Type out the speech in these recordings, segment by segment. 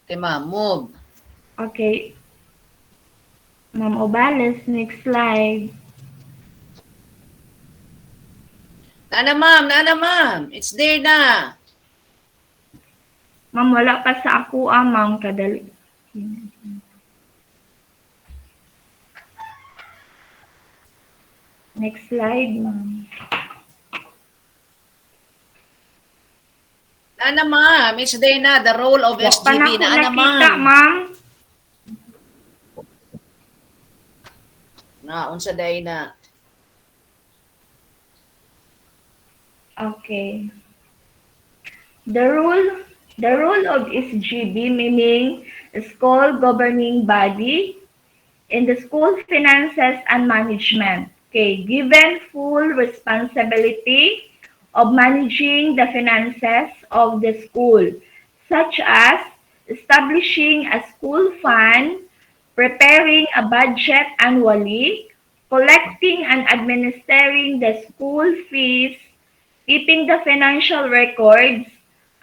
Okay, ma'am. Move. Okay. Ma'am Obales, next slide. Nana, ma'am. Nana, ma'am. It's there na. Ma'am, wala pa sa ako, ma'am. Kadali. Next slide, ma'am. Nana, ma'am. It's there na. The role of Wa pa na SGB. ko Nana, nakita, ma'am. ma'am. Unsa day na. Okay. The role of SGB, meaning school governing body, in the school finances and management. Okay, given full responsibility of managing the finances of the school, such as establishing a school fund, preparing a budget annually, collecting and administering the school fees, keeping the financial records,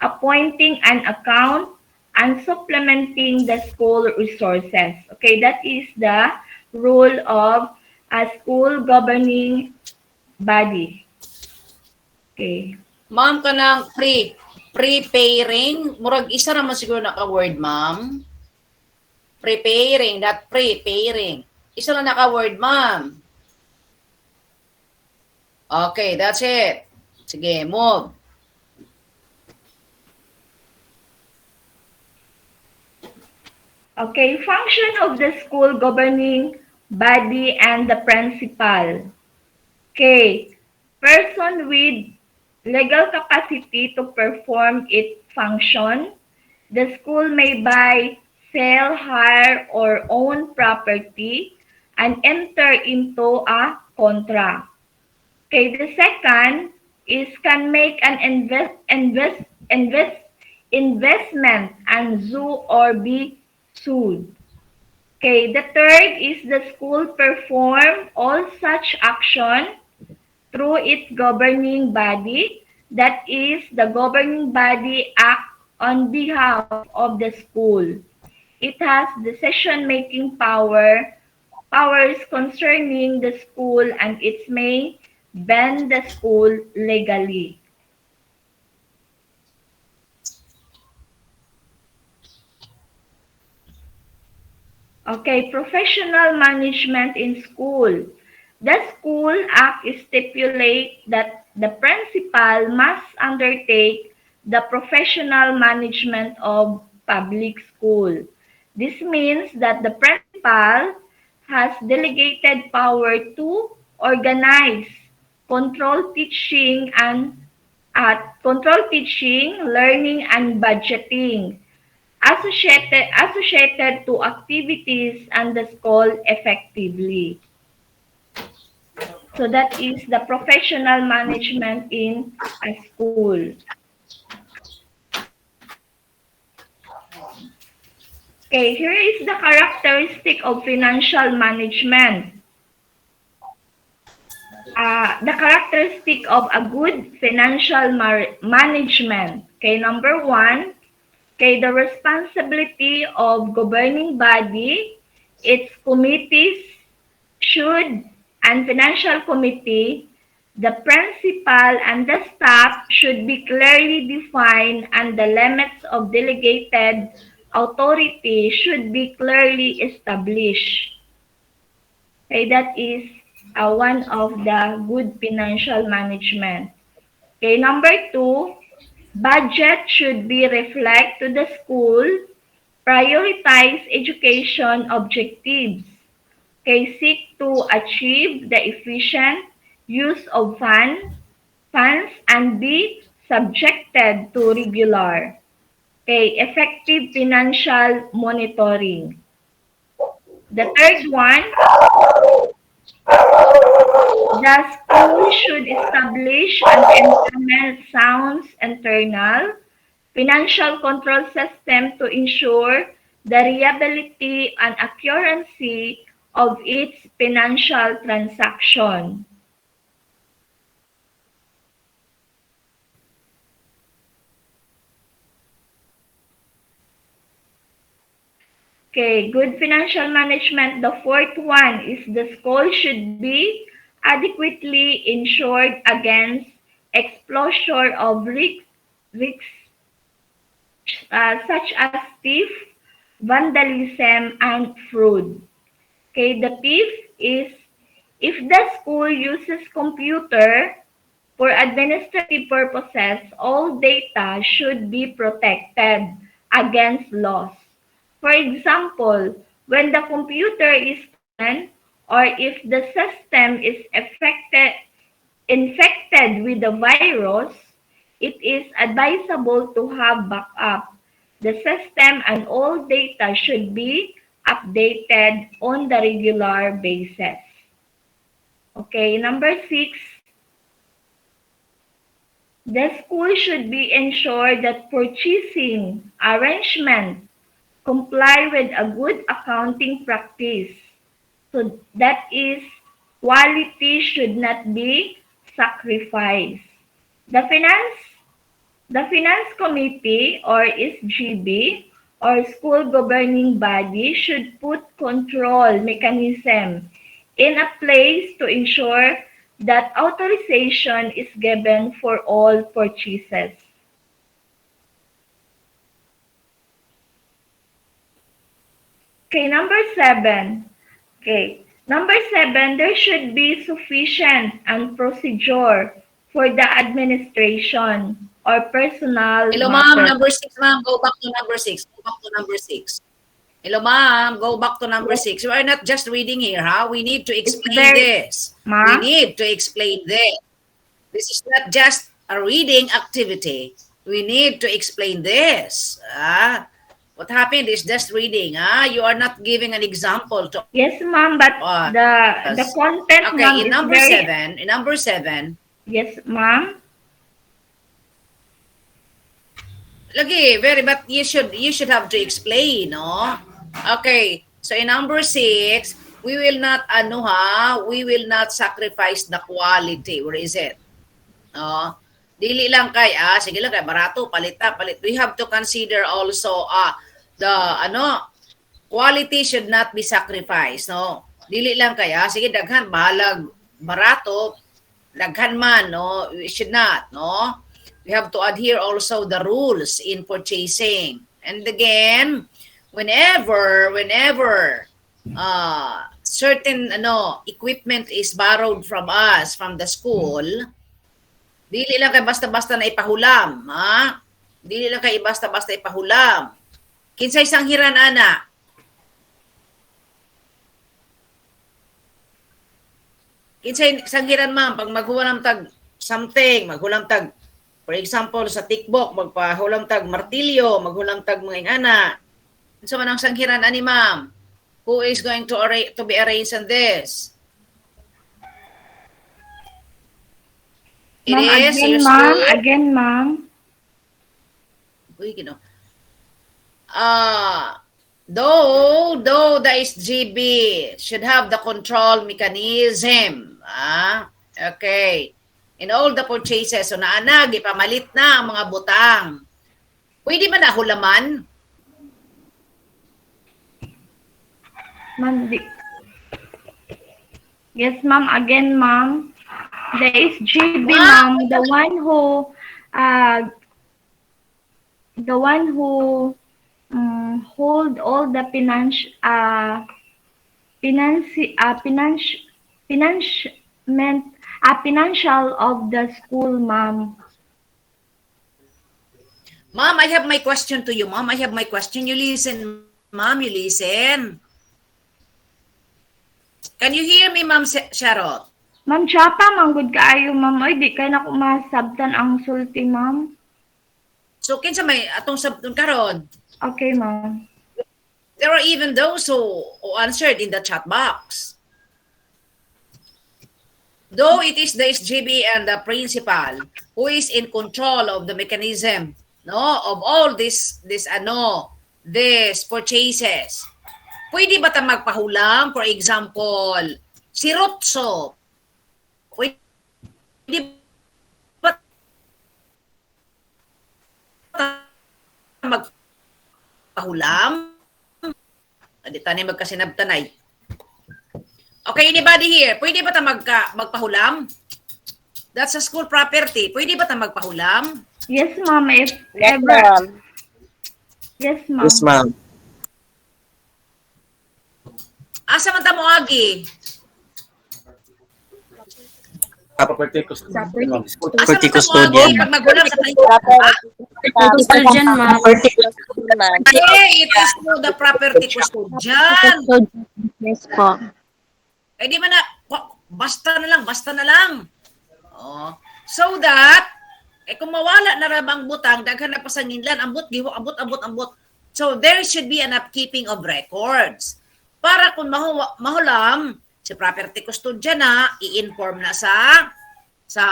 appointing an account, and supplementing the school resources. Okay, that is the role of a school governing body. Okay. Ma'am, kanang preparing. Murag isa naman siguro naka-word, ma'am. Preparing, not preparing. Isa lang naka-word, ma'am. Okay, that's it. Sige, move. Okay, function of the school governing body and the principal. Okay, person with legal capacity to perform its function. The school may buy, sell, hire, or own property and enter into a contract. Okay, the second is can make an investment and sue or be sued. Okay, the third is the school perform all such action through its governing body, that is, the governing body act on behalf of the school. It has decision-making powers concerning the school, and it may ban the school legally. Okay, professional management in school. The School Act stipulates that the principal must undertake the professional management of public school. This means that the principal has delegated power to organize, control teaching and control teaching, learning and budgeting associated to activities and the school effectively. So that is the professional management in a school. Okay, here is the characteristic of financial management. The characteristic of a good financial management. Okay, number one, okay, the responsibility of governing body, its committees should, and financial committee, the principal and the staff should be clearly defined and the limits of delegated authority should be clearly established. Okay, that is one of the good financial management. Okay, number two, budget should be reflect to the school, prioritize education objectives. Okay, seek to achieve the efficient use of funds and be subjected to regular, okay, effective financial monitoring. The third one, the school should establish and implement sound internal financial control system to ensure the reliability and accuracy of its financial transaction. Okay, good financial management. The fourth one is the school should be adequately insured against exposure of risks such as theft, vandalism, and fraud. Okay, the fifth is if the school uses computer for administrative purposes, all data should be protected against loss. For example, when the computer is stolen or if the system is infected with the virus, it is advisable to have backup. The system and all data should be updated on the regular basis. Okay, number 6, the school should be ensured that purchasing arrangements comply with a good accounting practice. So that is, quality should not be sacrificed. The finance the finance committee or SGB or school governing body should put control mechanism in a place to ensure that authorization is given for all purchases. Okay, number 7. Okay, number 7, there should be sufficient and procedure for the administration or personal Hello, ma'am. matters. Number 6, ma'am. Go back to number 6. Go back to number 6. Hello, ma'am. Go back to number Yes, 6. We are not just reading here, huh? We need to it's explain very, this. We ma'am. need to explain this. This is not just a reading activity. We need to explain this. What happened is just reading. You are not giving an example to Yes, ma'am, but the us. content, Okay, ma'am, in is number very, 7, in number 7, yes, ma'am. lagi, but you should have to explain, no? Okay, so in number 6, we will not we will not sacrifice the quality. Where is it? No? Dili lang kay sige lang kay barato palit. We have to consider also the quality should not be sacrificed, no? Dili lang kay sige daghan balag barato daghan man, no? We should not, no? We have to adhere also the rules in purchasing. And again, whenever certain equipment is borrowed from us from the school, dili lang kay basta-basta na ipahulam, ha? Dili lang kay basta-basta ipahulam. Kinsay sanghiran ana? Kinsay sanghiran ma'am pag maghulam tag something, maghulam tag for example sa tikbok magpahulam tag martilyo, maghulam tag mga ingana. So man ang sanghiran ani ma'am? Who is going to be arranged on this? It Ma'am, is again, your ma'am, school. again, ma'am. Uy, gino. Though the SGB should have the control mechanism. Okay. In all the purchases, so naanag, ipamalit na ang mga butang. Pwede ba nahulaman? Ma'am, yes, ma'am, again, ma'am. The SGB, ma'am, uh, the one who hold all the financial of the school, ma'am. Ma'am, I have my question to you. Ma'am, I have my question. You listen. Ma'am, you listen. Can you hear me, Ma'am Charot? Ma'am, tsapa, manggod kaayo, ma'am. Oy, di kayo na kumasabtan ang sulti, ma'am. So, kinsa may atong sabton karon? Okay, ma'am. There are even those who answered in the chat box. Though it is the SGB and the principal who is in control of the mechanism, no, of all this purchases. Pwede ba ta magpahulam, for example, si Rotso? Pwede ba ta magpahulam? Adi tani magkasinabtanay. Okay, anybody here? Pwede ba ta magpahulam? That's a school property. Pwede ba ta magpahulam? Yes, ma'am. If Yes, ever. ma'am. Yes, Yes, ma'am. ma'am. Asa man ta mo agi? Property custodian. Asa Property man ta mo agi custodian. pag maghulam sa principal? Custodian, ma'am. Ma'am. Okay, it is to the property custodian. Yes po. Eh di man na, basta na lang. Oh. So that, kung mawala na rabang butang, daghan na pasanginlan, ambot. So there should be an upkeeping of records. Para kung mahulam, si property custodian na, i-inform na sa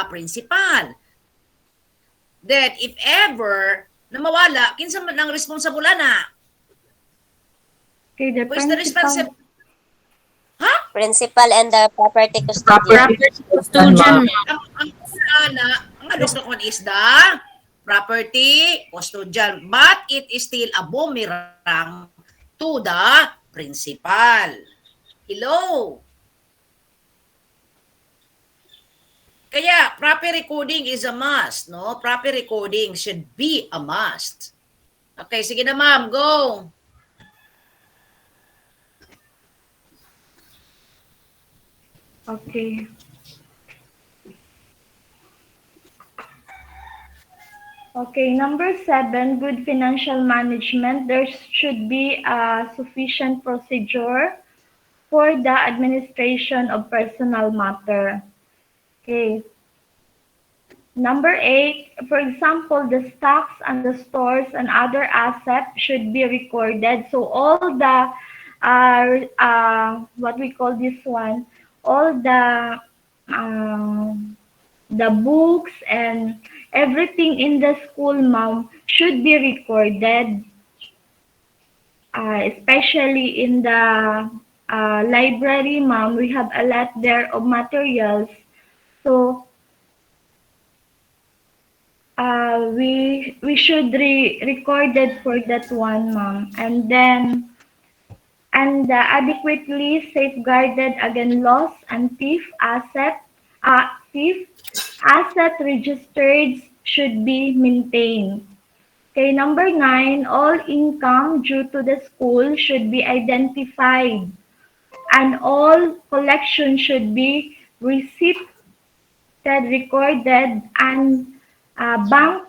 principal. That if ever na mawala, kinsa man ang responsible na? Okay, the Who is the responsible? Ha? Principal and the property custodian. Custodian. Ang gusto ko is the property custodian, but it is still a boomerang to the principal. Hello? Kaya, proper recording is a must, no? Proper recording should be a must. Okay, sige na ma'am, go. Okay. Okay, number 7, good financial management. There should be a sufficient procedure for the administration of personal matter. Okay. Number 8, for example, the stocks and the stores and other assets should be recorded. So all the, what we call this one, all the books and everything in the school, ma'am, should be recorded, especially in the library, ma'am. We have a lot there of materials. So we should record it for that one, ma'am. And then adequately safeguarded against loss and thief asset registers should be maintained. Okay, number 9, all income due to the school should be identified and all collection should be receipted, recorded, and bank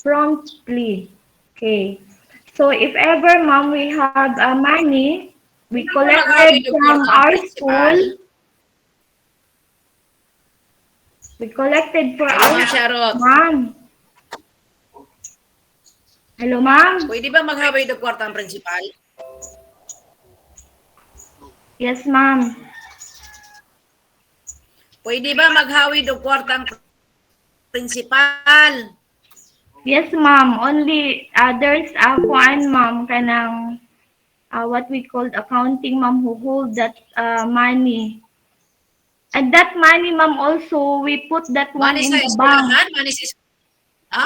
promptly. Okay. So if ever, ma'am, we have money, we collected from our school. We collected for Hello, our Ma'am Charot. ma'am. Hello, ma'am. Pwede ba maghaway ng kwarta ang principal? Yes, ma'am. Pwede ba maghawi ng kwarta ang principal? Yes, ma'am. Only there's a kuan, ma'am, kanang what we call accounting, ma'am, who hold that money. And that money, ma'am, also we put that one Manis in sa the bank. eskwelahan? Ha?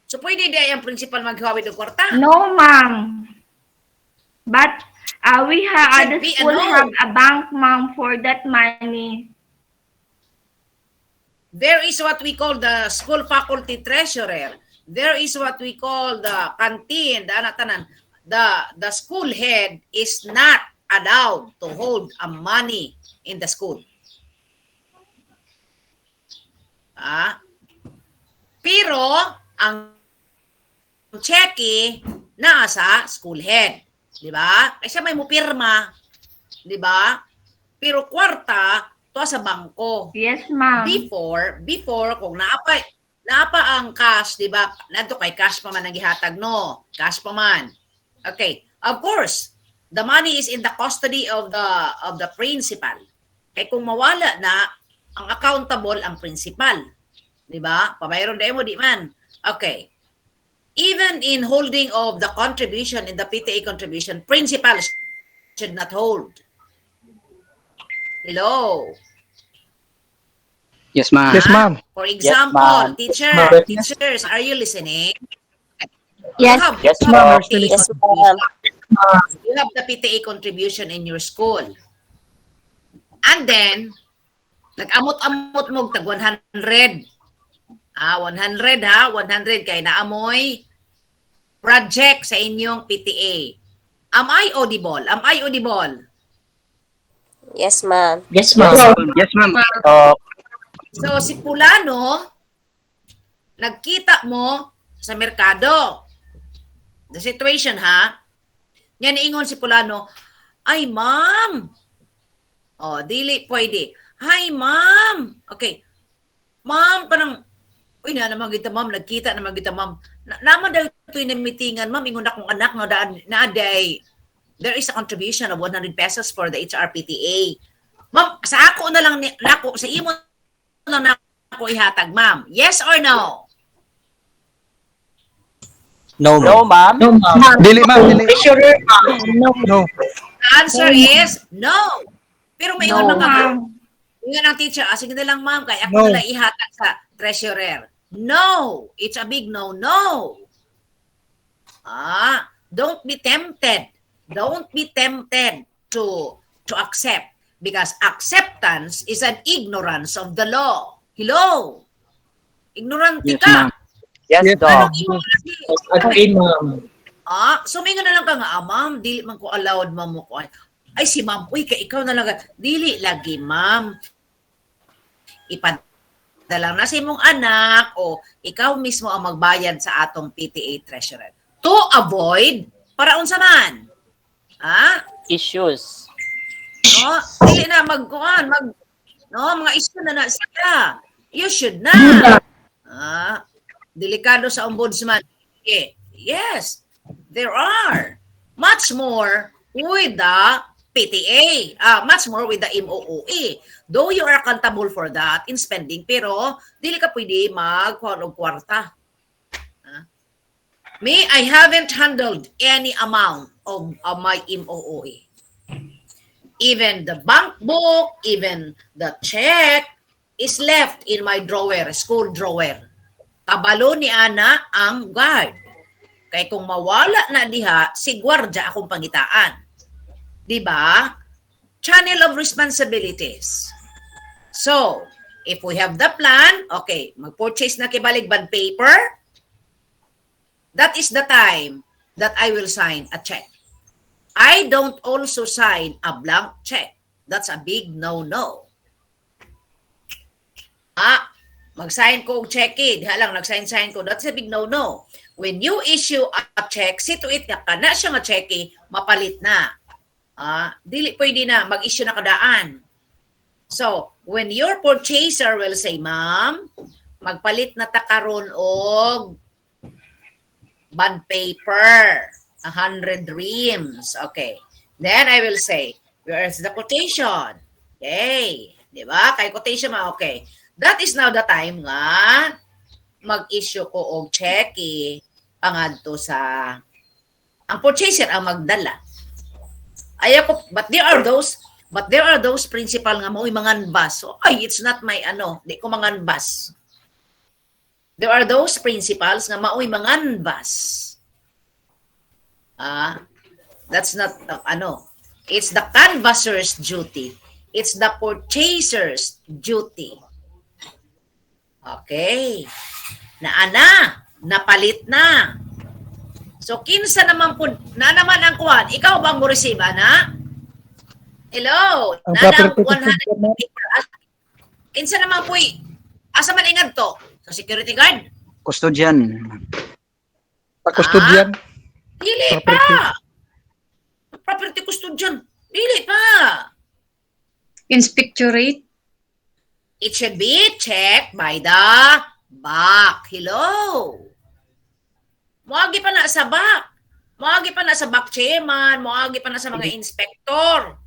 So pwede di ang principal maghawi ng kwarta? No, ma'am. But we have the Should be school ano? have a bank, ma'am, for that money. There is what we call the school faculty treasurer. There is what we call the canteen, the school head is not allowed to hold a money in the school. Pero ang cheque nasa school head, 'di ba? Kasi may mupirma, 'di ba? Pero kwarta to sa bangko. Yes, ma'am. Before kung naapa ang cash, 'di ba? Nadto kay cash pa man ang gihatag, no. Cash pa man. Okay. Of course, the money is in the custody of the principal. Kay kung mawala na, ang accountable ang principal. 'Di ba? Pabayron day mo di man. Okay. Even in holding of the contribution in the PTA contribution, principal should not hold. Hello. Yes, ma'am. Yes, ma'am. For example, ma'am. teachers, are you listening? Yes. Yes, You have ma'am. PTA Yes, ma'am. you have the PTA contribution in your school. And then, nag-amot-amot mo tag 100. 100 ha, 100 kay naamoy project sa inyong PTA. Am I audible? Am I audible? Yes, ma'am. Yes, ma'am. Yes, ma'am. So, si Pulano, nagkita mo sa merkado. The situation, ha? Yan ingon si Pulano, ay, ma'am. Dili pwede. Hi, ma'am. Okay. Ma'am, parang, uy, na naman kita, ma'am. Nagkita naman kita, ma'am. Naman daw ito'y na meetingan, ma'am. Ingon akong anak, no, na day. There is a contribution of 100 pesos for the HRPTA. Ma'am, sa ako na lang, sa imo na ako ihatag, ma'am. Yes or no? No, ma'am. No, ma'am. Dili, ma'am. Dili. No. The answer is no. Pero may No, mga ma'am. Ingat ng teacher, sige na lang ma'am, kaya ako No. na lang ihatag sa treasurer. No! It's a big no-no. Don't be tempted. Don't be tempted to accept because acceptance is an ignorance of the law. Hello? Ignorante Yes, ka. ma'am. Yes, Yes, Doc. Anong ignorante? Agree, ma'am. Sumingon na lang ka nga, ma'am, dili man ko allowed, ma'am mo ko. Ay, si ma'am, uy, ikaw na lang. Dili lagi, ma'am. Ipadala na sa imong anak o ikaw mismo ang magbayad sa atong PTA treasurer. To avoid, para unsa man. Issues. No? Dili na mga issue na siya. You should na. Delikado sa ombudsman. Yes, there are. Much more with the PTA. Much more with the MOOE. Though you are accountable for that in spending, pero dili ka pwede mag-kuha og kwarta. Me, I haven't handled any amount of my MOOE. Even the bank book, even the check is left in my drawer, school drawer. Kabalo ni Ana ang guard. Kaya kung mawala na diha, si gwardya akong pangitaan. Diba? Channel of responsibilities. So, if we have the plan, okay, mag-purchase na kibalig bond paper, that is the time that I will sign a check. I don't also sign a blank check. That's a big no-no. Mag-sign ko og check lang, nag-sign ko. That's a big no-no. When you issue a check, see to it nga kana siya nga check, mapalit na. Dili pwede na, mag-issue na kadaan. So, when your purchaser will say, ma'am, magpalit na ta karon og bond paper, 100 reams. Okay. Then I will say, where's the quotation? Okay. Di ba? Kay quotation ma, okay. That is now the time nga mag-issue ko og check pangadto sa ang purchaser ang magdala. Ayaw ko, but there are those principal nga mo manganbas. So, it's not my di ko manganbas. There are those principals nga maoy manganbas. That's not it's the canvasser's duty. It's the purchaser's duty. Okay. Napalit na. So, kinsa naman po, na naman ang kuhan. Ikaw bang mo receive, ana? Hello? Ang Nanang property 100. Kinsa naman po, asa man ingad to? Sa security guard? Custodian. Kustodyan. Dili Property. pa. Property custodian. Dili pa. Inspectorate. It should be checked by the back. Hello? Moagi pa na sa back. Moagi pa na sa back chairman. Moagi pa na sa mga inspector.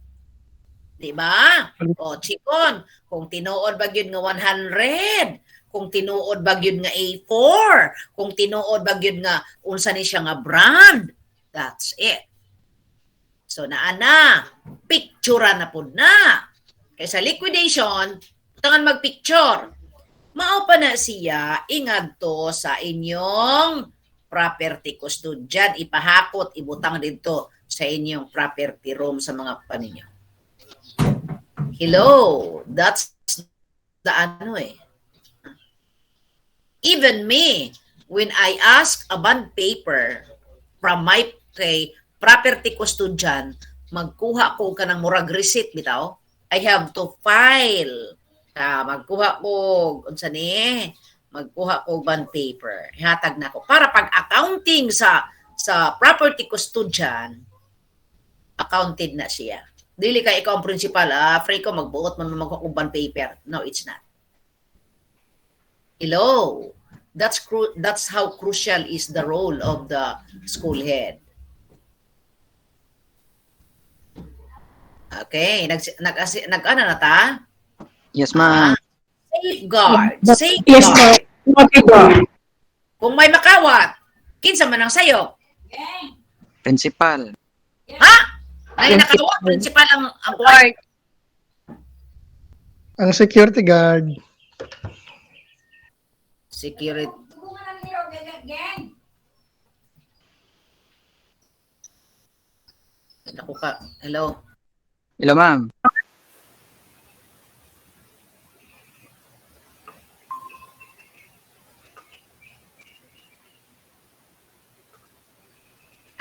Diba? O, chikon, kung tinuod ba yun nga 100, kung tinuod ba yun nga A4, kung tinuod ba yun nga unsa ni siya nga brand, that's it. So, naana, picture na po na. Kaya sa liquidation, tangan magpicture. Mao pa na siya ingadto sa inyong property custodian, ipahakot, ibutang dito sa inyong property room sa mga paninyo. Hello, that's the ano eh. Even me, when I ask a bond paper from my property custodian, magkuha ko ka ng murag receipt bitaw, I have to file. Magkuha ko, unsa ni? Magkuha ko bond paper. Hatag na ko. Para pag accounting sa property custodian, accounted na siya. Dili ka ikaw ang principal, free ko magbuot man magkuha ko bond paper. No, it's not. Hello. That's how crucial is the role of the school head. Okay, nag-ano na ta? Yes, ma'am. Safeguard. Yes, Safeguard. ma'am. Kung may makawat, kinsa man ang sayo? Principal. Ha? Ay nakawat, principal ang guard. Ang security guard. Security. Ako ka. Hello. Hello, ma'am.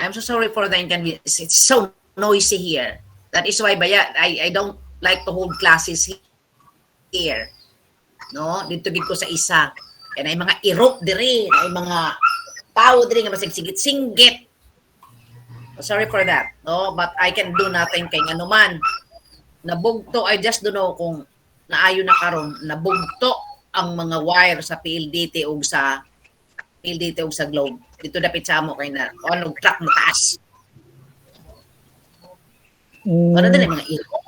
I'm so sorry for the inconvenience. It's so noisy here. That is why I don't like to hold classes here. No, dito gid ko sa isa. Kaya ay mga irok diri, ay mga tao diri nga masigsigit-singgit. Sorry for that. No, but I can do nothing kay nganuman. Nabugto, I just don't know kung naayo na karon, nabugto ang mga wire sa PLDT ug sa Globe. Dito dapit sa amo kay na ano track mo taas. Ano din mga irok.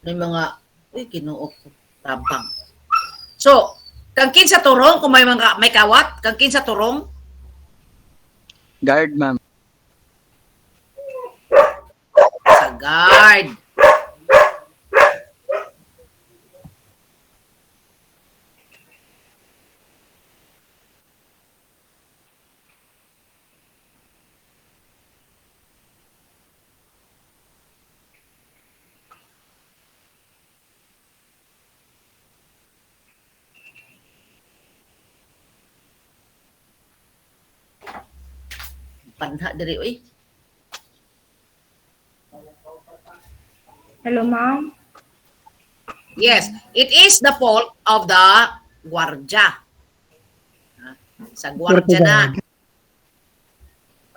May mga kinuok tabang. So, kang kinsa turong kung may kawat, kang kinsa turong Guard, ma'am. sa guard. Panha diri oy. Hello, ma'am. Yes, it is the fault of the gwardya. Sa gwardya na.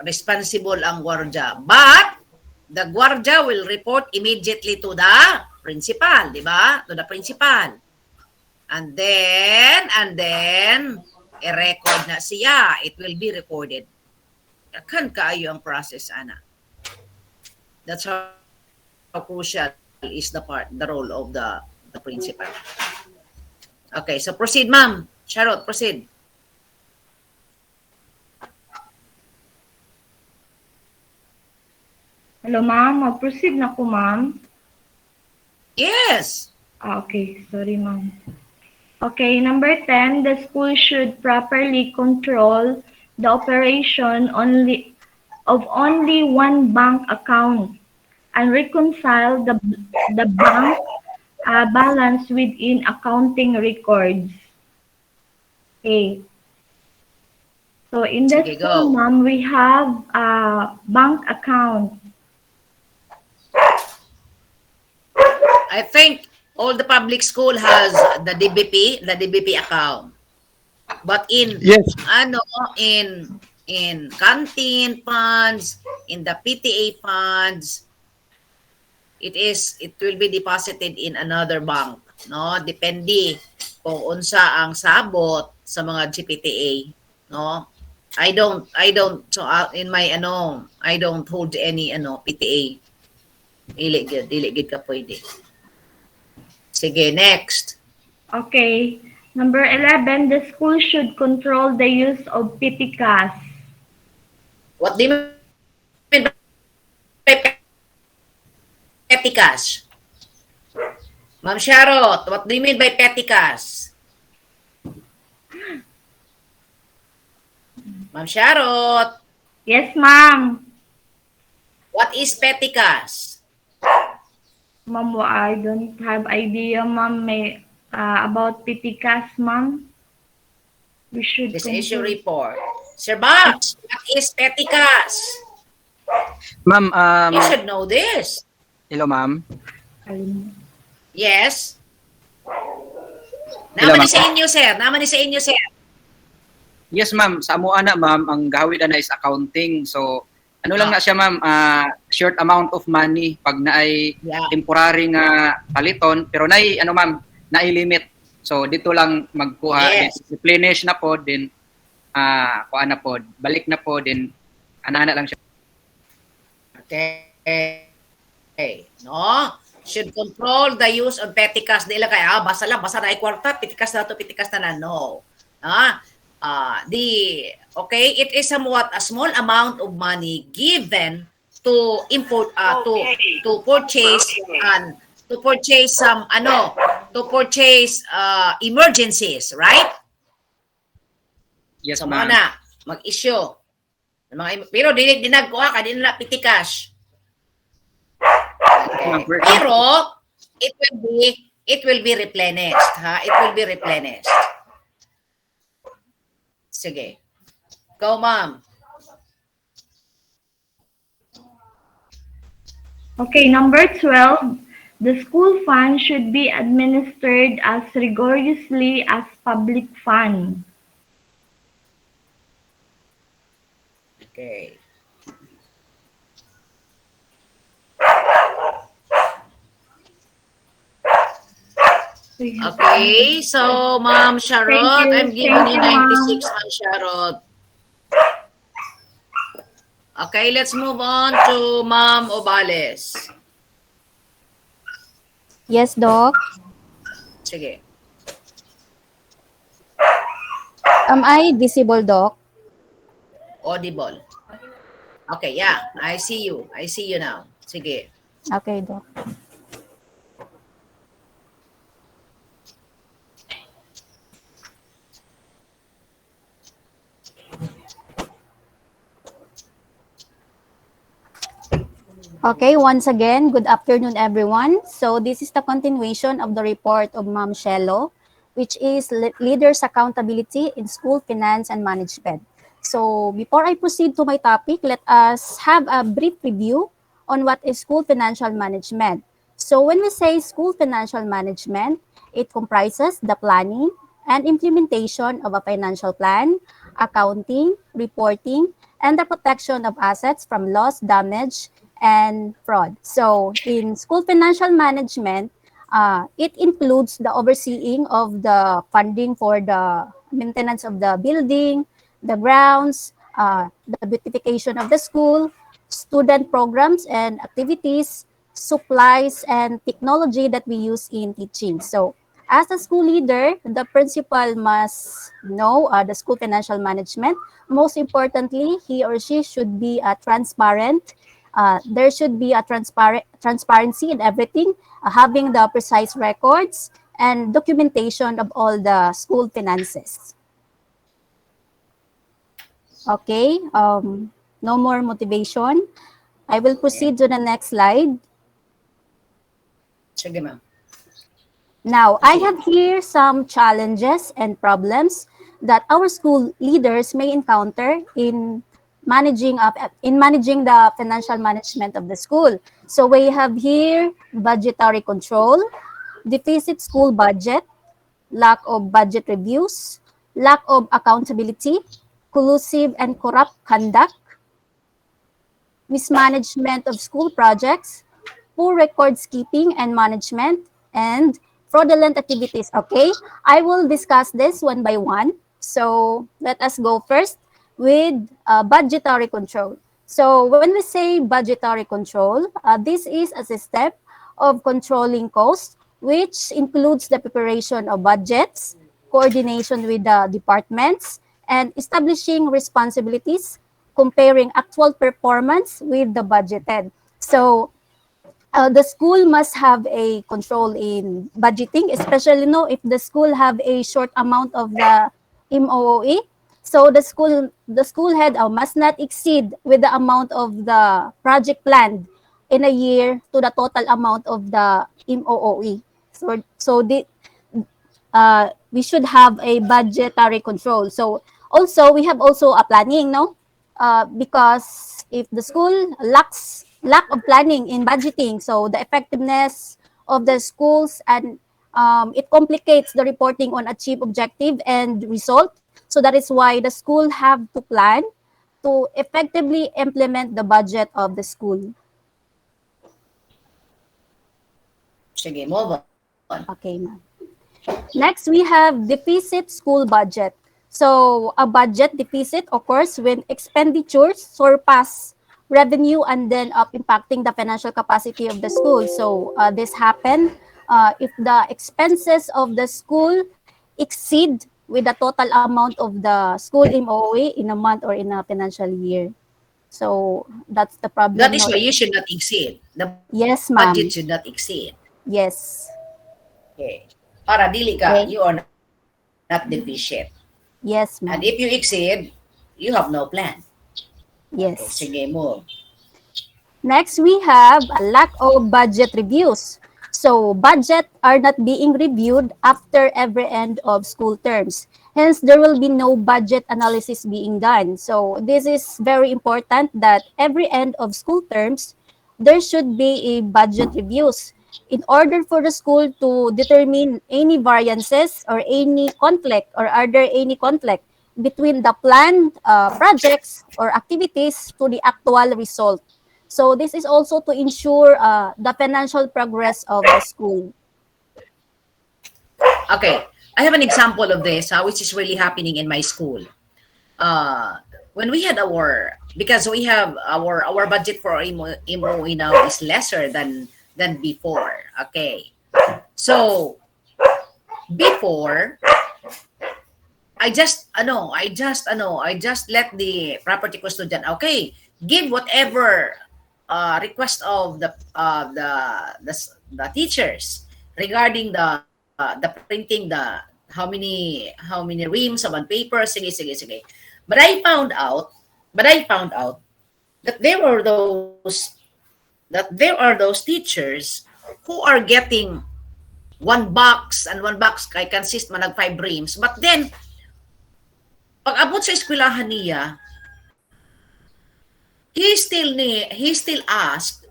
Responsible ang gwardya. But, the gwardya will report immediately to the principal, di ba? To the principal. And then, i-record na siya. It will be recorded. Kan kaayo ang process, ana. That's how crucial is the role of the principal. Okay, so proceed, ma'am. Charlotte, proceed. Hello, ma'am. Mag-proceed na ko, ma'am. Yes. Okay. Sorry, ma'am. Okay, number 10, the school should properly control the operation of only one bank account and reconcile the bank balance within accounting records. Okay. So in the Sige, school, go. ma'am, we have a bank account. I think all the public school has the DBP account. But in Yes. in canteen funds, in the PTA funds, it will be deposited in another bank, no? Depende kung unsa ang sabot sa mga GPTA, no? I don't so in my I don't hold any PTA. Dili gid ka pwede. Sige, next. Okay. Number 11, the school should control the use of petty cash. What do you mean by petty cash? Ma'am Charlotte, what do you mean by petty cash? Ma'am Charot, Yes, ma'am. what is Peticas? Ma'am, I don't have idea, ma'am, about Pitikas, ma'am. We should This is your control. report. Sir Box, what is Peticas? Ma'am, You should know this. hello ma'am. Yes. Hello Naman ni ma'am. sa inyo, sir. Naman ni sa inyo, sir. Yes ma'am, sa amo ana ma'am, ang gawid na is accounting. So, ano lang na siya ma'am, short amount of money pag naay Yeah. temporary nga paliton, pero naay ano ma'am, naay limit. So, dito lang magkuha, Yes. replenish na po, din kuha na po, balik na po, din ana lang siya. Okay. No? Should control the use of peticas. Di lang kaya, basta na ay kwarta, pitikas na to, pitikas na. No. Okay, it is somewhat a small amount of money given to import, to purchase, and to purchase some, emergencies, right? Yes So, ma'am. na, mag-issue. Pero dinagkuha ka, din na pitikas. Ma'am, Okay. Pero it will be replenished, ha? It will be replenished. Sige. Go, ma'am. Okay, number 12. The school fund should be administered as rigorously as public fund. Okay. Okay, so Ma'am Charot, I'm giving you 96, Ma'am Charot. Okay, let's move on to Ma'am Obales. Yes, Doc. Sige. Am I visible, Doc? Audible. Okay, yeah. I see you. I see you now. Sige. Okay, Doc. Okay, once again, good afternoon, everyone. So this is the continuation of the report of Ma'am Shello, which is Leaders Accountability in School Finance and Management. So before I proceed to my topic, let us have a brief review on what is school financial management. So when we say school financial management, it comprises the planning and implementation of a financial plan, accounting, reporting, and the protection of assets from loss, damage, and fraud. So in school financial management, it includes the overseeing of the funding for the maintenance of the building, the grounds, the beautification of the school, student programs and activities, supplies, and technology that we use in teaching. So as a school leader, the principal must know the school financial management. Most importantly, he or she should be transparent. There should be a transparency in everything, having the precise records and documentation of all the school finances. Okay, no more motivation. I will proceed to the next slide. Sige, ma'am. Now, I have here some challenges and problems that our school leaders may encounter in managing the financial management of the school. So we have here budgetary control, deficit school budget, lack of budget reviews, lack of accountability, collusive and corrupt conduct, mismanagement of school projects, poor records keeping and management, and fraudulent activities. Okay, I will discuss this one by one. So let us go first with budgetary control. So when we say budgetary control, this is a step of controlling costs, which includes the preparation of budgets, coordination with the departments, and establishing responsibilities, comparing actual performance with the budgeted. So the school must have a control in budgeting, especially if the school have a short amount of the MOE. So the school head must not exceed with the amount of the project planned in a year to the total amount of the MOOE. So we should have a budgetary control. So also we have also a planning, no? Because if the school lack of planning in budgeting, so the effectiveness of the schools and it complicates the reporting on achieved objective and result. So that is why the school have to plan to effectively implement the budget of the school. Sige, move on. Okay, ma'am. Next, we have deficit school budget. So, a budget deficit occurs when expenditures surpass revenue and then impacting the financial capacity of the school. So, this happen if the expenses of the school exceed with the total amount of the school MOA in a month or in a financial year. So, that's the problem. That is why you should not exceed. The Yes, ma'am. budget should not exceed. Yes. Okay. Para dili ka, Okay. you are not deficient. Yes, ma'am. And if you exceed, you have no plan. Okay, Yes. sige, move. Next, we have a lack of budget reviews. So, budget are not being reviewed after every end of school terms. Hence, there will be no budget analysis being done. So, this is very important that every end of school terms, there should be a budget reviews in order for the school to determine any variances or any conflict or are there any conflict between the planned projects or activities to the actual result. So this is also to ensure the financial progress of the school. Okay, I have an example of this, which is really happening in my school. When we had because we have our budget for MOE now is lesser than before. Okay, so before I just let the property custodian, okay, give whatever request of the teachers regarding the printing, the how many reams of on paper, sige. But I found out that there are those teachers who are getting one box kay consist man ng 5 reams, but then pag abot sa eskwelahan niya, he still asked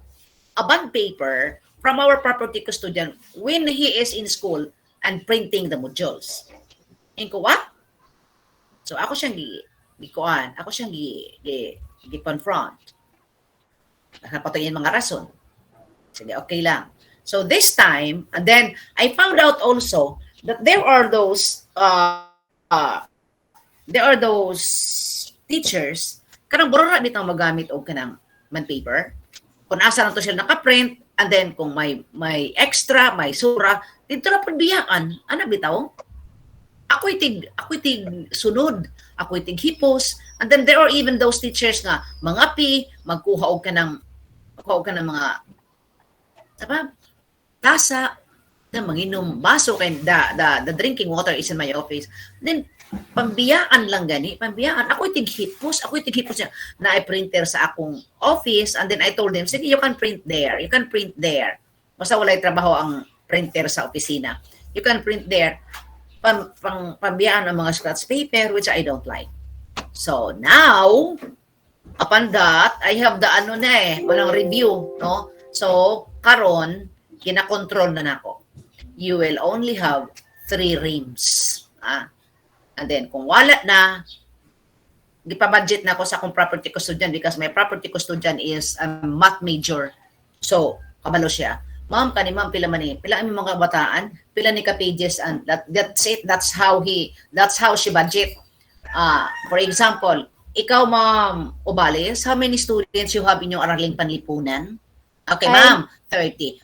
a bond paper from our property custodian when he is in school and printing the modules. And ko, what? So ako siyang gi-confront. Napatuyin mga rason. Sige, okay lang. So this time, and then I found out also that there are those teachers kanang burara bitang magamit og kanang man paper. Kung asa na to sila naka-print, and then kung may extra, may sura, dito na pud biyaan. Ana bitaw? Ako'y tig sunod, ako'y tig hipos, and then there are even those teachers nga mangapi, magkuha og kanang mga tasa, na manginom baso kay the drinking water is in my office. Then pambiyaan lang gani, ako'y tig hipos niya na ay printer sa akong office, and then I told them, sige, you can print there. Basta walay trabaho ang printer sa opisina. You can print there. Pambiyaan ang mga scratch paper, which I don't like. So now, upon that, I have the walang review, no? So, karon, kinakontrol na nako. You will only have 3 reams. And then, kung wala na, gipabudget na ako sa akong property custodian because my property custodian is a math major. So, kabalo siya. Ma'am, pila ang mga bataan, pila ni ka pages, and that's it. That's how she budget. For example, ikaw, Ma'am Obales, how many students you have in yung araling panlipunan? Okay, Ma'am, 30.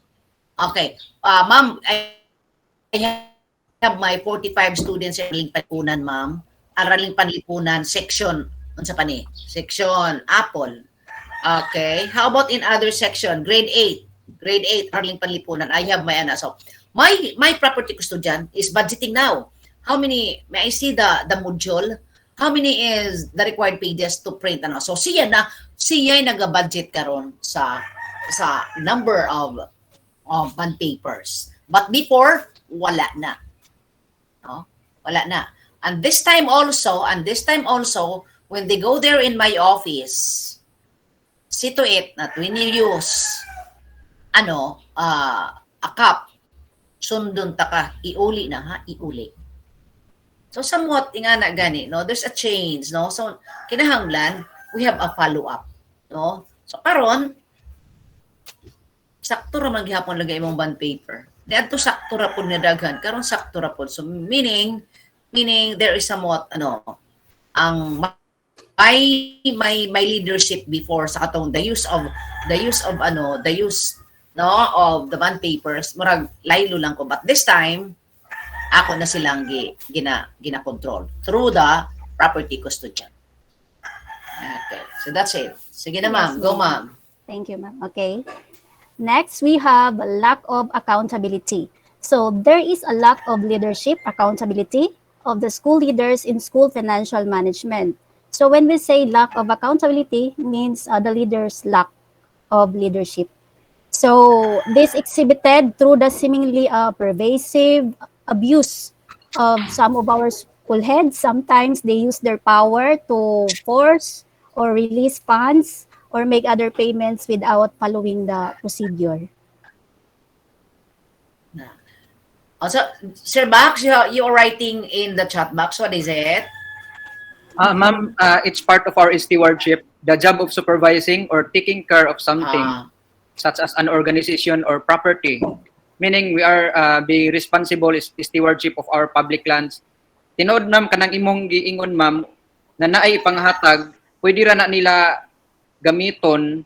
Okay. Ma'am, I have my 45 students in araling panlipunan, Ma'am. Araling panlipunan, section, section Apple. Okay. How about in other section? Grade 8, araling panlipunan. I have my So, my property custodian is budgeting now. How many, may I see the module? how many is the required pages to print ano. So siya nag-budget karon sa number of bond papers. But before wala na. No? Wala na. And this time also when they go there in my office, see to it that when you use a cup, sundon ta ka, iuli na ha, iuli. So somewhat ingana gani, no? There's a change, no? So kinahanglan we have a follow up, no? So karon sakto ra man gihapon lagay imong bond paper. Diadto sakto ra pud ni daghan, karon sakto ra pud. So meaning there is somewhat ang my leadership before sa katong the use of of the bond papers murag laylo lang ko, but this time ako na silang gina-control through the property custodian. Okay, so that's it. Sige na ma'am, go ma'am. Thank you, ma'am. Okay. Next, we have lack of accountability. So there is a lack of leadership accountability of the school leaders in school financial management. So when we say lack of accountability, means the leaders' lack of leadership. So this exhibited through the seemingly pervasive abuse of some of our school heads. Sometimes they use their power to force or release funds or make other payments without following the procedure. Also, Sir Max, you're writing in the chat box. What is it? Ma'am, it's part of our stewardship, the job of supervising or taking care of something, such as an organization or property. Meaning, we are being responsible stewardship of our public lands. Tinood nam kanang imong giingon, ma'am, na naay panghatag, pwede ra na nila gamiton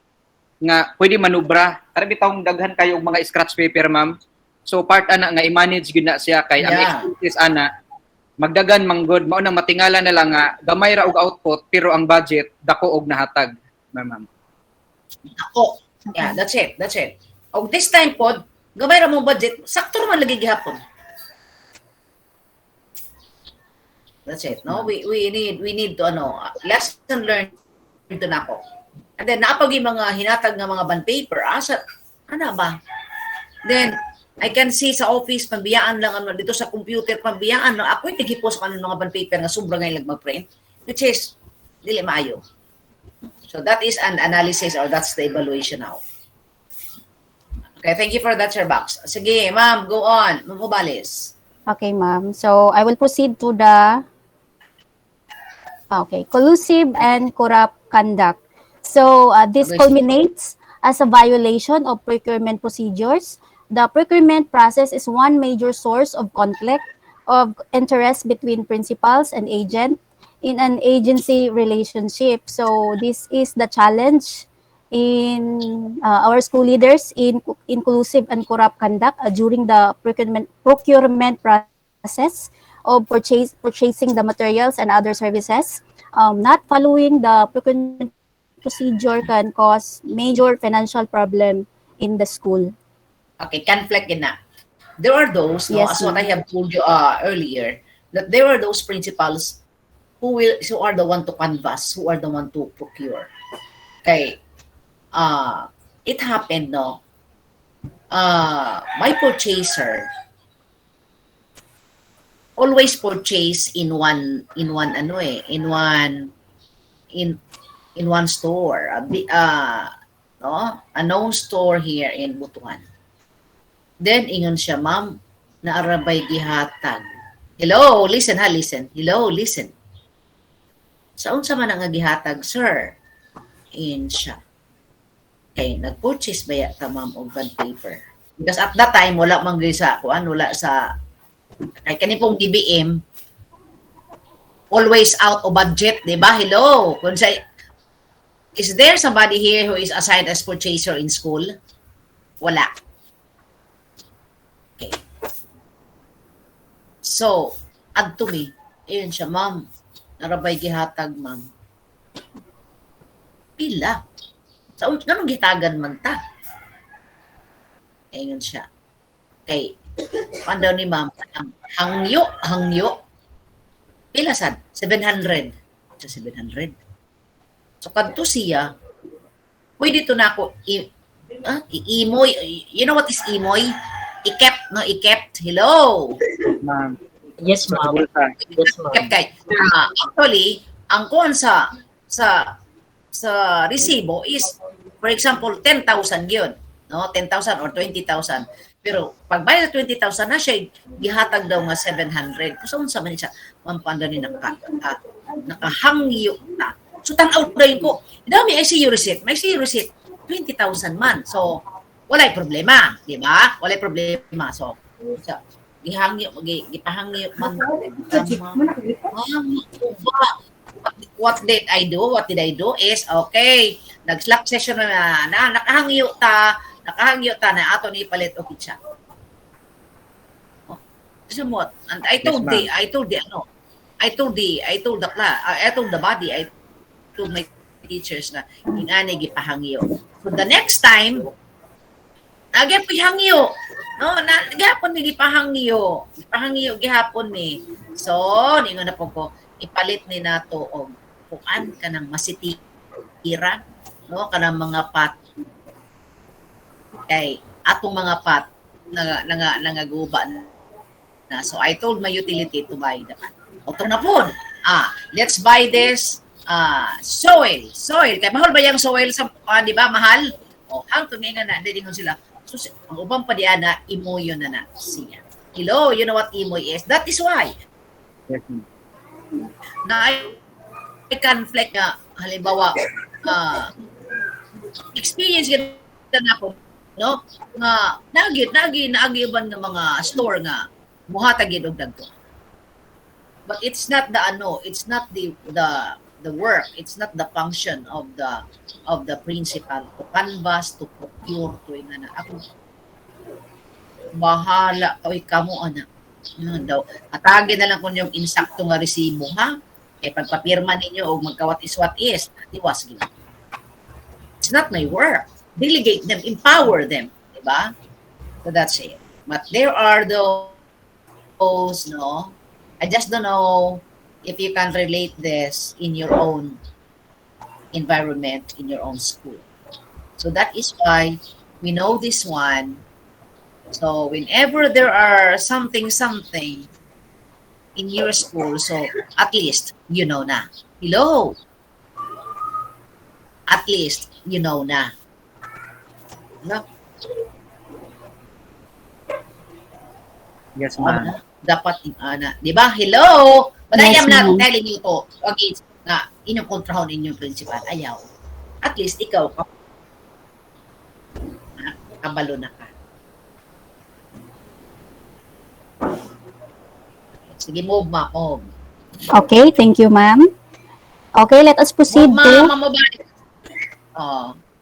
nga pwede manubra. Para bitawng daghan kayo mga scratch paper, ma'am. So part ana nga i-manage gyud na siya kay ang expenses ana magdagan manggod mao nang matingala na lang nga gamay ra og output pero ang budget dako og nahatag, ma'am. Ako. Yeah, that's it. Og this time pod, gamay ra mo budget, sakto ra man lagi gihapon. That's it. No, we need to lesson learned to nako. And then napag yung mga hinatag nga mga bond paper, asa ana ba? Then I can see sa office pambiyaan lang dito sa computer pambiyaan no, ako tigipos ko mga bond paper nga sobra ngay lag mag-print, which is dili maayo. So that is an analysis or that's the evaluation now. Okay, thank you for that, Sir Box. Sige, ma'am, go on. Mamubalis. Okay, ma'am. So I will proceed to the collusive and corrupt conduct. So this culminates as a violation of procurement procedures. The procurement process is one major source of conflict of interest between principals and agent in an agency relationship. So this is the challenge in our school leaders in inclusive and corrupt conduct during the procurement process of purchasing the materials and other services. Not following the procurement procedure can cause major financial problem in the school. Okay, conflict in na. There are those, no, Yes, as what I ma'am. have told you earlier, that there are those principals who are the one to canvass, who are the one to procure. Okay. It happened, no. My purchaser always purchase in one store, a known store here in Butuan. Then ingon siya, ma'am, naarabay gihatag. Hello, listen ha, listen. Hello, listen. Sa unsa man ang gihatag, sir? In siya. Okay, nag-purchase ba ta, ma'am, og bond paper? Because at that time, wala man sa wala sa kay kani pong DBM always out of budget, di ba? Hello. Kung sa is there somebody here who is assigned as purchaser in school? Wala. Okay. So, add to me. Ayun siya, ma'am. Narabay gihatag, ma'am. Pila. Sa ganun gitagan man ta. Ayun siya. Okay. Ano ni ma'am? Hangyo. Pila sad? 700. sa 700. So kadto siya, pwede to na ako imoy. You know what is imoy? I-kept, no? I-kept. Hello. Ma'am. Yes, Sa ma'am. bulsa. Yes, I-kept ma'am. kay. Actually, ang kuwan sa resibo is, for example, 10,000 yun. No? 10,000 or 20,000. Pero pag bayad 20,000 na siya, gihatag daw nga 700. So, unsa man siya, mampanda ni nakahangyo na. So, tanaw daw ko, dami I see your receipt. May see your receipt, 20,000 man. So, walay problema. Di ba? Walay problema. So, gipahangyo man. What did I do? What did I do is, okay, nag-slack session na nakahangyo ta na ato ni palit o kitsa. Somewhat. And I told Yes, I told the body, I told my teachers na ingani gipahangyo. So the next time, agay pihangyo. No, na gihapon mi gipahangyo. Gipahangyo gihapon mi. So, ningon na po ko, ipalit ni nato og kuan kanang masitira, no, kanang mga pat kay atong mga pat nangaguba na. So I told my utility to buy the pat. Oto na po. Let's buy this soil kay mahal ba yung soil sa di ba mahal? Ang tumingan na dingon sila. So ang ubang pa diana imoy na siya. Hello, you know what imoy is? That is why Yes, ma'am. na I conflict nga halimbawa experience gid na po, no, nga naagi ng mga store nga muhatag gid og dagko, but it's not the work, it's not the function of the principal to canvas, to procure, to nga na ako bahala oy kamo ana yun daw atagin na lang kun yung insakto nga resibo ha pagpapirma ninyo o magka what is tiwas gid. It's not my work. Delegate them, empower them, di ba? So that's it. But there are those, no? I just don't know if you can relate this in your own environment, in your own school. So that is why we know this one. So whenever there are something in your school, so at least you know na. Hello. At least you know na. No? Yes, ma'am. Dapat di ba? Hello. But I Yes, am not ma'am. telling you to against na inyong kontrahon inyong principal. Ayaw. At least ikaw kabalo na ka. Sige, move. Okay, thank you, ma'am. Okay, let us proceed Move, to mobile.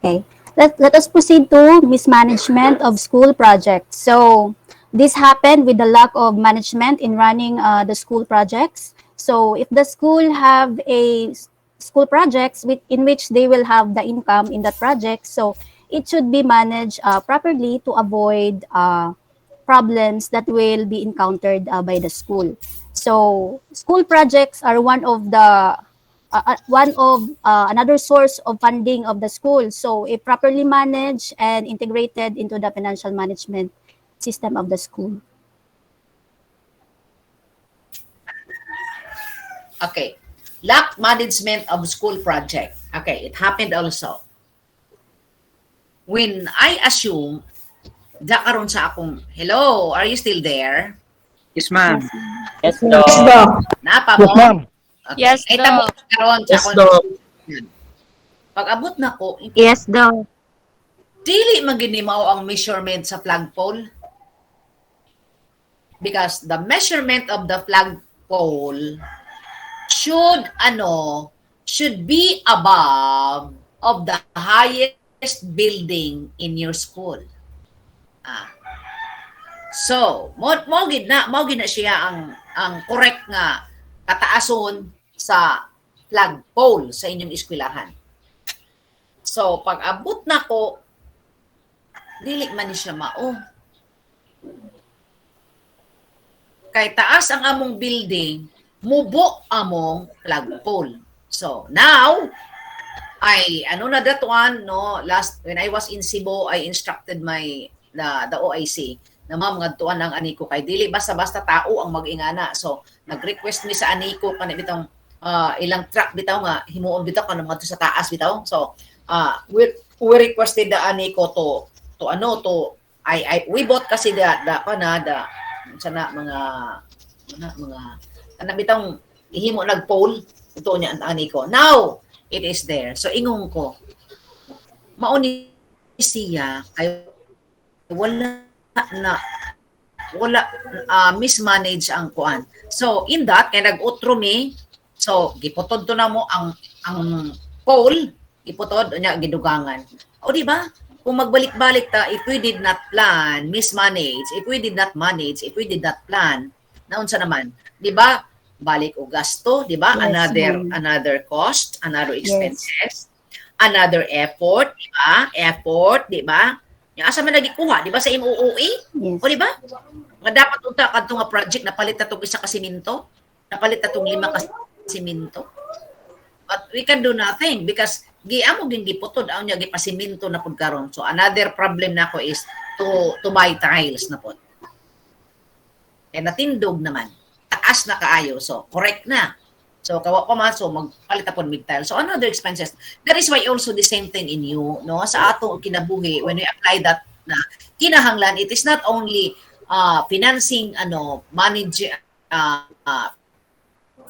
Okay. Let us proceed to mismanagement of school projects. So, this happened with the lack of management in running the school projects. So, if the school have a school projects in which they will have the income in that project, so it should be managed properly to avoid problems that will be encountered by the school. So, school projects are one of another source of funding of the school. So, if properly managed and integrated into the financial management system of the school. Okay. Lack management of school project. Okay, it happened also. When I assume, karon sa akong, hello, are you still there? Yes, ma'am. Yes, Yes, Doc. Doc. Napa Yes, mo? ma'am. Okay. Yes, Ay, tamo Doc. karon sa Yes, akong. Doc. Pag abot na ko, Yes, Doc. dili maginimaw ang measurement sa flagpole. Because the measurement of the flagpole should be above of the highest building in your school. So, mo gid na siya ang correct nga kataason sa flagpole sa inyong eskwelahan. So, pag abot na ko, dili man ni siya mao. Kay taas ang among building, mubo among flagpole. So now, ano na that one, no, last, when I was in Cebu, I instructed the OIC, na ma'am, ngadtuan ang aniko kay dili basta-basta tao ang mag-ingana. So, nag-request mi sa aniko, kanina bitong, ilang truck bitaw nga, himuon bitaw, kanang mga sa taas bitaw. So, we requested the aniko we bought kasi sana mga kanang bitong ihimo nag-pole, ito niya ang aniko. Now, it is there. So, ingong ko, mauni siya, ay mismanage ang kuan. So, in that, kaya nag-utro mi, so, giputod to na mo ang pole, giputod, niya, gidugangan. O, di ba? Kung magbalik-balik ta, if we did not plan, mismanage, if we did not manage, if we did not plan, naunsa naman, di ba? Balik o gasto, di ba? Yes, Another cost, another expenses, another effort, di ba? Effort, di ba? Yung asa man nagikuha, di ba sa MOOE? Yes. O di ba? Nga dapat unta kadto nga project napalit na tong isa ka siminto, napalit na tong 5 ka siminto. But we can do nothing because giamo ging giputod aw nya gipasiminto na pud karon. So another problem nako is to buy tiles na pud. Eh natindog naman. Taas na kaayo. So correct na. So kawa pa man so magpalit upon mig tile. So another expenses. That is why also the same thing in you, no? Sa ato kinabuhi when we apply that na kinahanglan, it is not only financing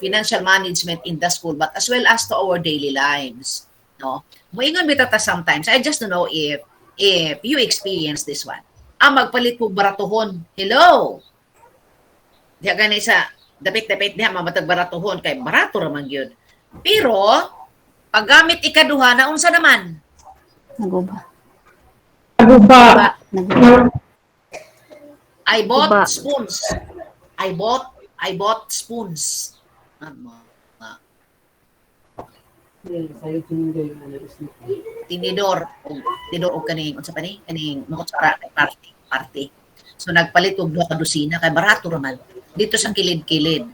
financial management in the school but as well as to our daily lives, no? Moingon bitata sometimes. I just don't know if you experience this one. Magpalit po baratuhon. Hello. Diya gani sa dapit-dapit diha mamatag baratuhon kay barato ra man gyud. Pero paggamit ikaduha na unsa naman? Naguba. Naguba. I bought Guba. spoons. I bought spoons. Tinidor o kaning unsa pa ni kaning makutsara kay party. So nagpalit og 2 ka dosina kay barato ra man. Dito sa kilid-kilid.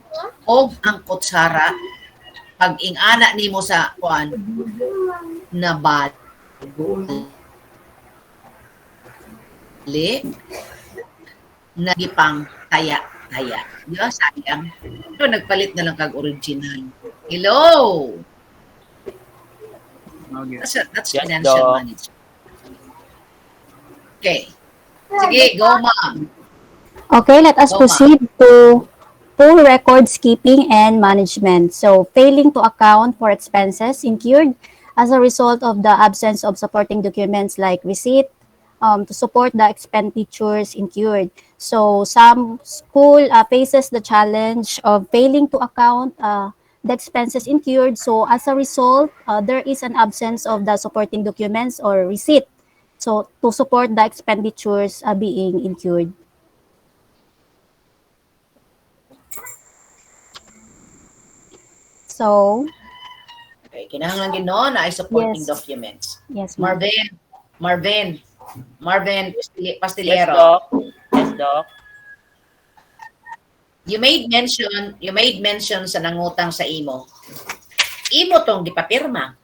Og ang kutsara pag ingana nimo sa kuan na bad nagipang taya. Di ba? Sayang. So, nagpalit na lang kag original. Hello! That's Yes, financial Doc. management. Okay. Sige, go ma'am. Okay, let us Go, proceed to poor records keeping and management. So, failing to account for expenses incurred as a result of the absence of supporting documents like receipt to support the expenditures incurred. So, some school faces the challenge of failing to account the expenses incurred. So, as a result, there is an absence of the supporting documents or receipt. So, to support the expenditures being incurred. So, Okay, kinahanglan gid no na ay supporting Yes. documents. yes, ma'am. Marvin Yes, Pastillero. Doc. Yes, Doc. You made mention sa nangutang sa imo. Imo tong gipapirma.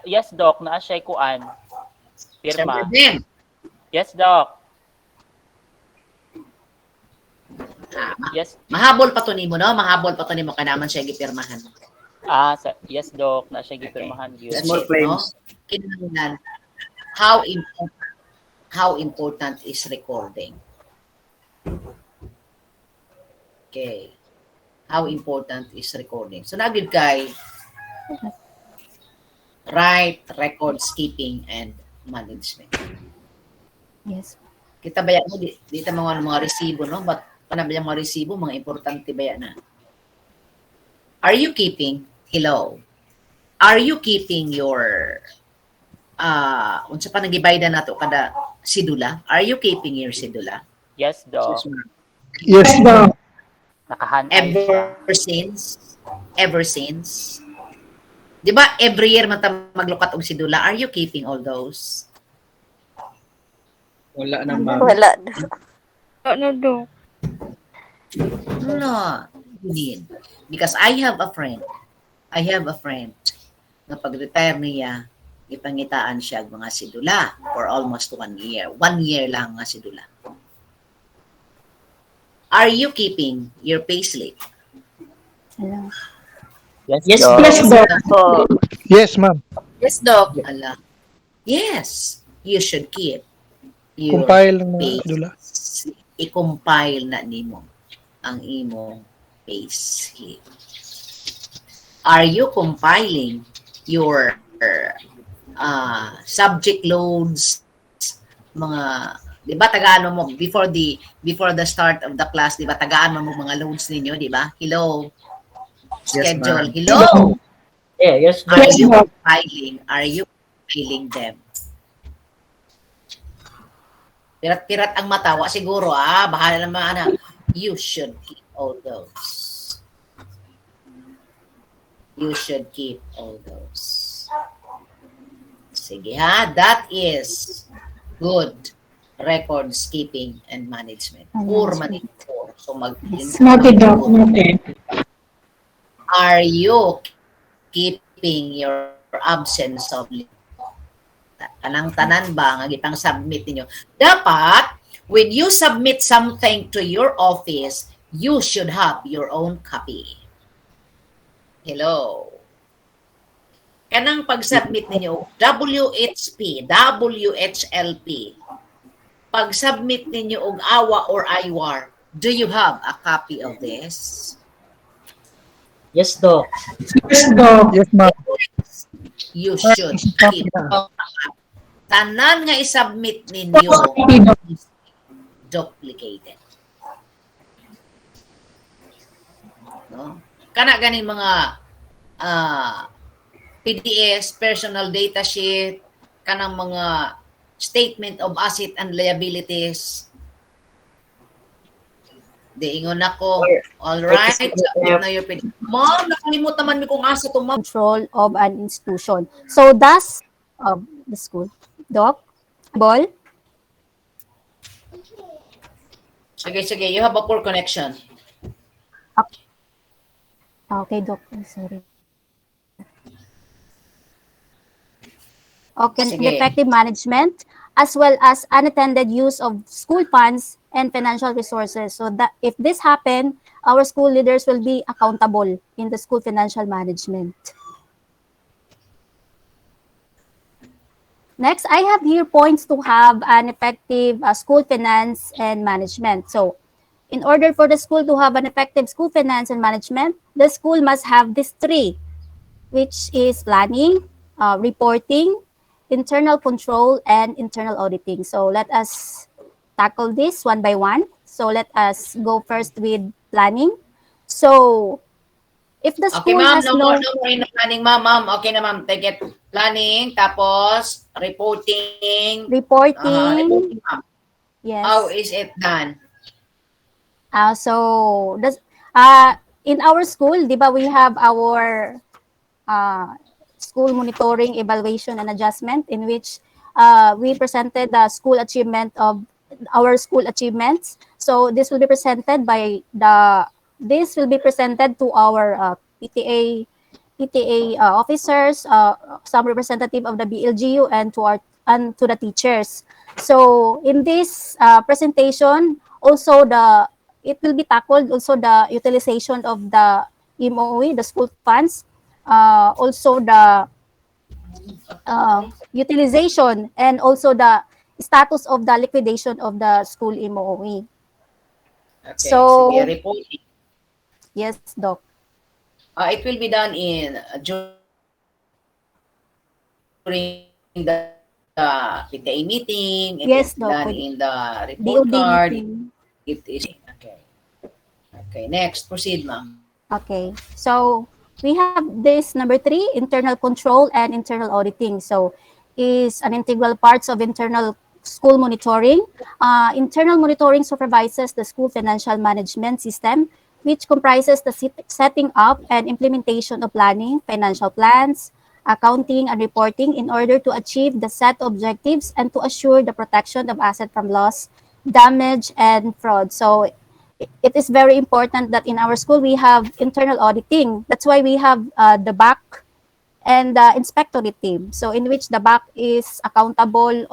Yes, Doc. Naa siya kuan. Sir Pirma. Marvin. Yes, Doc. Yes. Mahabol pa to nimo no? Mahabol pa to nimo kanaman siya gipirmahan. Yes, Doc. Naa siya gipirmahan yun. That's Small it, claims. no? Kinahanglan how important is recording. Okay. How important is recording. So nagid kay right records keeping and management. Yes. Kita bayan mo dito mga resibo no, but panabayang mga resibo mga importante bayan na. Are you keeping your unsa pa nagibayda nato kada sidula? Are you keeping your sidula? Yes, Doc. Yes, ma'am. Nakahanay siya. Ever since. Di ba every year man ta maglukat og sidula? Are you keeping all those? Wala na, ma'am. Wala. Ano do? No. you need. Because I have a friend na pag-retire niya, ipangitaan siya mga sidula for almost 1 year. 1 year lang nga sidula. Are you keeping your payslip? Hello. Yes, Yes, Doc. Yes, Doc. po. Yes, ma'am. Yes, Doc. Ala. Yes, you should keep your Compile na payslip. dula. I-compile na nimo ang imong payslip. Are you compiling your subject loads, mga, di ba tagaan mo before the start of the class, di ba tagaan mo mga loads ninyo, di ba? Hello. Schedule. ma'am. Hello. Yeah, yes, Are Doc. you compiling? Are you compiling them? Pirat-pirat ang matawa siguro, bahala naman, anak. You should keep all those. You should keep all those. Sige ha, that is good records keeping and management. Or management. So Noted, Doc. Noted. Are you keeping your absence of leave? Kanang tanan ba nga gipang submit ninyo? Dapat when you submit something to your office, you should have your own copy. Hello. Kanang pag-submit ninyo, WHP, WHLP, pag-submit ninyo og AWA or IWAR, do you have a copy of this? Yes, Doc. Yes, Doc. Yes, ma'am. You should keep. Tanan nga i-submit ninyo is duplicated. No? Kana ganing mga PDS, personal data sheet, kanang mga statement of asset and liabilities. Diingon ako. All right. Submit na your PD. Ma'am, nakalimut naman mi kung asa to, ma'am. Control of an institution. So thus, of the school. Doc? Ball? Sige. You have a poor connection. Okay, Doc. Sorry. Okay, Sige. effective management as well as unattended use of school funds and financial resources. So that if this happen, our school leaders will be accountable in the school financial management. Next, I have here points to have an effective school finance and management. So in order for the school to have an effective school finance and management, the school must have these three, which is planning, reporting, internal control, and internal auditing. So let us tackle this one by one. So let us go first with planning. So if the Okay, school ma'am. has No no more in planning, ma'am. Okay na, ma'am. Take it. Planning, tapos reporting. reporting, Reporting, ma'am. yes. How is it done? So in our school, di ba, we have our school monitoring, evaluation, and adjustment in which we presented the school achievement of our school achievements. So this will be presented to our PTA officers, some representative of the BLGU, and to the teachers. So in this presentation, also it will be tackled also the utilization of the MOE, the school funds, also the utilization, and also the status of the liquidation of the school MOE. Okay. So- sige, reporting. Yes, Doc. It will be done during the PTA meeting. It Yes, is Doc. done in the report DOD card. meeting. It is okay. Okay, next, proceed, ma'am. Okay, so we have this number 3, internal control and internal auditing. So is an integral parts of internal school monitoring. Internal monitoring supervises the school financial management system, which comprises the setting up and implementation of planning, financial plans, accounting, and reporting in order to achieve the set objectives and to assure the protection of asset from loss, damage, and fraud. So it is very important that in our school we have internal auditing. That's why we have the back and the inspectorate team. So in which the back is accountable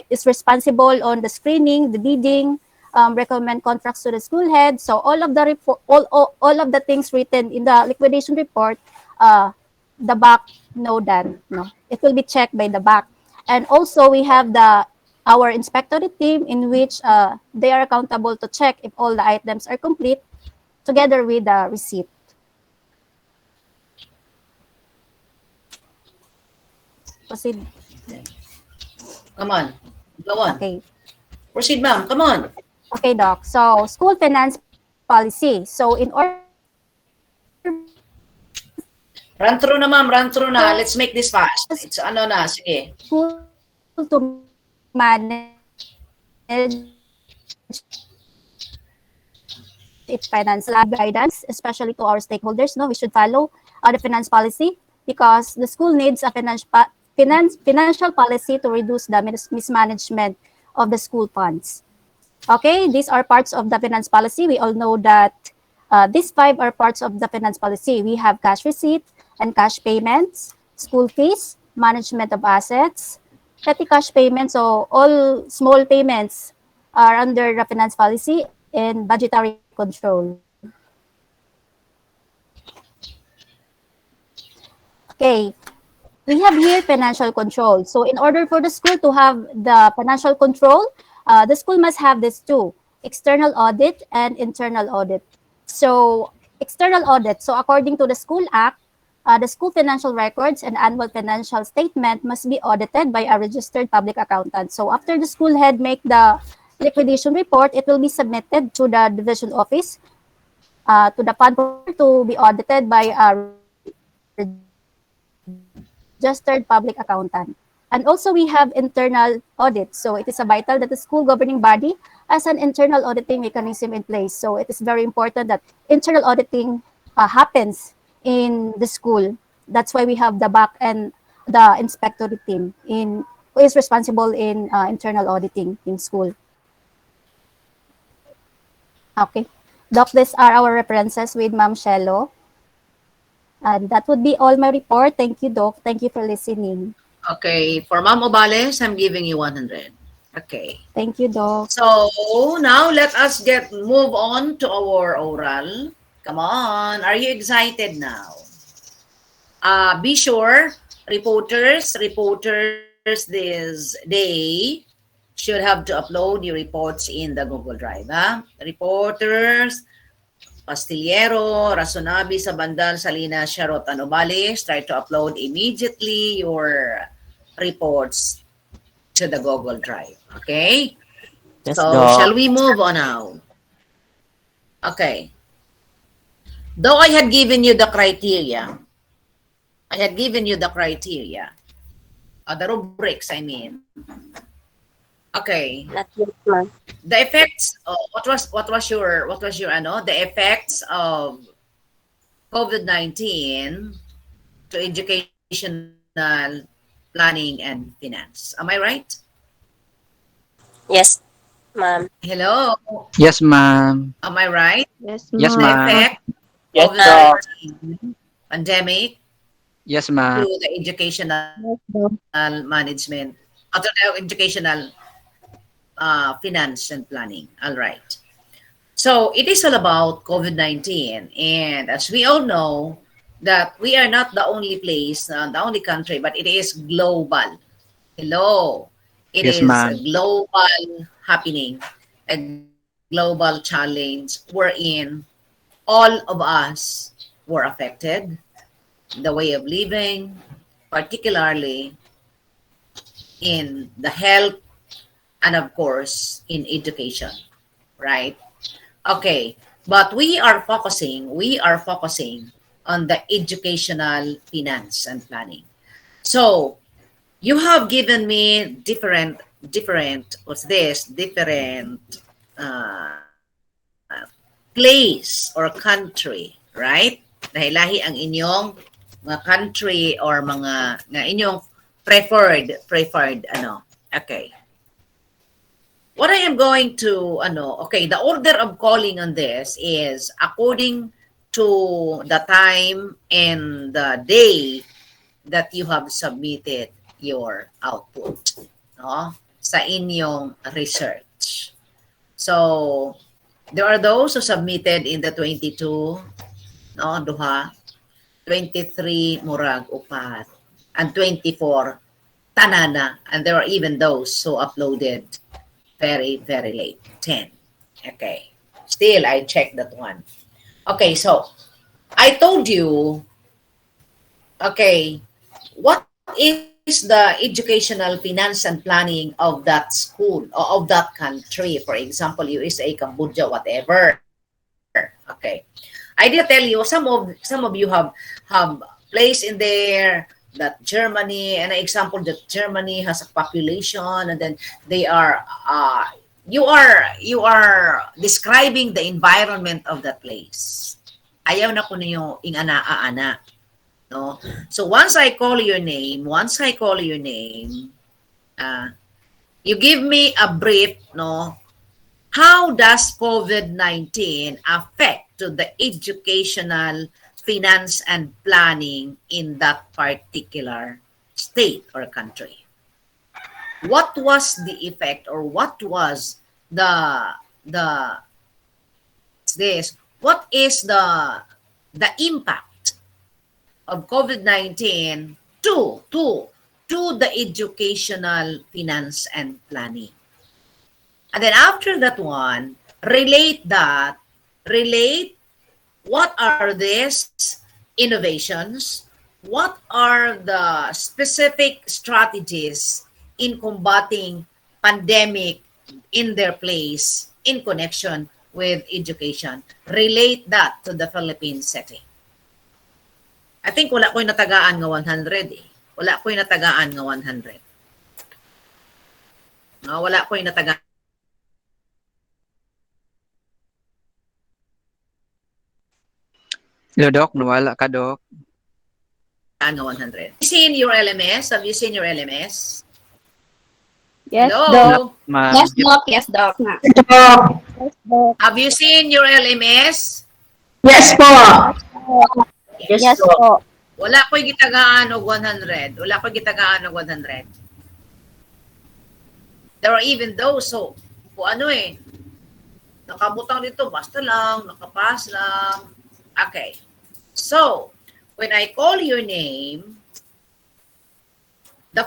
is responsible on the screening, the bidding, recommend contracts to the school head. So all of the report, all of the things written in the liquidation report, the back know that it will be checked by the back. And also we have our inspectorate team in which they are accountable to check if all the items are complete together with the receipt. Proceed. Come on. Go on. Okay. Proceed, ma'am. Come on. Okay, Doc. So, school finance policy. So, in order Run through na, ma'am. Run through na. Let's make this fast. It's ano na. Sige. school to manage its finance guidance, especially to our stakeholders, we should follow the finance policy because the school needs a financial policy to reduce the mismanagement of the school funds. Okay, these are parts of the finance policy. We all know that these 5 are parts of the finance policy. We have cash receipt and cash payments, school fees, management of assets, petty cash payments, so all small payments are under the finance policy, and budgetary control. Okay, we have here financial control. So in order for the school to have the financial control, the school must have these 2, external audit and internal audit. So external audit, so according to the School Act, the school financial records and annual financial statement must be audited by a registered public accountant. So after the school head make the liquidation report, it will be submitted to the division office, to the fund to be audited by a registered public accountant. And also we have internal audit. So it is a vital that the school governing body has an internal auditing mechanism in place. So it is very important that internal auditing happens in the school. That's why we have the back and the inspectorate team who is responsible in internal auditing in school. Okay. Doc, these are our references with Ma'am Shello. And that would be all my report. Thank you, Doc. Thank you for listening. Okay. For Ma'am Obales, I'm giving you 100. Okay. Thank you, Doc. So now let us move on to our oral. Come on. Are you excited now? Be sure, reporters this day should have to upload your reports in the Google Drive. Reporters, Pastillero, Rasonabi, Sabandal, Salinas, Sharot, and Obales, try to upload immediately your reports to the Google Drive. Okay? Yes, So, Doc. shall we move on now? Okay. Though I had given you the criteria, the rubrics, I mean. Okay. Not yet, ma'am. The effects, what was your the effects of COVID-19 to educational planning and finance. Am I right? Yes, ma'am. Hello? Yes, ma'am. Am I right? Yes, Yes, The ma'am. effect Yes, of Doc. the pandemic Yes, to ma'am. the educational Yes, Doc. management, to the educational finance and planning. All right. So it is all about COVID-19. And as we all know, that we are not the only place, the only country, but it is global. Hello. It Yes, is a ma'am. global happening, a global challenge wherein all of us were affected, the way of living, particularly in the health and of course in education, right? Okay, but we are focusing on the educational finance and planning. So you have given me different uh, place or country, right? Lahi-lahi ang inyong mga country or mga inyong preferred ano. Okay. what I am going to, okay, the order of calling on this is according to the time and the day that you have submitted your output, no? Sa inyong research. So, there are those who submitted in the 22, no, duha, 23 murag upat, and 24 tanana, and there are even those who uploaded very, very late, 10. Okay. Still, I checked that one. Okay, so I told you, okay, what is the educational finance and planning of that school or of that country? For example, USA, Cambodia, whatever. Okay. I did tell you some of you have placed in there that Germany, and an example that Germany has a population, and then they are you are describing the environment of that place. Ayaw na ko ninyo ingana-ana, no? So once I call your name, you give me a brief, no? How does COVID-19 affect to the educational, finance, and planning in that particular state or country? What was the effect, or what was the this? What is the impact of COVID-19 to the educational, finance, and planning? And then after that one, relate what are these innovations, what are the specific strategies in combating pandemic in their place in connection with education. Relate that to the Philippine setting. I think wala ko'y natagaan nga 100 eh. Wala ko'y natagaan nga 100. No, wala ko'y natagaan Hello, Doc. Nawala ka, Doc. nga 100. Have you seen your LMS? Have you seen your LMS? Yes, Hello? Doc. Ma'am. Yes, Doc. Yes, Doc. Doc. Yes, Doc. Have you seen your LMS? Yes po. Yes, Doc. po. Wala ko'y gitagaan og 100. Wala ko'y gitagaan og 100. There are even those so kung ano eh, nakabutang dito, basta lang, nakapass lang. Okay. So, when I call your name, the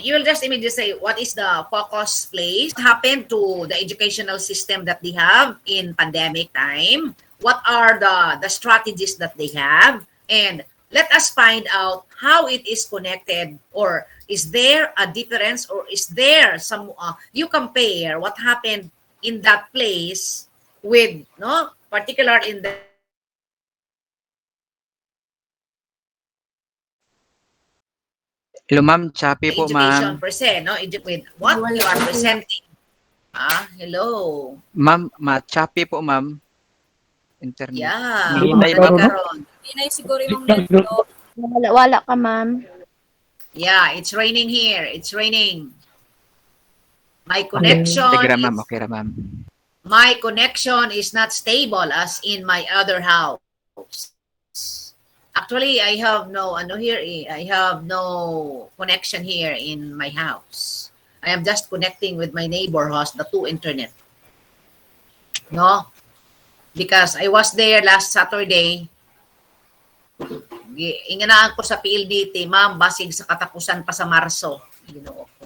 you will just immediately say what is the focus place, what happened to the educational system that they have in pandemic time, what are the strategies that they have, and let us find out how it is connected, or is there a difference, or is there some you compare what happened in that place with no particular in the Hello, ma'am. Choppy po, education ma'am. per se, no? With what you are presenting. Hello. Ma'am, choppy po, ma'am. Internet. Yeah, Hinihintay, mao ma'am. na karon. siguro yung network. Wala ka, ma'am. Yeah, it's raining here. It's raining. My Sige connection ra, ma'am. is Okay ra, ma'am. my connection is not stable as in my other house. Actually, I have no here. I have no connection here in my house. I am just connecting with my neighbor who has the two internet. No, because I was there last Saturday. Inganaan ko sa PLDT, ma'am, basig sa katapusan pa sa Marso. Ginoo ko.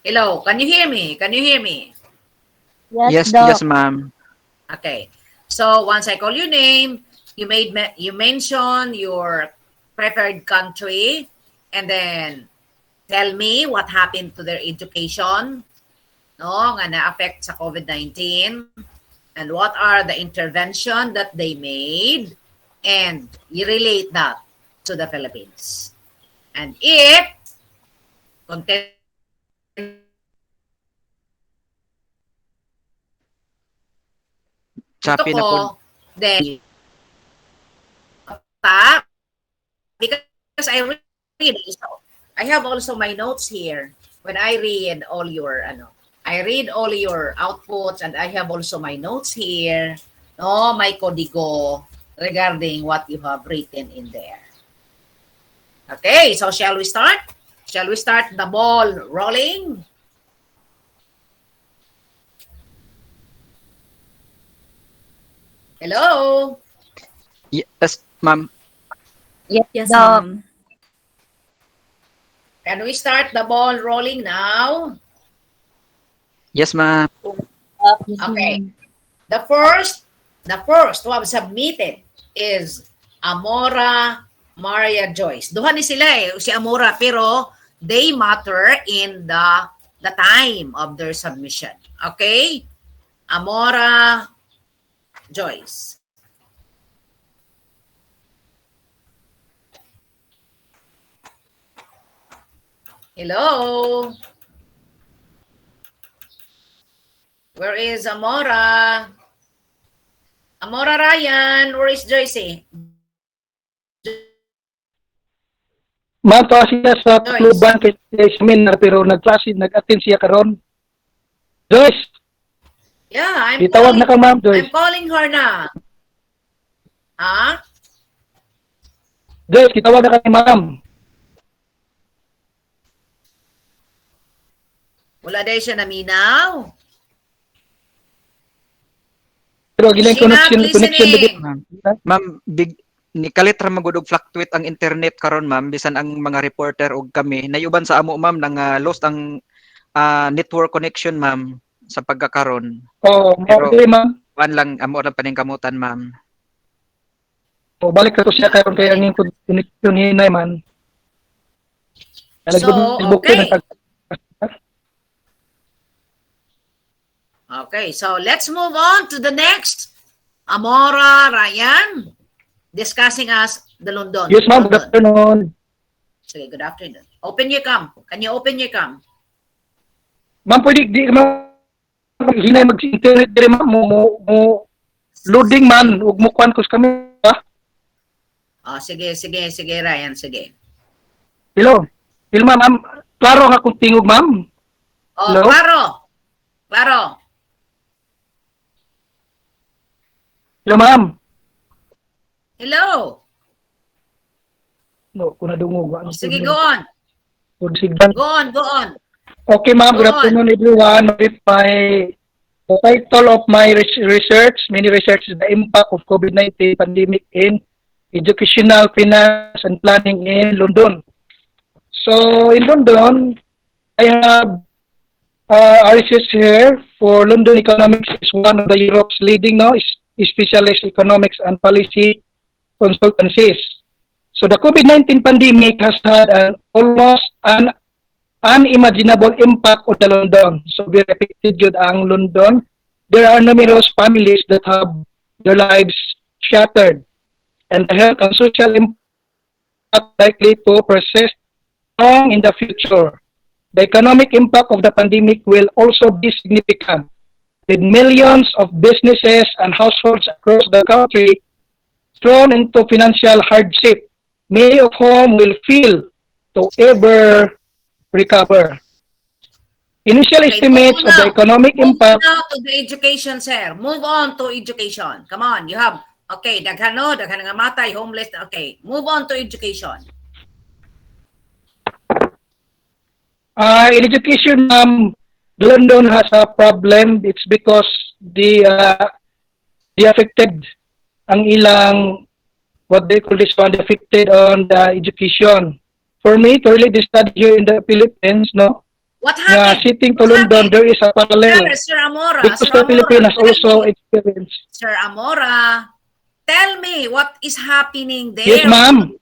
Hello, can you hear me? Can you hear me? Yes, Doc. yes, ma'am. Okay. So once I call your name, you mention your preferred country, and then tell me what happened to their education, no, nga na-affect sa COVID-19, and what are the intervention that they made, and you relate that to the Philippines. And if content Choppy na po. ko, then pa, because because I read also. I have also my notes here. When I read all your I read all your outputs and I have also my notes here. No, my codigo regarding what you have written in there. Okay, so shall we start? Shall we start the ball rolling? Hello? Yes, ma'am. Yes, Doc. ma'am. Can we start the ball rolling now? Yes, ma'am. Okay. The first to have submitted is Amora Maria Joyce. Duha ni sila si Amora, pero they matter in the time of their submission. Okay? Amora Joyce. Hello? Where is Amora? Amora Ryan, where is Joyce? Ma'am, to siya sa Joyce. kluban kay seminar pero nag-attend siya karon. Joyce, Yeah, I'm itawag calling. na ka ma'am, I'm Joyce. calling her na. Ha? Joyce, itawag na ka ni ma'am. Wala dahil siya naminaw. Pero gining She's not connection listening. ma'am. Ma'am, ni kalit ra magudog fluctuate ang internet karon ma'am bisan ang mga reporter og kami nayuban sa amo ma'am nang lost ang network connection ma'am sa pagkakaron. Oh, Pero- okay ma'am. Kuan lang amo ra paningkamutan ma'am. O balik ka to siya karon kay ang connection hinay man. So, okay. Okay, so let's move on to the next. Amora Ryan, discussing us the London. Yes ma'am, good London. afternoon. Sige, good afternoon. Open your cam. Can you open your cam? Ma'am, pwede di ma'am hinay mag-internet dire ma'am mo loading man ug mo kuan kus kami ba? Sige, Ryan, sige. Hello. Hello ma'am, klaro nga kung tingog ma'am. Hello? Claro. Hello ma'am. Hello. No, kung nadungog. Sige, go on. Good signal. Go on. Okay ma'am, good Go on. afternoon everyone. The title of my research, mini research is the impact of COVID-19 pandemic in educational, finance, and planning in London. So in London, I have a research here for London Economics is one of the Europe's leading specialist economics and policy consultancies. So the COVID-19 pandemic has had almost an unimaginable impact on the London. So very affected yun ang London. There are numerous families that have their lives shattered, and the health and social impact likely to persist long in the future. The economic impact of the pandemic will also be significant, with millions of businesses and households across the country thrown into financial hardship, many of whom will fail to ever recover. Initial estimates of the economic impact. Move now to the education, sir. Move on to education. Come on, you have, okay, daghan nga matay, homeless, okay. Move on to education. In education, London has a problem. It's because the affected ang ilang, what they call this one, affected on the education. For me, to really study here in the Philippines, no, What na happened? sitting to London, there is a parallel. Sir Amora, Because the Philippines has also experienced. Sir Amora, tell me what is happening there. Yes, ma'am.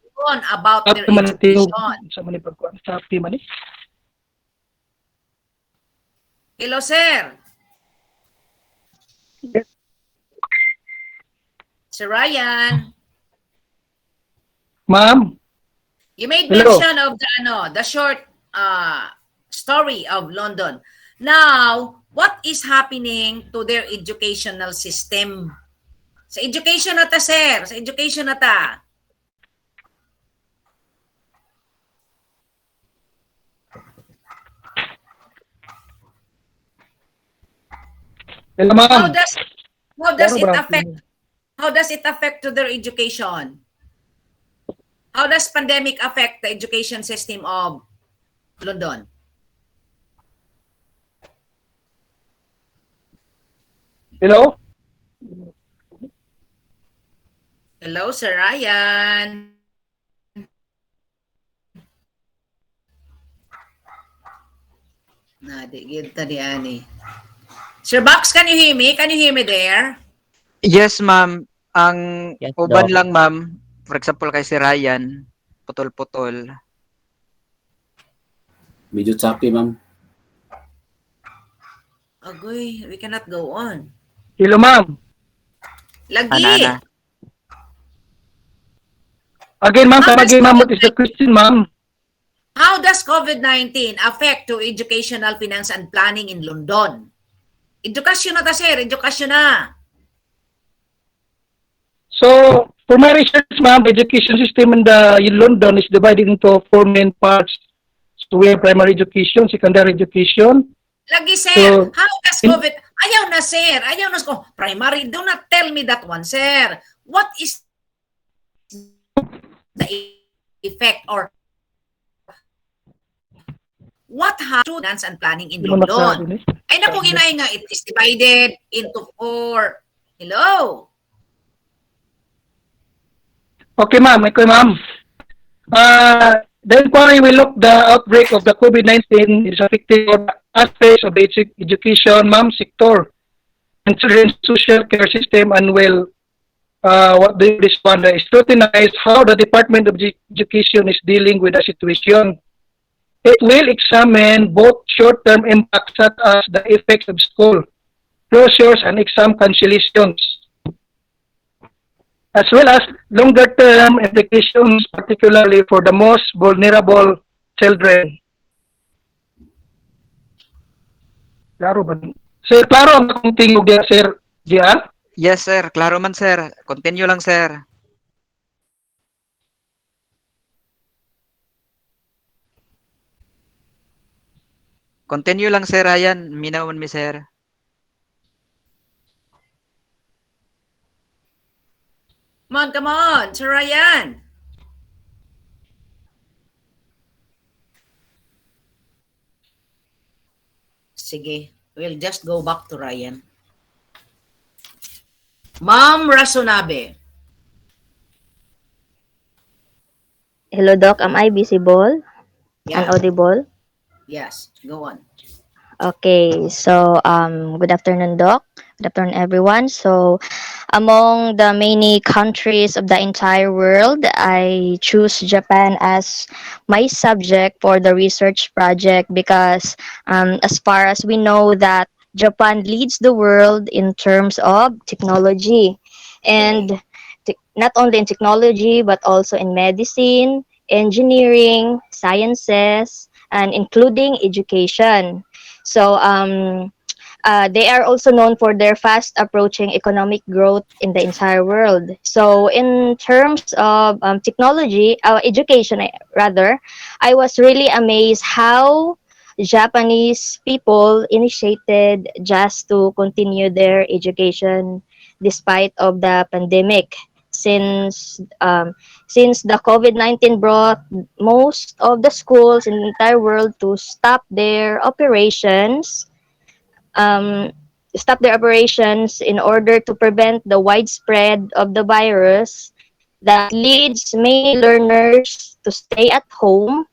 About their Happy man education. sa mani pagkuan. Happy man. Hello, sir. Yes. Sir Ryan, Ma'am, you made Hello. mention of the short story of London. Now, what is happening to their educational system? Sa education na ta, sir. Sa education na ta. Hello, How ma'am. does how does Klaro it ba? affect how does it affect to their education? How does pandemic affect the education system of London? Hello? Hello, Sir Ryan. Na, di gid ta di ani. Sir Box, can you hear me? Can you hear me there? Yes, ma'am. Ang Yes, uban Doc. lang, ma'am, for example kay si Ryan, putol-putol. Medyo choppy, ma'am. Agoy, we cannot go on. Hello, ma'am. Ana. Lagi. Again, ma'am, How come does again, ma'am. What is the COVID-19 question, ma'am? how does COVID-19 affect to educational finance and planning in London? Edukasyon na ta, sir. Edukasyon na. So, for my research, ma'am, the education system in London is divided into four main parts. So, we have primary education, secondary education. Lagi, sir. So, How does in, COVID... Ayaw na, sir. Ayaw na. Primary. Do not tell me that one, sir. What is the effect or what has finance and planning in hindi mo London? nakarinig. Ay, naku, ginay nga. It is divided into four. Hello? Okay, ma'am. Okay, ma'am. The inquiry will look the outbreak of the COVID-19 is affecting all aspects of the education, ma'am, sector, and children's social care system, and will what do this one scrutinize how the Department of Education is dealing with the situation. It will examine both short-term impacts such as the effects of school closures and exam cancellations, as well as longer-term implications, particularly for the most vulnerable children. Klaro ba? Sir, klaro ang akong tingog diya, Sir Gian? Yes, sir. Klaro man, sir. Continue lang, sir. Continue lang, sir Ryan. Minawan mi, sir. Come on, Sir Ryan. Sige, we'll just go back to Ryan. Ma'am Rasonabe. Hello, Doc. Am I visible and Yeah, audible? yes, go on. Okay. So, good afternoon, Doc. Good afternoon, everyone. So, among the many countries of the entire world, I choose Japan as my subject for the research project because, as far as we know, that Japan leads the world in terms of technology, Okay. and not only in technology but also in medicine, engineering, sciences, and including education. So, they are also known for their fast approaching economic growth in the entire world. So, in terms of technology, education rather, I was really amazed how Japanese people initiated just to continue their education despite of the pandemic. Since the COVID-19 brought most of the schools in the entire world to um, stop their operations in order to prevent the widespread of the virus that leads many learners to stay at home.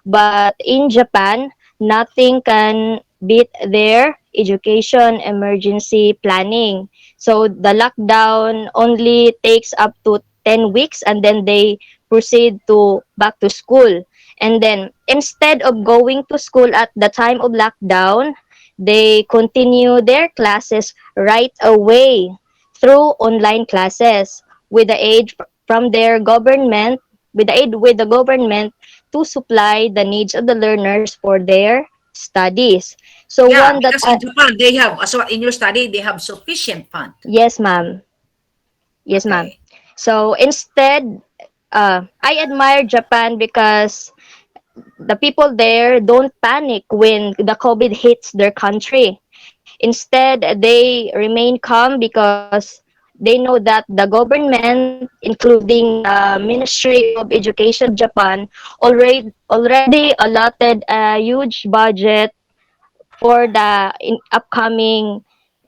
But in Japan, nothing can beat their education emergency planning. So the lockdown only takes up to 10 weeks and then they proceed to back to school. And then instead of going to school at the time of lockdown, they continue their classes right away through online classes with the aid from their government with the aid with the government to supply the needs of the learners for their studies. So Yeah, one that because in Japan, they have, so in your study, they have sufficient fund. yes ma'am. Yes ma'am. Okay. So instead I admire Japan because the people there don't panic when the COVID hits their country. Instead, they remain calm because they know that the government, including the Ministry of Education of Japan, already allotted a huge budget for the upcoming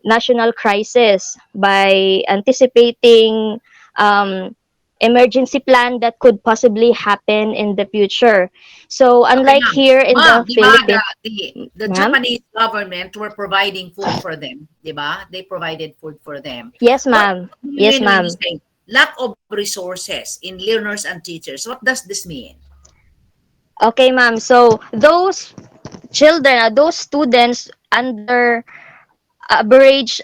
national crisis by anticipating um, emergency plan that could possibly happen in the future. So Okay, unlike ma'am. here in Ma'am, the di ba Philippines, the ma'am? Japanese government were providing food for them, di ba? They provided food for them. Yes, What ma'am. do you Yes, mean when you ma'am. say lack of resources in learners and teachers? What does this mean? Okay, ma'am. So those children, those students under average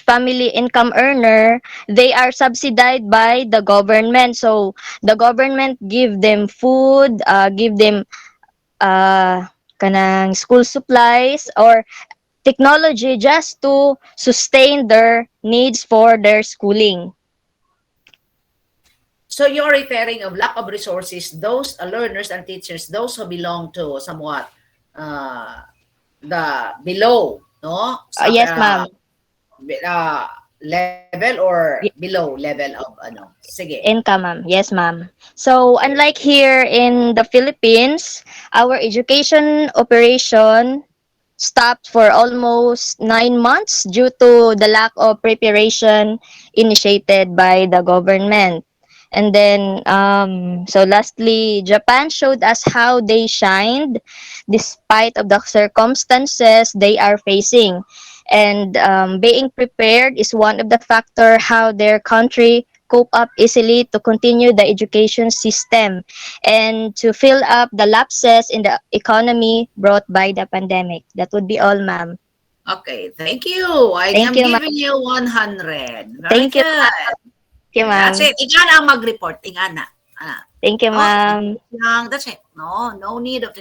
family income earner, they are subsidized by the government. So the government give them food, give them kanang school supplies or technology just to sustain their needs for their schooling. So you're referring of lack of resources, those learners and teachers, those who belong to somewhat uh, the below, no? Sa Yes, ma'am. level or below level of ano? Sige. Income, ma'am. Yes, ma'am. So, Okay. unlike here in the Philippines, our education operation stopped for almost 9 months due to the lack of preparation initiated by the government. And then, so lastly, Japan showed us how they shined despite of the circumstances they are facing. And being prepared is one of the factor how their country cope up easily to continue the education system and to fill up the lapses in the economy brought by the pandemic. That would be all, ma'am. Okay, thank you. I Thank am you, ma'am. giving you 100. Very Thank you, good. Thank you, Okay, that's ma'am. it. Ingana ang mag-report. Ingana. Thank you, Oh, ma'am. lang. That's it. No need of the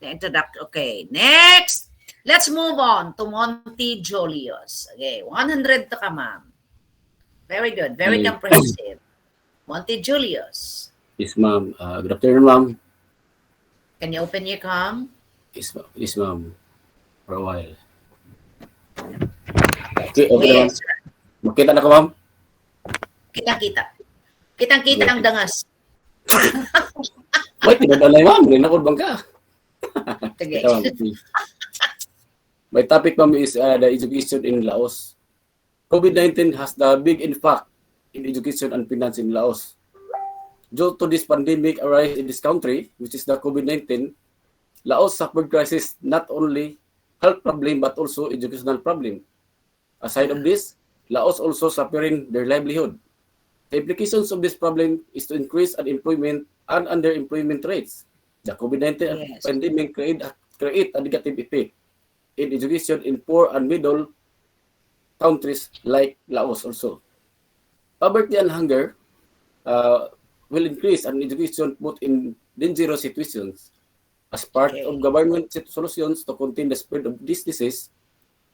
introduction. Okay, next. Let's move on to Monty Julius. Okay, 100 to ka, ma'am. Very good. Very Hi. comprehensive. Monty Julius. Yes, ma'am. Good afternoon, ma'am. Can you open your cam? Yes, ma'am. For a while. Okay, okay, ma'am. Yes. Makita na ko, ma'am. Kitang-kita. Kitang-kita ang dangas. Wait, tinadalay, ma'am. Rinakod bang ka? Sige. Ito, ma'am. My topic, ma'am, is the education in Laos. COVID-19 has the big impact in education and finance in Laos. Due to this pandemic arise in this country, which is the COVID-19, Laos suffered crisis not only health problem but also educational problem. Aside of this, Laos also suffering their livelihood. The implications of this problem is to increase unemployment and underemployment rates. The COVID-19 Yes. pandemic create a negative effect in education in poor and middle countries like Laos also. Poverty and hunger will increase and education put in dangerous situations as part Okay. of government solutions to contain the spread of this disease,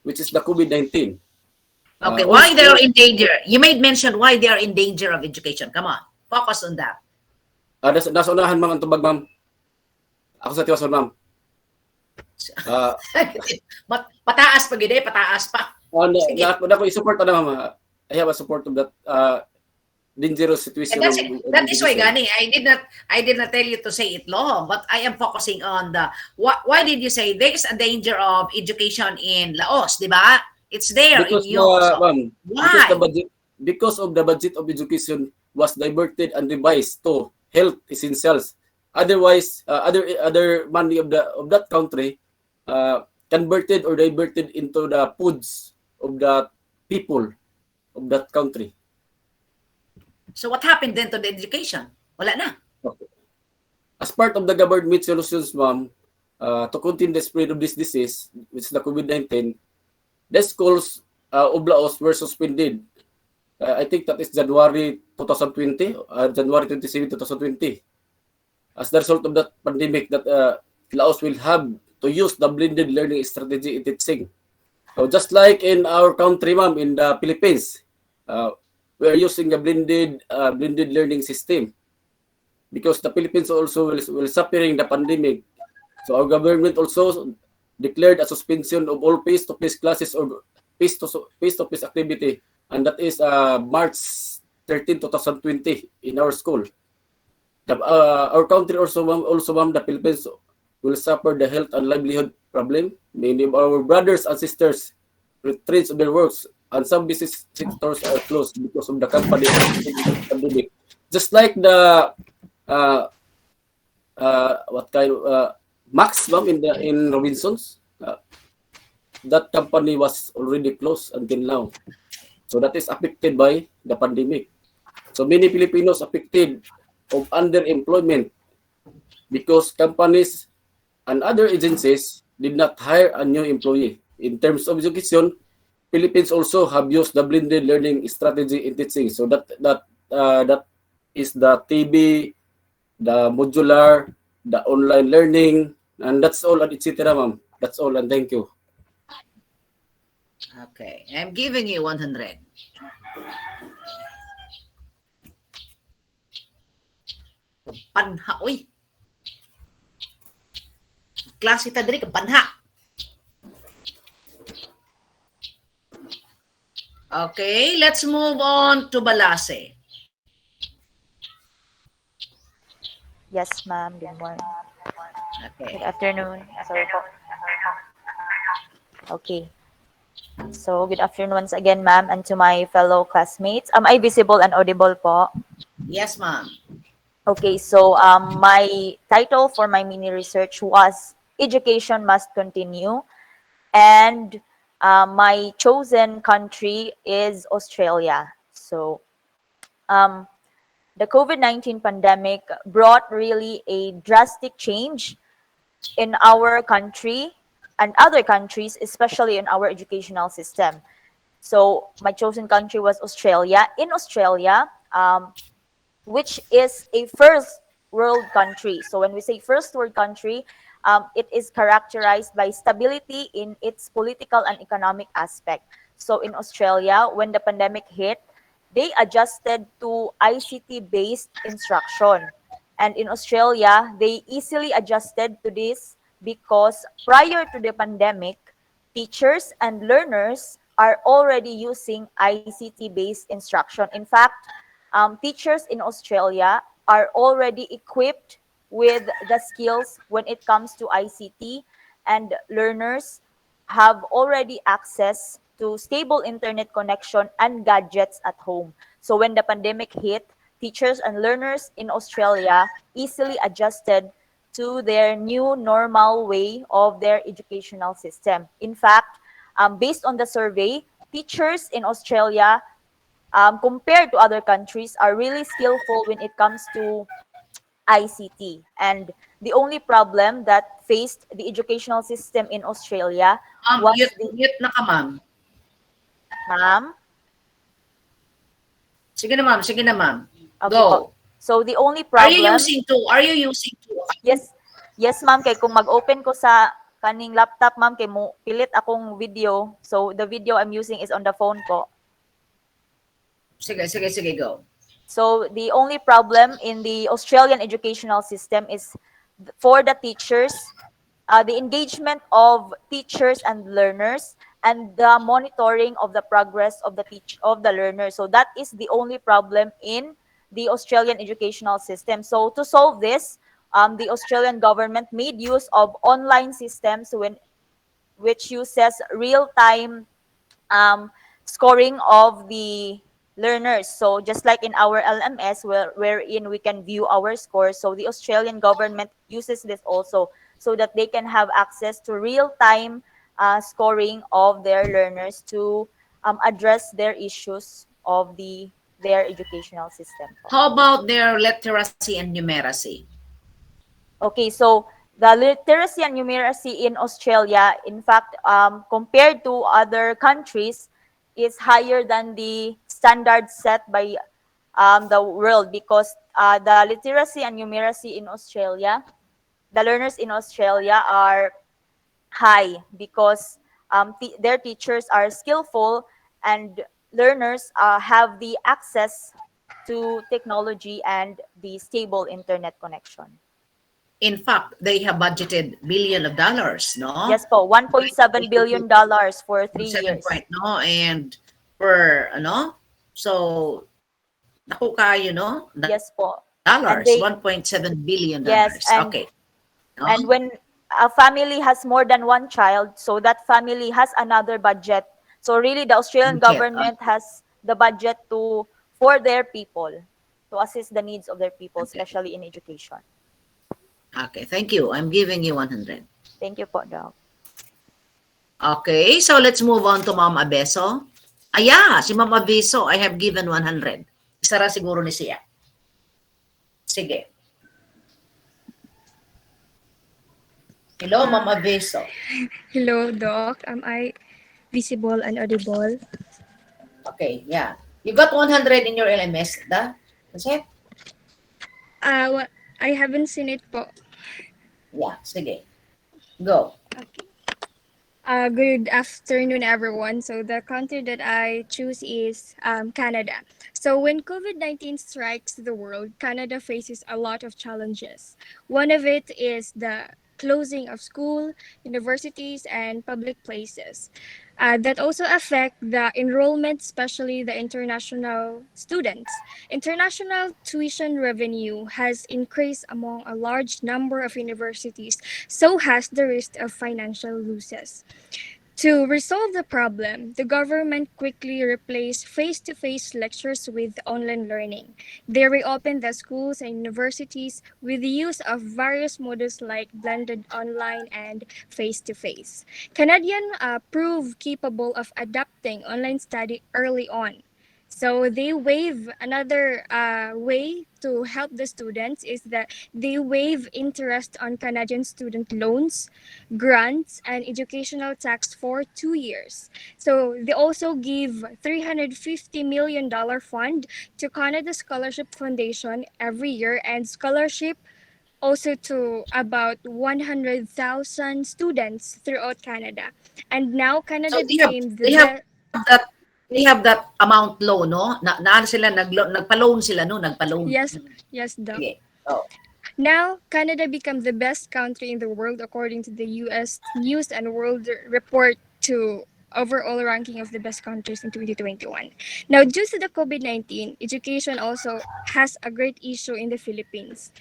which is the COVID-19. Okay, why they're in danger? You made mention why they are in danger of education. Come on, focus on that. Nasa unahan, ma'am, ang tubag, ma'am. Ako sa tiwason, ma'am. Ah, Pataas pa gid, pataas pa. Sige. na ko i-support na, ma'am. I have a support of that dangerous situation. And that is why, Gani, I did not tell you to say it long, but I am focusing on the why did you say there is a danger of education in Laos, di ba? It's there Because, in you. So, ma'am, why? because of the budget of education was diverted and revised to health essentials. Otherwise, other money of that country converted or diverted into the foods of the people of that country. So what happened then to the education? Wala na. As part of the government solutions, ma'am, to contain the spread of this disease, which is the COVID-19, the schools of Laos were suspended. I think that is January 2020, January 27, 2020. As the result of that pandemic, that Laos will have to use the blended learning strategy in teaching. So just like in our country, ma'am, in the Philippines, we are using a blended learning system because the Philippines also will suffering the pandemic. So our government also declared a suspension of all face-to-face classes or face-to-face activity, and that is March 13, 2020 in our school. Our country also, ma'am, the Philippines will suffer the health and livelihood problem. Many of our brothers and sisters retreats of their works, and some business sectors are closed because of the company pandemic. Just like the uh, what kind of Max, ma'am, in Robinsons, that company was already closed until now. So that is affected by the pandemic. So many Filipinos affected of underemployment because companies and other agencies did not hire a new employee. In terms of education, Philippines also have used the blended learning strategy in teaching. So that is the TB, the modular, the online learning, and that's all, etc. Ma'am. That's all, and thank you. Okay, I'm giving you 100. Panha, uy. Klase ta diri ka panha. Okay, let's move on to Balase. Yes, ma'am. Good morning. Okay. Good afternoon. Sorry po. Okay. So, good afternoon once again, ma'am, and to my fellow classmates. Am I visible and audible po? Yes, ma'am. Okay, so my title for my mini research was Education Must Continue, and my chosen country is Australia. So, um, the COVID-19 pandemic brought really a drastic change in our country and other countries, especially in our educational system. So my chosen country was Australia. In Australia, which is a first world country. So when we say first world country, it is characterized by stability in its political and economic aspect. So in Australia, when the pandemic hit, they adjusted to ICT-based instruction. And in Australia, they easily adjusted to this because prior to the pandemic, teachers and learners are already using ICT-based instruction. In fact, teachers in Australia are already equipped with the skills when it comes to ICT, and learners have already access to stable internet connection and gadgets at home. So when the pandemic hit, teachers and learners in Australia easily adjusted to their new normal way of their educational system. In fact, based on the survey, teachers in Australia compared to other countries, are really skillful when it comes to ICT. And the only problem that faced the educational system in Australia was the Mute na ka, ma'am. ma'am. Sige na, ma'am. Sige na, ma'am. Okay po. Go. So the only Are you problem, using two? Are you using two? yes, yes ma'am, kay kung mag-open ko sa kaning laptop ma'am, kay mo pilit akong video. So the video I'm using is on the phone po. Sige, sige, sige, go. So the only problem in the Australian educational system is for the teachers, the engagement of teachers and learners, and the monitoring of the progress of the learners. So that is the only problem in the Australian educational system. So to solve this, the Australian government made use of online systems which uses real-time scoring of the learners. So just like in our LMS, wherein we can view our scores, so the Australian government uses this also so that they can have access to real-time scoring of their learners to address their issues of their educational system. How about their literacy and numeracy? Okay, so the literacy and numeracy in Australia, in fact, compared to other countries, is higher than the standard set by the world, because the literacy and numeracy in Australia, the learners in Australia are high because their teachers are skillful, and learners have the access to technology and the stable internet connection. In fact, they have budgeted billion of dollars, no? Yes po, $1.7 billion for 7 3 years. point, no? And per, ano? So, naku kayo, no? Yes Dollars, po. And they, $1.7 billion. yes, Okay. No? and when a family has more than one child, so that family has another budget. So really the Australian Budget. government has the budget to for their people, to assist the needs of their people, Okay. especially in education. Okay, thank you. I'm giving you 100. Thank you po, Doc. Okay, so let's move on to Ma'am Abeso. Yeah, si Ma'am Abeso, I have given 100. Isara siguro ni siya. Sige. Hello, Ma'am Abeso. Hello, Doc. Am I visible and audible? Okay, yeah. You got 100 in your LMS, da? That's it? I haven't seen it po. Yeah, sige. Go. Good afternoon, everyone. So the country that I choose is Canada. So when COVID-19 strikes the world, Canada faces a lot of challenges. One of it is the closing of school, universities, and public places. That also affect the enrollment, especially the international students. International tuition revenue has increased among a large number of universities, so has the risk of financial losses. To resolve the problem, the government quickly replaced face to face lectures with online learning. They reopened the schools and universities with the use of various models like blended online and face to face. Canadian proved capable of adapting online study early on. So they waive another way to help the students is that they waive interest on Canadian student loans, grants, and educational tax for 2 years. So they also give $350 million fund to Canada Scholarship Foundation every year and scholarship also to about 100,000 students throughout Canada. And now So Canada they have became the they have best. that they have that amount loan, no? Na sila nagpa-loan sila no, nagpa-loan. Yes, yes, Doc. Sige. Oh. Now, Canada became the best country in the world according to the US News and World Report to overall ranking of the best countries in 2021. Now, due to the COVID-19, education also has a great issue in the Philippines.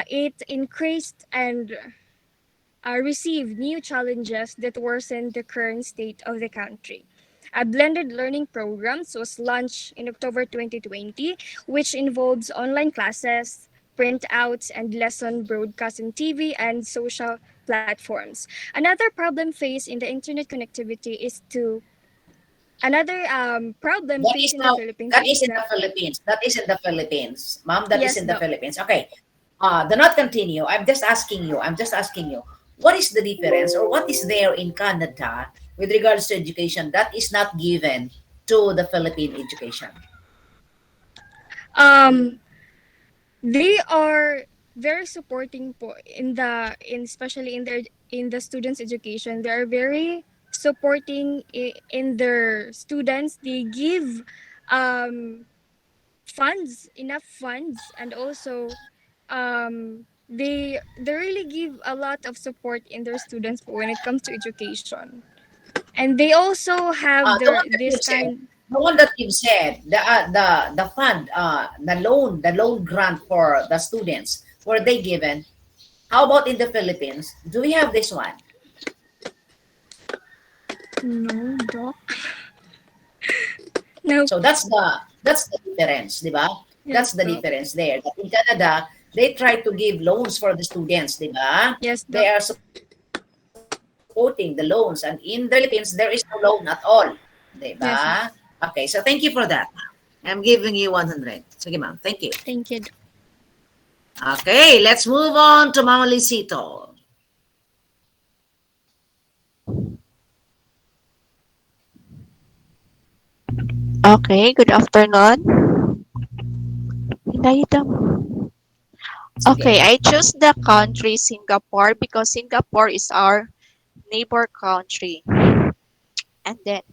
It increased and received new challenges that worsened the current state of the country. A blended learning programs was launched in October 2020, which involves online classes, printouts, and lesson broadcast on TV and social platforms. Another problem faced in the internet connectivity is to another problem That faced is in the now Philippines that is is in the that Philippines. That is in the Philippines. Ma'am, that is yes, in the Doc. Philippines. Okay. Do not continue. I'm just asking you. I'm just asking you. What is the difference or what is there in Canada with regards to education that is not given to the Philippine education? Um, they are very supporting po in especially in the students education. They are very supporting in their students. They give um funds, enough funds, and also they really give a lot of support in their students when it comes to education. And they also have The their one that this you've said, kind. the fund, the loan grant for the students, were they given? How about in the Philippines? Do we have this one? No, Doc. No. So that's the difference, di ba? That's Yes, the Doc. difference there. That in Canada, they try to give loans for the students, di ba? Yes, They Doc. are supporting the loans, and in the Philippines, there is no loan at all, di ba? Yes, Doc. Okay, so thank you for that. I'm giving you 100. Sige, ma'am. Thank you. Thank you, Doc. Okay, let's move on to Mama Lisito. Okay, good afternoon. Hinay daw. Okay, Sige. I choose the country Singapore because Singapore is our neighbor country. And then,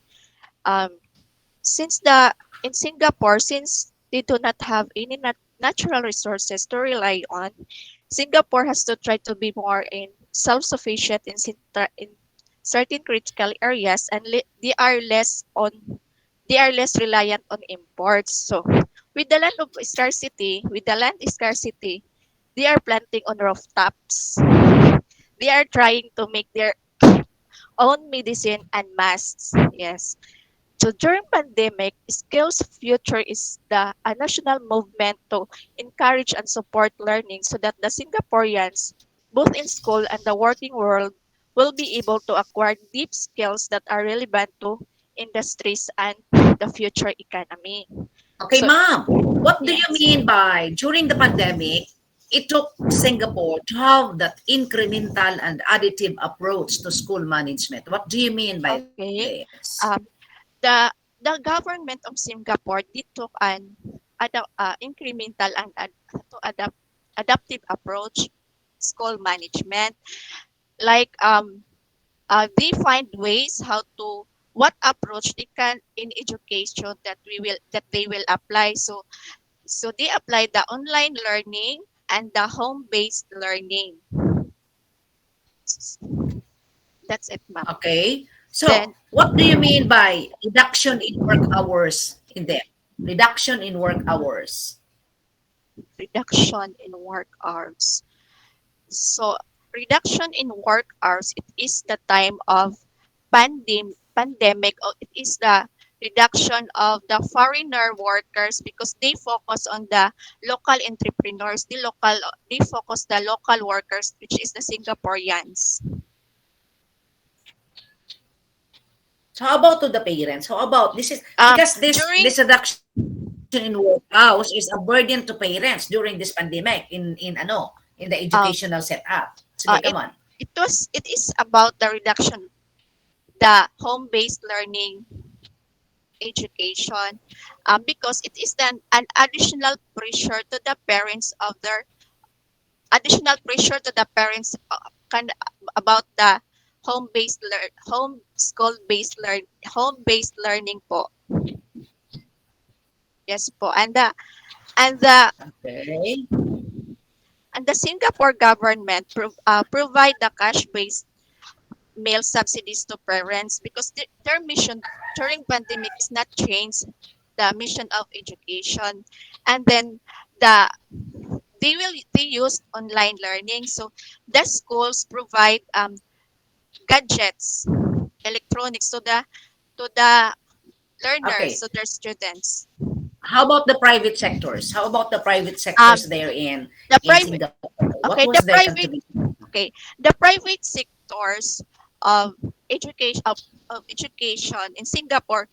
um, since in Singapore, since they do not have any natural resources to rely on, Singapore has to try to be more in self-sufficient in certain critical areas, and they are less reliant on imports. So with the land scarcity, they are planting on rooftops. They are trying to make their own medicine and masks. Yes. So during pandemic, Skills Future is a national movement to encourage and support learning so that the Singaporeans, both in school and the working world, will be able to acquire deep skills that are relevant to industries and the future economy. Okay, So ma'am, what do you yes, mean by during the pandemic, it took Singapore to have that incremental and additive approach to school management? What do you mean by okay. this? Um, the the government of Singapore did took an incremental and adaptive approach school management, like they find ways how to what approach they can in education that they will apply. So they apply the online learning and the home based learning. That's it, ma'am. Okay. So, Then what do you mean by reduction in work hours in them? Reduction in work hours. reduction in work hours. So reduction in work hours, it is the time of pandemic, or it is the reduction of the foreigner workers because they focus on the local entrepreneurs, they focus the local workers, which is the Singaporeans. So, how about to the parents? How about this is Um because during this reduction in work hours is a burden to parents during this pandemic in the educational um setup. Sige, come on. it is about the reduction, the home based learning education, because it is then an additional pressure to the parents, about the home based learning po. Yes po. And the Okay. and the Singapore government provide the cash based meal subsidies to parents because their mission during pandemic is not change the mission of education. And then the they use online learning, so the schools provide gadgets, electronics to the learners, Okay. to their students. How about the private sectors? How about the private sectors um there the in private Singapore? What was okay their the private contribution? okay the private sectors of education in Singapore,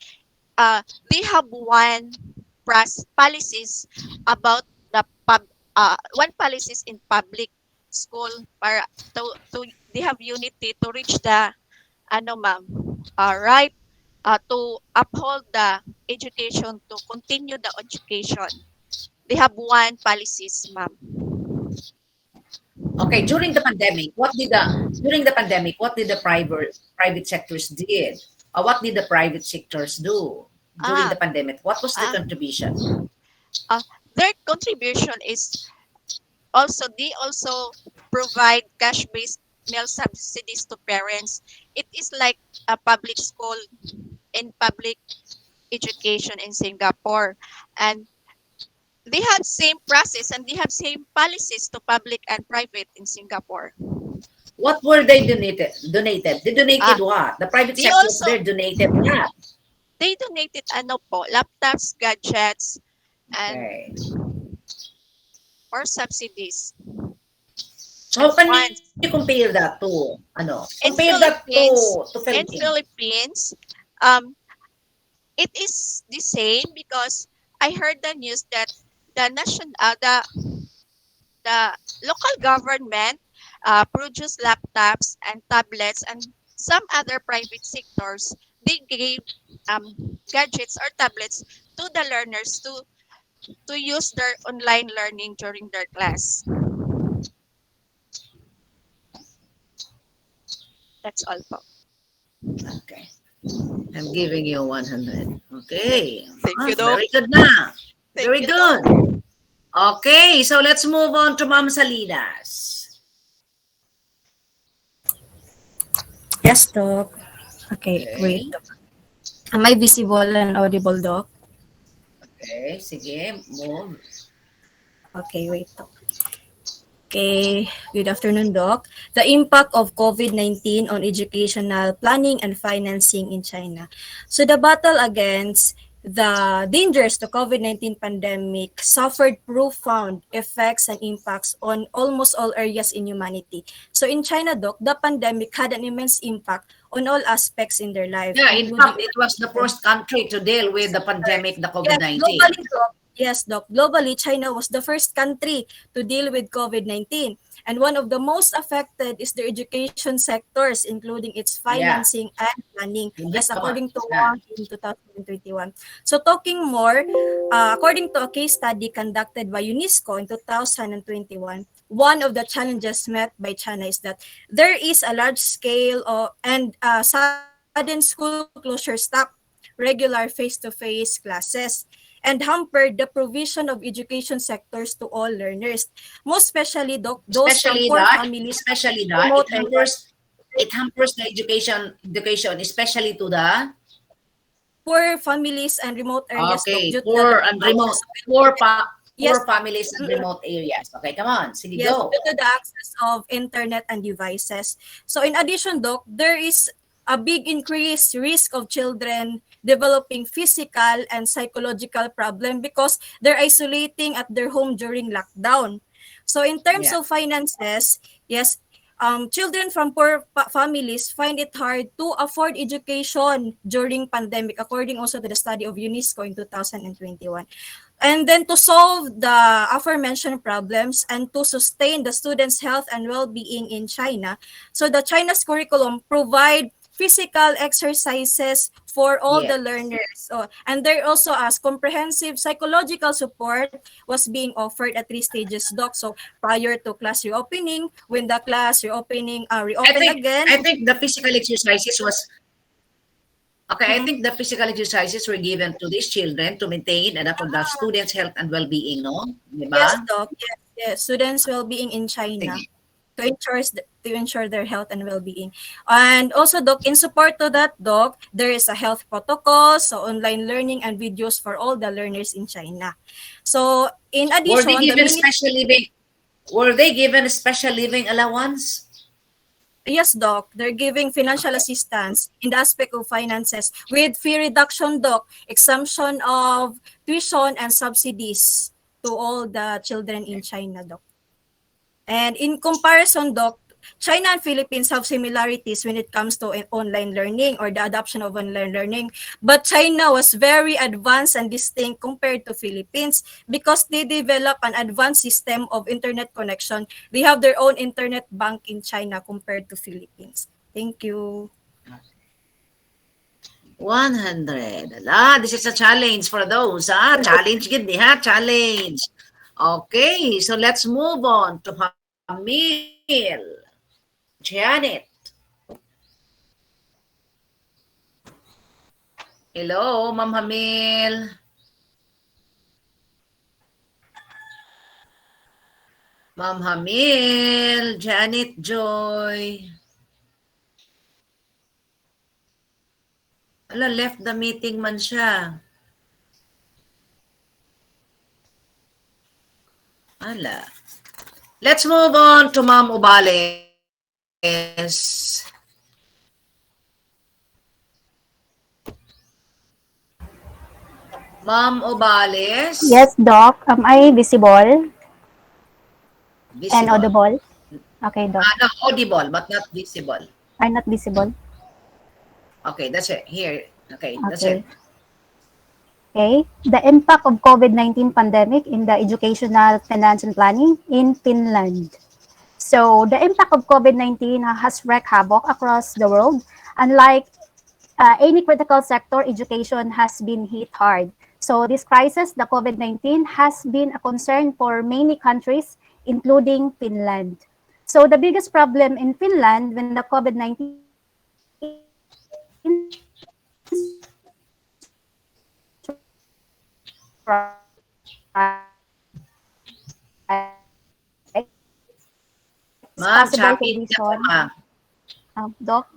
uh they have policies about the one policies in public school para to they have unity to reach the ma'am, right, to uphold the education, to continue the education. They have one policies, ma'am. Okay, during the pandemic, what did the private sectors did? What did the private sectors do during the Ah, pandemic? What was their ah, contribution? uh, their contribution is also they also provide cash-based meal subsidies to parents. It is like a public school in public education in Singapore, and they have same process and they have same policies to public and private in Singapore. What were they donated? Donated. They donated Ah, what? The private they sectors also there donated what? they donated laptops, gadgets, and Okay. or subsidies So and how can you funds. compare that to compare In that to In Philippines? Philippines, um, it is the same because I heard the news that the nation, the local government produced laptops and tablets, and some other private sectors they gave gadgets or tablets to the learners to use their online learning during their class. That's all po. Okay. I'm giving you 100. Okay. Thank Ah, you, Doc. very good na. Thank Very you, Doc. good. Okay, so let's move on to Ma'am Salinas. Yes, Doc. Okay, wait. Okay. Am I visible and audible, Doc? Okay, sige, move. Okay, wait, Doc. Okay, good afternoon, Doc. The impact of COVID-19 on educational planning and financing in China. So the battle against the dangers to COVID-19 pandemic suffered profound effects and impacts on almost all areas in humanity. So in China, Doc, the pandemic had an immense impact on all aspects in their life, Yeah, in including fact, it was the first country to deal with the pandemic, the yes, COVID-19. globally, Doc. Yes, Doc. Globally, China was the first country to deal with COVID-19. And one of the most affected is the education sectors, including its Yeah, financing and planning, indeed, yes, come on. according to Yeah. Wang in 2021. So talking more, according to a case study conducted by UNESCO in 2021, one of the challenges met by China is that there is a large scale and sudden school closure stop regular face-to-face classes and hampered the provision of education sectors to all learners, most especially those from poor families Especially and that, remote areas. it hampers the education, especially to the Poor families and remote areas, Doc, okay, due to the lack of access of internet. poor Yes, families and mm-mm. remote areas. Okay, come on, sige Yes, go. due to the access of internet and devices. So in addition, Doc, there is a big increased risk of children developing physical and psychological problem because they're isolating at their home during lockdown. So in terms Yeah. of finances, yes, children from poor families find it hard to afford education during pandemic, according also to the study of UNESCO in 2021. And then to solve the aforementioned problems and to sustain the students' health and well-being in China, so the China's curriculum provide physical exercises for all Yeah. the learners. So, and there also as comprehensive psychological support was being offered at 3 stages, Doc. So prior to class reopening, when the class reopening I reopen think again, I think the physical exercises was okay. I mm, think the physical exercises were given to these children to maintain and upon the students' health and well-being, no? Di yes, ba? Doc. Yes, yes. Students' well-being in China Sige. to ensure their health and well-being. And also, Doc, in support to that, Doc, there is a health protocol, so online learning and videos for all the learners in China. So, in Were they addition, the given mini special living? Were they given a special living allowance? yes, Doc, they're giving financial Okay. assistance in the aspect of finances with fee reduction, Doc, exemption of tuition and subsidies to all the children in China, Doc. And in comparison, Doc, China and Philippines have similarities when it comes to online learning or the adoption of online learning. But China was very advanced and distinct compared to Philippines because they developed an advanced system of internet connection. They have their own internet bank in China compared to Philippines. Thank you. 100. This is a challenge for those, challenge gid ni, challenge. Okay, so let's move on to Hamil. Janet. Hello, Ma'am Hamil. Ma'am Hamil, Janet Joy. Ala, left the meeting man siya. Ala. Let's move on to Ma'am Ubales. Ma'am Ubales, Yes, Doc. Am I visible and visible. audible? Okay, Doc. No, audible but not visible. I'm not visible. Okay, that's it. Here. Okay, that's it. Okay. Okay. The impact of COVID-19 pandemic in the educational finance and planning in Finland. So the impact of COVID-19 has wreaked havoc across the world. Unlike any critical sector, education has been hit hard. So this crisis, the COVID-19, has been a concern for many countries, including Finland. So the biggest problem in Finland when the COVID-19 struck was the Ma'am, possible choppy na po, condition. ma'am. Doc,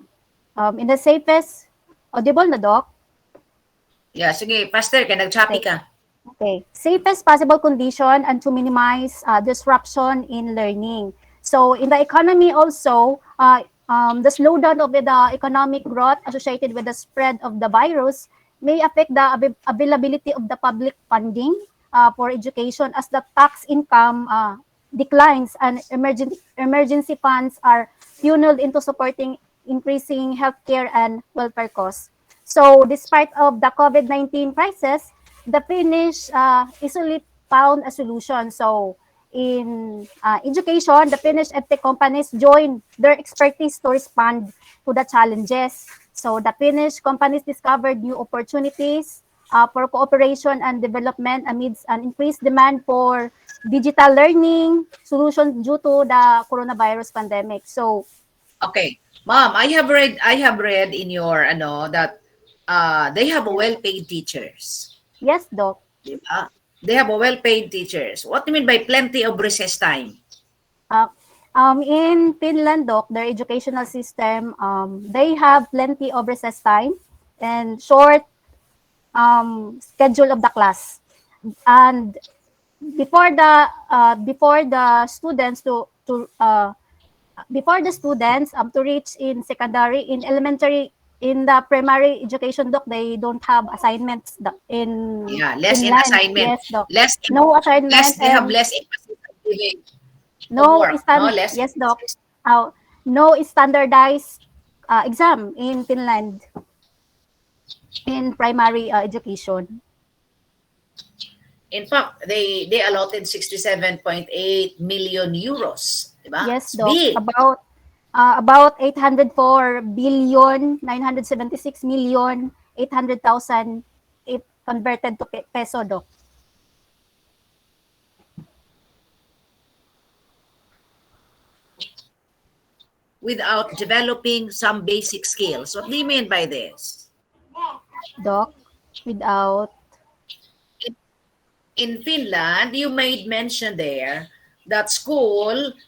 in the safest, audible na, Doc? Yeah, sige, faster ka, nag-choppy Okay. ka. Okay. Safest possible condition and to minimize disruption in learning. So in the economy also, the slowdown of the economic growth associated with the spread of the virus may affect the availability of the public funding for education as the tax income declines and emergency funds are funneled into supporting increasing healthcare and welfare costs. So despite of the COVID-19 crisis, the Finnish easily found a solution. So in education, the Finnish edtech companies joined their expertise to respond to the challenges. So the Finnish companies discovered new opportunities for cooperation and development amidst an increased demand for digital learning solutions due to the coronavirus pandemic. So Okay. Ma'am, I have read in your that they have a well-paid teachers. yes, Doc. Diba? They have a well-paid teachers. What do you mean by plenty of recess time? Uh, in Finland, Doc, their educational system, they have plenty of recess time and short schedule of the class. And before the students to reach in secondary, in elementary, in the primary education, Doc, they don't have assignments in Yeah, less in Finland. assignment, Yes, Doc. less No assignment they have and less emphasis on giving no homework, no stand less yes, Doc. emphasis. No standardized exam in Finland in primary education. In fact, they allotted 67.8 million euros, diba? Yes, It's Doc. big. About 804,976,800,000 if converted to peso, Doc. Without developing some basic skills. What do you mean by this? Doc, without In Finland, you made mention there that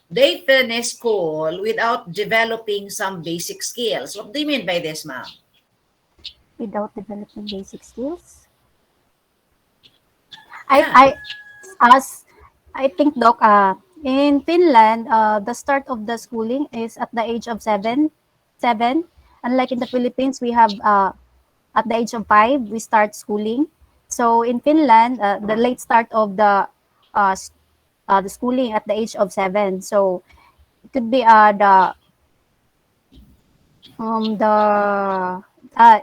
they finish school without developing some basic skills. What do you mean by this, ma'am? developing basic skills. Yeah. I think, Doc, in Finland, the start of the schooling is at the age of seven. Unlike in the Philippines, we have at the age of 5 we start schooling. So in Finland, the late start of the schooling at the age of 7. So it could be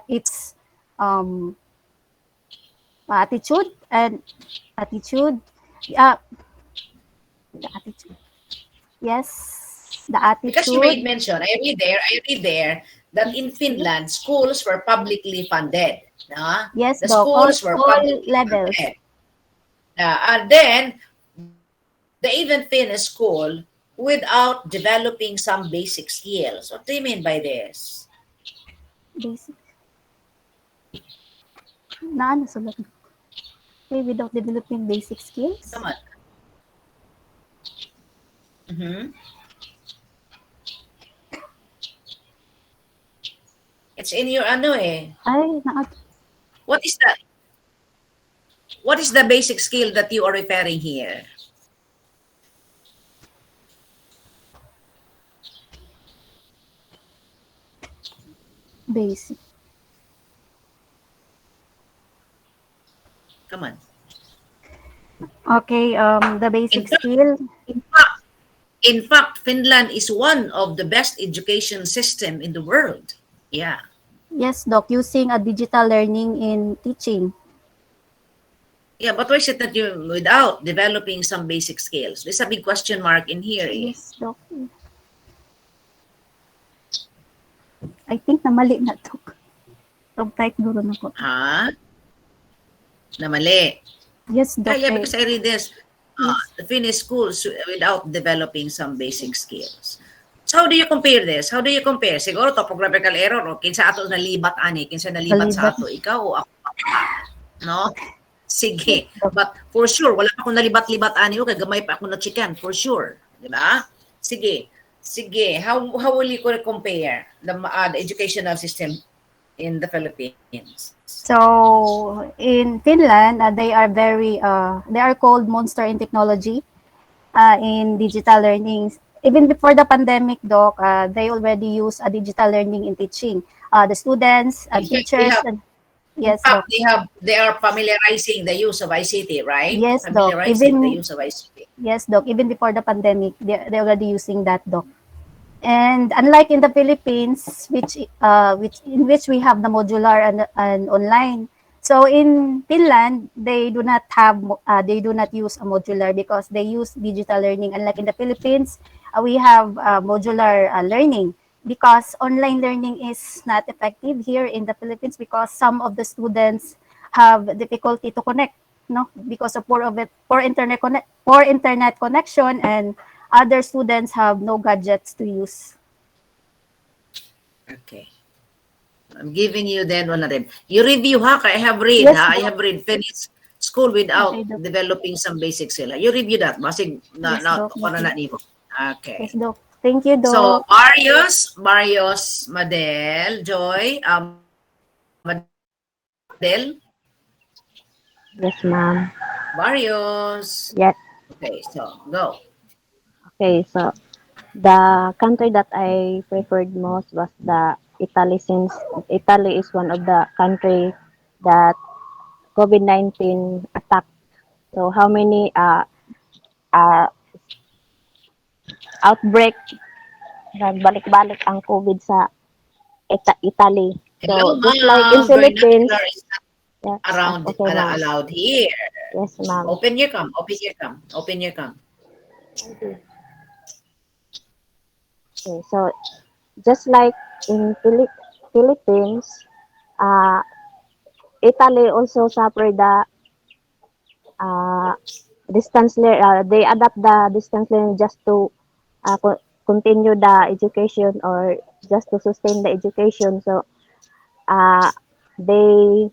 it's attitude and attitude. Uh, the attitude. Yes, the Because you made attitude. mention, I read there that in Finland, schools were publicly funded. No? Yes, The Doc. schools were All publicly levels. funded. And then, they even finished school without developing some basic skills. What do you mean by this? Basic. Na ano sulat? Okay, without developing basic skills. Come on. Mhm. It's in your Ay, What is that? What is the basic skill that you are referring here? basic. Come on. Okay, the basic In fact, skill. in fact, Finland is one of the best education system in the world. Yeah. Yes, Doc, using a digital learning in teaching. Yeah, but why is it that you without developing some basic skills? There's a big question mark in here. Yes, Doc. I think na mali na, Doc. Pag-type duro na ko. Ha? Na mali. Yes, Doc. Yeah, because I read this. The Finnish schools without developing some basic skills. So how do you compare this? How do you compare? Siguro topographical error o kinsa ato nalibat ani, kinsa nalibat sa ato, ikaw o ako. No? Sige. But for sure, wala pa akong nalibat-libat aniyo kay gamay pa ako na chicken for sure, di ba? Sige. Sige. How will you compare the educational system in the Philippines? So in Finland, they are called monster in technology, in digital learning. Even before the pandemic, Doc, they already use a digital learning in teaching. The students, In fact, teachers, and in yes, fact, Doc. they are familiarizing the use of ICT, right? Yes, Doc. Familiarizing the use of ICT. Yes, Doc. Even before the pandemic, they're already using that, Doc. And unlike in the Philippines, which in which we have the modular and online. So in Finland, they do not use a modular because they use digital learning. Unlike in the Philippines, we have modular learning because online learning is not effective here in the Philippines because some of the students have difficulty to connect, no, because of poor internet connection, and other students have no gadgets to use. Okay. I'm giving you then one of them. You review ha, I have read Yes, ha. I Doc. have read finish school Okay, without Doc. developing some basics sila. You review that. Basig Yes, na Doc. para na Noted. nimo. Yes, Okay. Doc. Thank you, So Doc. Marius, Madel, Joy, Madel, Yes, ma'am. Marius. Yes. Okay, so go. Okay, so the country that I preferred most was the Italy, since Italy is one of the country that COVID-19 attacked. So how many uh, outbreak, nagbalik-balik ang COVID sa Italy. So Hello, just like in ma'am. Philippines, Vernacular is yes, around okay, ma'am. allowed here. Yes, ma'am. Open your cam. Open your cam. Open your cam. Okay, so just like in Philippines, uh, Italy also suffered the uh, they adapt the distance learning just to continue the education, or just to sustain the education. So uh, they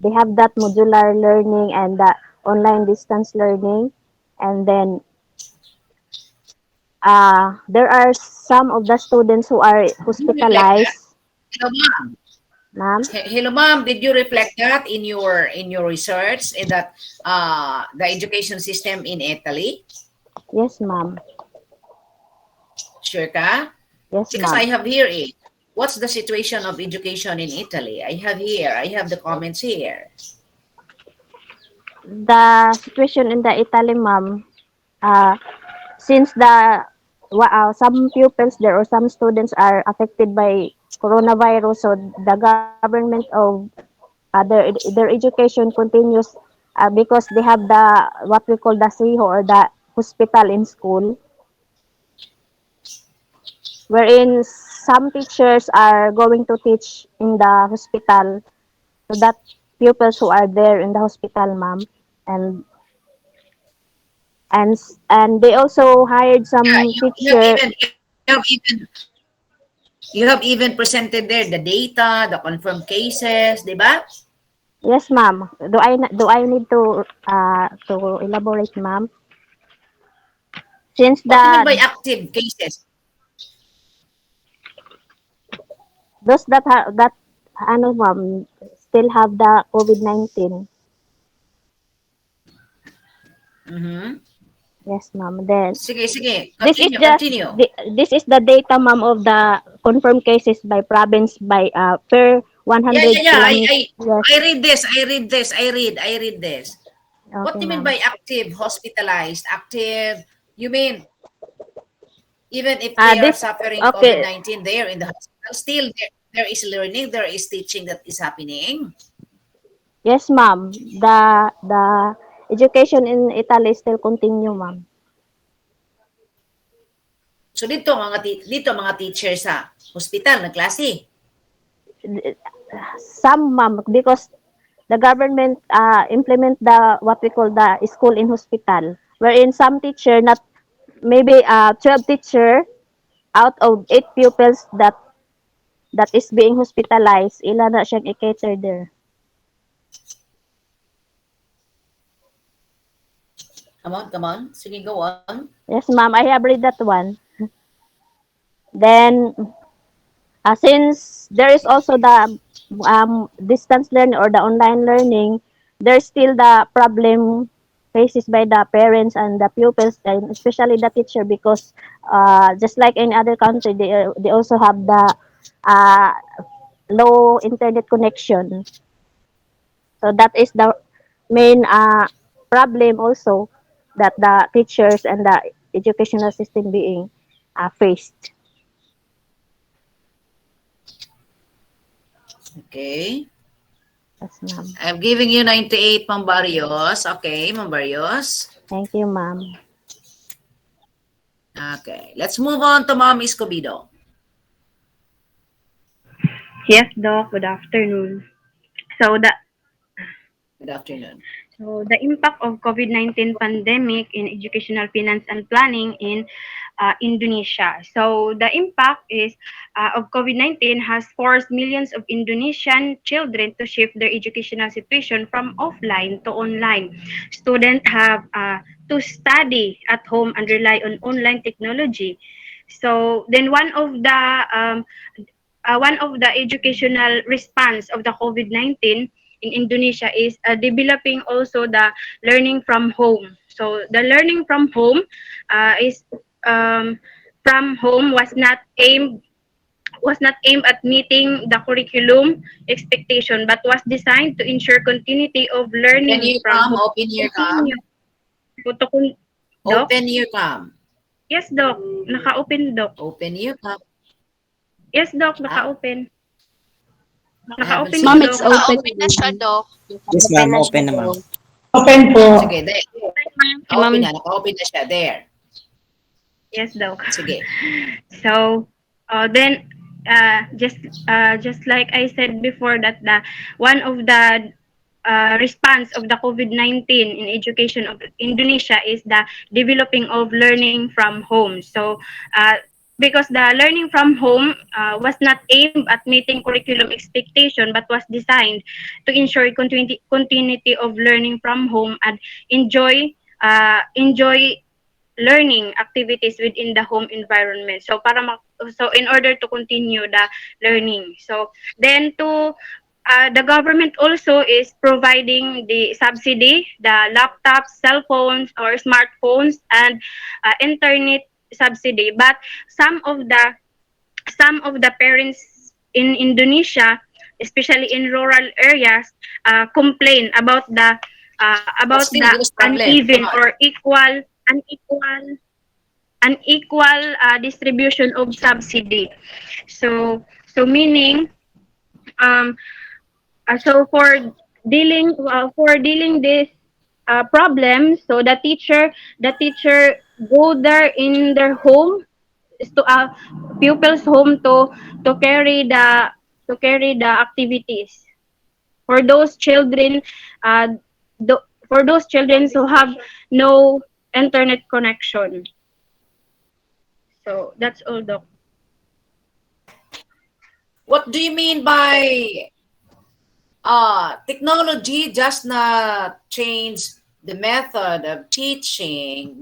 they have that modular learning and the online distance learning, and then there are some of the students who are Did you reflect that? hospitalized, Hello, ma'am. ma'am. Hello, ma'am. Did you reflect that in your research in that the education system in Italy? Yes, ma'am. Sure ka? Yes, Because I ma'am. have here what's the situation of education in Italy? I have the comments here. The situation in the Italy, ma'am, uh, since some pupils there, or some students are affected by coronavirus, so the government of their education continues, because they have the what we call the SIHO, or the hospital in school, wherein some teachers are going to teach in the hospital, so that pupils who are there in the hospital, ma'am, and and and they also hired Yeah, some you have teacher. you have even presented there the data, the confirmed cases, di ba? Yes, ma'am. Do I need to elaborate, ma'am? Since What do you mean by the active cases? those that ano, ma'am, still have the COVID-19. Mm-hmm. Yes, ma'am. Then Sige. this is Continue, just continue. this is the data, ma'am, of the confirmed cases by province, by per Yeah, 100 yeah, yeah. kilometers. Yes. I read this. What Okay, do you mean ma'am. by active, hospitalized? Active, you mean even if they are This suffering okay. COVID-19 there in the hospital, still there is learning, there is teaching that is happening. Yes, ma'am. The education in Italy still continue, ma'am. So dito mga teacher sa hospital na klase. Some, ma'am, because the government implement the what we call the school in hospital, wherein some teacher, not maybe 12 teacher out of 8 pupils that is being hospitalized, ilan na siyang i-cater there. Come on. Sige, go on. Yes, ma'am, I have read that one. Then, since there is also the distance learning or the online learning, there's still the problem faces by the parents and the pupils, and especially the teacher, because just like in other country, they also have the uh, low internet connection. So that is the main problem also that the teachers and the educational system being faced. Okay. Yes, ma'am. I'm giving you 98, Ma'am Barrios. Okay, Ma'am Barrios. Thank you, ma'am. Okay, let's move on to Ma'am Escobedo. Yes, Doc. Good afternoon. So the Good afternoon. so the impact of COVID-19 pandemic in educational finance and planning in Indonesia. So the impact is of COVID-19 has forced millions of Indonesian children to shift their educational situation from offline to online. Students have to study at home and rely on online technology. So then one of the educational response of the COVID-19 in Indonesia is developing also the learning from home. So the learning is from home was not aimed at meeting the curriculum expectation, but was designed to ensure continuity of Open learning your from cam, home. open your cam. Continue. Doc? Open your cam. Yes, Doc. Naka-open, Doc. Open your cam. Yes, Doc. Ah, Naka-open. I haven't Naka-open seen ko, Ma'am, it. it's Doc. open. Naka-open na siya, Doc. Yes, Open ma'am. na siya Open na, ma'am. po. Open po. Sige, there. Si Naka-open Ma'am. na. Naka-open na siya. There. Yes, Doc. Sige. So, then just like I said before that the one of the response of the COVID-19 in education of Indonesia is the developing of learning from home. So, because the learning from home was not aimed at meeting curriculum expectation but was designed to ensure continuity of learning from home and enjoy learning activities within the home environment. So so in order to continue the learning. So then the government also is providing the subsidy, the laptops, cell phones or smartphones and internet subsidy. But some of the some of the parents in Indonesia, especially in rural areas, complain about What's the Filipinos' problem? uneven Come on. or unequal distribution of subsidy. So meaning um so for dealing this problem, so the teacher go there in their home to pupils home to carry the activities for those children uh, for those children who have no internet connection. So that's all, Doc. What do you mean by technology just not change the method of teaching,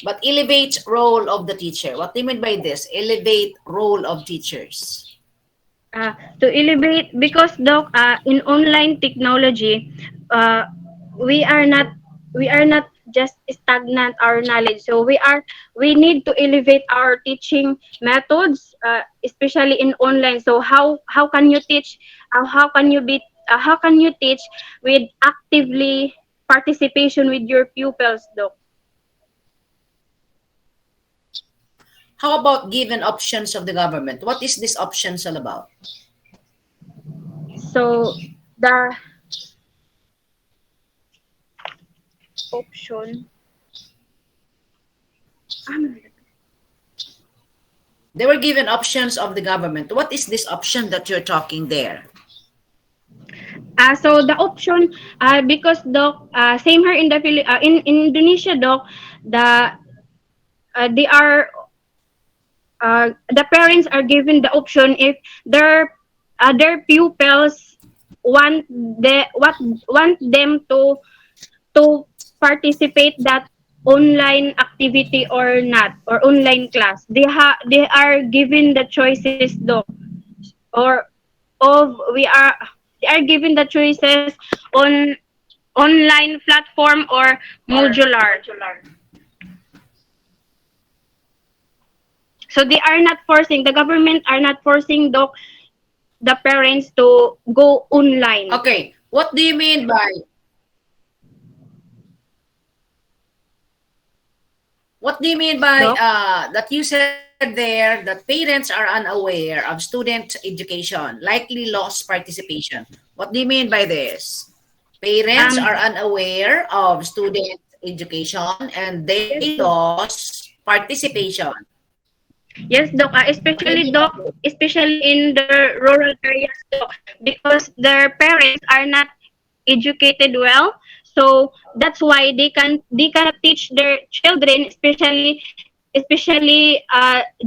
but elevate role of the teacher? What do you mean by this? Elevate role of teachers. To elevate because Doc, in online technology, uh, we are not just stagnant our knowledge. So we need to elevate our teaching methods, especially in online. So how can you teach? How can you teach with actively participation with your pupils, Doc? How about given options of the government? What is this options all about? So the option. They were given options of the government. What is this option that you're talking there? So the option, because Doc, same here in in Indonesia, Doc, they are the parents are given the option if their pupils want want them to participate that online activity or not, or online class. They are given the choices, though, or of we are they are given the choices on online platform or modular. So they are not forcing, the government are not forcing the parents to go online. Okay, what do you mean by what do you mean by Doc? that you said there that parents are unaware of student education, likely lost participation? What do you mean by this? Parents Um, are unaware of student education and they yes, lost participation. yes, Doc. What do you Especially, mean by Doc, this? especially in the rural areas, Doc, because their parents are not educated well. So that's why they cannot teach their children, especially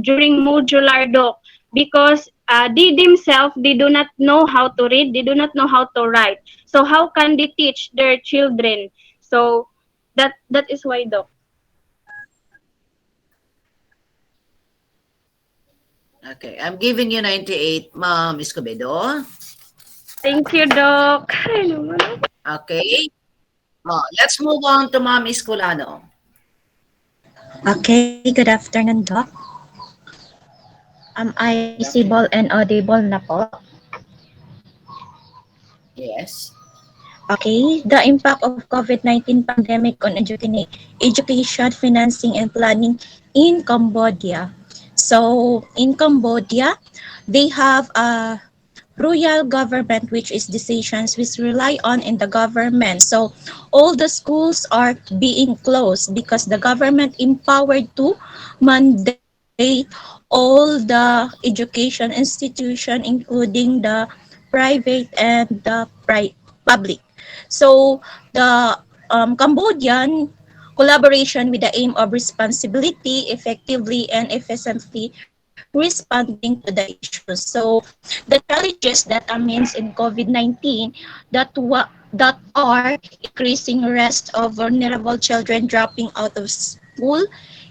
during modular, Doc, because they themselves, they do not know how to read, they do not know how to write. So how can they teach their children? So that is why, Doc. Okay, I'm giving you 98, Ma'am Escobedo. Thank you, Doc. Okay. Let's move on to Ma'am Escolano. Okay, good afternoon, Doc. Am I Good visible afternoon. and audible na po? Yes. Okay, the impact of COVID-19 pandemic on education, financing, and planning in Cambodia. So, in Cambodia, they have a royal government, which is decisions which rely on in the government. So all the schools are being closed because the government empowered to mandate all the education institution, including the private and the public. So the Cambodian collaboration with the aim of responsibility, effectively and efficiently responding to the issues. So the challenges that means in COVID-19 that are increasing risk of vulnerable children dropping out of school,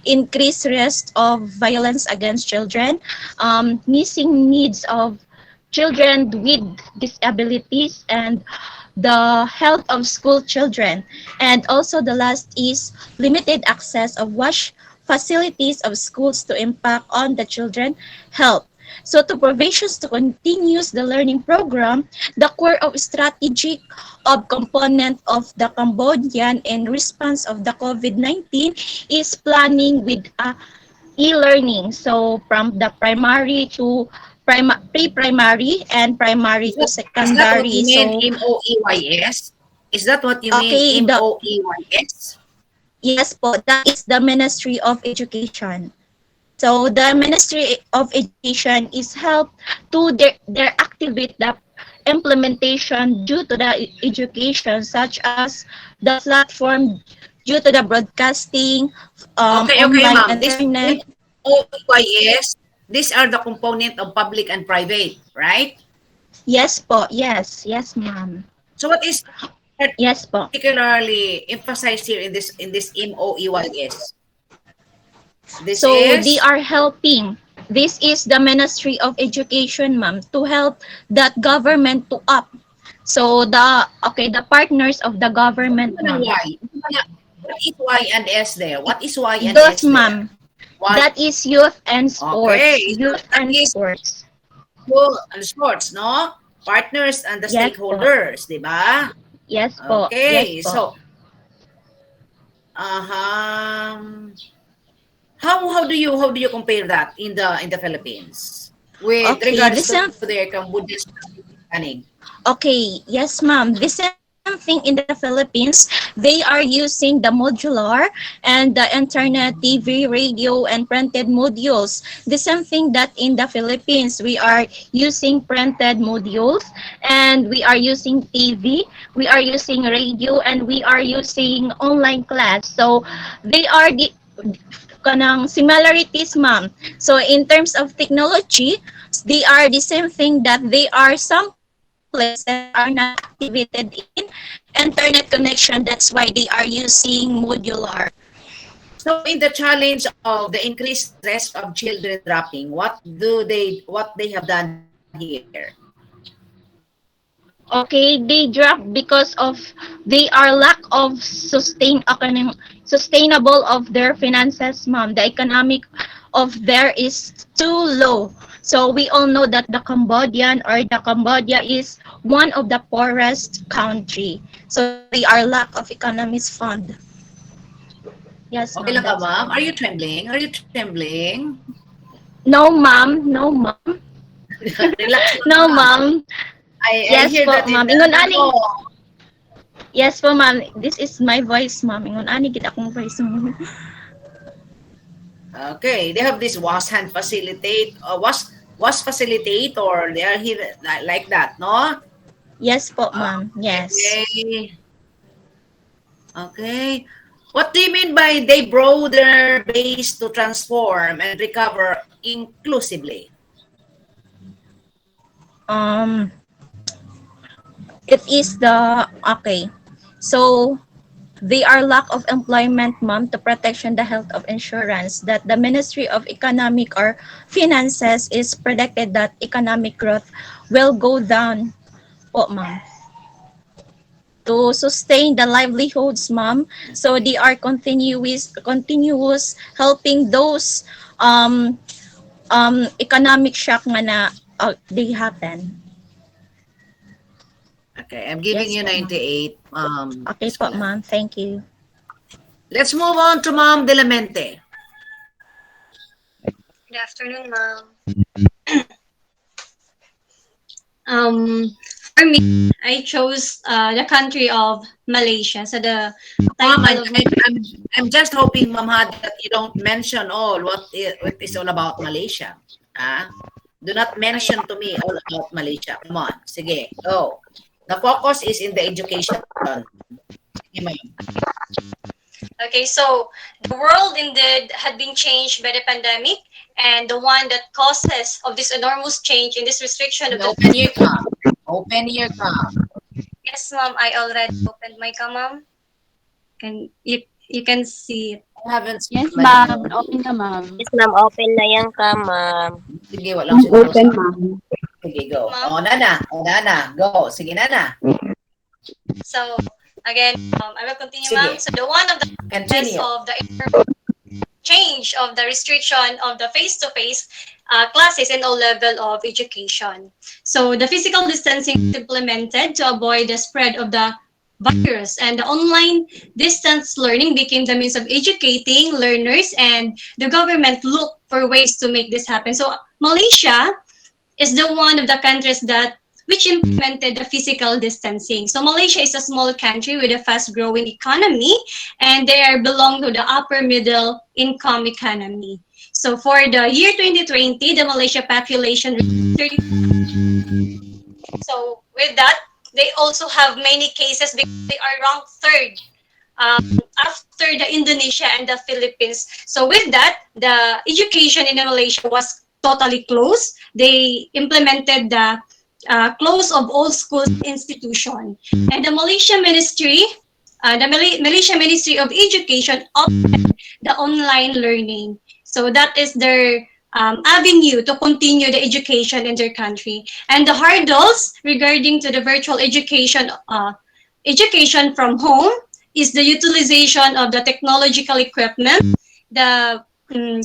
increased risk of violence against children, missing needs of children with disabilities, and the health of school children. And also the last is limited access of wash facilities of schools to impact on the children health. So to provisions to continues the learning program, the core of strategic of component of the Cambodian in response of the COVID-19 is planning with a e-learning. So from the primary to pre-primary and primary Is to that what secondary. you mean, So MOEYS? Is that what you mean, okay, MOEYS? yes po, that is the Ministry of Education. So the Ministry of Education is help to their activate the implementation due to the education, such as the platform due to the broadcasting, Okay, online ma'am. This internet. MOEYS, these are the component of public and private, right? Yes po, yes ma'am. So what is Yes po. particularly emphasized here in this MOEYS? This So they is are helping. This is the Ministry of Education, ma'am, to help that government to up. So the partners of the government, ma'am. Y. What is Y and S there? What is Y and Those, S there? ma'am. Y. That is youth and Okay. sports. So Youth that and is sports. school and sports, no? Partners and the Yes po. stakeholders, di ba? Yes po. Yes Okay. po. So, um, how do you compare that in the Philippines with Okay, regards the to same. their Cambodian planning? Okay, yes, ma'am. The same thing in the Philippines. They are using the modular and the internet, TV, radio, and printed modules. The same thing that in the Philippines, we are using printed modules, and we are using TV, we are using radio, and we are using online class. So they are the kanang similarities, ma'am. So in terms of technology, they are the same thing that they are some places that are not activated in internet connection. That's why they are using modular. So in the challenge of the increased risk of children dropping, what they have done here? Okay, they drop because of they are lack of sustainable of their finances, ma'am. The economic of there is too low. So we all know that the Cambodia is one of the poorest country. So they are lack of economics fund. Yes, Okay ma'am. lang ka, That's ma'am? Are you trembling? Are you trembling? no, ma'am. No, ma'am. Relax lang, No, ma'am. ma'am. I Yes hear po, that in ma'am. the Ingon ano ani. mo. Yes po, ma'am. This is my voice, ma'am. Ingon ani gid akong voice. Okay, they have this was hand facilitate, was facilitator. They are here like that, no? Yes po, ma'am. Yes. Okay. Okay. What do you mean by they broaden their base to transform and recover inclusively? Um, it is the okay. So they are lack of employment, ma'am, to protection the health of insurance that the Ministry of Economic or Finances is predicted that economic growth will go down po, ma'am. To sustain the livelihoods, ma'am. So they are continuous helping those economic shock nga na they happen. Okay, I'm giving Yes you po, ma'am. 98, Okay po, Escolar. ma'am. Thank you. Let's move on to Ma'am De La Mente. Good afternoon, ma'am. For me, I chose the country of Malaysia. So the Ma'am, title of my I'm just hoping, Ma'am Hadi, that you don't mention all what is all about Malaysia. Ah? Do not mention to me all about Malaysia. Come on. Sige, go. The focus is in the education. Sige, ma'am. Okay, so the world indeed had been changed by the pandemic, and the one that causes of this enormous change in this restriction of the Open your cam. Open your cam. yes, ma'am, I already opened my cam, ma'am. You can see it. I haven't seen Yes, naman ma'am. yun. Open na, ma'am. Yes, ma'am. Open na yan ka, ma'am. Sige, walang siguro Open, sa... ma'am. Sige, go. Ma'am? Oh, Nana. Oh, Nana. Go. Sige, Nana. So again, I will continue, Sige. ma'am. So the one of the Continue. of the change of the restriction of the face-to-face classes in all level of education. So the physical distancing is implemented to avoid the spread of the virus, and the online distance learning became the means of educating learners, and the government looked for ways to make this happen. So Malaysia is the one of the countries that which implemented the physical distancing. So Malaysia is a small country with a fast-growing economy, and they are belong to the upper middle income economy. So for the year 2020, the Malaysia population reached 30. So with that, they also have many cases because they are ranked third after the Indonesia and the Philippines. So with that, the education in Malaysia was totally closed. They implemented the close of all schools institution. And the Malaysia Ministry, Malaysia Ministry of Education opened the online learning. So that is their avenue to continue the education in their country. And the hurdles regarding to the virtual education from home is the utilization of the technological equipment, the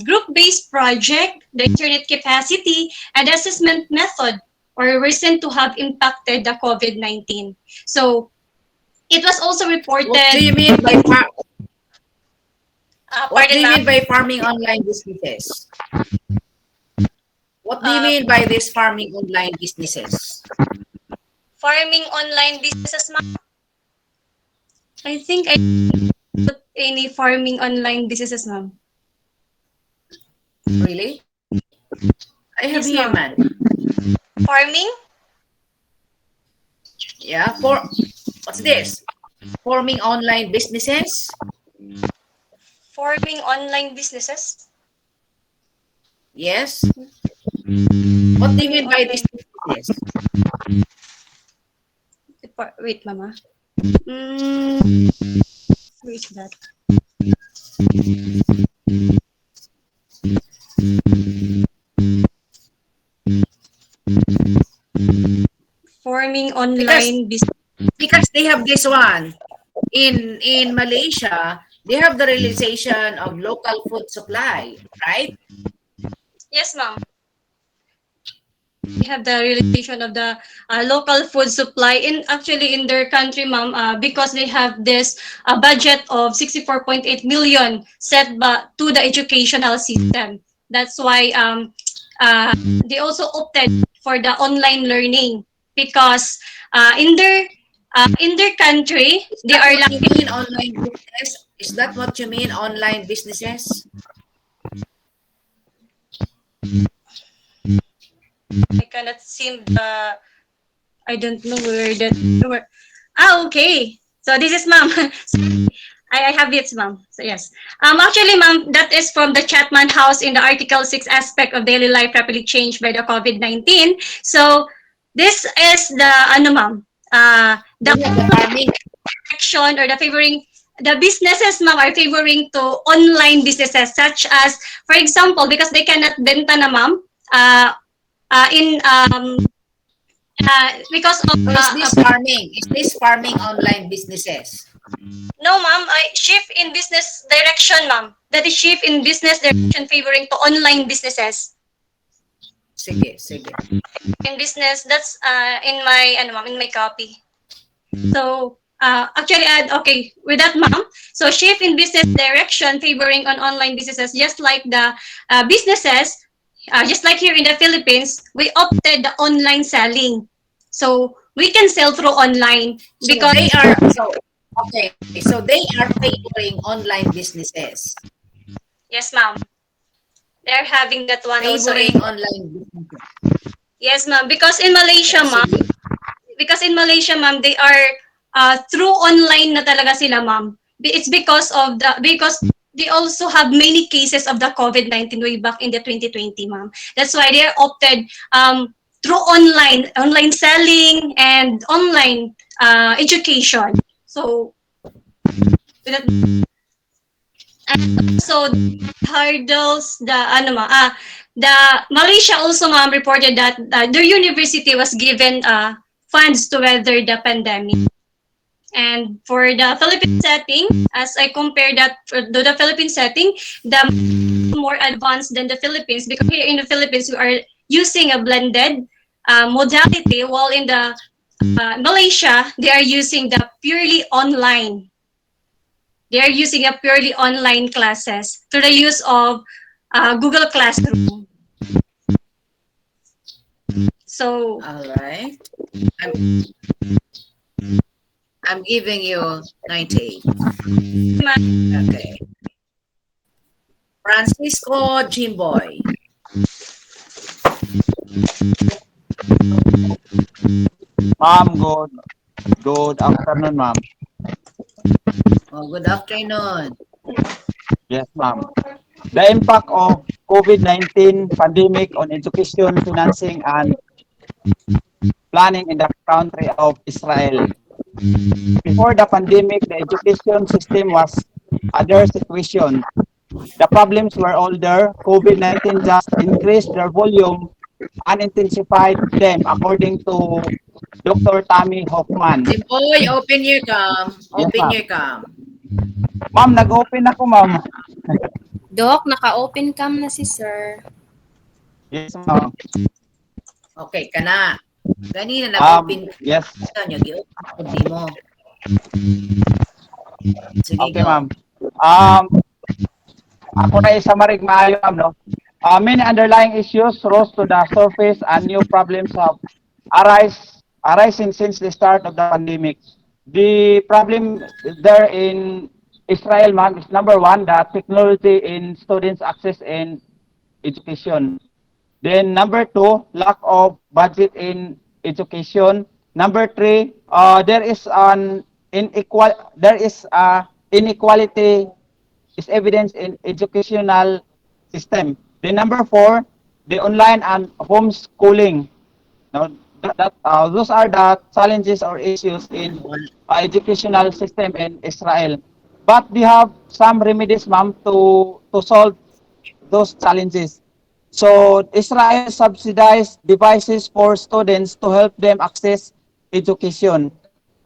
group-based project, the internet capacity, and the assessment method or recent to have impacted the COVID-19. So it was also reported. What do you mean by what do pardon, you ma'am. mean by farming online businesses? What do you mean by this farming online businesses? Farming online businesses, ma'am? I think I put any farming online businesses, ma'am. Really? I have Yes, here, ma'am. man. Farming? Yeah, what's this? Forming online businesses? Farming online businesses? Yes. What do you mean by this business? Wait, mama. Mm, where is that? Forming Because online business. because they have this one in Malaysia, they have the realization of local food supply, right? Yes, ma'am. We have the realization of the local food supply in actually in their country, ma'am, because they have this budget of 64.8 million set to the educational system. That's why uh, they also opted for the online learning because in their country Is they that are what you lacking. mean online business? Is that what you mean online businesses? I cannot seem the I don't know where that where. Okay. So this is ma'am. I have it, ma'am. So yes. Actually, ma'am, that is from the Chatman House in the Article 6 aspect of daily life rapidly changed by the COVID-19. So this is the ano, ma'am. The They have the farming. action or the favoring the businesses, ma'am, are favoring to online businesses such as, for example, because they cannot benta na, ma'am, in because of So is this farming? Is this farming online businesses? no, ma'am. I shift in business direction, ma'am. That is shift in business direction favoring to online businesses. Sige, sige. In business, that's in my ano, ma'am, in my copy. So actually, okay with that, ma'am. So shift in business direction favoring on online businesses, just like the businesses, just like here in the Philippines, we opted the online selling. So we can sell through online So because they are so okay. So they are favoring online businesses. yes, ma'am. They're having that one also in Favoring online businesses. yes, ma'am. Because in Malaysia, Okay, ma'am, sige. they are through online na talaga sila, ma'am. It's because they also have many cases of the COVID-19 way back in the 2020, ma'am. That's why they are opted through online selling and online education. So that and also hurdles the ano ma the Malaysia also, ma'am, reported that their university was given funds to weather the pandemic. And for the Philippine setting, as I compare that to the Philippine setting, the more advanced than the Philippines because here in the Philippines we are using a blended modality, while in the Malaysia they are using the purely online. They are using a purely online classes through the use of Google Classroom. So, All right. I'm I'm giving you 98. Okay. Francisco Jimboy. Ma'am, good afternoon, ma'am. Oh, good afternoon. Yes, ma'am. The impact of COVID-19 pandemic on education, financing, and planning in the country of Israel. Before the pandemic, the education system was under situation. The problems were older. COVID-19 just increased their volume and intensified them, according to Dr. Tammy Hoffman. Jimboy, open your cam. Yes, Open ma'am. your cam. Ma'am, nag-open ako, ma'am. Doc, naka-open cam na si sir. Yes, ma'am. Okay, kana. Ganina nag-open Yes. ka nyo. Gi-open di mo. Sige, Okay, go. ma'am. Ako na i-summary maayo, ma'am, no? Many underlying issues rose to the surface and new problems have arisen since the start of the pandemic. The problem there in Israel, ma'am, is number one, the technology in students' access in education. Then number two, lack of budget in education. Number three, there is a inequality is evidence in educational system. Then number four, the online and homeschooling. Now, those are the challenges or issues in educational system in Israel. But we have some remedies, ma'am, to solve those challenges. So Israel subsidized devices for students to help them access education.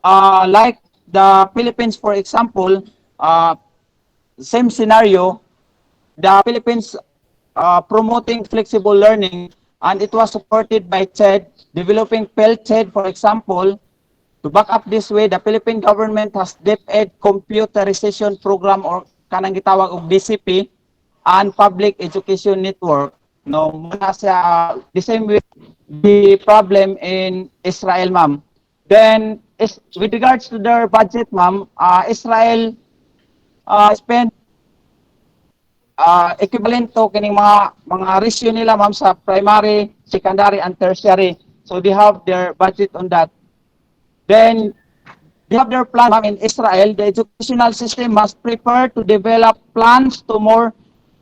Like the Philippines, for example, same scenario, the Philippines promoting flexible learning, and it was supported by CHED, developing PhilCHED, for example. To back up this way, the Philippine government has DepEd Computerization Program or kanang gitawag og BCP and Public Education Network. No, muna sa the same way the problem in Israel, ma'am. Then, with regards to their budget, ma'am, Israel spent equivalent to kining mga ratio nila, ma'am, sa primary, secondary, and tertiary. So they have their budget on that. Then they have their plan, ma'am, in Israel. The educational system must prepare to develop plans to more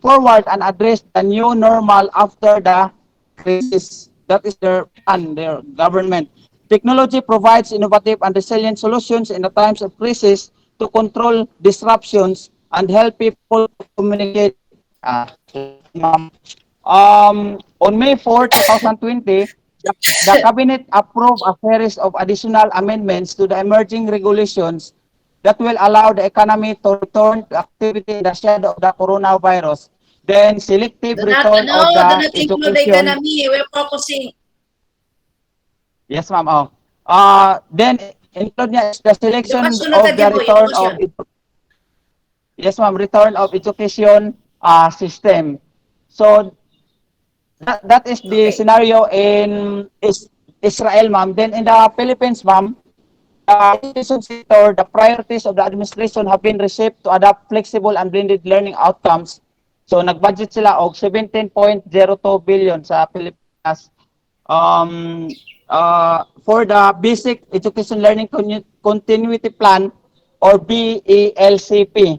forward and address the new normal after the crisis. That is their plan, their government. Technology provides innovative and resilient solutions in the times of crisis to control disruptions and help people communicate. On May 4, 2020, the Cabinet approved a series of additional amendments to the emerging regulations that will allow the economy to return to activity in the shadow of the coronavirus. Then selective return of Do the not include the education. economy. We're focusing. Yes, ma'am. Oh. Then include niya is the selection Edukasyon na ta, of the Jimboy. return of Edukasyon. yes, ma'am, return of education system. So that is the Okay. scenario in Israel, ma'am. Then in the Philippines, ma'am, education sector, the priorities of the administration have been reshaped to adopt flexible and blended learning outcomes. So nag-budget sila og 17.02 billion sa Pilipinas for the basic education learning continuity plan or BELCP.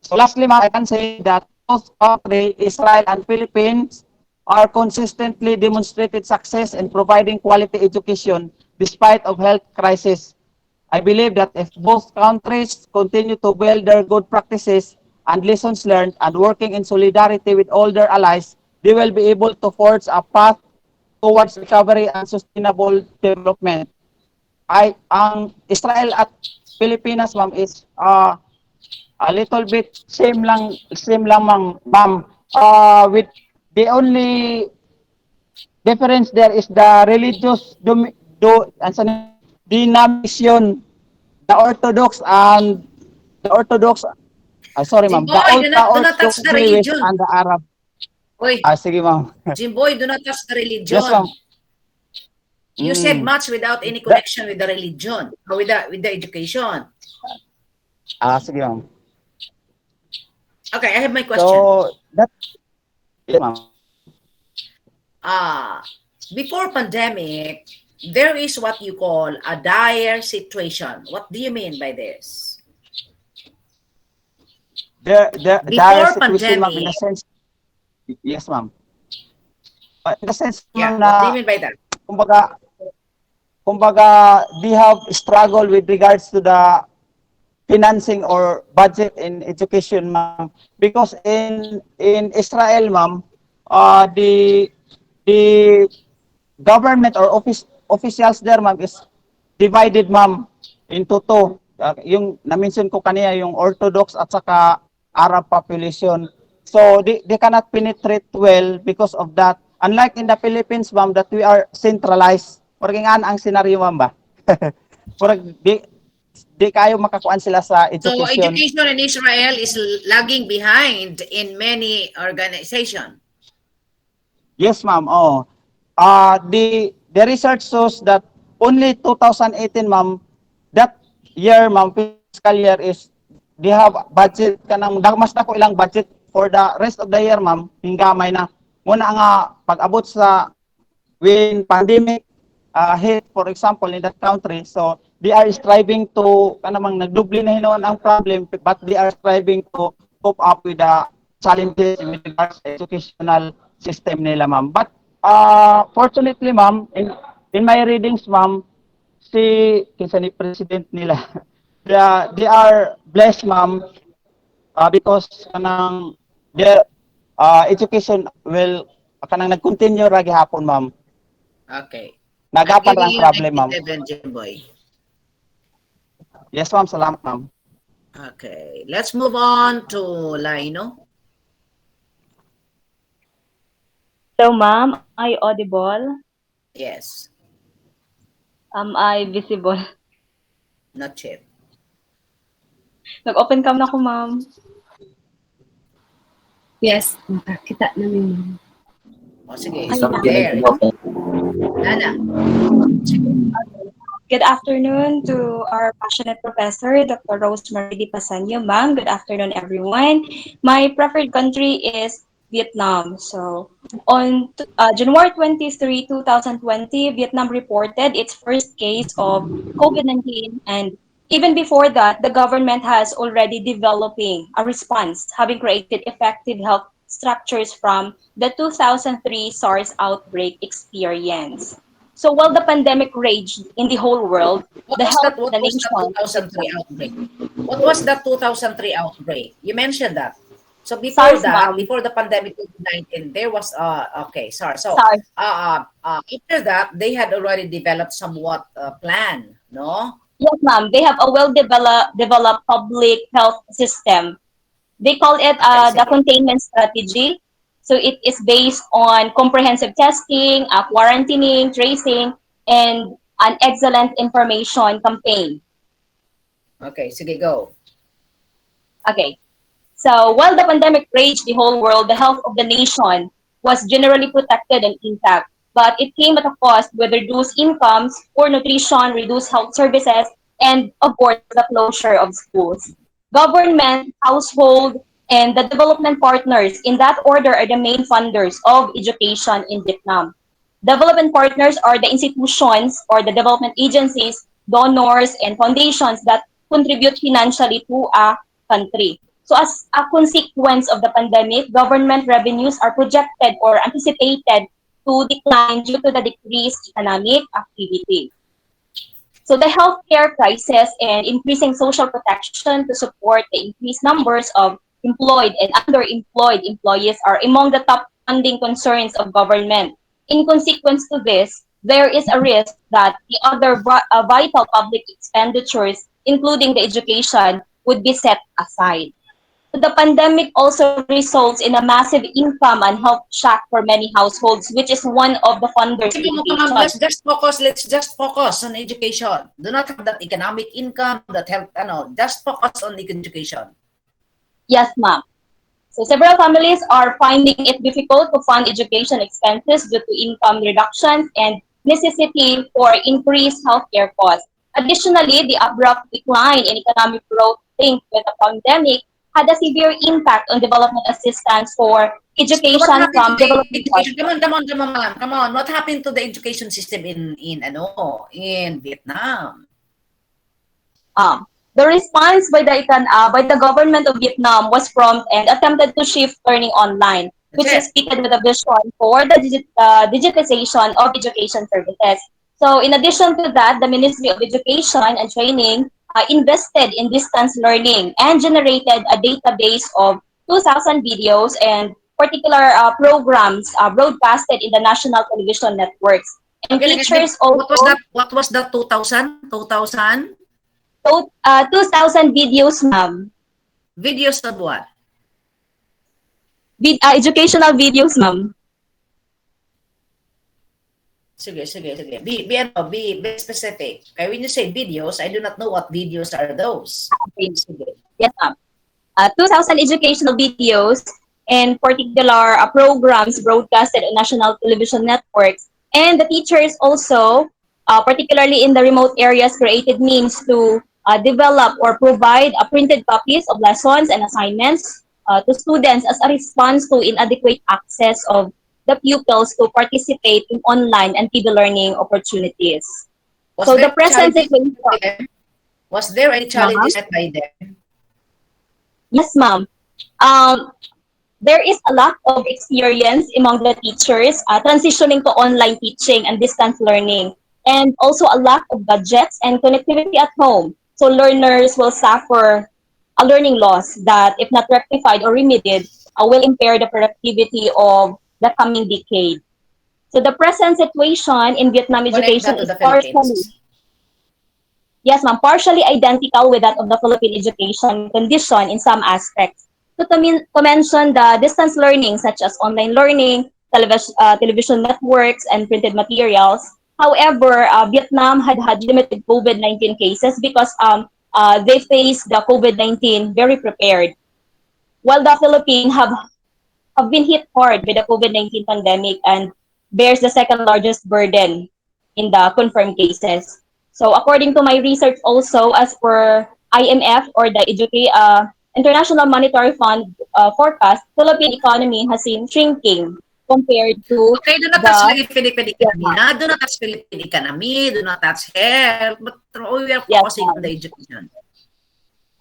So lastly, ma'am, I can say that both countries, Israel and Philippines, are consistently demonstrated success in providing quality education despite of health crisis. I believe that if both countries continue to build their good practices and lessons learned and working in solidarity with all their allies, they will be able to forge a path towards recovery and sustainable development. Ang Israel at Pilipinas, ma'am, is a little bit same lang ma'am. With the only difference there is the religious denomination, the Orthodox and the Orthodox, sorry ma'am, the Jimboy, do not touch Ultra-Orthodox the Jewish religion. and the Arab. Oy, Sige ma'am. Jimboy, do not touch the Yes ma'am. religion. You said much without any That, connection with the religion or with the education. sige ma'am. Okay, I have my question. So, yes ma'am. Before pandemic, there is what you call a dire situation. What do you mean by this? There are Before situation, ma'am, in the pandemic, sense, yes ma'am. In the sense, yeah, ma'am, what do you na mean by that? kumbaga they have struggle with regards to the financing or budget in education, ma'am. Because in Israel, ma'am, the government or officials there, ma'am, is divided, ma'am, into two. Yung na-mention ko kanina, yung Orthodox at saka Arab population. So they cannot penetrate well because of that. Unlike in the Philippines, ma'am, that we are centralized. Porkingan ang senaryo, ma'am, ba? Porag di kayo makakuan sila sa So education. education in Israel is lagging behind in many organizations. Yes, ma'am. Oh. The research shows that only 2018, ma'am, that year, ma'am, fiscal year is they have budget kanang mas dako ilang budget for the rest of the year, ma'am. Hinggamay na muna nga pag-abot sa when pandemic hit, for example, in that country. So they are striving to kanamang nagdubli na hinuon ang problem, but they are striving to cope up with the challenges with regards to educational system nila, ma'am. But fortunately, ma'am, in my readings, ma'am, kinsa ni president nila, they are blessed, ma'am, because kanang their education will kanang nag-continue ra gihapon, ma'am. Okay. I'm Nagapan giving lang you problem, ma'am. 97, Jimboy. Yes, ma'am. Salamat, ma'am. Okay. Let's move on to Laino. So, ma'am, am I audible? Yes. Am I visible? Not yet. Nag-open cam na ako, ma'am. Yes, nakakita namin, ma'am. O sige, Ay, there. Nana. Good afternoon to our passionate professor, Dr. Rosemary Di Pasanyo, ma'am. Good afternoon, everyone. My preferred country is Vietnam. So, on January 23, 2020, Vietnam reported its first case of COVID-19, and even before that, the government has already developing a response, having created effective health structures from the 2003 SARS outbreak experience. So while the pandemic raged in the whole world, What the was health that? of What the was that nation 2003 outbreak? What was that 2003 outbreak? You mentioned that. So before SARS, that, ma'am. before the pandemic COVID-19, there was okay, sorry. So SARS. after that, they had already developed somewhat plan, no? Yes, ma'am. They have a well developed public health system. They call it Okay, the sige. containment strategy. So it is based on comprehensive testing, quarantining, tracing, and an excellent information campaign. Okay, sige, go. Okay. So while the pandemic raged the whole world, the health of the nation was generally protected and intact. But it came at a cost with reduced incomes, poor nutrition, reduced health services, and of course the closure of schools. Government, household, and the development partners in that order are the main funders of education in Vietnam. Development partners are the institutions or the development agencies, donors, and foundations that contribute financially to a country. So as a consequence of the pandemic, government revenues are projected or anticipated to decline due to the decreased economic activity. So the healthcare crisis and increasing social protection to support the increased numbers of employed and underemployed employees are among the top funding concerns of government. In consequence to this, there is a risk that the other vital public expenditures, including the education, would be set aside. The pandemic also results in a massive income and health shock for many households, which is one of the funders of Come on, education. just focus. Let's just focus on education. Do not have that economic income, that health, just focus on education. Yes, ma'am. So several families are finding it difficult to fund education expenses due to income reductions and necessity for increased healthcare costs. Additionally, the abrupt decline in economic growth linked with the pandemic had a severe impact on development assistance for So what education happened to from the developing education? countries. Ma'am. Come on. What happened to the education system in Vietnam? The response by the government of Vietnam was prompt and attempted to shift learning online, That's which it. is fitted with a vision for the digitization of education services. So, in addition to that, the Ministry of Education and Training invested in distance learning and generated a database of 2,000 videos and particular programs broadcasted in the national television networks. And Again. teachers also What was that 2,000? 2,000? 2,000 videos, ma'am. Videos of what? Educational videos, ma'am. Sige. Be specific. Okay, when you say videos, I do not know what videos are those. Sige. Yes, ma'am. 2,000 educational videos and particular programs broadcasted on national television networks. And the teachers also, particularly in the remote areas, created means to develop or provide printed copies of lessons and assignments to students as a response to inadequate access of the pupils to participate in online and TV learning opportunities. So the present situation. Was there any challenges met by them? Yes, ma'am. There is a lack of experience among the teachers transitioning to online teaching and distance learning. and also a lack of budgets and connectivity at home. So learners will suffer a learning loss that, if not rectified or remedied, will impair the productivity of the coming decade. So the present situation in Vietnam Connect education that to is the partially, Philippines. yes, ma'am, partially identical with that of the Philippine education condition in some aspects. So to mention the distance learning, such as online learning, television networks, and printed materials. However, Vietnam had limited COVID-19 cases because they faced the COVID-19 very prepared, while the Philippines have been hit hard by the COVID-19 pandemic and bears the second largest burden in the confirmed cases. So according to my research also, as per IMF or the International Monetary Fund forecast, Philippine economy has seen shrinking compared to Okay, do not touch the the Philippine economy. Vietnam. Do not touch Philippine economy. Do not touch health. But we are Yes, focusing on the ma'am. education.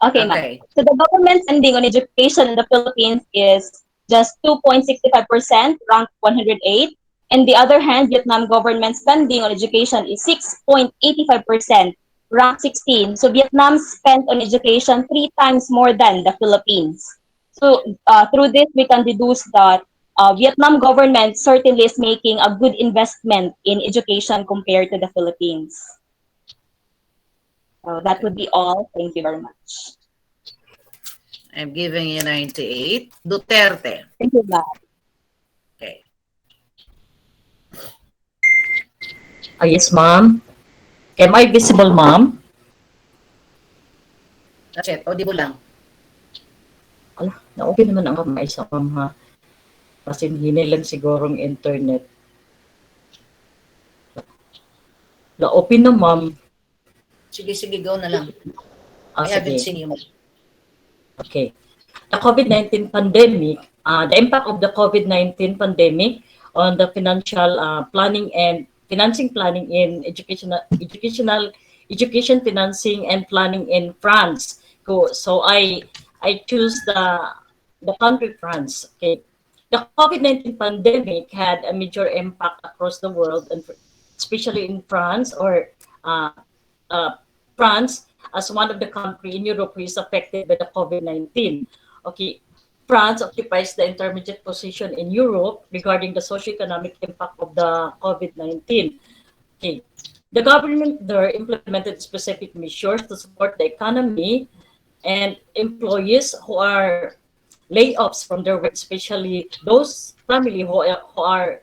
Okay, ma'am. Okay. So the government spending on education in the Philippines is just 2.65%, ranked 108. And the other hand, Vietnam government spending on education is 6.85%, ranked 16. So Vietnam spent on education 3 times more than the Philippines. So through this, we can deduce that Vietnam government certainly is making a good investment in education compared to the Philippines. So that would be all. Thank you very much. I'm giving you 98. Duterte. Thank you, ma'am. Okay. Yes, ma'am. Am I visible, ma'am? That's it. Audible lang. Ala, na-okay naman ang kamay sa ma'am ha. Kasi hindi lang sigurong internet. Na-open na, ma'am. Sige, go na lang. I haven't Sige. seen you. Okay. The COVID-19 pandemic, the impact of the COVID-19 pandemic on the financial planning and financing planning in education financing and planning in France. So I choose the country France. Okay. The COVID-19 pandemic had a major impact across the world, and especially in France or uh, France as one of the country in Europe who is affected by the COVID-19. Okay, France occupies the intermediate position in Europe regarding the socioeconomic impact of the COVID-19. Okay, the government there implemented specific measures to support the economy and employees who are layoffs from their work, especially those family who are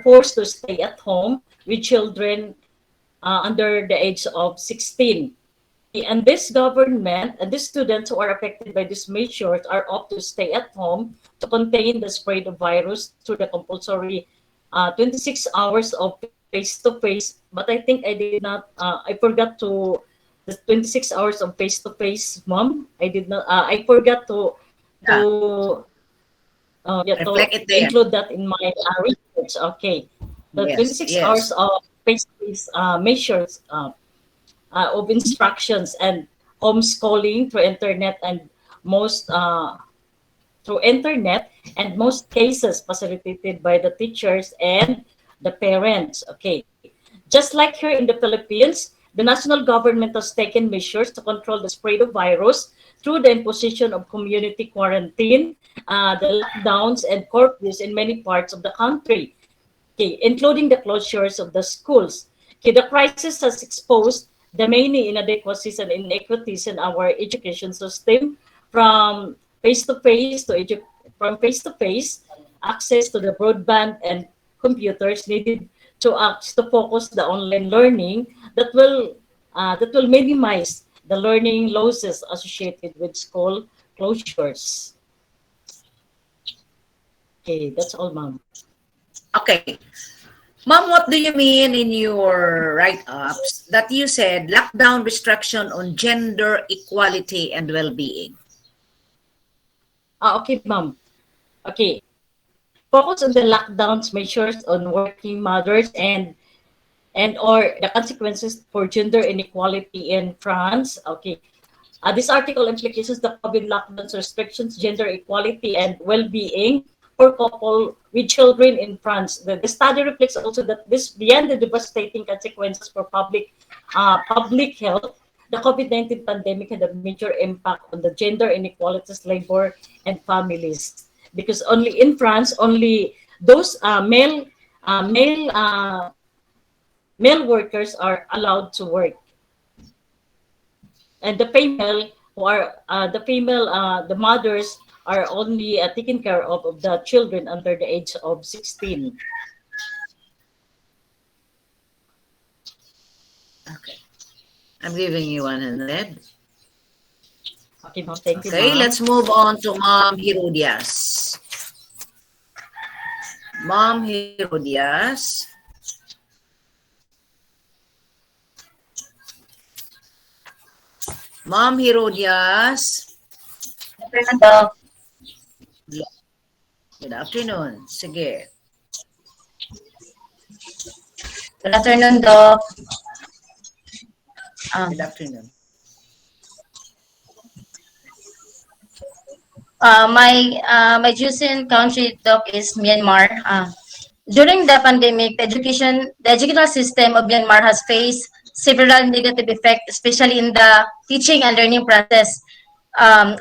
forced to stay at home with children under the age of 16. And this government and the students who are affected by these measures are opt to stay at home to contain the spread of virus through the compulsory 26 hours of face-to-face. But I think I did not, I forgot to, the 26 hours of face-to-face, mom. I did not, I forgot to Reflect it to there. include that in my research. Okay. The Yes, 26 yes. hours of face-to-face measures of instructions and homeschooling through internet and most through internet and most cases facilitated by the teachers and the parents. Okay, just like here in the Philippines, the national government has taken measures to control the spread of virus through the imposition of community quarantine, the lockdowns and curfews in many parts of the country, okay, including the closures of the schools. Okay, the crisis has exposed the many inadequacies and inequities in our education system, from face-to-face from face-to-face access to the broadband and computers needed to focus the online learning that will minimize the learning losses associated with school closures. Okay, that's all, ma'am. Okay. Ma'am, what do you mean in your write-ups that you said lockdown restriction on gender equality and well-being? Okay, ma'am. Okay. Focus on the lockdowns measures on working mothers and or the consequences for gender inequality in France. Okay. This article implications the COVID lockdowns restrictions, gender equality, and well-being poor couple with children in France. The study reflects also that this beyond the devastating consequences for public health, the COVID-19 pandemic had a major impact on the gender inequalities, labor, and families. Because only in France, only those male workers are allowed to work, and the mothers are only taking care of the children under the age of 16. Okay. I'm giving you 100. Okay, ma'am. Thank you, Okay, ma'am. let's move on to Ma'am Herodias. Ma'am Herodias. Ma'am Herodias. Good afternoon. Sige. Good afternoon, Doc. Good afternoon. My chosen country, Doc, is Myanmar. During the pandemic, the educational system of Myanmar has faced several negative effects, especially in the teaching and learning process.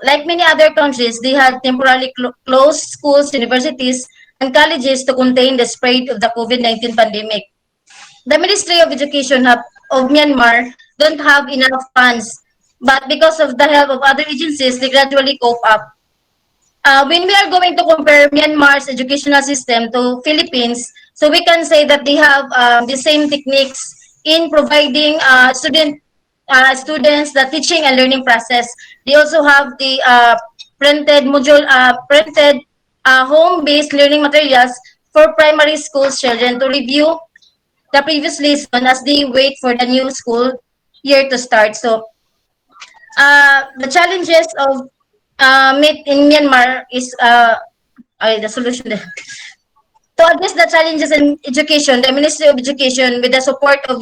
Like many other countries, they had temporarily closed schools, universities, and colleges to contain the spread of the COVID-19 pandemic. The Ministry of Education of Myanmar don't have enough funds, but because of the help of other agencies, they gradually cope up. When we are going to compare Myanmar's educational system to Philippines, so we can say that they have the same techniques in providing students the teaching and learning process. They also have the printed home-based learning materials for primary school children to review the previous lesson as they wait for the new school year to start. So the challenges of meet in Myanmar is the solution there. To address the challenges in education, the Ministry of Education, with the support of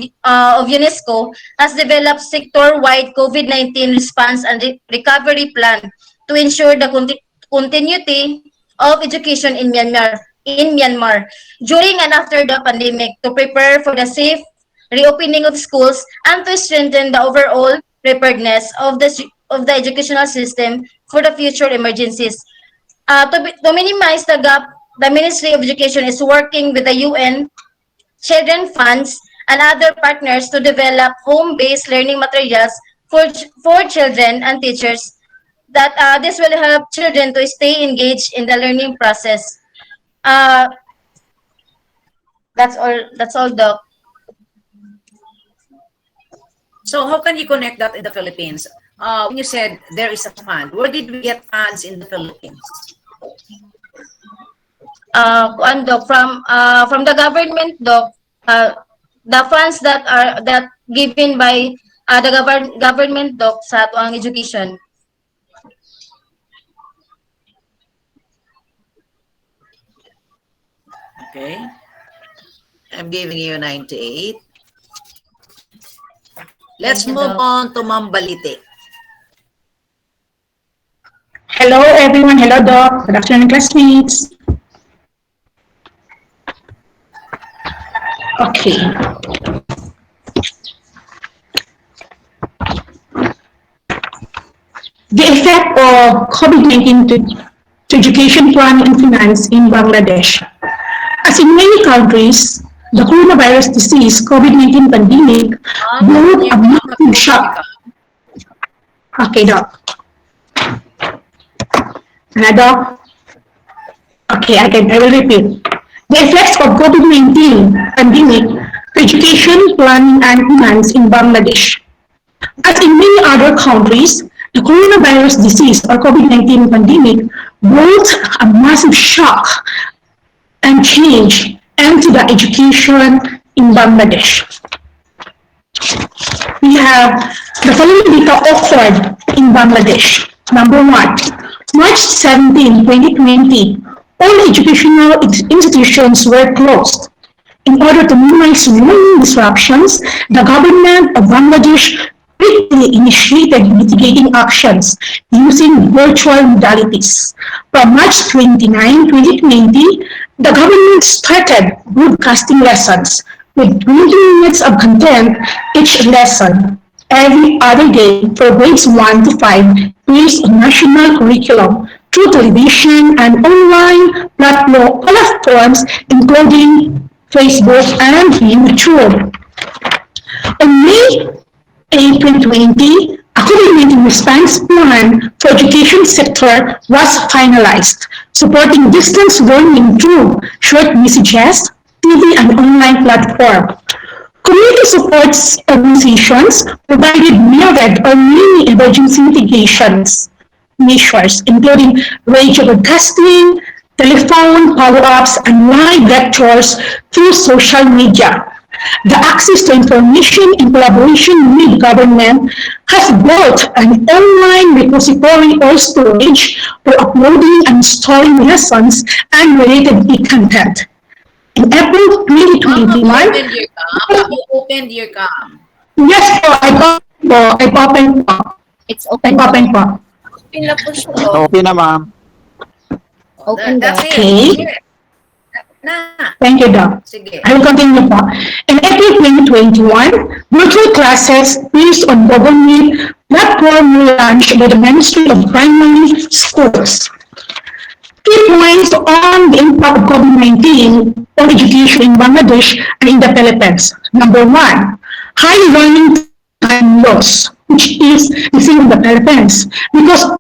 UNESCO, has developed sector-wide COVID-19 response and recovery plan to ensure the continuity of education in Myanmar during and after the pandemic, to prepare for the safe reopening of schools and to strengthen the overall preparedness of the educational system for the future emergencies. To minimize the gap, the Ministry of Education is working with the UN, Children Funds, and other partners to develop home-based learning materials for children and teachers. That this will help children to stay engaged in the learning process. Uh, that's all. That's all, Doc. So how can you connect that in the Philippines? When you said there is a fund, where did we get funds in the Philippines? Doc, from the government, Doc, the funds that given by the government, Doc, sa atuang education. Okay. I'm giving you 98. Let's move on to Ma'am Balite. Hello, everyone. Hello, Doc. Good afternoon, classmates. Okay. The effect of COVID-19 to education planning and finance in Bangladesh. As in many countries, the coronavirus disease, COVID-19 pandemic, brought a massive shock. Okay, Doc. Doc? Okay, I will repeat. The effects of COVID-19 pandemic to education, planning, and finance in Bangladesh. As in many other countries, the coronavirus disease or COVID-19 pandemic brought a massive shock and change into the education in Bangladesh. We have the following data occurred in Bangladesh. Number one, March 17, 2020, all educational institutions were closed. In order to minimize learning disruptions, the government of Bangladesh quickly initiated mitigating actions using virtual modalities. From March 29, 2020, the government started broadcasting lessons with 20 minutes of content each lesson every other day for grades 1 to 5 based on national curriculum through television and online platforms including Facebook and YouTube. On May 8, 2020, a COVID-19 response plan for education sector was finalized, supporting distance learning through short messages, TV, and online platform. Community supports organizations provided myriad or many emergency mitigations measures, including radio broadcasting, telephone follow-ups, and live lectures through social media. The access to information in collaboration with government has built an online repository or storage for uploading and storing lessons and related e-content. In April Ma'am, have you 2021, opened your cam? Have you opened your cam? yes po, I've opened po. It's I've open opened po. po. Open na po siya. Oh. Okay na, ma'am. Open That's daw. it. Okay. That's it. Na. Thank you, Doc. Sige. I will continue po. In April 2021, virtual classes based on Google Meet platform were launched by the Ministry of Primary Schools. Key points on the impact of COVID-19 on education in Bangladesh and in the Philippines. Number one, high learning time loss, which is the same in the Philippines, because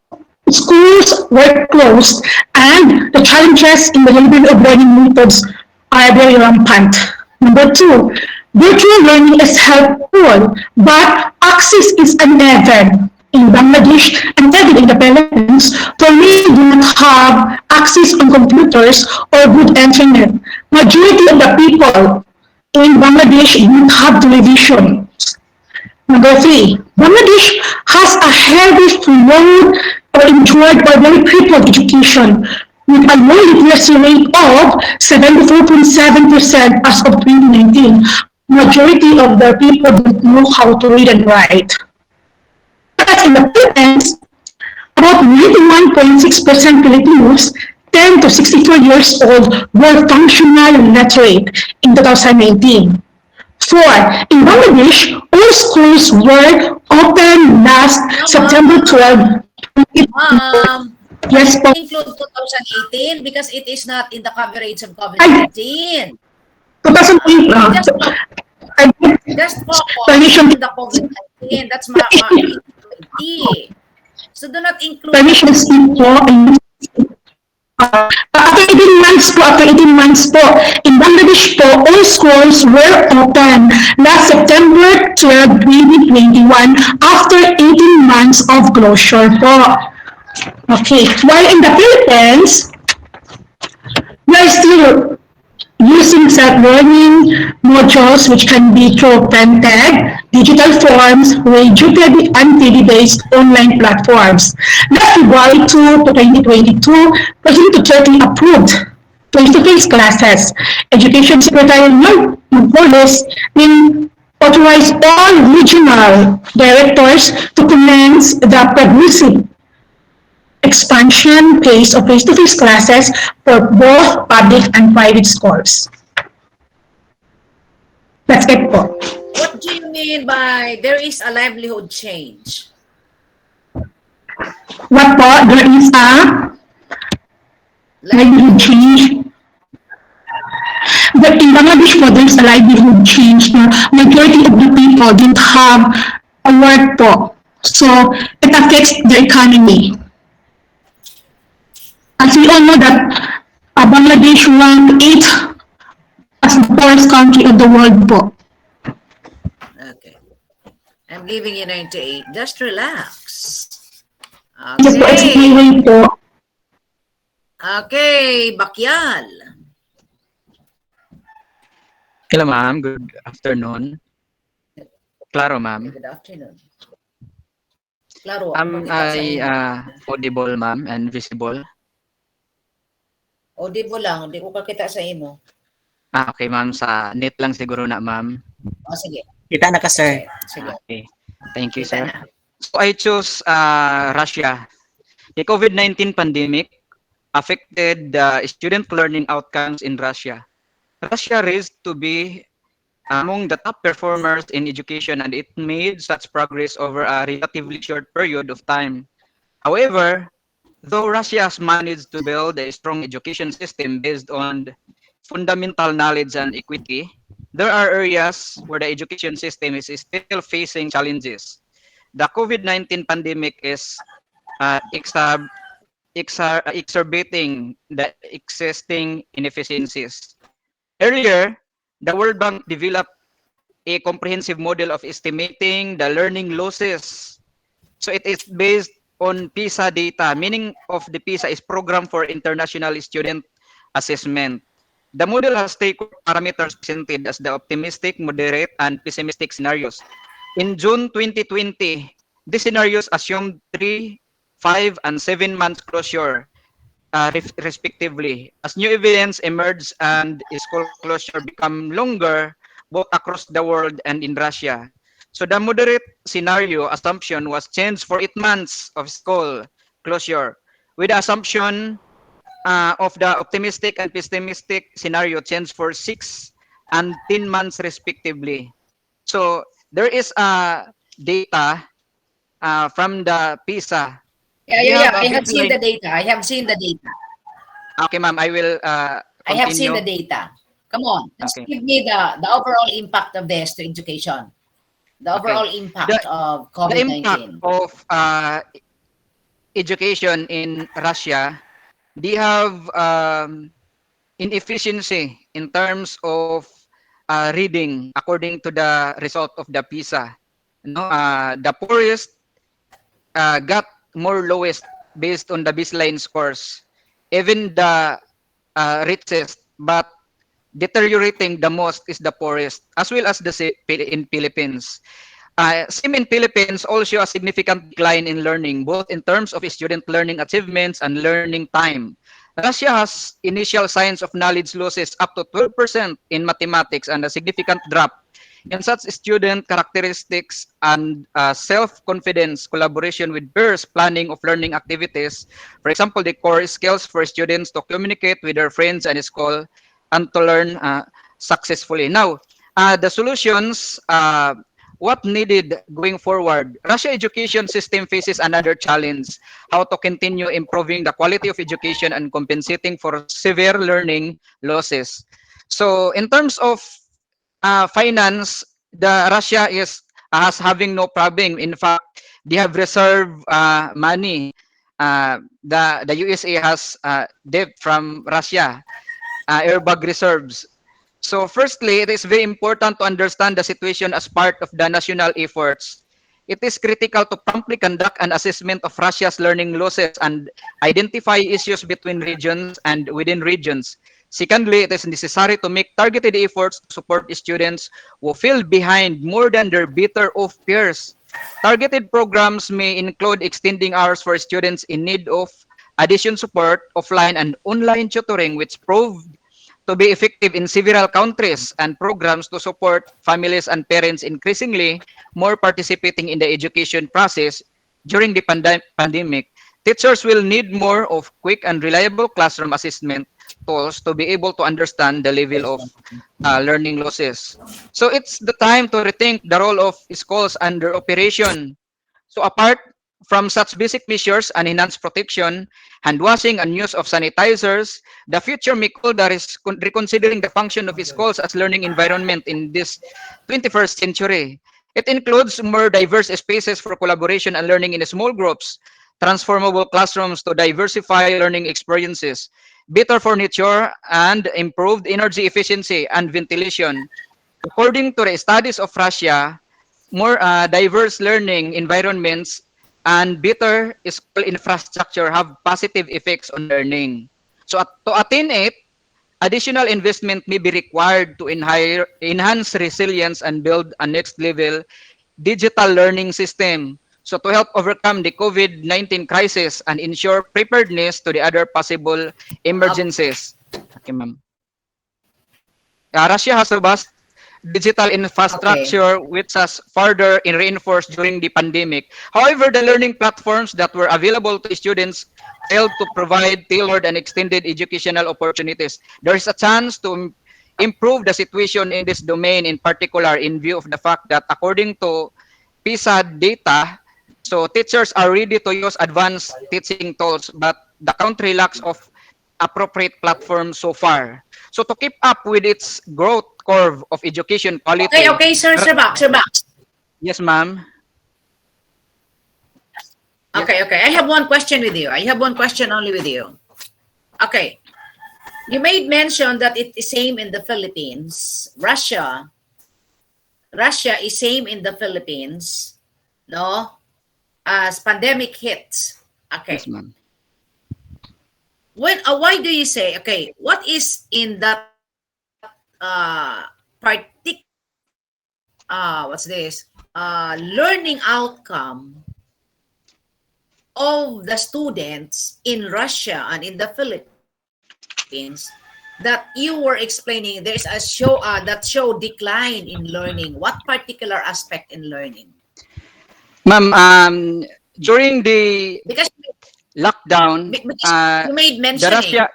schools were closed and the challenges in the delivery of learning methods are very rampant. Number two, virtual learning is helpful, but access is uneven. In Bangladesh and even in the Philippines, for many do not have access on computers or good internet. Majority of the people in Bangladesh do not have television. Number three, Bangladesh has a heavy load or enjoyed or very crippled education with a low literacy rate of 74.7% as of 2019. Majority of the people don't know how to read and write. Whereas in the Philippines, about 91.6% Filipinos 10 to 64 years old were functional literate in 2019. Four, in Bangladesh, all schools were open last September 12. Ma'am, Yes po. include 2018 because it is not in the coverage of COVID-19. 2008, Just focus permission, on the COVID-19. That's 2020. So do not include permission slip po. After 18 months po, in Bangladesh po, all schools were open last September 12, 2021 after 18 months of closure po. Okay, while in the Philippines, we are still using self-learning modules which can be through printed, digital forms, radio, and TV-based online platforms. Last February 2 to 2022, President Duterte approved face-to-face classes. Education Secretary Magpolis will authorize all regional directors to commence the progressive expansion pace of face-to-face classes for both public and private schools. That's it po. What do you mean by there is a livelihood change? What po? There is a livelihood change. But in Bangladesh po, there's a livelihood change na majority of the people don't have a work po. So, it affects the economy. As we all know that Bangladesh ranked 8 as the poorest country of the world po. Okay. I'm giving you 98. Just relax. Just po, it's my way po. Okay, Bakyal. Hello, ma'am. Good afternoon. Klaro, ma'am. Good afternoon. Klaro. Am I audible, ma'am, and visible? Audible lang, hindi ko kakita sa imo. Okay, ma'am. Sa net lang siguro na, ma'am. Oh, sige. Kita na ka, sir. Sige. Okay. Thank you, Kita sir. na. So I chose Russia. The COVID-19 pandemic affected the student learning outcomes in Russia. Russia raised to be among the top performers in education, and it made such progress over a relatively short period of time. However, though Russia has managed to build a strong education system based on fundamental knowledge and equity, there are areas where the education system is still facing challenges. The COVID-19 pandemic is exacerbating the existing inefficiencies. Earlier, the World Bank developed a comprehensive model of estimating the learning losses. So it is based on PISA data, meaning of the PISA is Program for International Student Assessment. The model has three core parameters presented as the optimistic, moderate, and pessimistic scenarios. In June 2020, these scenarios assumed 3, 5, and 7 months closure, respectively. As new evidence emerged and school closure become longer, both across the world and in Russia. So the moderate scenario assumption was changed for 8 months of school closure, with the assumption of the optimistic and pessimistic scenario changed for 6 and 10 months respectively. So there is data from the PISA. Yeah, They yeah, have yeah. a I have seen baseline. the data. I have seen the data. Okay, ma'am, I will I have seen continue. the data. Come on, just Okay. give me the overall impact of this to education. The Okay. overall The impact of the impact COVID-19. of education in Russia, they have inefficiency in terms of reading according to the result of the PISA. No, the poorest got more lowest based on the baseline scores. Even the richest, but deteriorating the most is the poorest, as well as in Philippines. Same in Philippines also a significant decline in learning, both in terms of student learning achievements and learning time. Russia has initial signs of knowledge losses up to 12% in mathematics and a significant drop in such student characteristics and self-confidence, collaboration with peers, planning of learning activities. For example, the core skills for students to communicate with their friends and school and to learn successfully. Now, the solutions, what needed going forward? Russia education system faces another challenge, how to continue improving the quality of education and compensating for severe learning losses. So in terms of finance, the Russia is has having no problem. In fact, they have reserve money. The USA has debt from Russia, airbag reserves. So firstly, it is very important to understand the situation as part of the national efforts. It is critical to promptly conduct an assessment of Russia's learning losses and identify issues between regions and within regions. Secondly, it is necessary to make targeted efforts to support students who feel behind more than their better off peers. Targeted programs may include extending hours for students in need of addition support, offline and online tutoring, which proved to be effective in several countries, and programs to support families and parents increasingly more participating in the education process during the pandemic. Teachers will need more of quick and reliable classroom assessment tools to be able to understand the level of learning losses. So it's the time to rethink the role of schools under operation. So apart from such basic measures and enhanced protection, hand washing and use of sanitizers, the future may call the reconsidering the function of schools as learning environment in this 21st century. It includes more diverse spaces for collaboration and learning in small groups, transformable classrooms to diversify learning experiences, better furniture, and improved energy efficiency and ventilation. According to the studies of Russia, more diverse learning environments and better school infrastructure have positive effects on learning. So to attain it, additional investment may be required to enhance resilience and build a next level digital learning system. So to help overcome the COVID-19 crisis and ensure preparedness to the other possible emergencies. Okay, ma'am. Russia has robust digital infrastructure which has further reinforced during the pandemic. However, the learning platforms that were available to students failed to provide tailored and extended educational opportunities. There is a chance to improve the situation in this domain, in particular in view of the fact that according to PISA data, so teachers are ready to use advanced teaching tools, but the country lacks of appropriate platforms so far. So to keep up with its growth curve of education Okay, quality. okay, sir, Sir Box. Yes, ma'am. Okay, okay. I have one question with you. I have one question only with you. Okay. You made mention that it is same in the Philippines. Russia is same in the Philippines, no? As pandemic hits. Yes, Okay. ma'am. Why do you say, okay, what is in that what's this? Learning outcome of the students in Russia and in the Philippines that you were explaining? There's a show that show decline in learning. What particular aspect in learning? Ma'am, during the Because lockdown, you made the mentioning Russia,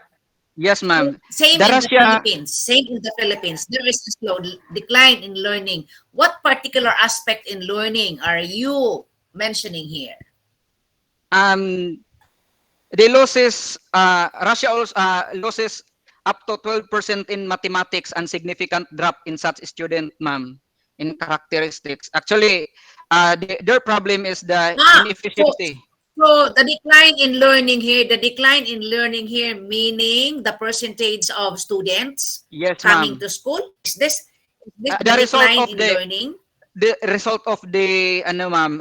yes, ma'am. same The in the Russia, Philippines. Same in the Philippines. There is a slow decline in learning. What particular aspect in learning are you mentioning here? the losses, Russia also losses up to 12% in mathematics and significant drop in such student, ma'am, in characteristics. Actually, their problem is the So, inefficiency. so the decline in learning here, meaning the percentage of students Yes, coming ma'am. to school. Is this The the result decline of in learning? ano, ma'am,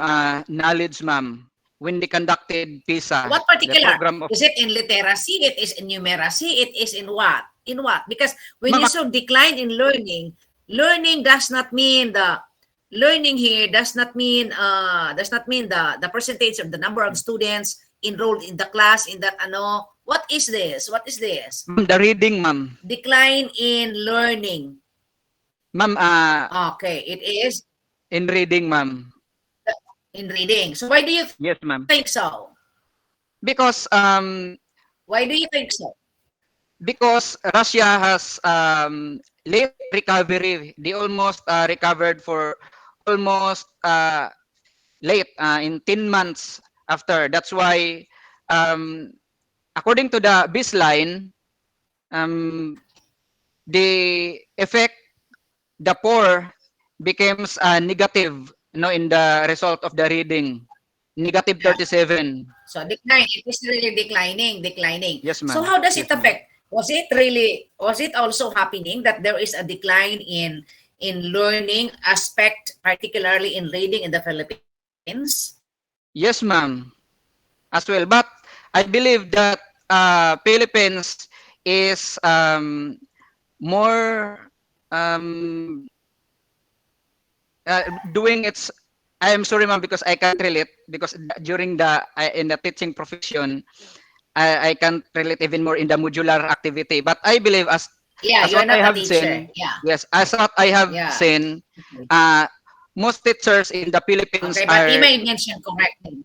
knowledge, ma'am, when they conducted PISA, What the particular? program of Is it in literacy? It is in numeracy? It is in what? In what? Because when ma'am, you saw decline in learning, learning does not mean the learning here does not mean the percentage of the number of students enrolled in the class in that ano. What is this? What is this? the reading, ma'am. Decline in learning. Ma'am, Okay, it is in reading, ma'am. in reading. So why do you Yes, ma'am. think so? Because Why do you think so? Russia has late recovery. They almost recovered for almost late in 10 months after. That's why according to the baseline, um, the effect, the poor becomes negative, in the result of the reading, negative Yeah. 37. So decline, it is really declining. Yes, So ma'am. how does it Yes, ma'am. affect? Was it also happening that there is a decline in learning aspect, particularly in reading in the Philippines? Yes, ma'am, as well. But I believe that Philippines is more um, doing its. I am sorry, ma'am, because I can't relate because during in the teaching profession, I can't relate even more in the modular activity. But I believe Yeah, as you are what I not a have teacher. seen, Yeah. yes, as what I have Yeah. seen, Okay. most teachers in the Philippines Okay, but you are made mention correctly.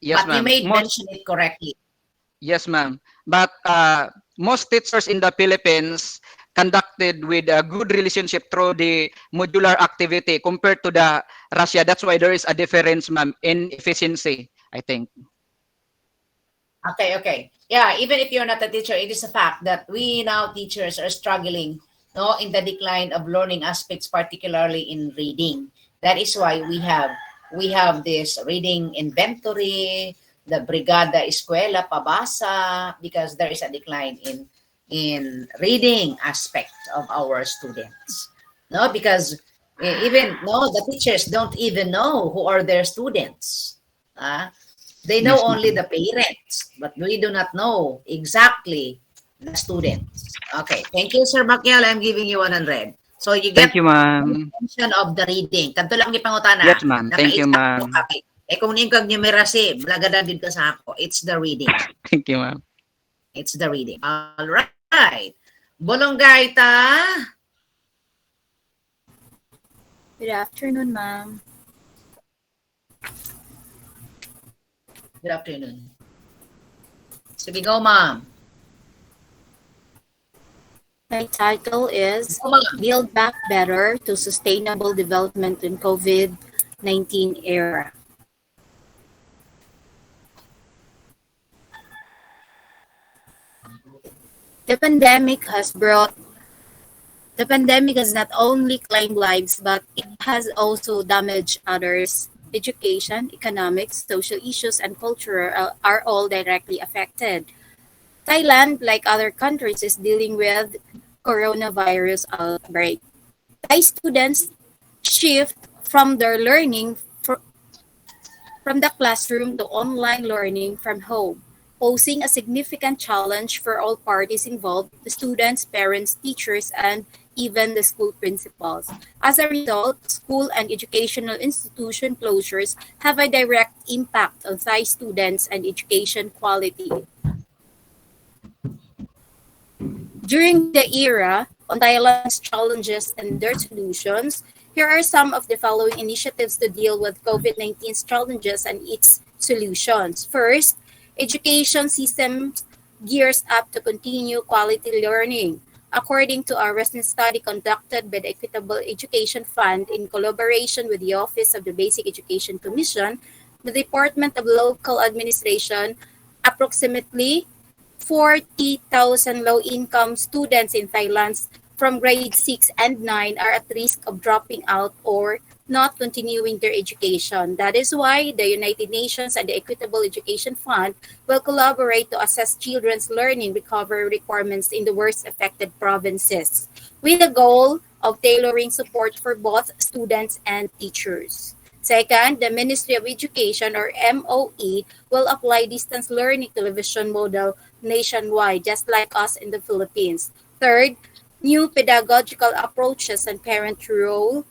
yes, But you ma'am. made mention it correctly. Yes, ma'am. But most teachers in the Philippines conducted with a good relationship through the modular activity compared to the Russia. That's why there is a difference, ma'am, in efficiency, I think. Okay, okay. Yeah, even if you're not a teacher, it is a fact that we now teachers are struggling, no, in the decline of learning aspects, particularly in reading. That is why we have this reading inventory, the Brigada Escuela Pabasa, because there is a decline in reading aspect of our students. No, because even no, the teachers don't even know who are their students. They know Yes, only ma'am. the parents, but we do not know exactly the students. Okay, thank you, Sir Bakyal. I'm giving you 100. So you Thank get you, ma'am. mention of the reading. Kanto lang ipangutana. Yes, ma'am. Thank you, Nakaisa ko ma'am. kay. Kung niingkag numerasi, blagadan din ka sa ako. It's the reading. Thank you, ma'am. It's the reading. All right. Bolongaita. Good afternoon, ma'am. Good afternoon. Sige, go, ma'am. My title is Go, ma'am. Build Back Better to Sustainable Development in COVID-19 Era. The pandemic has brought The pandemic has not only claimed lives, but it has also damaged others. Education, economics, social issues, and culture are all directly affected. Thailand, like other countries, is dealing with coronavirus outbreak. Thai students shift from their learning from the classroom to online learning from home, posing a significant challenge for all parties involved, the students, parents, teachers, and even the school principals. As a result, school and educational institution closures have a direct impact on Thai students and education quality. During the era on Thailand's challenges and their solutions, here are some of the following initiatives to deal with COVID-19's challenges and its solutions. First, education system gears up to continue quality learning. According to a recent study conducted by the Equitable Education Fund in collaboration with the Office of the Basic Education Commission, the Department of Local Administration, approximately 40,000 low-income students in Thailand from grade 6 and 9 are at risk of dropping out or not continuing their education. That is why the United Nations and the Equitable Education Fund will collaborate to assess children's learning recovery requirements in the worst affected provinces, with the goal of tailoring support for both students and teachers. Second, the Ministry of Education or MOE will apply distance learning television model nationwide, just like us in the Philippines. Third, new pedagogical approaches and parent role.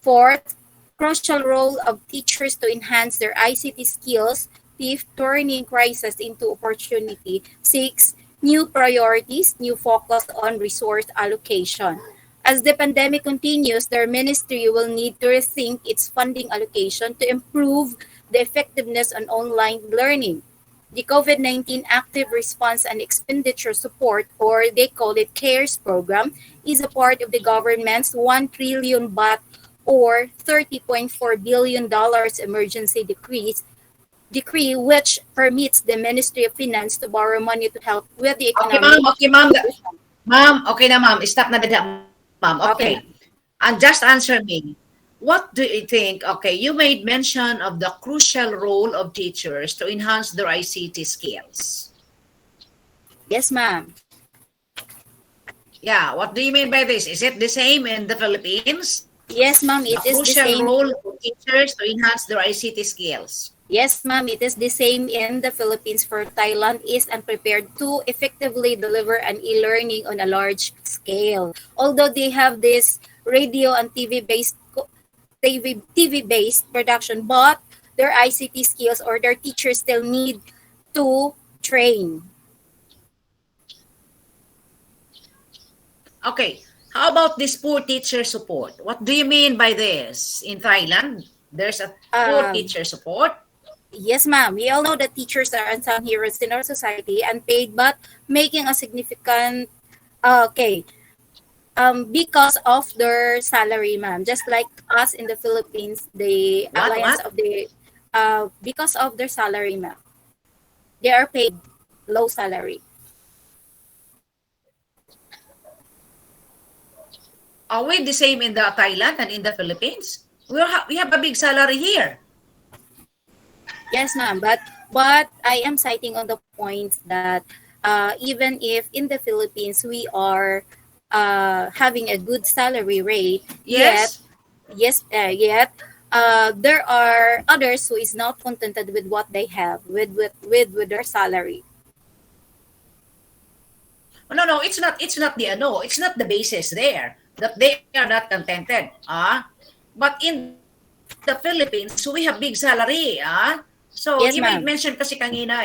Fourth, crucial role of teachers to enhance their ICT skills. Fifth, turning crisis into opportunity. Six, new priorities, new focus on resource allocation. As the pandemic continues, their ministry will need to rethink its funding allocation to improve the effectiveness on online learning. The COVID-19 Active Response and Expenditure Support, or they call it CARES program, is a part of the government's 1 trillion baht or $30.4 billion emergency decree which permits the Ministry of Finance to borrow money to help with the Okay, economic. ma'am. Okay, ma'am. Ma'am, okay na, ma'am. Stop na dito, ma'am. Okay. Okay. And just answer me. What do you think? Okay, you made mention of the crucial role of teachers to enhance their ICT skills. Yes, ma'am. Yeah, what do you mean by this? Is it the same in the Philippines? Yes, ma'am. The It is the crucial same. role of teachers to enhance their ICT skills. Yes, ma'am, it is the same in the Philippines for Thailand is unprepared to effectively deliver an e-learning on a large scale. Although they have this radio and TV-based production, but their ICT skills or their teachers still need to train. Okay, how about this poor teacher support? What do you mean by this? In Thailand, there's a poor teacher support. Yes, ma'am. We all know that teachers are unsung heroes in our society, unpaid, but making a significant, because of their salary, ma'am. Just like us in the Philippines, the alliance of the, because of their salary, ma'am. They are paid low salary. Are we the same in the Thailand and in the Philippines? We have a big salary here. Yes, ma'am. But I am citing on the points that even if in the Philippines we are having a good salary rate, Yes. yet there are others who is not contented with what they have with their salary. No, it's not. It's not the It's not the basis there that they are not contented. But in the Philippines, we have big salary. So Yes, you made ma'am. mention kasi kanina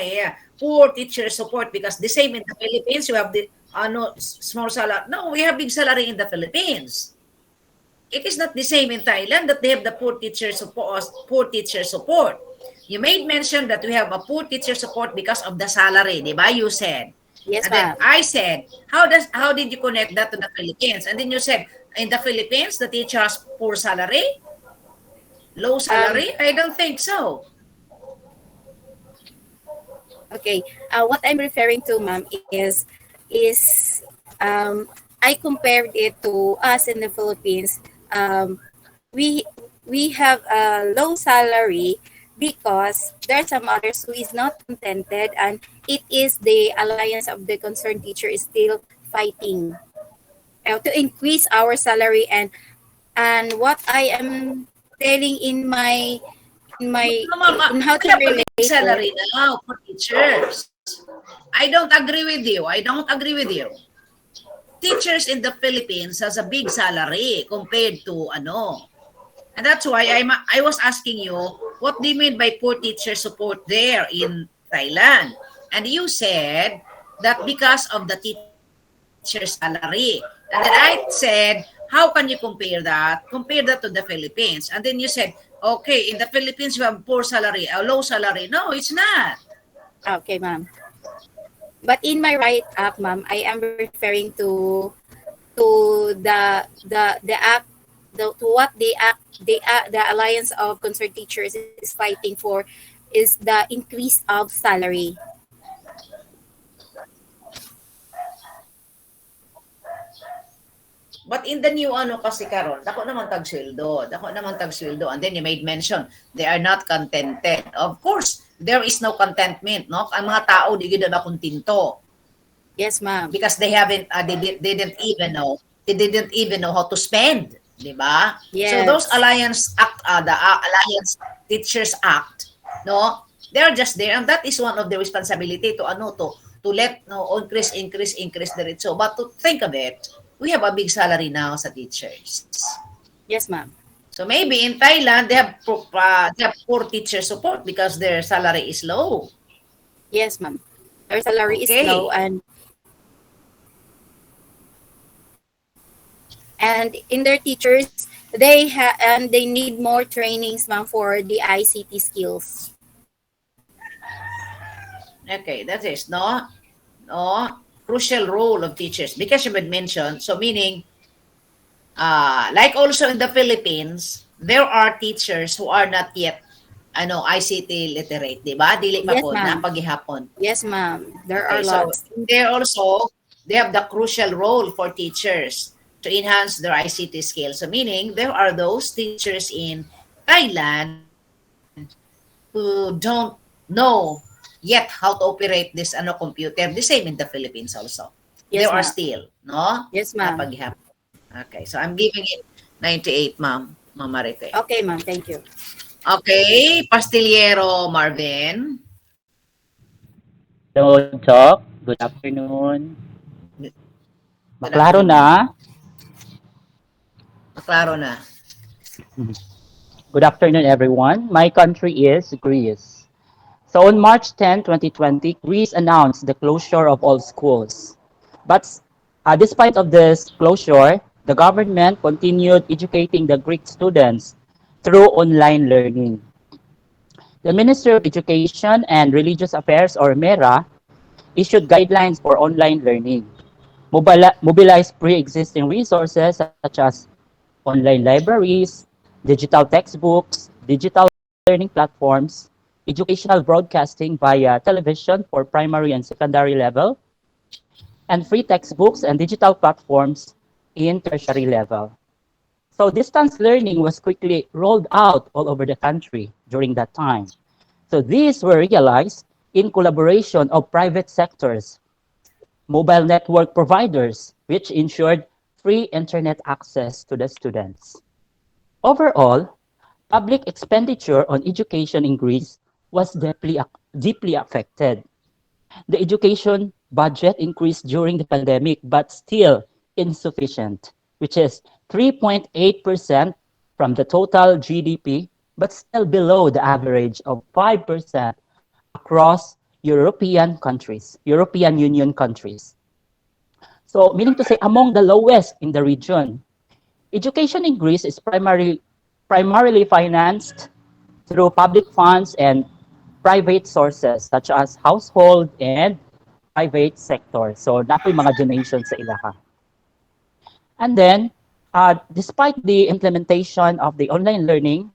poor teacher support because the same in the Philippines you have the small salary. No, we have big salary in the Philippines. It is not the same in Thailand that they have the poor teacher support. You made mention that we have a poor teacher support because of the salary, di ba? You said. Yes, And then ma'am. I said, how did you connect that to the Philippines? And then you said, in the Philippines, the teacher has poor salary, low Um, salary? I don't think so. okay. What I'm referring to, ma'am, is I compared it to us in the Philippines. We we have a low salary because there are some others who is not contented, and it is the alliance of the concerned teacher is still fighting to increase our salary. And what I am telling in how We to have a relate big it. salary now for teachers. I don't agree with you. I don't agree with you. Teachers in the Philippines has a big salary compared to ano. And that's why I was asking you, what do you mean by poor teacher support there in Thailand? And you said that because of the teacher's salary. And then I said, how can you compare that? Compare that to the Philippines. And then you said, okay, in the Philippines you have poor salary, a low salary. No, it's not. Okay, ma'am. But in my write up, ma'am, I am referring to the act to what the Alliance of Concerned Teachers is fighting for is the increase of salary. But in the new ano kasi karon, dako naman tag sweldo. Dako naman tag sweldo. And then you made mention, they are not contented. Of course, there is no contentment, no? Ang mga tao di gid na kontento. Yes, ma'am. Because they didn't even know how to spend, di ba? So those Yes. Alliance Act, the Alliance Teachers Act, no? They're just there, and that is one of the responsibility to ano to let no increase diretso. But to think of it, we have a big salary now sa teachers. Yes, ma'am. So maybe in Thailand they have poor teacher support because their salary is low. Yes, ma'am. Their salary is Okay. low, and in their teachers they need more trainings, ma'am, for the ICT skills. Okay, that is no crucial role of teachers because you had mentioned. So meaning, like also in the Philippines, there are teachers who are not yet ICT literate, di ba? Dili pa Yes, po na ma'am. paghihapon. Yes, ma'am. There Okay, are so lots. there also they have the crucial role for teachers to enhance their ICT skills. So meaning there are those teachers in Thailand who don't know yet how to operate this computer. The same in the Philippines also. There Yes, are ma'am. still, no? Yes, Na ma'am. paghihapon. Okay, so I'm giving it 98, ma'am. Ma'am Marife. Okay, ma'am. Thank you. Okay, Pastillero Marvin. Hello, Doc. Good afternoon. Good Maklaro afternoon. na. Klaro na. Good afternoon, everyone. My country is Greece. So on March 10, 2020, Greece announced the closure of all schools. But despite of this closure, the government continued educating the Greek students through online learning. The Ministry of Education and Religious Affairs, or MERA, issued guidelines for online learning, mobilize pre-existing resources such as online libraries, digital textbooks, digital learning platforms, educational broadcasting via television for primary and secondary level, and free textbooks and digital platforms in tertiary level. So distance learning was quickly rolled out all over the country during that time. So these were realized in collaboration of private sectors, mobile network providers, which ensured free internet access to the students. Overall, public expenditure on education in Greece was deeply affected. The education budget increased during the pandemic, but still insufficient, which is 3.8% from the total GDP, but still below the average of 5% across European Union countries. So, meaning to say, among the lowest in the region. Education in Greece is primarily financed through public funds and private sources such as household and private sector. So, napoy mga donations sa ilaha. And then, despite the implementation of the online learning,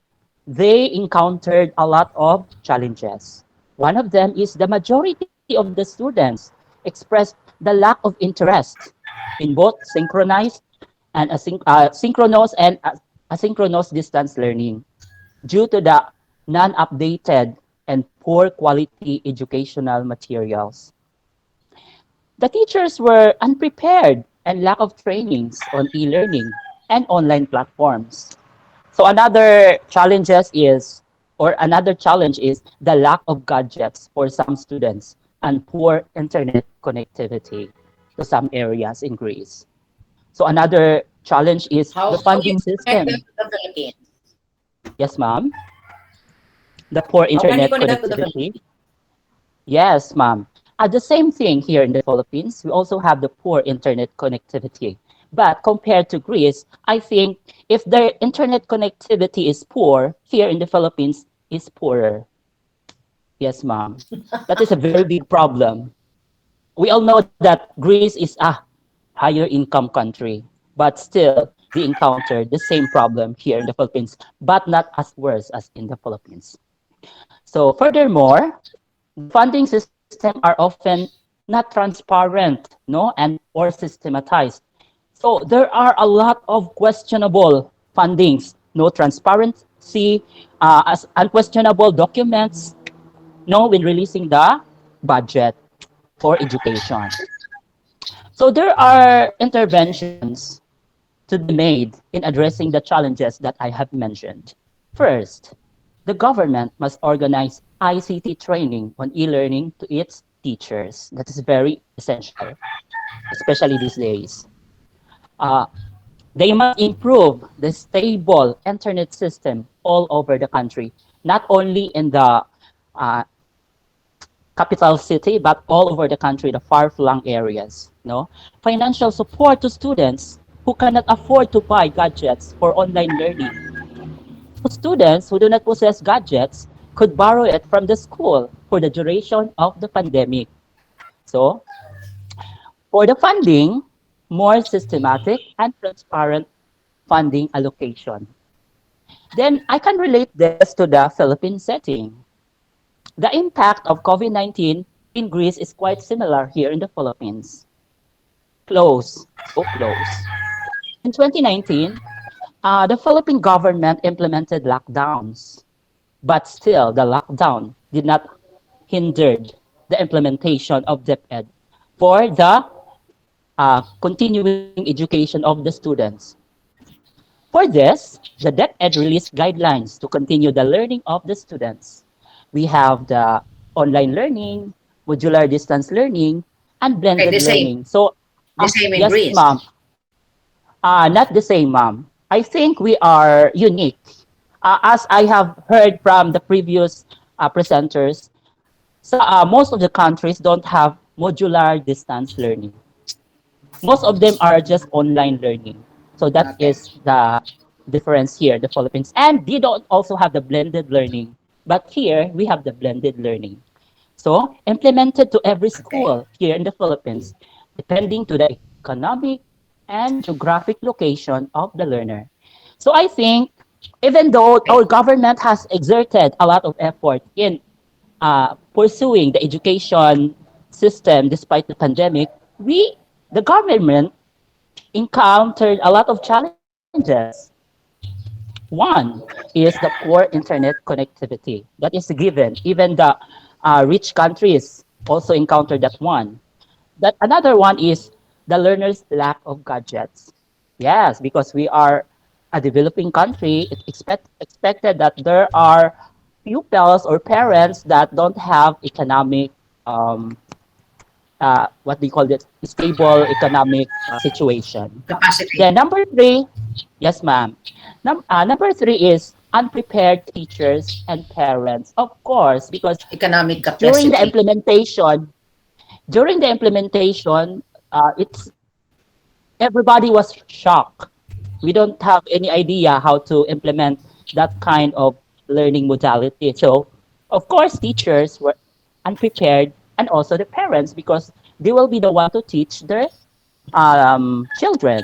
they encountered a lot of challenges. One of them is the majority of the students expressed the lack of interest in both synchronous and asynchronous distance learning due to the non-updated and poor quality educational materials. The teachers were unprepared and lack of trainings on e-learning and online platforms. So another challenge is the lack of gadgets for some students and poor internet connectivity to some areas in Greece. So another challenge is the How you funding connect them system. to the Philippines? Yes, ma'am. The poor How can you internet connect them to the Philippines? connectivity. Yes, ma'am. The same thing here in the Philippines. We also have the poor internet connectivity. But compared to Greece, I think if the internet connectivity is poor, here in the Philippines is poorer. Yes, ma'am. That is a very big problem. We all know that Greece is a higher income country, but still we encounter the same problem here in the Philippines, but not as worse as in the Philippines. So furthermore, the funding system are often not transparent, no, and or systematized. So there are a lot of questionable fundings, no transparency, as unquestionable documents, no, when releasing the budget for education. So there are interventions to be made in addressing the challenges that I have mentioned. First, the government must organize ICT training on e-learning to its teachers. That is very essential, especially these days. Uh, they must improve the stable internet system all over the country, not only in the uh, capital city, but all over the country, the far-flung areas. No, financial support to students who cannot afford to buy gadgets for online learning. So students who do not possess gadgets could borrow it from the school for the duration of the pandemic. So for the funding, more systematic and transparent funding allocation. Then I can relate this to the Philippine setting. The impact of COVID-19 in Greece is quite similar here in the Philippines. Close, so close. In 2019, the Philippine government implemented lockdowns, but still the lockdown did not hinder the implementation of DepEd for the continuing education of the students. For this, the DepEd released guidelines to continue the learning of the students. We have the online learning, modular distance learning, and Okay, blended learning. So, the same in yes, Greece. ma'am. Not the same, ma'am. I think we are unique. As I have heard from the previous presenters, so, most of the countries don't have modular distance learning. Most of them are just online learning. So that Okay. is the difference here, the Philippines. And they don't also have the blended learning. But here, we have the blended learning. So implemented to every Okay. school here in the Philippines, depending to the economic and geographic location of the learner. So I think even though our government has exerted a lot of effort in pursuing the education system despite the pandemic, the government, encountered a lot of challenges. One is the poor internet connectivity. That is given. Even the rich countries also encounter that one. That another one is the learners' lack of gadgets. Yes, because we are a developing country, it's expected that there are pupils or parents that don't have economic um, what do you call it, stable economic situation. Capacity. Then number three, yes, ma'am. Number three is unprepared teachers and parents. Of course, because Economic during the capacity. implementation, during the implementation, it's everybody was shocked we don't have any idea how to implement that kind of learning modality. So, of course, teachers were unprepared, and also the parents, because they will be the one to teach their children.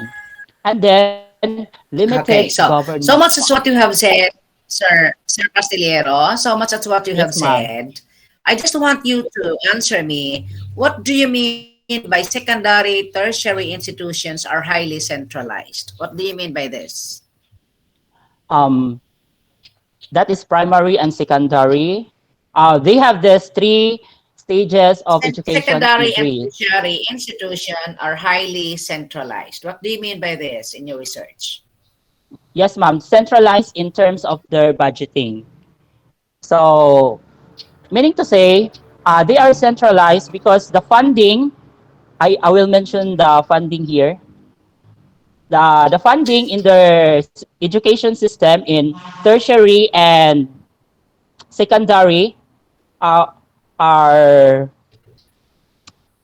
And then limited Okay, government so much as funds. what you have said, Sir Castillero, so much as what you have Yes, ma'am. said, I just want you to answer me, what do you mean by secondary, tertiary institutions are highly centralized? What do you mean by this? Um, that is primary and secondary. They have these three stages of education in Secondary and Greece. tertiary institution are highly centralized. What do you mean by this in your research? Yes, ma'am. Centralized in terms of their budgeting. So, meaning to say, they are centralized because the funding, I will mention the funding here. The funding in the education system in tertiary and secondary uh, are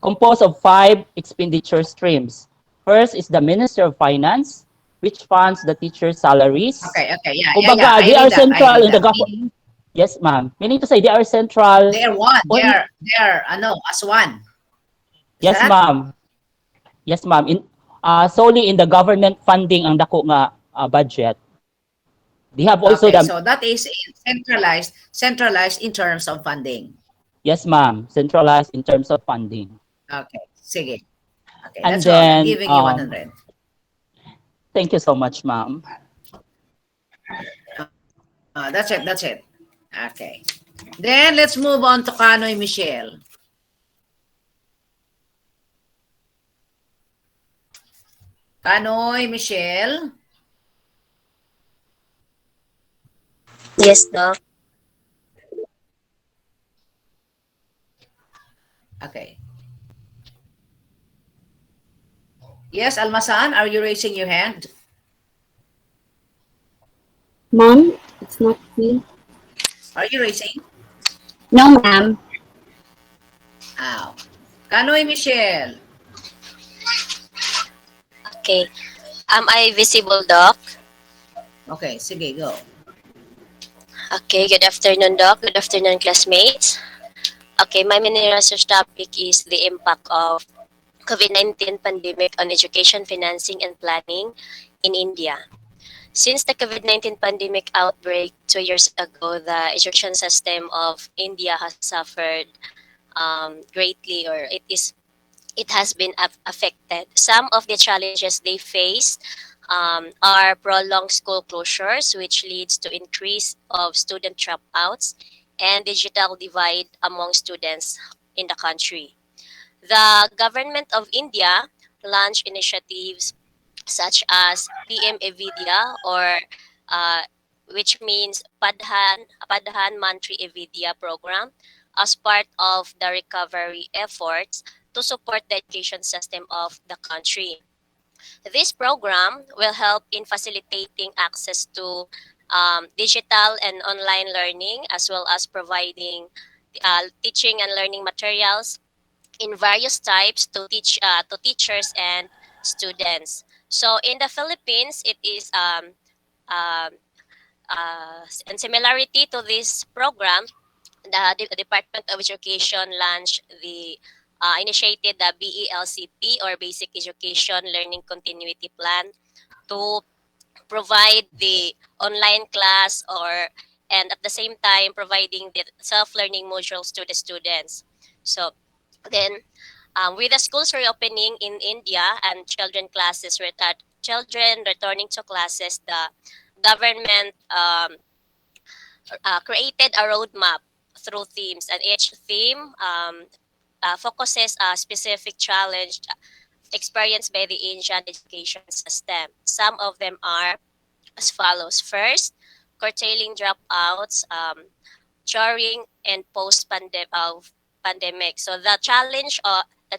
composed of five expenditure streams. First is the Minister of Finance, which funds the teachers' salaries. Okay, yeah. Kumbaga, I they read are that. I central read in the that. government. Yes, ma'am. Meaning to say they are central They are one. on, They are ano, as one. Is yes, that? ma'am. Yes, ma'am. Solely in the government funding ang dako nga budget. They have also the, Okay, so that is centralized in terms of funding. yes, ma'am, centralized in terms of funding. Okay, sige. Okay, And that's all. I'm then, giving you 100. thank you so much, ma'am. That's it. That's it. Okay. Then let's move on to Kanoy Michelle. Kanoy Michelle. Yes, Doc. Okay. Yes, Almasan, are you raising your hand? Mom, it's not me. Are you raising? No, ma'am. Ow. Kanoy Michelle. Okay. Am I visible, Doc? Okay, sige, go. Okay, good afternoon, Doc. Good afternoon, classmates. Okay, my mini research topic is the impact of COVID-19 pandemic on education, financing, and planning in India. Since the COVID-19 pandemic outbreak 2 years ago, the education system of India has suffered greatly, or it has been affected. Some of the challenges they face are prolonged school closures, which leads to increase of student dropouts and digital divide among students in the country. The government of India launched initiatives such as PM Evidya, or uh, which means Padhan Mantri Evidya program, as part of the recovery efforts to support the education system of the country. This program will help in facilitating access to digital and online learning, as well as providing teaching and learning materials in various types to teachers and students. So in the Philippines, it is um, in similarity to this program, the Department of Education launched the initiated the BELCP, or Basic Education Learning Continuity Plan, to provide the online class, or and at the same time providing the self-learning modules to the students. So then, with the schools reopening in India and children returning to classes, the government created a roadmap through themes, and each theme focuses a specific challenge experienced by the Indian education system. Some of them are as follows. First, curtailing dropouts during and post pandemic. So the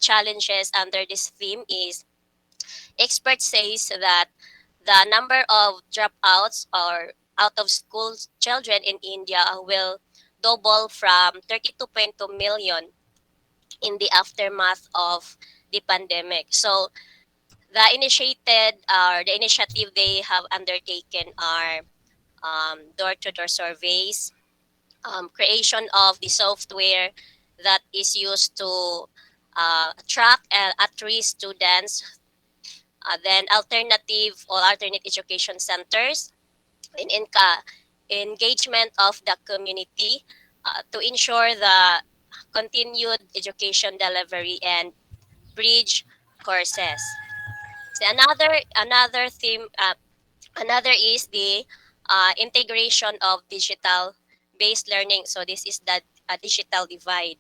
challenges under this theme is, experts says that the number of dropouts or out of school children in India will double from 32.2 million in the aftermath of the pandemic. So The initiative they have undertaken are door-to-door surveys, creation of the software that is used to track at-risk students, then alternate education centers, and engagement of the community to ensure the continued education delivery and bridge courses. So another theme, another is the integration of digital based learning. So this is the digital divide.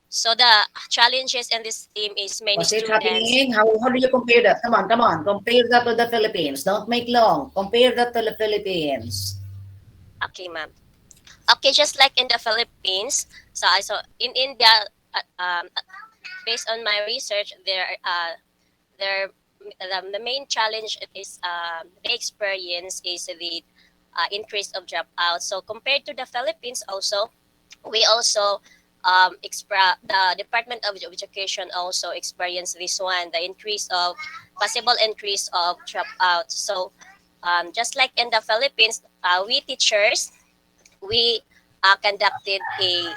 So the challenges in this theme is many Was it students. happening? How do you compare that? Come on. Compare that to the Philippines. Don't make long. Compare that to the Philippines. Okay, ma'am. Okay, just like in the Philippines, so in India, based on my research, the main challenge is they experience is the increase of dropout. So compared to the Philippines, also we also the Department of Education also experienced this one, the possible increase of dropout. So just like in the Philippines, we teachers we conducted a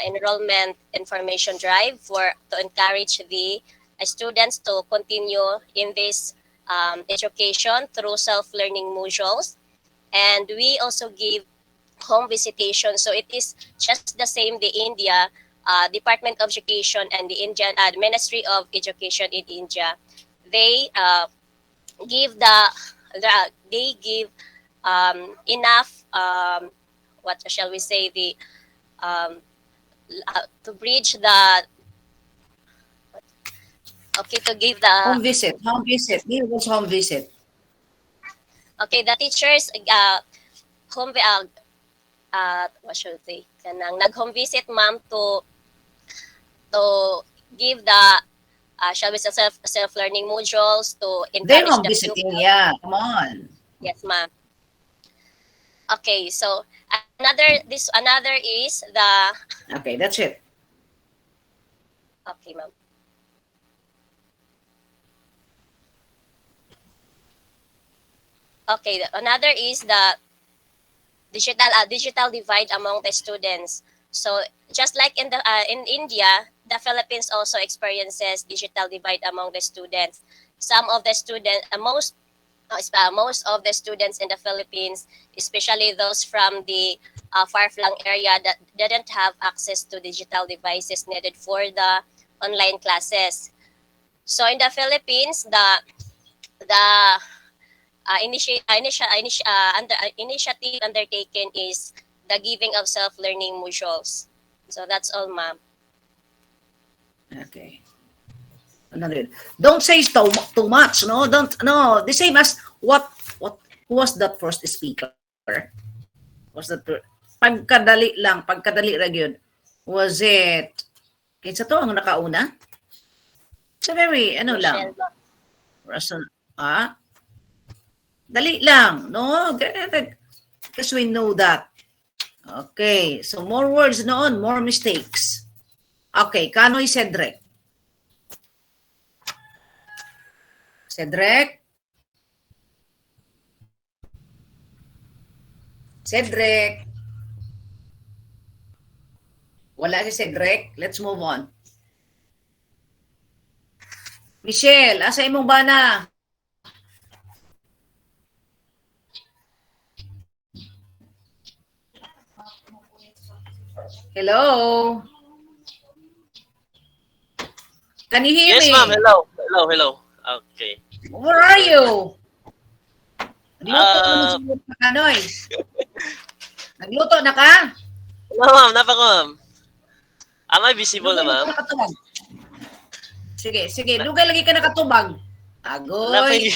enrollment information drive to encourage the students to continue in this education through self-learning modules, and we also give home visitation. So it is just the same the India Department of Education and the Indian Ministry of Education in India. They give they give enough what shall we say the to bridge the okay to give the Home visit. Here was home visit. okay the teachers home what should I say kanang nag-home visit ma'am to give the shall we say self-learning modules to They're encourage home the visiting. pupils. Yeah, come on. Yes, ma'am. Okay, so another is the Okay, that's it. okay, ma'am. Okay, another is the digital divide among the students. So just like in India, the Philippines also experiences digital divide among the students. Some of the students, most of the students in the Philippines, especially those from the far-flung area that didn't have access to digital devices needed for the online classes. So in the Philippines, the initiative undertaken is the giving of self-learning modules. So that's all, ma'am. Okay. Don't say too much, no? Don't no. The same as who was that first speaker? Was that pagkadali ra gyud. Was it kinsa to ang nakauna? It's a very lang. Rason, dali lang, no? Because we know that. Okay, so more words noon, more mistakes. Okay, Kanoy Cedric. Cedric? Cedric? Wala si Cedric? Let's move on. Michelle, asa imong bana? Hello? Can you hear Yes, me? ma'am. Hello. Okay. Where are you? Nagluto ka na siguro ka, Kanoy. Nagluto na ka? No, ma'am. Napa ko, ma'am. Am I visible na, ma'am? Sige. Dugay lagi ka nakatubag. Agoy.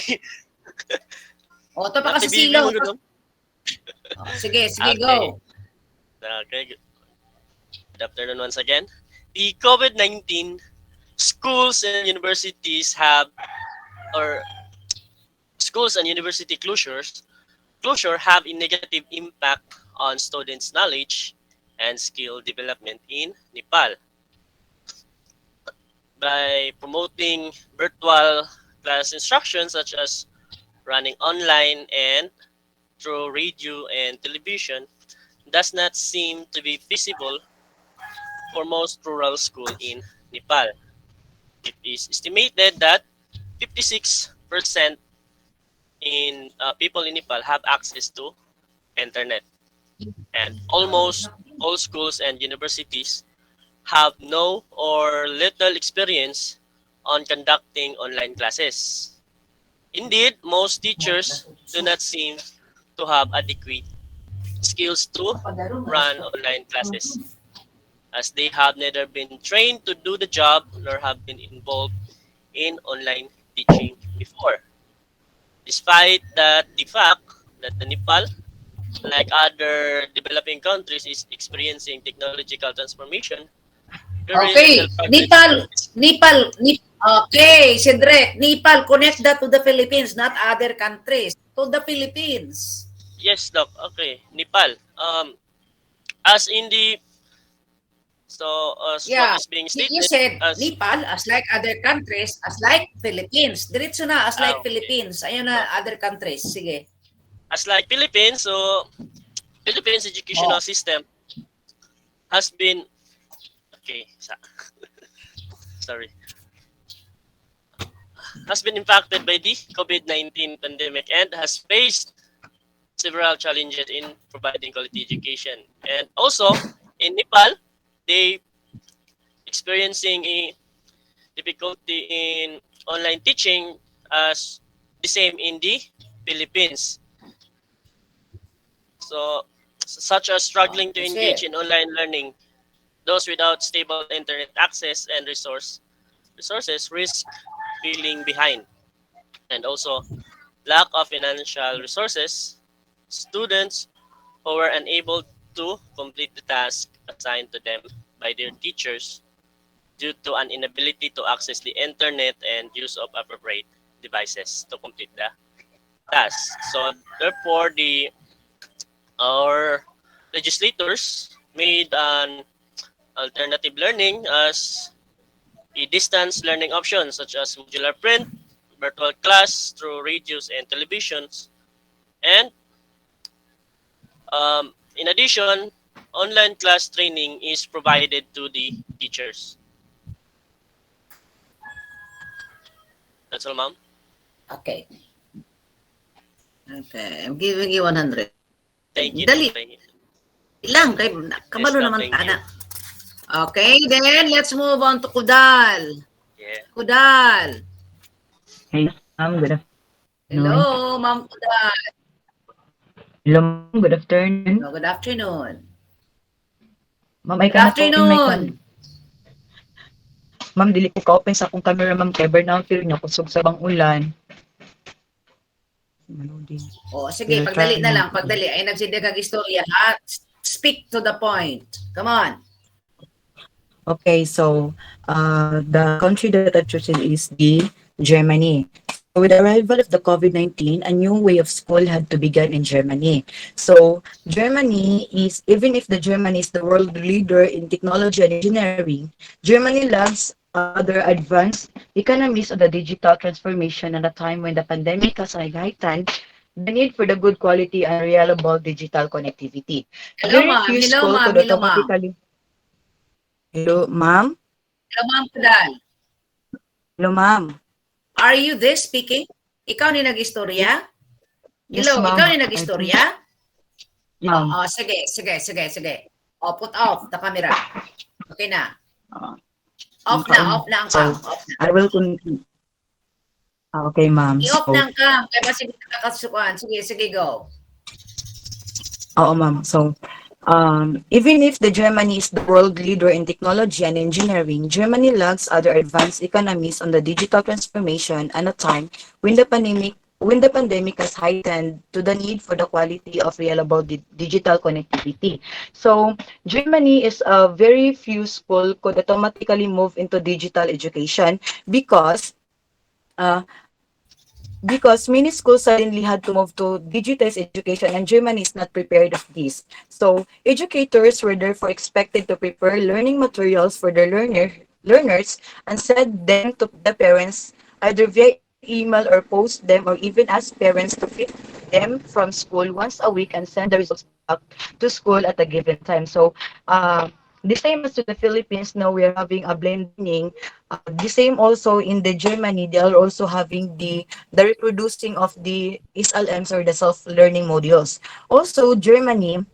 O, ito pa kasi silaw. Sige, Okay. go. Okay. Good afternoon once again. The COVID-19 schools and universities schools and university closure have a negative impact on students' knowledge and skill development in Nepal. By promoting virtual class instruction, such as running online and through radio and television, does not seem to be feasible for most rural schools in Nepal. It is estimated that 56% in people in Nepal have access to internet, and almost all schools and universities have no or little experience on conducting online classes. Indeed, most teachers do not seem to have adequate skills to run online classes, as they have neither been trained to do the job nor have been involved in online teaching before. Despite that, the fact that the Nepal, like other developing countries, is experiencing technological transformation, there is little Okay, progress. Nepal, okay, Cedric, Nepal, connect that to the Philippines, not other countries. To the Philippines. Yes, Doc. Okay, Nepal. As in the as what Yeah, is being you stated said as Nepal as like other countries, as like Philippines. Diretso na, as like okay. Philippines. Ayun na, other countries. Sige. As like Philippines, so Philippines educational Oh. system has been okay. Sorry, has been impacted by the COVID-19 pandemic and has faced several challenges in providing quality education. And also in Nepal, they experiencing a difficulty in online teaching as the same in the Philippines. So, such as struggling to That's engage it. in online learning, those without stable internet access and resources risk feeling behind. And also, lack of financial resources, students who were unable to complete the task assigned to them by their teachers due to an inability to access the internet and use of appropriate devices to complete the task. So therefore, the our legislators made an alternative learning as a distance learning option such as modular print, virtual class through radios and televisions, and in addition, online class training is provided to the teachers. That's all, ma'am. Okay. Okay, I'm giving you 100. Thank you, Dali Doc. Thank you. lang, kay Yes, kabalo Doc. naman Thank you. ana. Okay, then let's move on to Kudal. Yeah. Kudal. Hey, ma'am. Good afternoon. Hello, Ma'am Kudal. Hello, ma'am. Good afternoon. Oh, good afternoon. Ma'am, I Good cannot open my afternoon. Ma'am, dili ko ka-open sa akong camera, ma'am. Kay burnout feel niya kusog sa bang ulan. Oh, sige, We'll pagdali try na na. lang, pagdali. Ay nagsindig kag istorya, ha? Speak to the point. Come on. Okay, so the country that I've chosen is the Germany. So with the arrival of the COVID-19, a new way of school had to begin in Germany. So Germany is, even if the Germany is the world leader in technology and engineering, Germany lags other advanced economies of the digital transformation at a time when the pandemic has heightened the need for the good quality and reliable digital connectivity. Hello, Very ma'am. few Hello, schools ma'am. could Hello, ma'am. automatically. Hello, ma'am? Hello, Ma'am Kudal. Hello, ma'am. Are you this speaking? Ikaw ni nag-istorya? Yes, Hello, ma'am. ikaw ni I think, nag-istorya? ma'am. Sige. O, put off the camera. Okay na. Off na ang So, cam. Off na. I will okay, ma'am. I-off So, na ang cam. Kaya masigit nakakasukuan. Sige, go. oo, ma'am. So, even if the Germany is the world leader in technology and engineering, Germany lags other advanced economies on the digital transformation at a time when the pandemic has heightened to the need for the quality of reliable digital connectivity. So, Germany is a very few school could automatically move into digital education uh, because many schools suddenly had to move to digitized education and Germany is not prepared of this. So educators were therefore expected to prepare learning materials for their learners and send them to the parents either via email email or post them or even ask parents to pick them from school once a week and send the results back to school at a given time. So, the same as to the Philippines, now we are having a blended learning. The same also in the Germany, they are also having the reproducing of the SLMs or the self-learning modules. Also, Germany,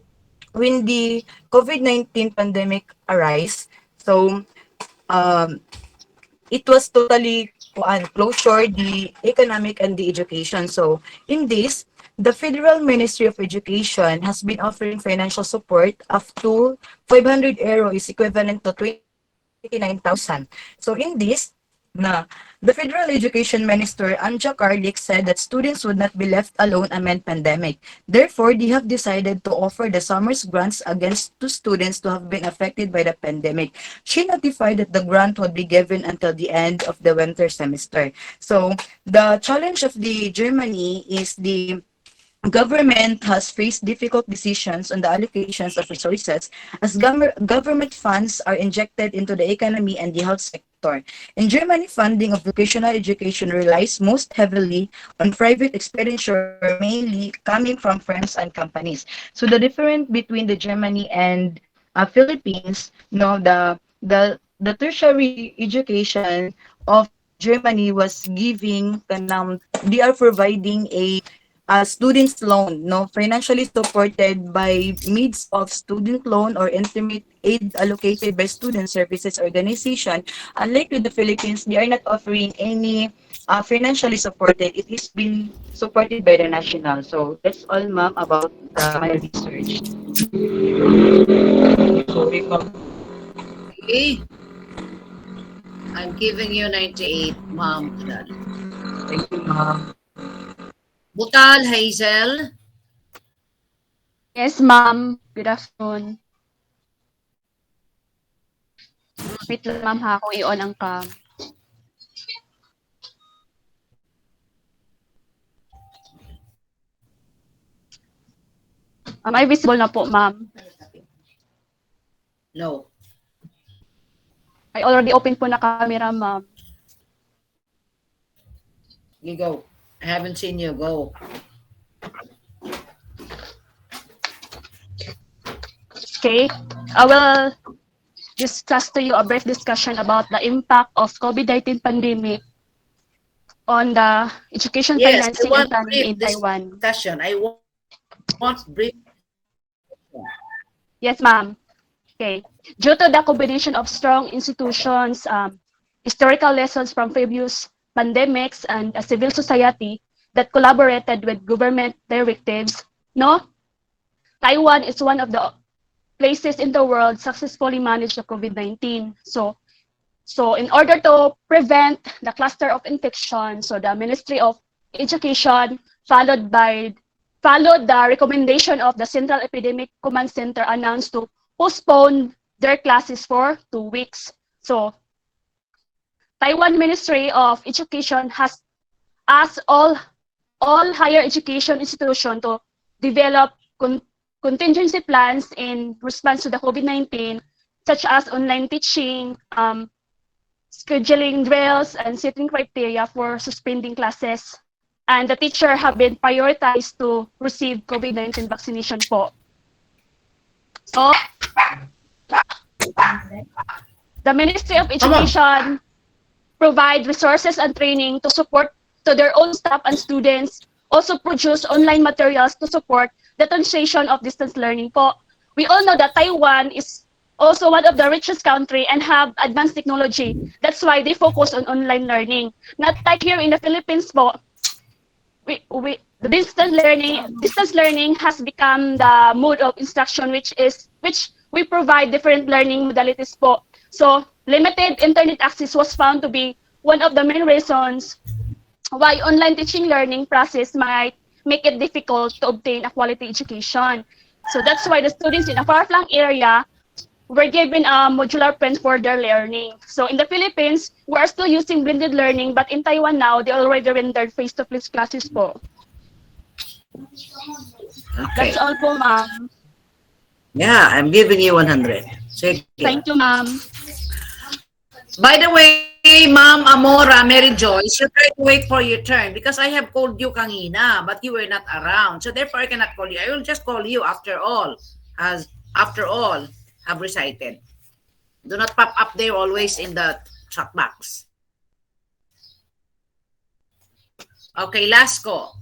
when the COVID-19 pandemic arise, so um, it was totally closure the economic and the education. So in this, the Federal Ministry of Education has been offering financial support up to 500 euro is equivalent to 29,000. So in this, na the Federal Education Minister Anja Karlik said that students would not be left alone amid pandemic. Therefore, they have decided to offer the summer's grants against to students to have been affected by the pandemic. She notified that the grant would be given until the end of the winter semester. So the challenge of the Germany is the government has faced difficult decisions on the allocations of resources as government funds are injected into the economy and the health sector. In Germany, funding of vocational education relies most heavily on private expenditure, mainly coming from firms and companies. So the difference between the Germany and Philippines, no, the tertiary education of Germany was giving they are providing a student's loan, no, financially supported by means of student loan or intermediate aid allocated by student services organization. Unlike with the Philippines, they are not offering any financially supported. It is being supported by the national. So that's all, ma'am, about my research. Sorry, ma'am. Okay. I'm giving you 98, Ma'am Adal. Thank you, ma'am. Butal, Hazel. Yes, ma'am. Good afternoon. Wait lang, ma'am, ha. Kung i-on ang cam. Ay visible na po, ma'am. No. Ay already open po na camera, ma'am. You go. I haven't seen you. Go. Okay. I will discuss to you a brief discussion about the impact of COVID-19 pandemic on the education Yes, I financing and want planning brief in Taiwan. discussion. I want brief. Yes, ma'am. Okay. Due to the combination of strong institutions, historical lessons from previous pandemics, and a civil society that collaborated with government directives, no, Taiwan is one of the places in the world successfully managed the COVID-19. So in order to prevent the cluster of infection, so the Ministry of Education followed the recommendation of the Central Epidemic Command Center announced to postpone their classes for 2 weeks. So Taiwan Ministry of Education has asked all higher education institutions to develop contingency plans in response to the COVID-19, such as online teaching, scheduling drills, and setting criteria for suspending classes. And the teacher have been prioritized to receive COVID-19 vaccination po. So, the Ministry of Education provide resources and training to support to their own staff and students, also produce online materials to support the transition of distance learning po. We all know that Taiwan is also one of the richest country and have advanced technology. That's why they focus on online learning. Not like here in the Philippines po, the distance learning has become the mode of instruction which we provide different learning modalities po. So limited internet access was found to be one of the main reasons why online teaching learning process might make it difficult to obtain a quality education. So that's why the students in a far-flung area were given a modular pen for their learning. So in the Philippines, we are still using blended learning, but in Taiwan now, they already rendered face-to-face classes po. Okay. That's all po, ma'am. Yeah, I'm giving you 100. Sige. Thank you, ma'am. By the way, Okay, Ma'am Amora, Mary Joyce, you try to wait for your turn because I have called you kanina, but you were not around. So therefore, I cannot call you. I will just call you after all, as after all have recited. Do not pop up there always in the chat box. Okay, last call.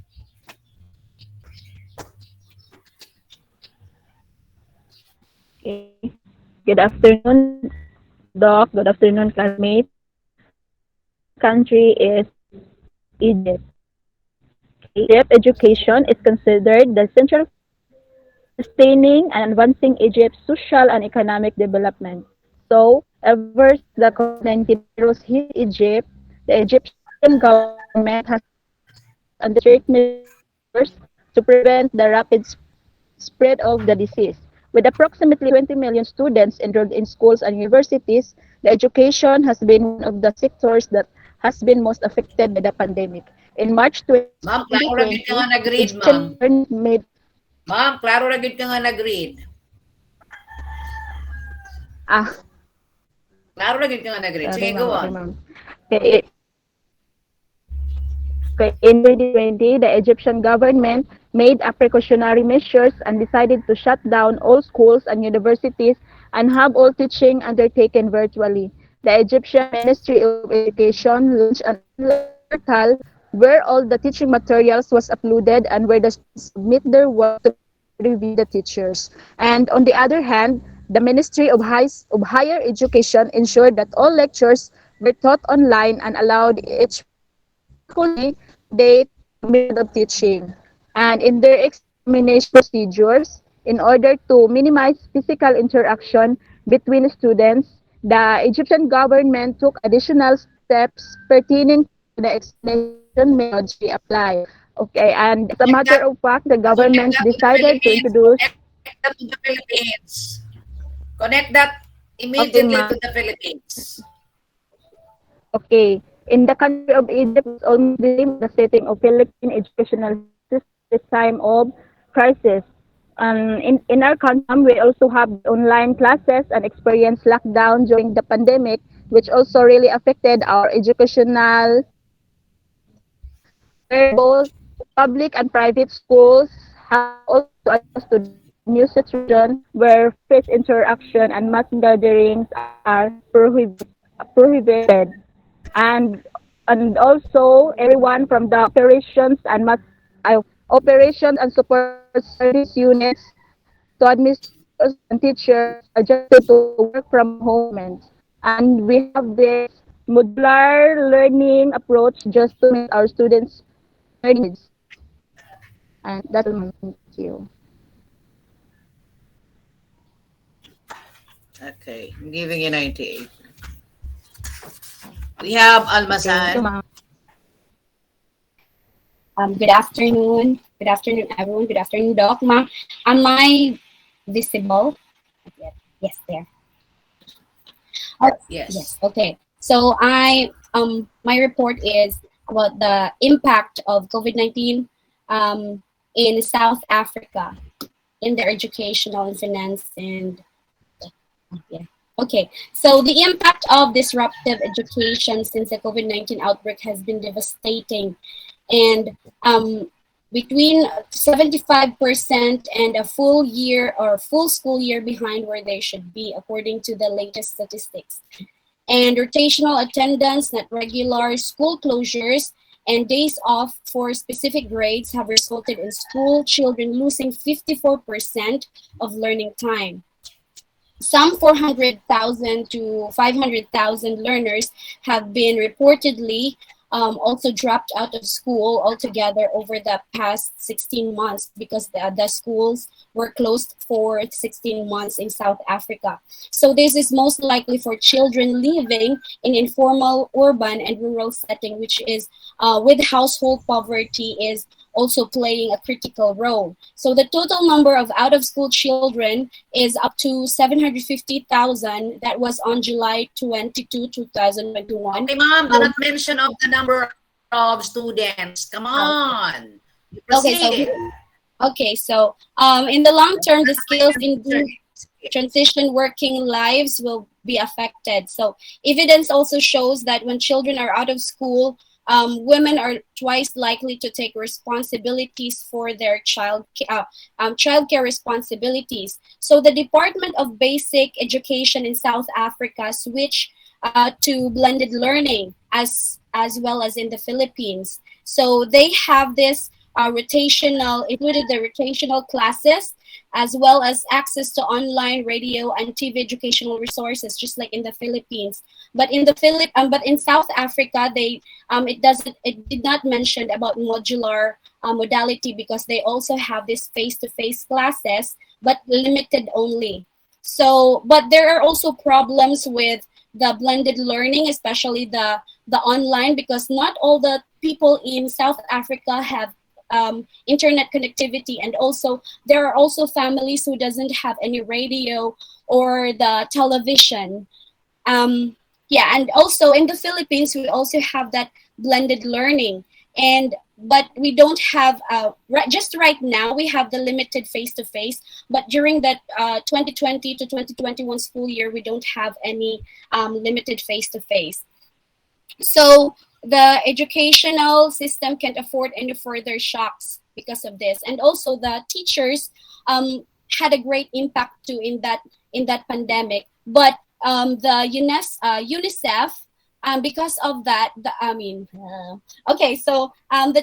Okay. Good afternoon, Doc. Good afternoon, classmates. My country is Egypt. Egypt education is considered the central sustaining and advancing Egypt's social and economic development. So, ever since the COVID-19 virus hit Egypt, the Egyptian government has under strict measures to prevent the rapid spread of the disease. With approximately 20 million students enrolled in schools and universities, the education has been one of the sectors that has been most affected by the pandemic. In March Ma'am, 2020, klaro ra gid ka nga the nag-read, Egyptian ma'am. government made Ma'am, klaro ra gid ka nga nag-read. ah Klaro ra gid ka nga nag-read. sorry Sige, ma'am, go okay on. ma'am. Okay, okay, in 2020, the Egyptian government made a precautionary measures and decided to shut down all schools and universities and have all teaching undertaken virtually. The Egyptian Ministry of Education launched an online portal where all the teaching materials was uploaded and where the students submit their work to be reviewed by the teachers. And on the other hand, the Ministry of Higher Education ensured that all lectures were taught online and allowed each faculty date method of teaching. And in their examination procedures, in order to minimize physical interaction between students, the Egyptian government took additional steps pertaining to the examination methods we apply. Okay, and as a Connect matter that, of fact, the connect government that to the decided to Philippines. introduce. Connect that to the Philippines. Connect that Okay, immediately ma'am. to the Philippines. Okay. In the country of Egypt, it's almost the same as the setting of Philippine educational system this time of crisis. In our country, we also have the online classes and experience lockdown during the pandemic, which also really affected our educational where both public and private schools have also to adjust to the new situation where face interaction and mass gatherings are prohibited. And and also everyone from the operations and support service units to administrators and teachers adjusted to work from home environments. And we have this modular learning approach just to meet our students' learning needs. And that's all, ma'am. Thank you. Okay, I'm giving you 98. We have Thank you, Almasan. ma'am. Good afternoon. Good afternoon, everyone. Good afternoon, Doc. Ma'am, am I visible? Yes, there. Yes. Yes. Okay. So my report is about the impact of COVID-19 in South Africa in their educational and finance and yeah. Okay, so the impact of disruptive education since the COVID-19 outbreak has been devastating, and between 75% and a full year or full school year behind where they should be, according to the latest statistics. And rotational attendance, not regular school closures, and days off for specific grades have resulted in school children losing 54% of learning time. Some 400,000 to 500,000 learners have been reportedly also dropped out of school altogether over the past 16 months because the schools were closed for 16 months in South Africa. So this is most likely for children living in informal, urban, and rural setting, which is with household poverty is also playing a critical role. So the total number of out-of-school children is up to 750,000. That was on July 22, 2021. Okay, ma'am, do not mention of the number of students. Come on. Okay, so in the long term, the skills in transition working lives will be affected. So evidence also shows that when children are out of school, women are twice likely to take responsibilities for their child care responsibilities. So the Department of Basic Education in South Africa switched to blended learning as well as in the Philippines. So they have this included the rotational classes, as well as access to online radio and TV educational resources, just like in the Philippines. But in but in South Africa, it did not mention about modular modality, because they also have this face-to-face classes, but limited only. So, but there are also problems with the blended learning, especially the online, because not all the people in South Africa have internet connectivity, and also there are also families who doesn't have any radio or the television. Yeah, and also in the Philippines we also have that blended learning, but we don't have just right now we have the limited face-to-face, but during that 2020 to 2021 school year we don't have any limited face-to-face. So the educational system can't afford any further shocks because of this, and also the teachers had a great impact too in that pandemic. But UNICEF, because of that, the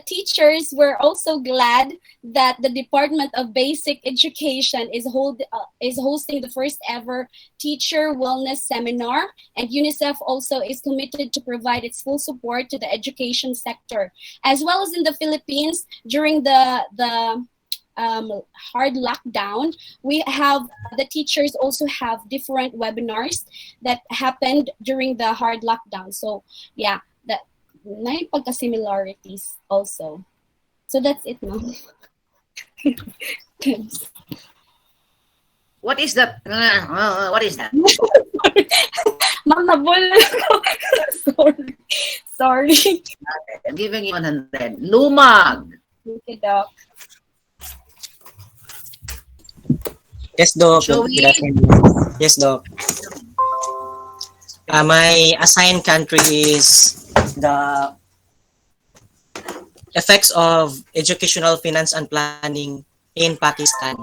teachers were also glad that the Department of Basic Education is hosting the first ever teacher wellness seminar, and UNICEF also is committed to provide its full support to the education sector, as well as in the Philippines during the hard lockdown. We have the teachers also have different webinars that happened during the hard lockdown. So yeah, that may pagka-similarities also. So that's it, ma'am. What is that? What is that? Ma'am, nabulol ko. Sorry. I'm giving you 100. Lumag. Thank you, Doc. Yes, Doc. Joey? Good afternoon. Yes, Doc. My assigned country is the effects of educational finance and planning in Pakistan.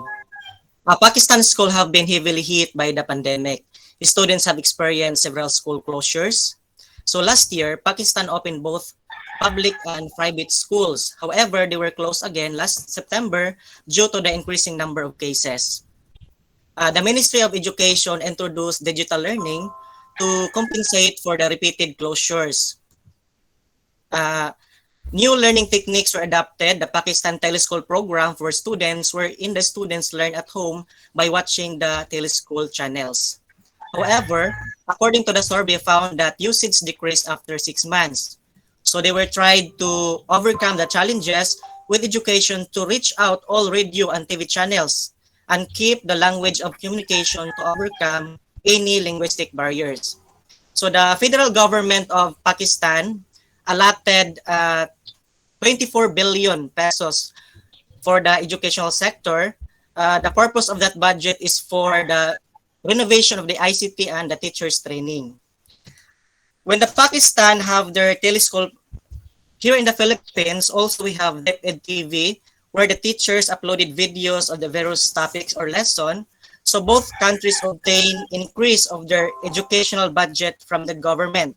Pakistan schools have been heavily hit by the pandemic. Students have experienced several school closures. So last year, Pakistan opened both public and private schools. However, they were closed again last September due to the increasing number of cases. The Ministry of Education introduced digital learning to compensate for the repeated closures. New learning techniques were adopted. The Pakistan Teleschool program for students, wherein the students learn at home by watching the teleschool channels. However, according to the survey, found that usage decreased after 6 months. So they were tried to overcome the challenges with education to reach out all radio and TV channels and keep the language of communication to overcome any linguistic barriers. So the federal government of Pakistan allotted 24 billion pesos for the educational sector. The purpose of that budget is for the renovation of the ICT and the teachers training. When the Pakistan have their teleschool, here in the Philippines, also we have DepEd TV, where the teachers uploaded videos of the various topics or lesson. So both countries obtain increase of their educational budget from the government.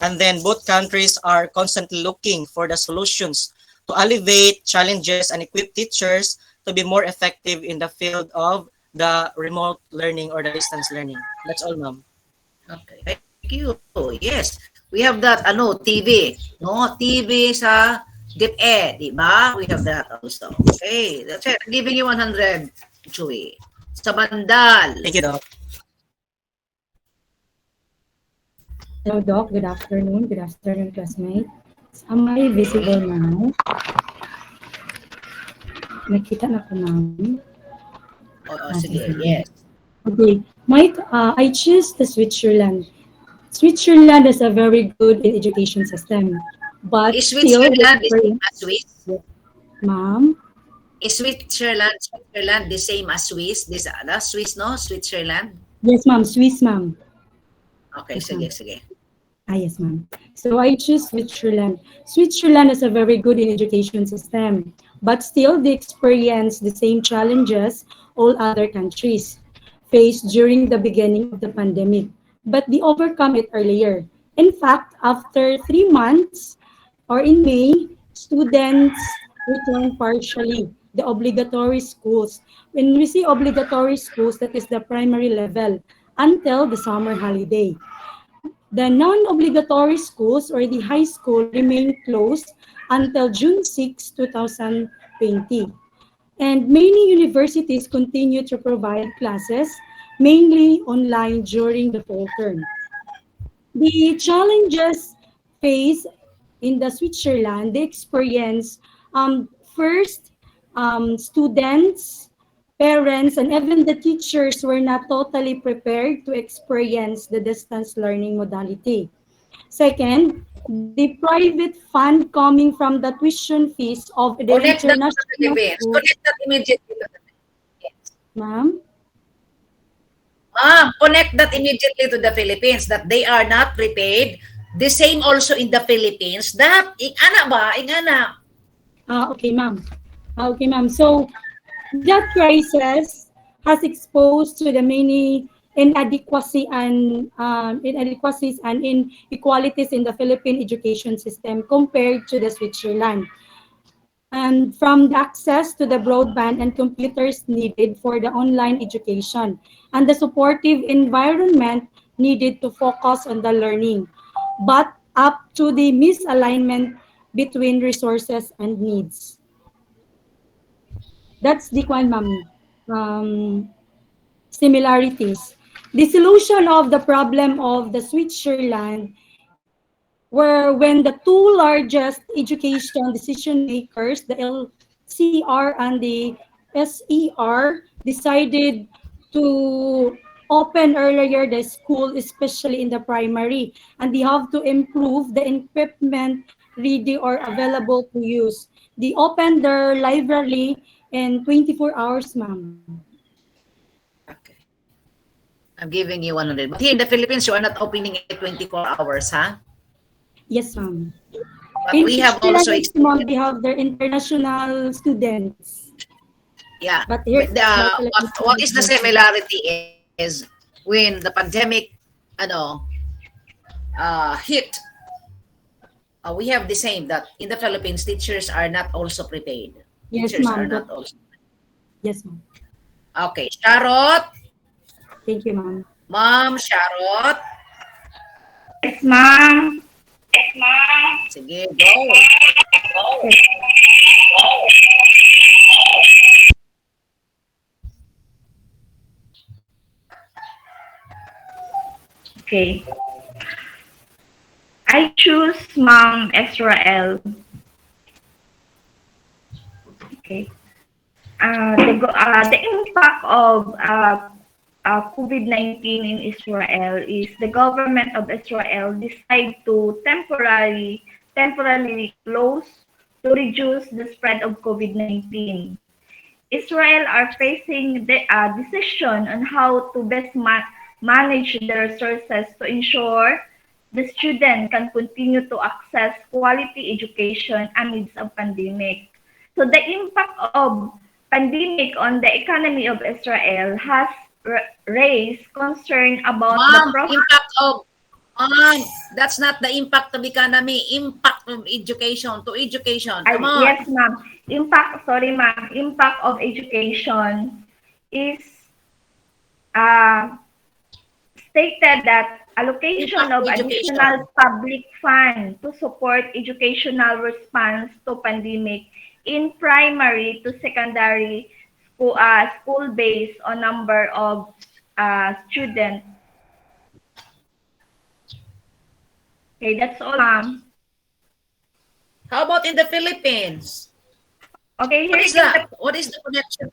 And then both countries are constantly looking for the solutions to alleviate challenges and equip teachers to be more effective in the field of the remote learning or the distance learning. That's all, ma'am. Okay, thank you. Yes, we have that TV, no? TV sa DepEd, di ba? We have that also. Okay, that's it. I'm giving you 100, Chewy. Sa Bandal. Thank you, Doc. Hello, Doc. Good afternoon. Good afternoon, classmates. Am I visible now? Nakita na ko, ma'am. Sige, yes. Okay. I choose the Switzerland. Switzerland is a very good education system, but Is still Switzerland the same as Swiss? Ma'am? Is Switzerland the same as Swiss? This other Swiss, no? Switzerland? Yes, ma'am. Swiss, ma'am. Okay, Yes, sige, ma'am. sige. Yes, ma'am. So I choose Switzerland. Switzerland is a very good in education system, but still they experience the same challenges all other countries faced during the beginning of the pandemic, but they overcome it earlier. In fact, after 3 months or in May, students return partially the obligatory schools. When we say obligatory schools, that is the primary level until the summer holiday. The non-obligatory schools or the high school remain closed until June 6, 2020. And many universities continue to provide classes, mainly online during the fall term. The challenges faced in the Switzerland, they experience first, students, parents, and even the teachers were not totally prepared to experience the distance learning modality. Second, the private fund coming from the tuition fees of the Connect that to the international Philippines. school. Connect that immediately to the Philippines. Ma'am? Connect that immediately to the Philippines that they are not prepaid. The same also in the Philippines that ingana ba? Ingana. Okay, ma'am. Okay, ma'am. So that crisis has exposed to the many inadequacies and inequalities in the Philippine education system compared to the Switzerland. And from the access to the broadband and computers needed for the online education and the supportive environment needed to focus on the learning, but up to the misalignment between resources and needs. That's the one, ma'am. Similarities. The solution of the problem of the Switzerland were when the two largest education decision makers, the LCR and the SER, decided to open earlier the school, especially in the primary, and they have to improve the equipment ready or available to use. They opened their library in 24 hours, ma'am. I'm giving you 100. But here in the Philippines, you are not opening it 24 hours, huh? Yes, ma'am. But In we have also Switzerland, ma'am, experienced. they have their international students. Yeah. But here But in the Philippines, what is the similarity is when the pandemic hit, we have the same that in the Philippines, teachers are not also prepaid. yes, Teachers are ma'am. not also. Yes, ma'am. Okay. Charot. Thank you, ma'am. Ma'am Charot. Yes, ma'am. Sige, go. Okay. I choose Ma'am Israel. Okay. The impact of COVID-19 in Israel is the government of Israel decide to temporarily close to reduce the spread of COVID-19. Israel are facing the decision on how to best manage their resources to ensure the student can continue to access quality education amidst a pandemic. So the impact of pandemic on the economy of Israel has raised concern about the Ma'am, impact of that's not the impact of economy, impact of education to education. Come on. Yes, ma'am. Impact of education is stated that allocation Impact of education. additional public fund to support educational response to pandemic in primary to secondary school based on number of students. Okay, that's all, ma'am. How about in the Philippines? Okay, What is that? What is the connection?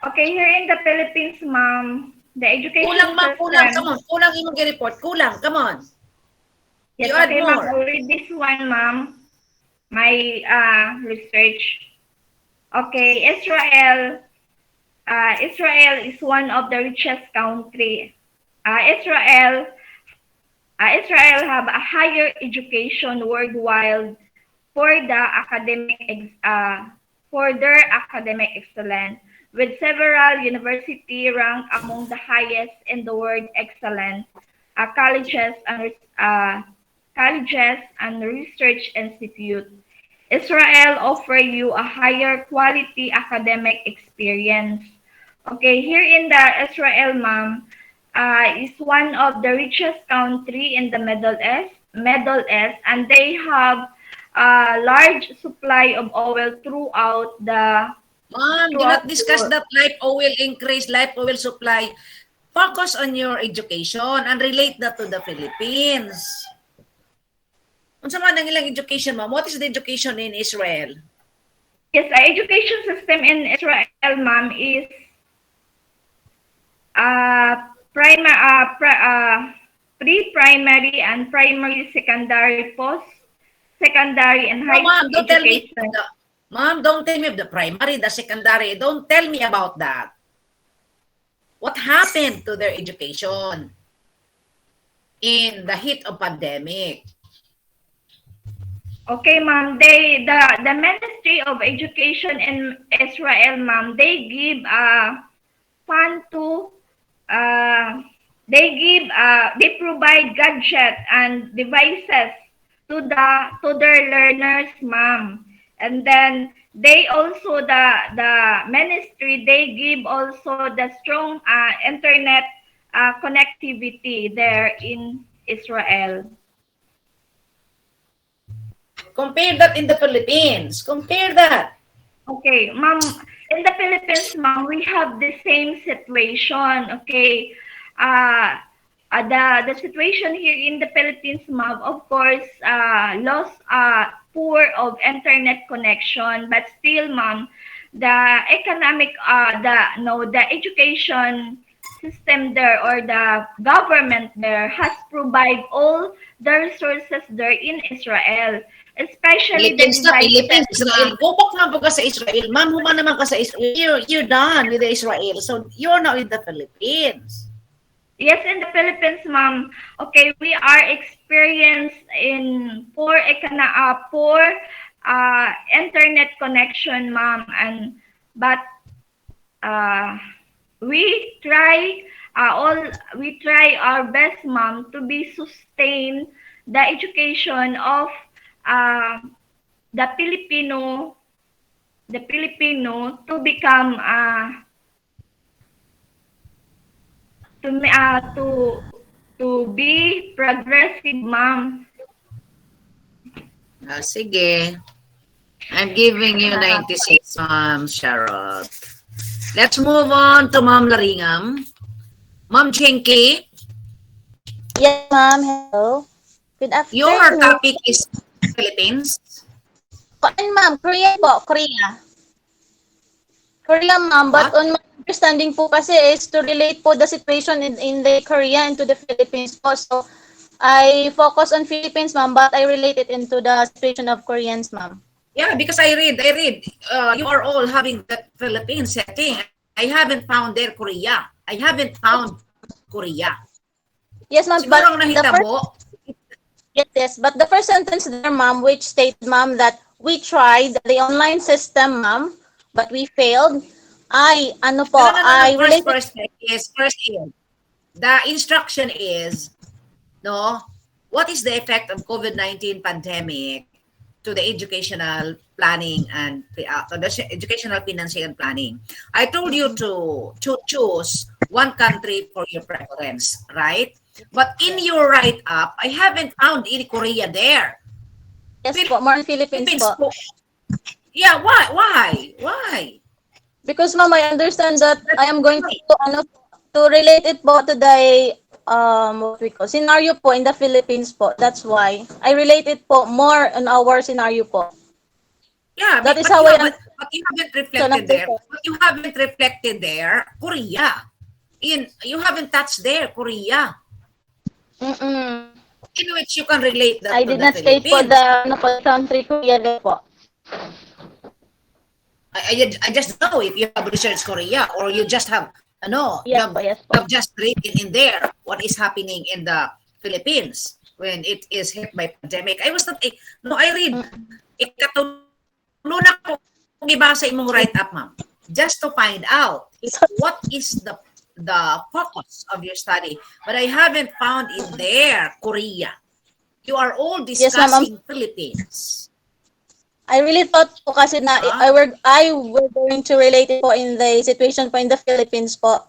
Okay, here in the Philippines, ma'am, the education Kulang, ma'am. Kulang. system. Come on. Kulang yung report. Kulang. Come on. Yes, You add okay, ma'am. more. I'll read this one, ma'am. My research. Okay, Israel is one of the richest country. Israel Israel have a higher education worldwide for for their academic excellence, with several universities ranked among the highest in the world excellence colleges and research institutes. Israel offer you a higher quality academic experience. Okay, here in the Israel, ma'am, is one of the richest country in the Middle East, and they have a large supply of oil Ma'am, do throughout not the discuss world. that life oil increase, life oil supply. Focus on your education and relate that to the Philippines. Unsa man ang ilang education, ma'am? What is the education in Israel? Yes, our education system in Israel, ma'am, is pre-primary and primary, secondary, post-secondary, and No, high ma'am, school don't tell me. education. Ma'am, don't tell me of the primary, the secondary. Don't tell me about that. What happened to their education in the heat of pandemic? Okay, ma'am. The Ministry of Education in Israel, ma'am, they give fund to they provide gadgets and devices to their learners, ma'am. And then they also the ministry they give also the strong internet connectivity there in Israel. Compare that in the Philippines. Compare that. Okay, ma'am, in the Philippines, ma'am, we have the same situation. Okay, the situation here in the Philippines, ma'am, of course, poor of internet connection, but still, ma'am, the economic, the education system there or the government there has provided all the resources there in Israel, especially the Philippines na, devices, Philippines, Israel. ma'am. Go back na po ka sa Israel. Ma'am, human naman ka sa Israel. You're done with the Israel. So, you're now in the Philippines. Yes, in the Philippines, ma'am. Okay, we are experienced in poor internet connection, ma'am, but uh, we try we try our best, ma'am, to be sustain the education of uh, the Filipino to become to be progressive, ma'am. Sige. I'm giving you 96, Ma'am Charlotte. Let's move on to Ma'am Laringam. Ma'am Chinky. Yes, ma'am. Hello. Good afternoon. Your topic is Philippines. Ma'am, Korea po, Korea. Korea, ma'am, but on my understanding po kasi is to relate po the situation in the Korea into the Philippines po. So, I focus on Philippines, ma'am, but I relate it into the situation of Koreans, ma'am. Yeah, because I read. You are all having that Philippines setting. I haven't found their Korea. I haven't found Korea. Yes, ma'am, but yes, but the first sentence there, ma'am, which stated, ma'am, that we tried the online system, ma'am, but we failed. First is the instruction is, no, what is the effect of COVID-19 pandemic to the educational planning and to the educational financing and planning? I told you to choose one country for your preference, right? But in your write-up, I haven't found any Korea there. Yes po, more in Philippines po. Yeah, why? Because, ma'am, I understand that I am going to relate it po to the what we call scenario po in the Philippines po. That's why I relate it po more on our scenario po. Yeah, that but, is how you I haven't, but you haven't reflected there. But you haven't reflected there, Korea. You haven't touched there, Korea. In which you can relate that I to did the not state po Philippines. the country Korea there po. I just know if you have researched Korea or you just have you have just written in there what is happening in the Philippines when it is hit by pandemic. I was not, no, I read, ikatulo na ko gibasa imong write-up, ma'am, just to find out what is the focus of your study. But I haven't found in there Korea. You are all Yes, ma'am. discussing Philippines. I really thought po kasi na I were going to relate it po in the situation po in the Philippines po.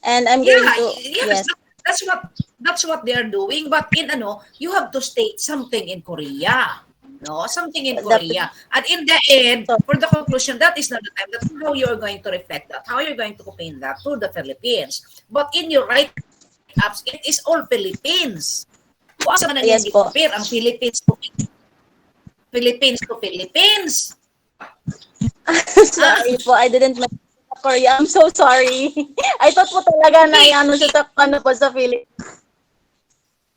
And I'm going Yeah, to, yes, yes. that's what they are doing. But in you have to state something in Korea. No, something in Korea. And in the end, for the conclusion, that is not the time. That's how you're going to reflect that, how you're going to explain that to the Philippines. But in your write-ups, it is all Philippines. Kung asa man Yes ang po. compare ang Philippines to Philippines. Sorry po, I didn't mention Korea. I'm so sorry. I thought po talaga na ano siya sa po sa Philippines.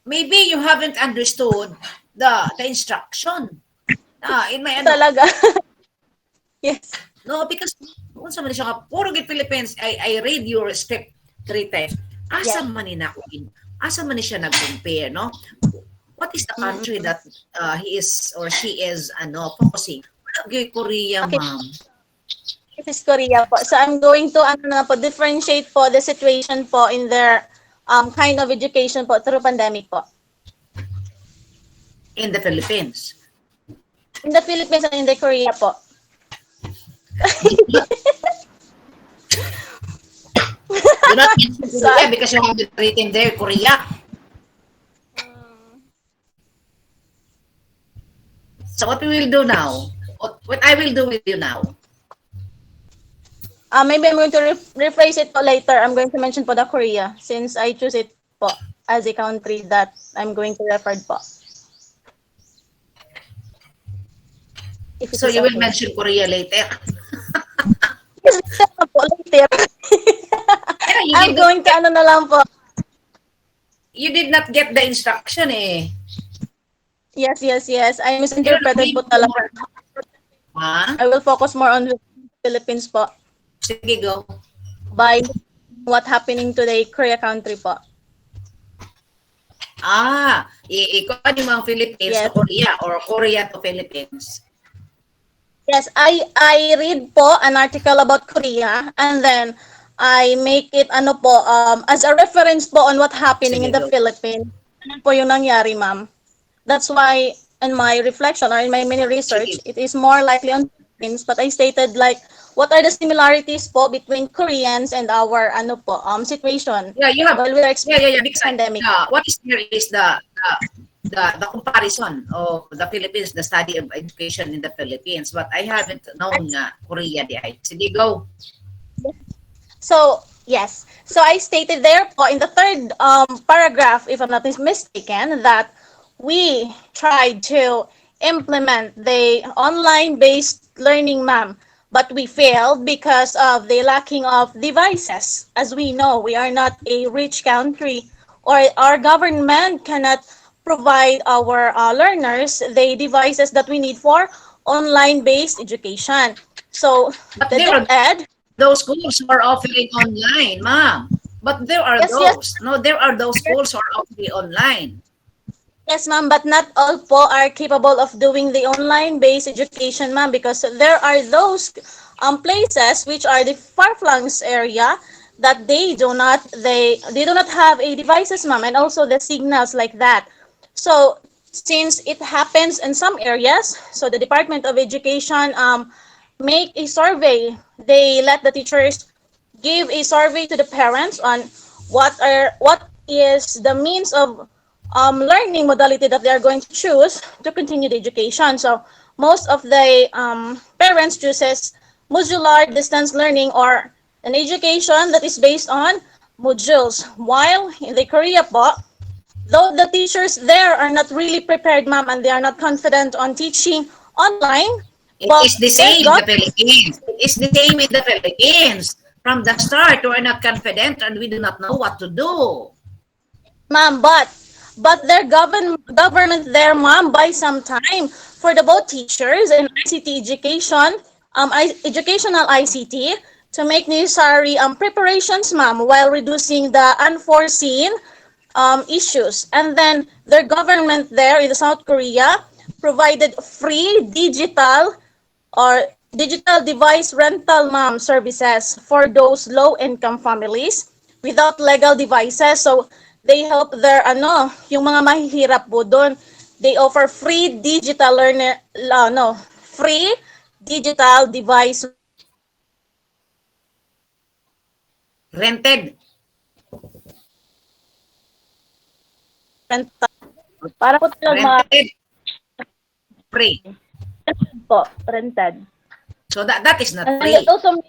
Maybe you haven't understood the instruction. In my Talaga. Yes. No, because unsa man siya ka puro gid Philippines. I read your script 3 times. Asa man ni asa man ni siya nag-compare, no? What is the country that he is or she is focusing? Korea, Okay. ma'am. This is Korea po. So I'm going to differentiate po the situation po in their kind of education po through pandemic po. In the Philippines. In the Philippines and in the Korea po. Do not mention Korea because you have it written there, Korea. So what we will do now? What I will do with you now? Maybe I'm going to rephrase it po later. I'm going to mention po the Korea since I choose it po as a country that I'm going to refer po. So you will mention Korea later. Yes, po later. I'm going to na lang po. You did not get the instruction eh. Yes. I misinterpreted po talaga. I will focus more on the Philippines po. Sige, go. By what happening to the Korea country po. Ikuha niyo ang Philippines to Korea or Korea to Philippines. Yes, I read po an article about Korea and then I make it as a reference po on what happening in the Philippines. Ano po yung nangyari, ma'am? That's why in my reflection or in my mini research, it is more likely on Philippines, but I stated like what are the similarities po between Koreans and our situation? Yeah, you have. While we're experiencing Because pandemic. what is here is the comparison of the Philippines, the study of education in the Philippines, but I haven't known Korea di ay. Sige, go. So, yes. So I stated there po in the third paragraph, if I'm not mistaken, that we tried to implement the online-based learning, ma'am, but we failed because of the lacking of devices. As we know, we are not a rich country, or our government cannot provide our learners the devices that we need for online-based education. So, But the DepEd, those schools who are offering online, ma'am. But there are those. No, there are those schools who are offering online. Yes, ma'am, but not all po are capable of doing the online-based education, ma'am, because there are those places which are the far-flung area that they do not have a devices, ma'am, and also the signals like that. So since it happens in some areas, so the Department of Education make a survey. They let the teachers give a survey to the parents on what is the means of learning modality that they are going to choose to continue the education. So most of the parents chooses modular distance learning or an education that is based on modules. While in the Korea po, though the teachers there are not really prepared, ma'am, and they are not confident on teaching online. It is the same in the Philippines. It is the same in the Philippines. From the start, we are not confident and we do not know what to do. Ma'am, but their government there, ma'am, buy some time for the both teachers and ICT education, educational ICT to make necessary preparations, ma'am, while reducing the unforeseen issues. And then their government there in South Korea provided free digital device rental services for those low income families without legal devices. So they help their yung mga mahihirap po doon. They offer free digital device Rented. rental. Para po talaga Rented. Free. po, rented. So that is not And free. it also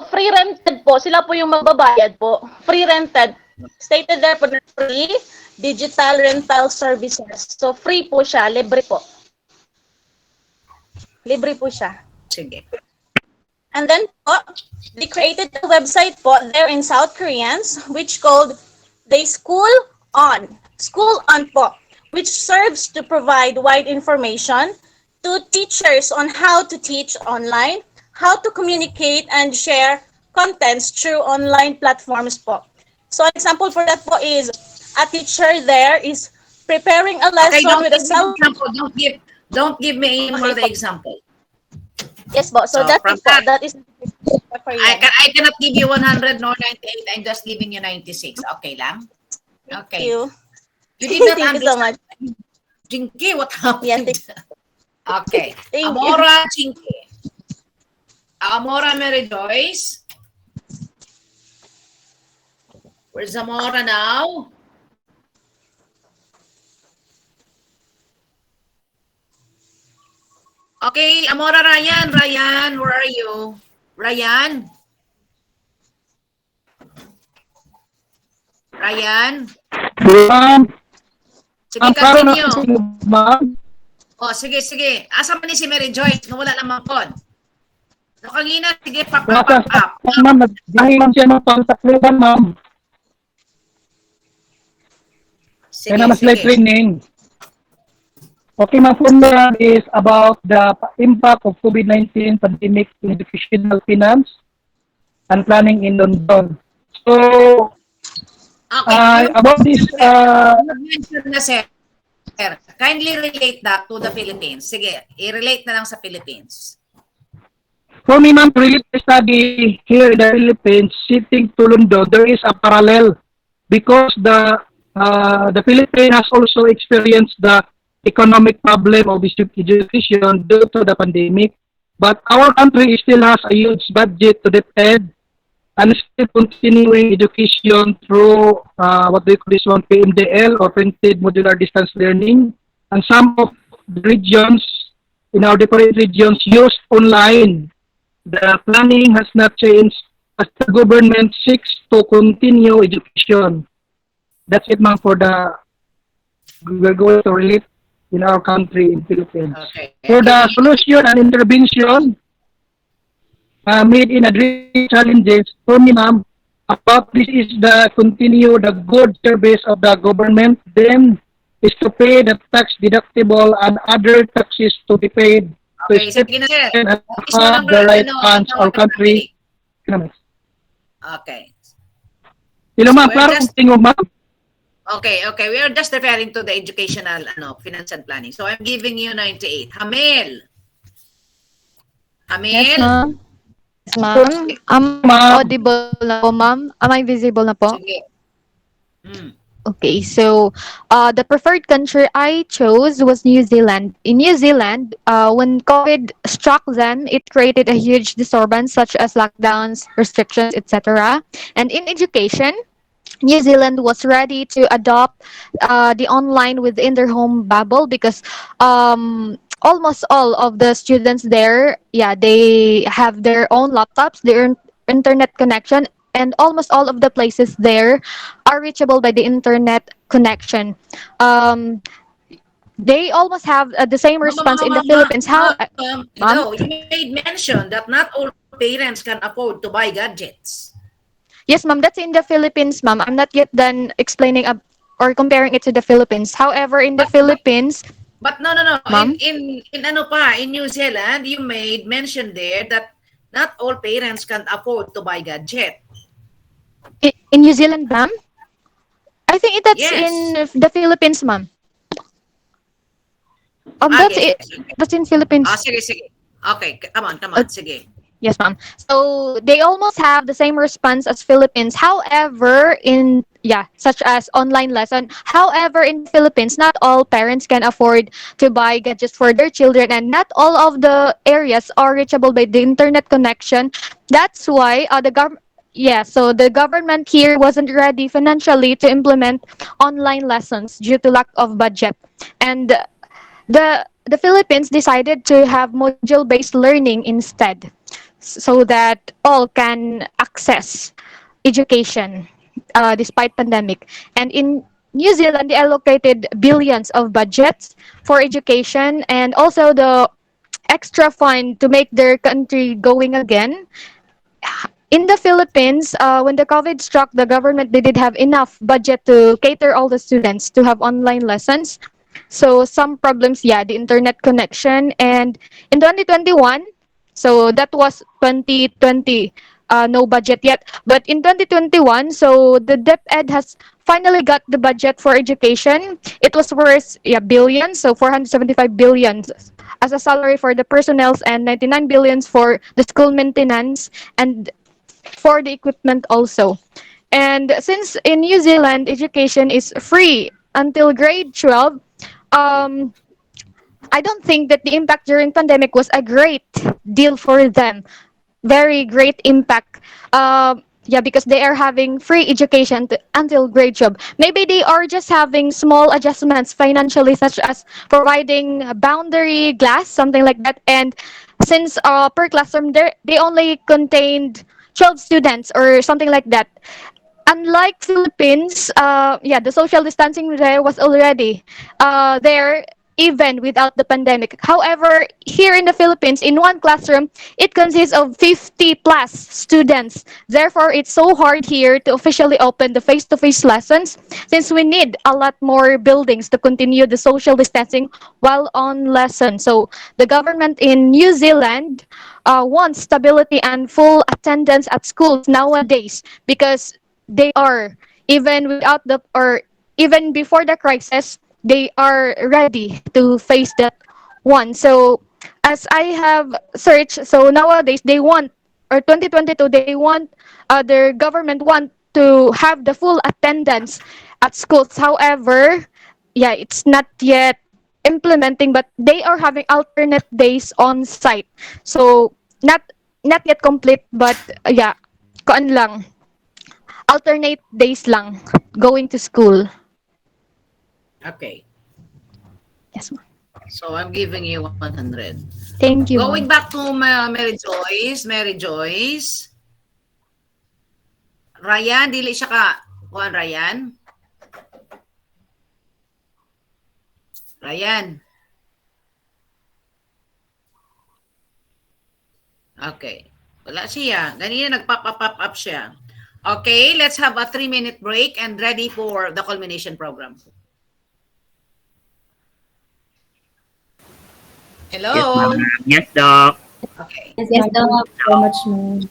free rented po. Sila po yung magbabayad po. Free rented. Stated there po, free digital rental services. So free po siya, libre po. Libre po siya. Sige. And then po, they created a website po there in South Koreans which called the School On po, which serves to provide wide information to teachers on how to teach online, how to communicate and share contents through online platforms po. So an example for that po is a teacher there is preparing a lesson with a example. Don't give me any more the example. Yes po. So that is I cannot give you 100 nor 98. I'm just giving you 96. Okay lang? Okay. you. You did not Thank you so much. Chinky, what happened? Okay. Thank Amora Chinky. Amora Mary Joyce. Where's Amora now? Okay, Amora Ryan. Ryan, where are you? Ryan? Ryan? Sige, continue. Oh, sige. Asa man ni si Mary Joyce? Wala naman po. No, kanina, sige, pop up. Ma'am, nagdahilan siya ng pangtakluban, ma'am. Sige, Kaya mas light sige. training. Okay, my formula is about the impact of COVID-19 pandemic in educational finance and planning in London. So, about this... mention na, sir. Kindly relate that to the Philippines. Sige, i-relate na lang sa Philippines. For me, ma'am, really study here in the Philippines, sitting to London, there is a parallel because the Philippines has also experienced the economic problem of education due to the pandemic. But our country still has a huge budget to defend and still continuing education through what they call this one, PMDL or Printed Modular Distance Learning. And some of the regions, in our different regions, use online. The planning has not changed as the government seeks to continue education. That's it, ma'am, for we're going to relate in our country in Philippines. Okay. For the solution and intervention made in addressing challenges, for me, ma'am, about this is the good service of the government, then is to pay the tax deductible and other taxes to be paid. Okay, sige na, sir. And Is no longer, the right funds our country. Okay. Hello, ma'am. we're Klaro just- kung tingog, ma'am. Okay. We are just referring to the educational finance and planning. So I'm giving you 98. Hamel. Yes, ma'am. Yes, ma'am. Audible na po, ma'am. Am I visible na po? Sige. Okay, so the preferred country I chose was New Zealand. In New Zealand, when COVID struck them, it created a huge disturbance such as lockdowns, restrictions, etc. And in education, New Zealand was ready to adopt the online within their home bubble because almost all of the students there, they have their own laptops, their internet connection, and almost all of the places there are reachable by the internet connection. They almost have the same response in the Philippines. No, you made mention that not all parents can afford to buy gadgets. Yes, ma'am, that's in the Philippines, ma'am. I'm not yet done explaining or comparing it to the Philippines. However, in the Philippines, But no. Ma'am? In New Zealand, you made mention there that not all parents can afford to buy gadget. in New Zealand, ma'am, I think that's Yes. in the Philippines, ma'am. That's Yes, it. yes, okay. That's in Philippines. Sige, sige. Okay, come Uh, on, sige. Yes, ma'am. So they almost have the same response as Philippines. However, such as online lesson. However, in the Philippines, not all parents can afford to buy gadgets for their children, and not all of the areas are reachable by the internet connection. That's why so the government here wasn't ready financially to implement online lessons due to lack of budget. And the Philippines decided to have module-based learning instead, so that all can access education despite pandemic. And in New Zealand, they allocated billions of budgets for education and also the extra fund to make their country going again. In the Philippines, when the COVID struck, the government didn't have enough budget to cater all the students to have online lessons. So some problems, the internet connection. And in 2021, so that was 2020, no budget yet. But in 2021, so the DepEd has finally got the budget for education. It was worth billions, so 475 billions as a salary for the personnel and 99 billions for the school maintenance and for the equipment also. And since in New Zealand education is free until grade 12, um, I don't think that the impact during pandemic was a great deal for them. Very great impact. Because they are having free education until grade 12. Maybe they are just having small adjustments financially, such as providing a boundary glass, something like that. And since per classroom, they only contained 12 students or something like that. Unlike Philippines, the social distancing there was already there even without the pandemic. However, here in the Philippines, in one classroom, it consists of 50 plus students. Therefore, it's so hard here to officially open the face-to-face lessons since we need a lot more buildings to continue the social distancing while on lesson. So the government in New Zealand wants stability and full attendance at schools nowadays because they are even without the or even before the crisis they are ready to face that one. So as I have searched, so nowadays they want, or 2022 they want, their government want to have the full attendance at schools. However, it's not yet implementing, but they are having alternate days on site. So not not yet complete, but kuan lang, alternate days lang going to school. Okay. Yes, ma'am. So I'm giving you 100. Thank you, Going ma'am. back to Mary Joyce, Mary Joyce. Ryan, dili siya ka. Kuan Ryan. Ryan. Okay. Wala siya. Ganina nagpop up siya. Okay, let's have a 3-minute break and ready for the culmination program. Yes, ma'am. Hello? Yes, Doc. Okay. Yes, Yes, ma'am. Thank Doc. you so much, ma'am.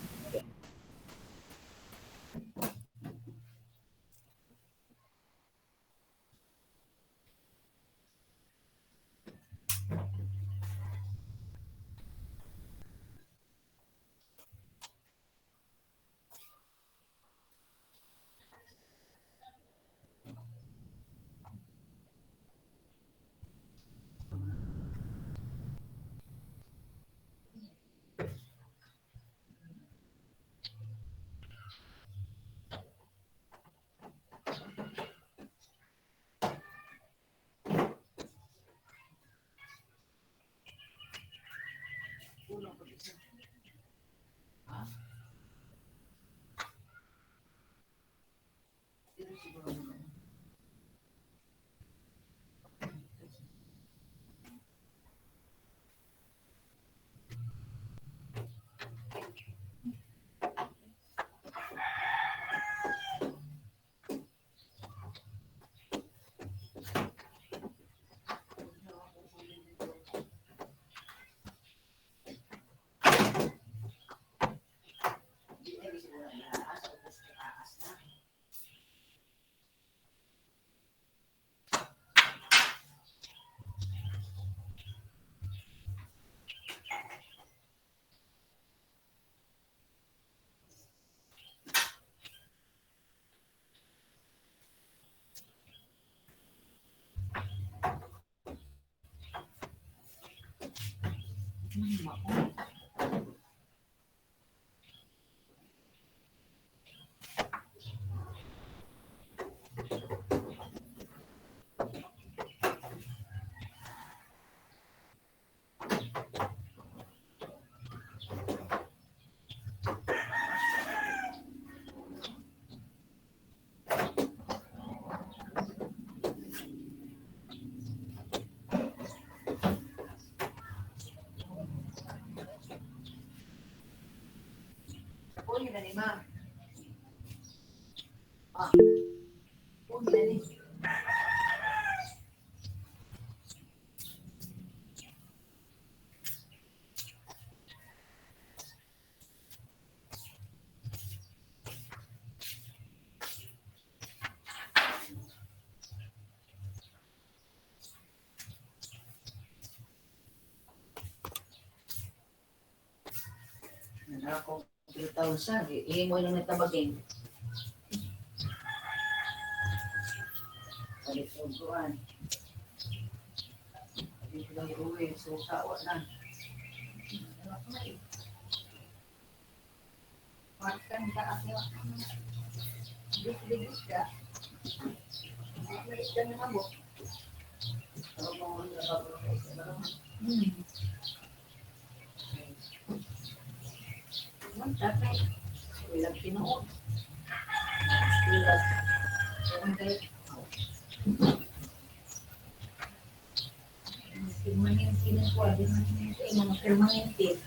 Ako, 3,000. Imo lang nagtabagin. Palituguan. Dito lang iuwi. So, kawa na. Makan ka ako. Dito ka. Dito na mo. Tatay, ilang tinood. Permanente na po, mga permanente.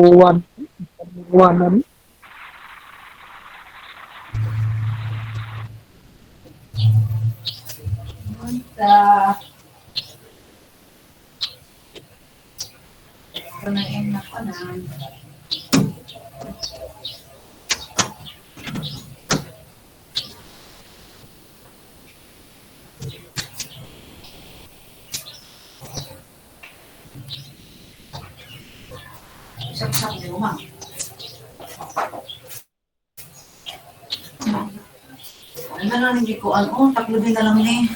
Uwan. Uwanan. Mantap. Ito na enak ko na. Isang di mo, ma'am. Ano na lang, hindi ko, tatlo din na lang eh.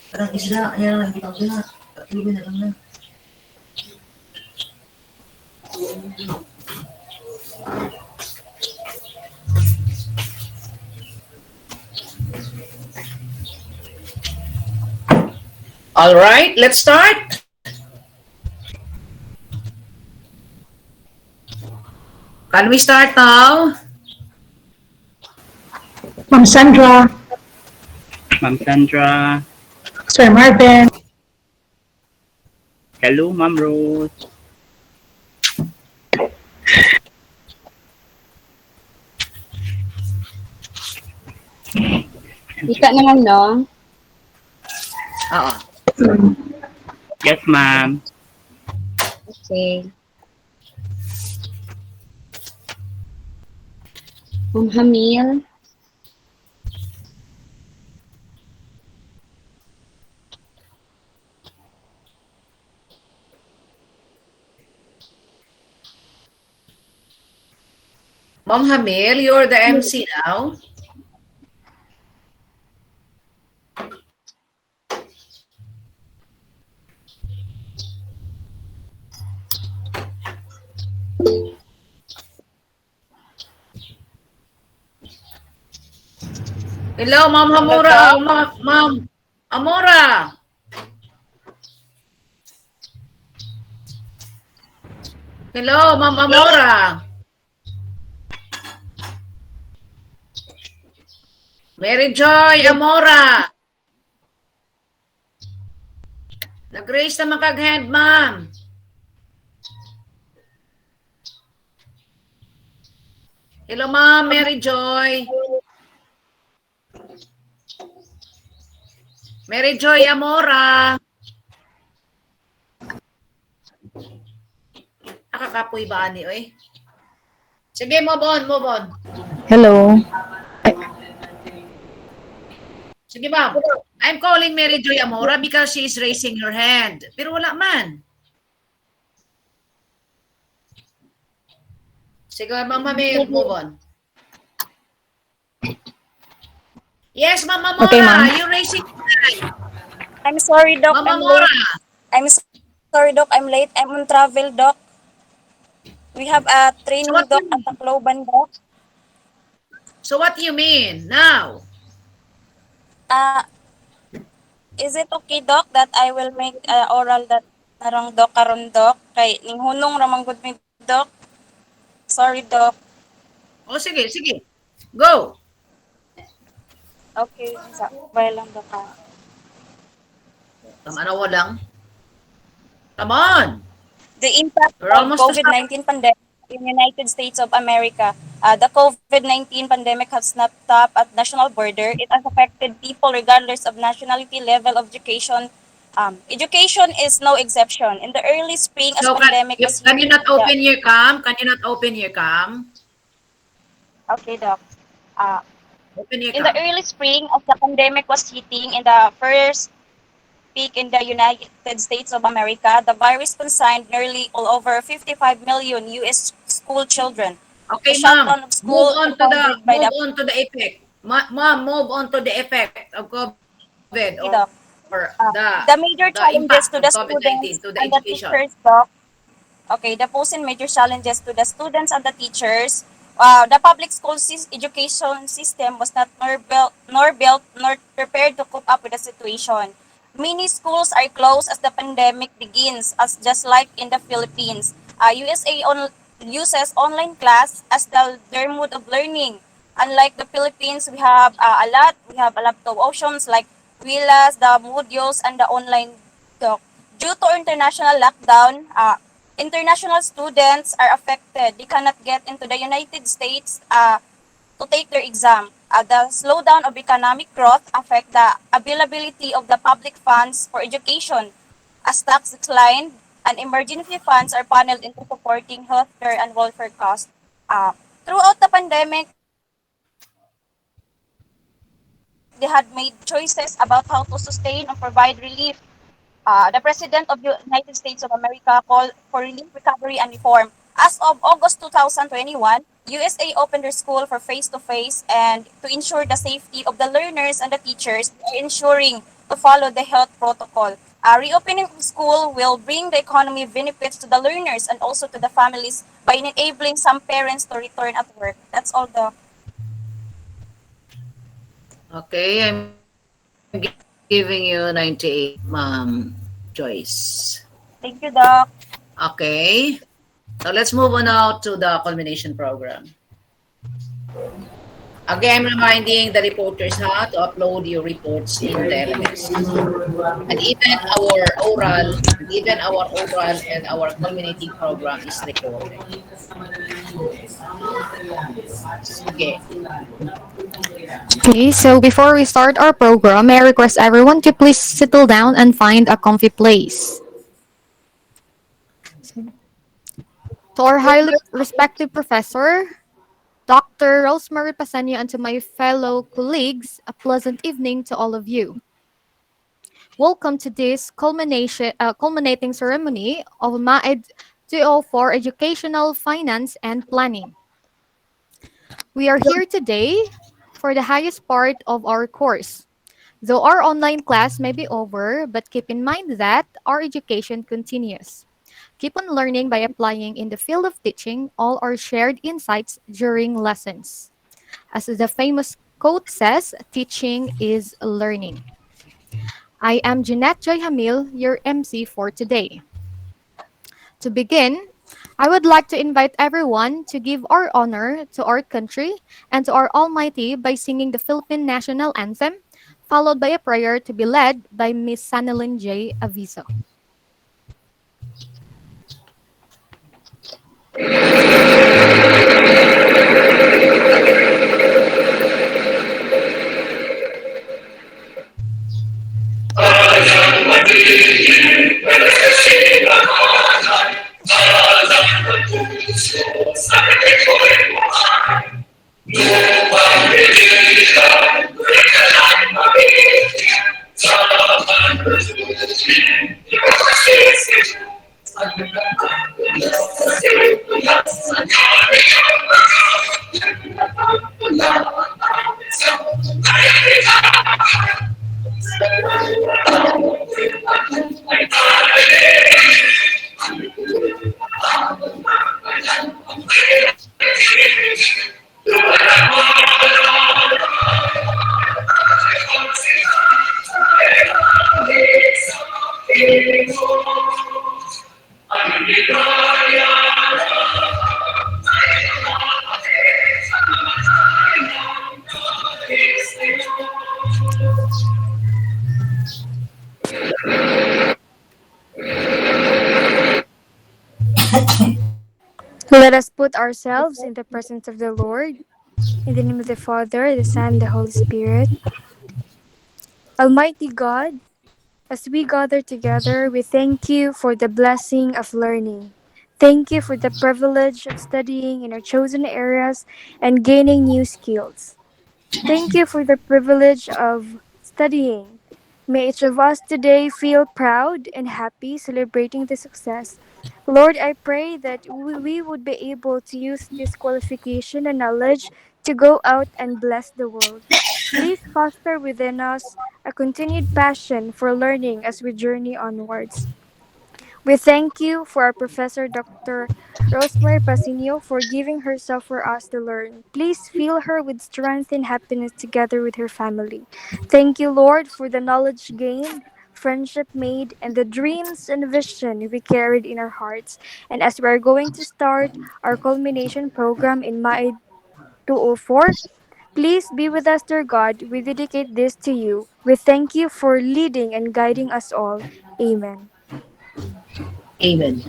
Parang isda, ayan lang, hindi ko na. Tatlo din na lang na. All right, let's start. Can we start now? Ma'am Sandra, Ma'am Sandra. Sir Marvin, Hello, Ma'am Rose. Ika naman, no? Oo. Yes, ma'am. Okay. Ma'am Hamil. Ma'am Hamil, you're the MC now. Hello, Ma'am Hamura. Ma'am Amora. Hello, Ma'am Amora. Mary Joy Amora. Nag-raise naman kag-hand, ma'am. Hello, ma'am. Mary Joy. Mary Joy Amora. Nakakapoy ba ani, oy? Sige, move on, move on. Hello. Sige, ma'am. I'm calling Mary Joy Amora because she is raising her hand. Pero wala man. Sige, ma'am, move on. Yes, Ma'am Amora, Okay, ma'am. you're raising hand. I'm sorry, Doc. Ma'am I'm Amora. late. I'm sorry, Doc. I'm late. I'm on travel, Doc. We have a So training, what Doc, you at Tacloban, Doc. So what do you mean now? Uh, is it okay, Doc, that I will make oral that narong Doc karon, Doc? Kay ning hunong ramang good me, Doc. Sorry, Doc. Oh, sige, sige. Go. Okay, sa bye lang, Doc. Tama na walang. Come on. The impact We're of almost to start. COVID-19 pandemic in United States of America. The COVID-19 pandemic has not stopped at national border. It has affected people regardless of nationality, level of education. Education is no exception. In the early spring, as So pandemic was can you hitting, not open your cam? Can you not open your cam? okay, Doc. Uh, Open your in the cam. early spring, as the pandemic was hitting, in the first peak in the United States of America, the virus consigned nearly all over 55 million U.S. school children. The Okay, ma'am. shutdown of school compounded by the Move on to the effect. Ma'am, move on to the effect of COVID or Doc. The the major impact challenges of to the COVID-19 to students the and the education. teachers, Doc. Okay, the posing major challenges to the students and the teachers. The public school education system was not nor prepared to cope up with the situation. Many schools are closed as the pandemic begins, as just like in the Philippines. Uses online class as their mode of learning. Unlike the Philippines, we have a lot of options like Willas, the Modules, and the online doc. Due to international lockdown, international students are affected. They cannot get into the United States to take their exam. The slowdown of economic growth affect the availability of the public funds for education. As tax declined, and emergency funds are funneled into supporting healthcare and welfare costs. Uh, Throughout the pandemic, they had made choices about how to sustain and provide relief. The President of the United States of America called for relief, recovery, and reform. As of August 2021, USA opened their school for face-to-face and to ensure the safety of the learners and the teachers, they are ensuring to follow the health protocol. Reopening of school will bring the economy benefits to the learners and also to the families by enabling some parents to return at work. That's all the. Okay, I'm giving you 98, Ma'am Joyce. Thank you, Doc. Okay. So let's move on now to the culmination program. Again, I'm reminding the reporters how to upload your reports in Telex. And even our oral and our culminating program is recorded. Sige. Okay, so before we start our program, may I request everyone to please settle down and find a comfy place. To our highly respected professor, Dr. Rosemary Pasanya, and to my fellow colleagues, a pleasant evening to all of you. Welcome to this culminating ceremony of Maed 204 Educational Finance and Planning. We are here today for the highest part of our course. Though our online class may be over, but keep in mind that our education continues. Keep on learning by applying in the field of teaching all our shared insights during lessons. As the famous quote says, teaching is learning. I am Jeanette Joy Hamil, your MC for today. To begin, I would like to invite everyone to give our honor to our country and to our Almighty by singing the Philippine National Anthem, followed by a prayer to be led by Miss Sanalyn J. Aviso. Let us put ourselves in the presence of the Lord. In the name of the Father, the Son, and the Holy Spirit. Almighty God, as we gather together, we thank you for the blessing of learning. Thank you for the privilege of studying in our chosen areas and gaining new skills. Thank you for the privilege of studying. May each of us today feel proud and happy celebrating the success. Lord, I pray that we would be able to use this qualification and knowledge to go out and bless the world. Please foster within us a continued passion for learning as we journey onwards. We thank you for our Professor Dr. Rosemary Pasinio for giving herself for us to learn. Please fill her with strength and happiness together with her family. Thank you, Lord, for the knowledge gained, friendship made, and the dreams and vision we carried in our hearts. And as we are going to start our culmination program in Maed 204, please be with us, dear God. We dedicate this to you. We thank you for leading and guiding us all. Amen. Amen.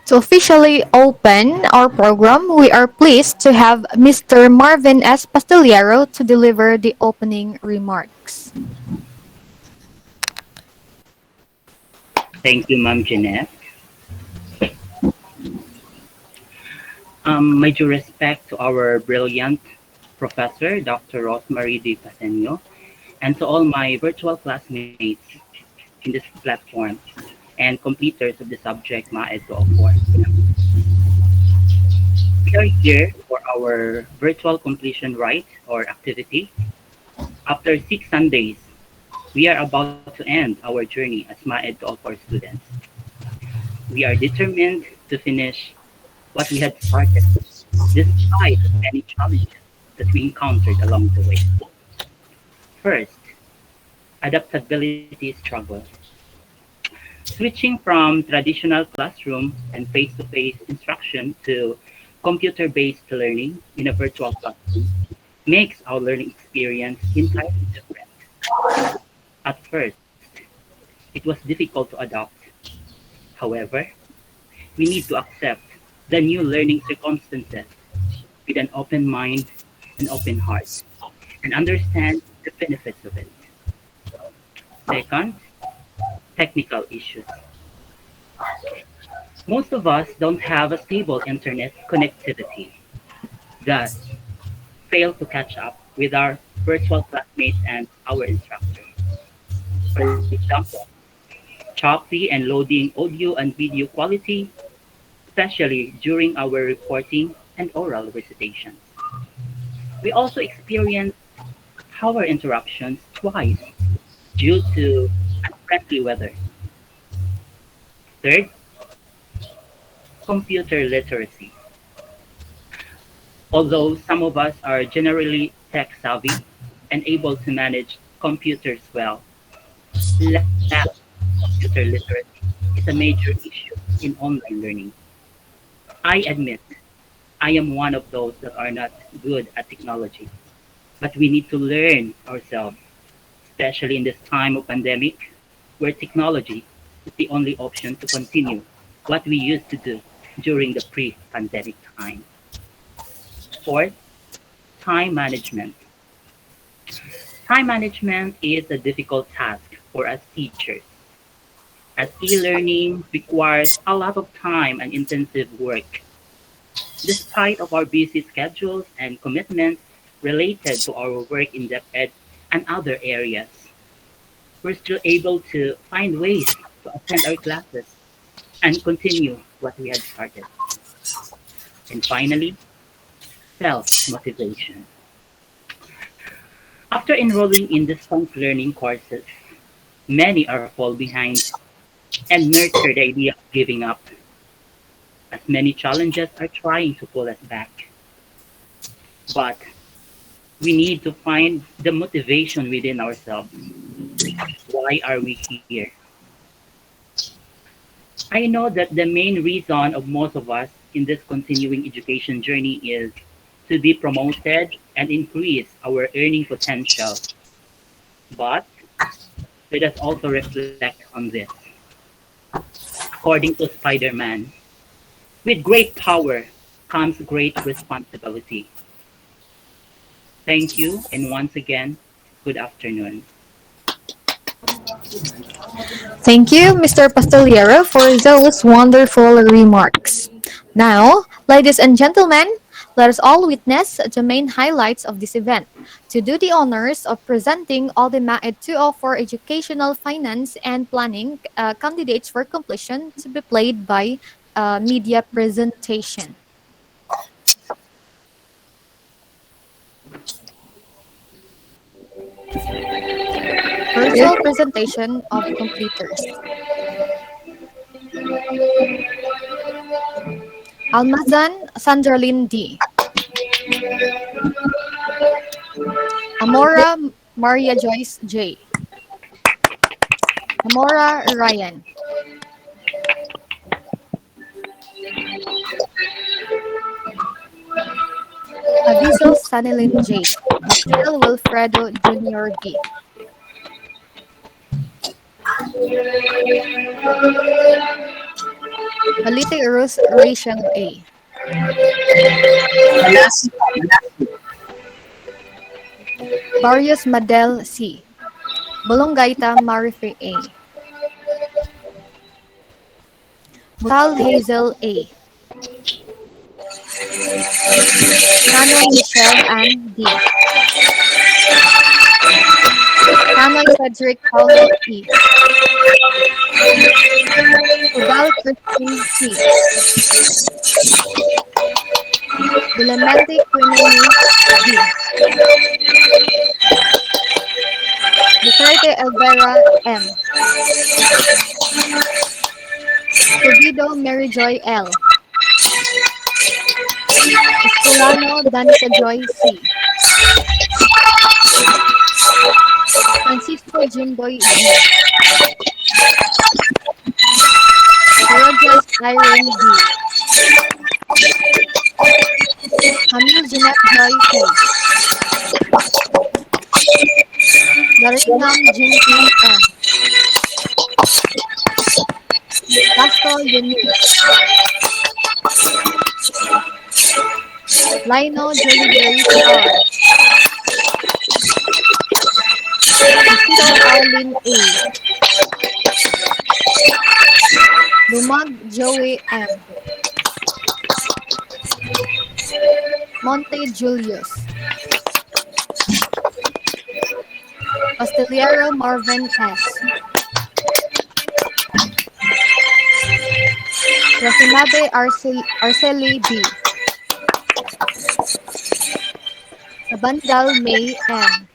To officially open our program, we are pleased to have Mr. Marvin S. Pastillero to deliver the opening remarks. Thank you, Ma'am Jeanette. My due respect to our brilliant professor, Dr. Rosemary D. Pasenio, and to all my virtual classmates in this platform and completers of the subject Maed 204. We are here for our virtual completion right or activity. After 6 Sundays, we are about to end our journey as Maed 204 students. We are determined to finish what we had started, despite the many challenges that we encountered along the way. First, adaptability struggle. Switching from traditional classroom and face-to-face instruction to computer-based learning in a virtual classroom makes our learning experience entirely different. At first, it was difficult to adopt. However, we need to accept the new learning circumstances with an open mind and open heart and understand the benefits of it. Second, technical issues. Most of us don't have a stable internet connectivity, thus fail to catch up with our virtual classmates and our instructor. For example, choppy and loading audio and video quality, especially during our reporting and oral recitations. We also experienced power interruptions twice due to unfriendly weather. Third, computer literacy. Although some of us are generally tech savvy and able to manage computers well, lack of computer literacy is a major issue in online learning. I admit I am one of those that are not good at technology, but we need to learn ourselves, especially in this time of pandemic, where technology is the only option to continue what we used to do during the pre-pandemic time. Fourth, time management. Time management is a difficult task for us teachers, as e-learning requires a lot of time and intensive work. Despite of our busy schedules and commitments related to our work in depth ed and other areas, we're still able to find ways to attend our classes and continue what we had started. And finally, self-motivation. After enrolling in distance learning courses, many are fall behind and nurture the idea of giving up, as many challenges are trying to pull us back. But we need to find the motivation within ourselves. Why are we here? I know that the main reason of most of us in this continuing education journey is to be promoted and increase our earning potential. But let us also reflect on this. According to Spider-Man, with great power comes great responsibility. Thank you, and once again, good afternoon. Thank you, Mr. Pasteliero, for those wonderful remarks. Now, ladies and gentlemen, let us all witness the main highlights of this event. To do the honors of presenting all the Maed 204 educational finance and planning candidates for completion to be played by media presentation. Virtual presentation of completers. Almazan Sandralin D. Amora Maria Joyce J. Amora Ryan. Aviso Sanilin J. Michelle Wilfredo Jr. D. Malite Rose Rachel A. Barrios Madel C. Bolongaita Marife A. Butal Hazel A. Canon Michelle Ann D. Canon Cedric Paulo E. Ugal Christine C. Dilemente Quinini D. Duterte Elvera M. Pugido Mary Joy L. Escolano Danica Joy C. Francisco Jimboy G. Herodes Irene D. Camille Jeanette Joy P. Laringham Jinky M. Pastor Eunice. Lino Joliveris R. Isidor Arlene A. Lumag Joey M. Monte Julius. Pasteliero Marvin S. Rosinabe Arceli B. Sabandal May M.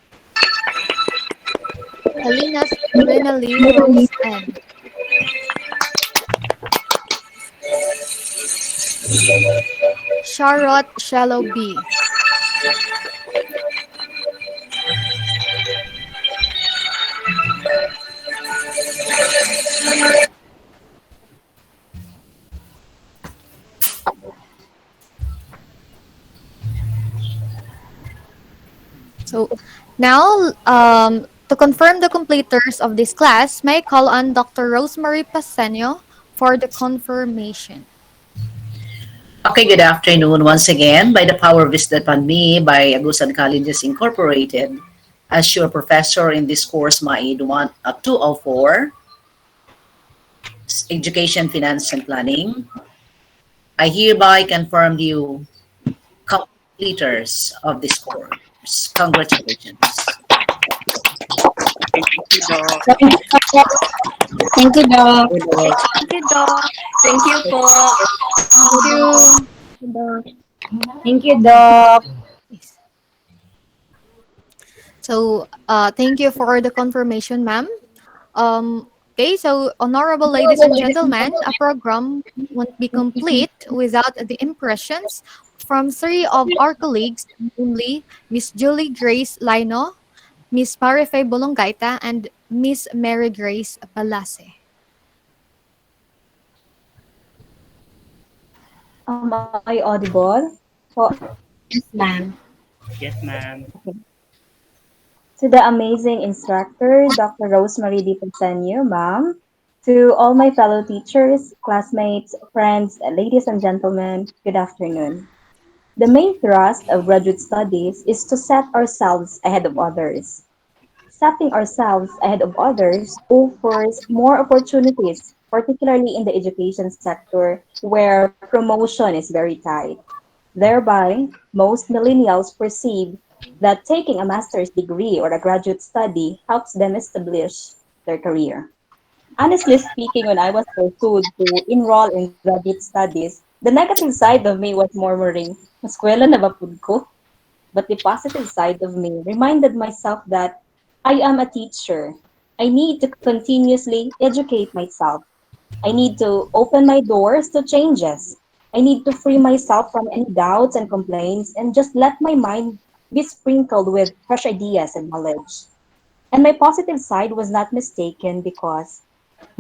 Halinas Renali Rose N. Charlotte Shallow B. Now, to confirm the completers of this class, may I call on Dr. Rosemary Pasenio for the confirmation. Okay, good afternoon once again. By the power vested upon me by Agusan Colleges Incorporated, as your professor in this course, Maed 204, Education, Finance, and Planning, I hereby confirm you completers of this course. Congratulations. Thank you, Doc. Thank you, Doc. Thank you, Doc. Thank you, Doc. Thank you po. Thank you. Thank you, Doc. So, thank you for the confirmation, ma'am. Okay, so honorable ladies and gentlemen, a program won't be complete without the impressions from three of our colleagues, namely Miss Julie Grace Lino, Miss Parife Bolongaita, and Miss Mary Grace Palase. Am I audible? Yes, ma'am. Yes, ma'am. To the amazing instructor, Dr. Rosemary D. Pasenio, ma'am. To all my fellow teachers, classmates, friends, ladies and gentlemen, good afternoon. The main thrust of graduate studies is to set ourselves ahead of others. Setting ourselves ahead of others offers more opportunities, particularly in the education sector where promotion is very tight. Thereby, most millennials perceive that taking a master's degree or a graduate study helps them establish their career. Honestly speaking, when I was pursued to enroll in graduate studies, the negative side of me was murmuring, "Maskwela na ba pud ko?" But the positive side of me reminded myself that I am a teacher. I need to continuously educate myself. I need to open my doors to changes. I need to free myself from any doubts and complaints and just let my mind be sprinkled with fresh ideas and knowledge. And my positive side was not mistaken because,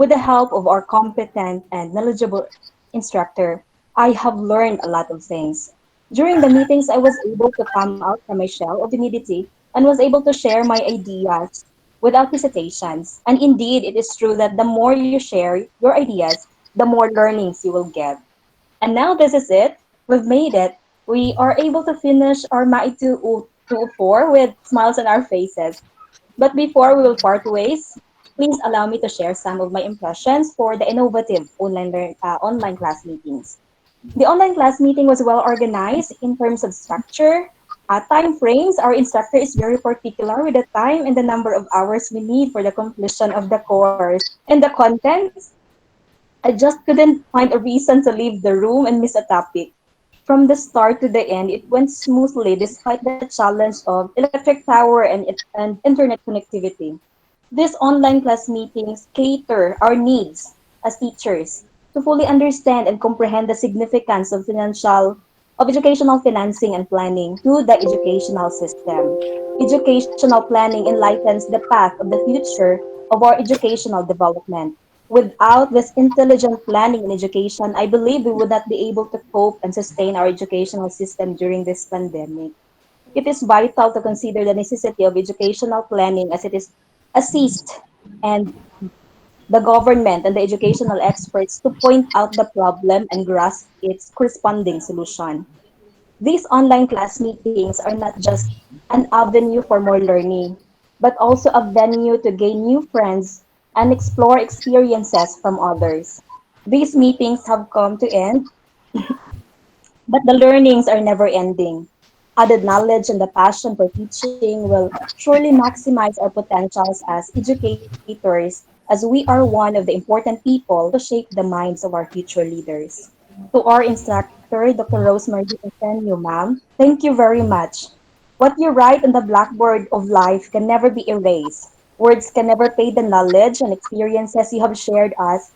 with the help of our competent and knowledgeable instructor, I have learned a lot of things. During the meetings, I was able to come out from my shell of timidity and was able to share my ideas without hesitations. And indeed, it is true that the more you share your ideas, the more learnings you will get. And now this is it. We've made it. We are able to finish our MAI 204 with smiles on our faces. But before we will part ways, please allow me to share some of my impressions for the innovative online class meetings. The online class meeting was well organized in terms of structure, time frames. Our instructor is very particular with the time and the number of hours we need for the completion of the course. And the contents, I just couldn't find a reason to leave the room and miss a topic. From the start to the end, it went smoothly despite the challenge of electric power and internet connectivity. These online class meetings cater our needs as teachers to fully understand and comprehend the significance of educational financing and planning to the educational system. Educational planning enlightens the path of the future of our educational development. Without this intelligent planning in education, I believe we would not be able to cope and sustain our educational system during this pandemic. It is vital to consider the necessity of educational planning as it is assist and the government and the educational experts to point out the problem and grasp its corresponding solution. These online class meetings are not just an avenue for more learning, but also a venue to gain new friends and explore experiences from others. These meetings have come to end, but the learnings are never ending. Added knowledge and the passion for teaching will surely maximize our potentials as educators, as we are one of the important people to shape the minds of our future leaders. To our instructor, Dr. Rosemary Di, ma'am, thank you very much. What you write on the blackboard of life can never be erased. Words can never pay the knowledge and experiences you have shared us,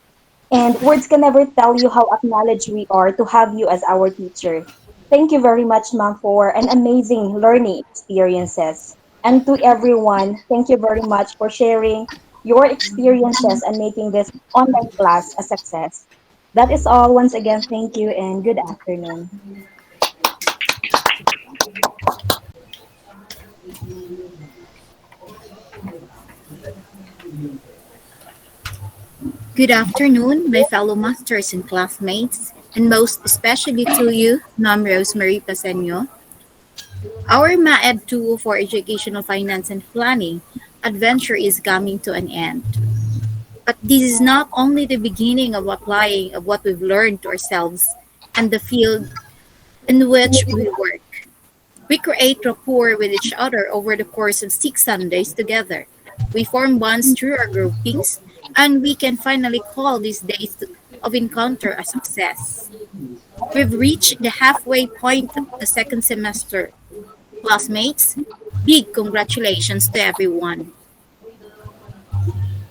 and words can never tell you how acknowledged we are to have you as our teacher. Thank you very much, ma'am, for an amazing learning experiences. And to everyone, thank you very much for sharing your experiences and making this online class a success. That is all. Once again, thank you and good afternoon. Good afternoon, my fellow masters and classmates, and most especially to you, Ma'am Rosemary Pasenio. Our Maed 2 for Educational Finance and Planning adventure is coming to an end. But this is not only the beginning of applying of what we've learned to ourselves and the field in which we work. We create rapport with each other over the course of 6 Sundays together. We form bonds through our groupings, and we can finally call these days of encounter a success. We've reached the halfway point of the second semester. Classmates, big congratulations to everyone.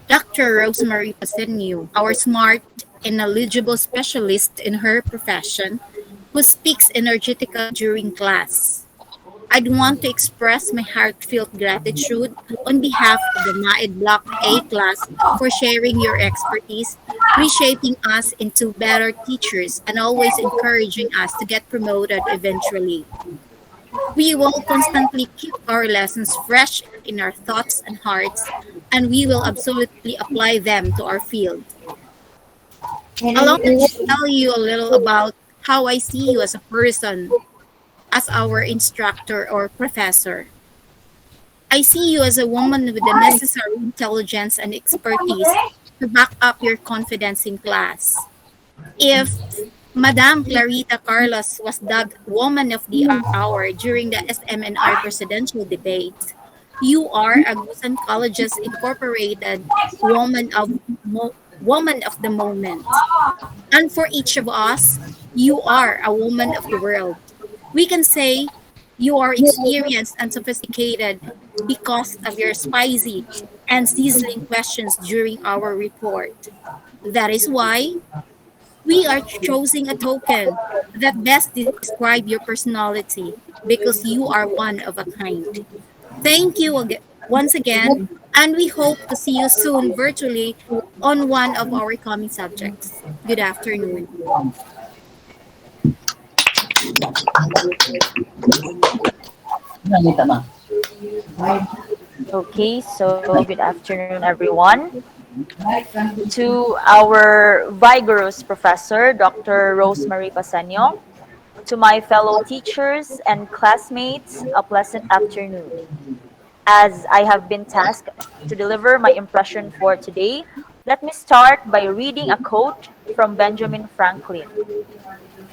Dr. Rosemary Pasenio, our smart and knowledgeable specialist in her profession, who speaks energetically during class. I'd want to express my heartfelt gratitude on behalf of the Maed Block A class for sharing your expertise, reshaping us into better teachers, and always encouraging us to get promoted eventually. We will constantly keep our lessons fresh in our thoughts and hearts, and we will absolutely apply them to our field. Allow me to tell you a little about how I see you as a person, as our instructor or professor. I see you as a woman with the necessary intelligence and expertise to back up your confidence in class. If Madame Clarita Carlos was dubbed Woman of the Hour during the SMNR presidential debate, you are a Gusan Colleges Incorporated Woman of the Moment. And for each of us, you are a woman of the world. We can say you are experienced and sophisticated because of your spicy and sizzling questions during our report. That is why we are choosing a token that best describe your personality because you are one of a kind. Thank you once again, and we hope to see you soon virtually on one of our coming subjects. Good afternoon. Okay, so good afternoon, everyone. To our vigorous professor, Dr. Rosemary Pasanio, to my fellow teachers and classmates, a pleasant afternoon. As I have been tasked to deliver my impression for today, let me start by reading a quote from Benjamin Franklin.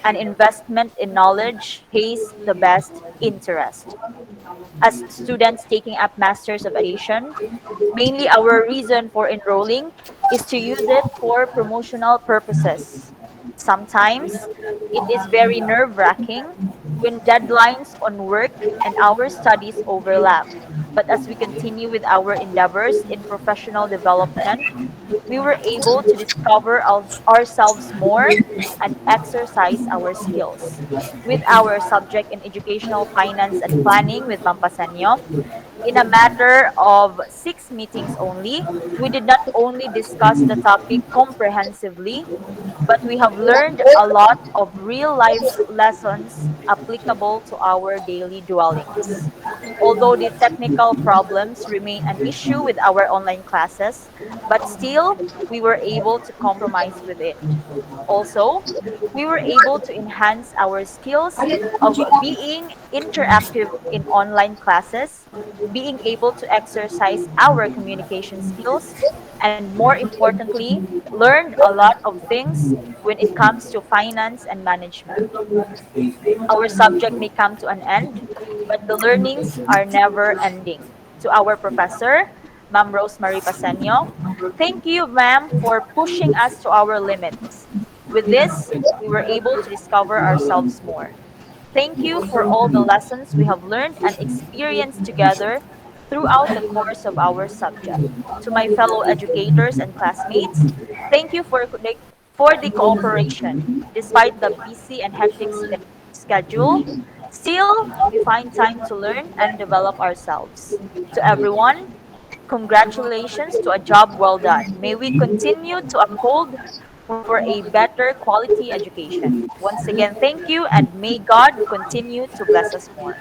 An investment in knowledge pays the best interest. As students taking up Masters of Education, mainly our reason for enrolling is to use it for promotional purposes. Sometimes it is very nerve wracking when deadlines on work and our studies overlap. But as we continue with our endeavors in professional development, we were able to discover ourselves more and exercise our skills. With our subject in educational finance and planning with Mampasanyo, in a matter of 6 meetings only, we did not only discuss the topic comprehensively, but we have learned a lot of real life lessons applicable to our daily dwellings. Although the technical problems remain an issue with our online classes, but still, we were able to compromise with it. Also, we were able to enhance our skills of being interactive in online classes, being able to exercise our communication skills, and more importantly, learned a lot of things when it comes to finance and management. Our subject may come to an end, but the learnings are never ending. To our professor, Ma'am Rosemary Pasenio, thank you, ma'am, for pushing us to our limits. With this, we were able to discover ourselves more. Thank you for all the lessons we have learned and experienced together throughout the course of our subject. To my fellow educators and classmates, thank you for the cooperation. Despite the busy and hectic schedule, still we find time to learn and develop ourselves. To everyone, congratulations to a job well done. May we continue to uphold for a better quality education. Once again, thank you, and may God continue to bless us more.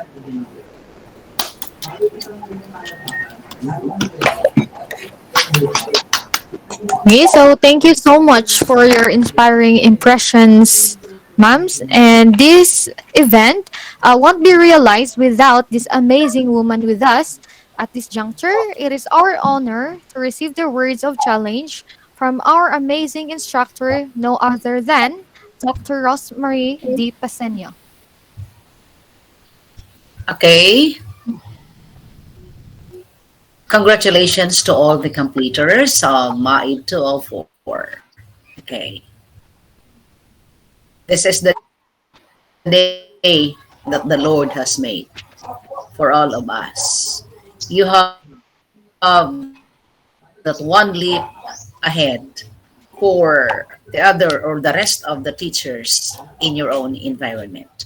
Okay, so thank you so much for your inspiring impressions, moms. And this event won't be realized without this amazing woman with us. At this juncture, it is our honor to receive the words of challenge from our amazing instructor, no other than Dr. Rosemary D. Pasenio. Okay. Congratulations to all the completers of Maed 204. Okay. This is the day that the Lord has made for all of us. You have that one leap ahead for the other or the rest of the teachers in your own environment.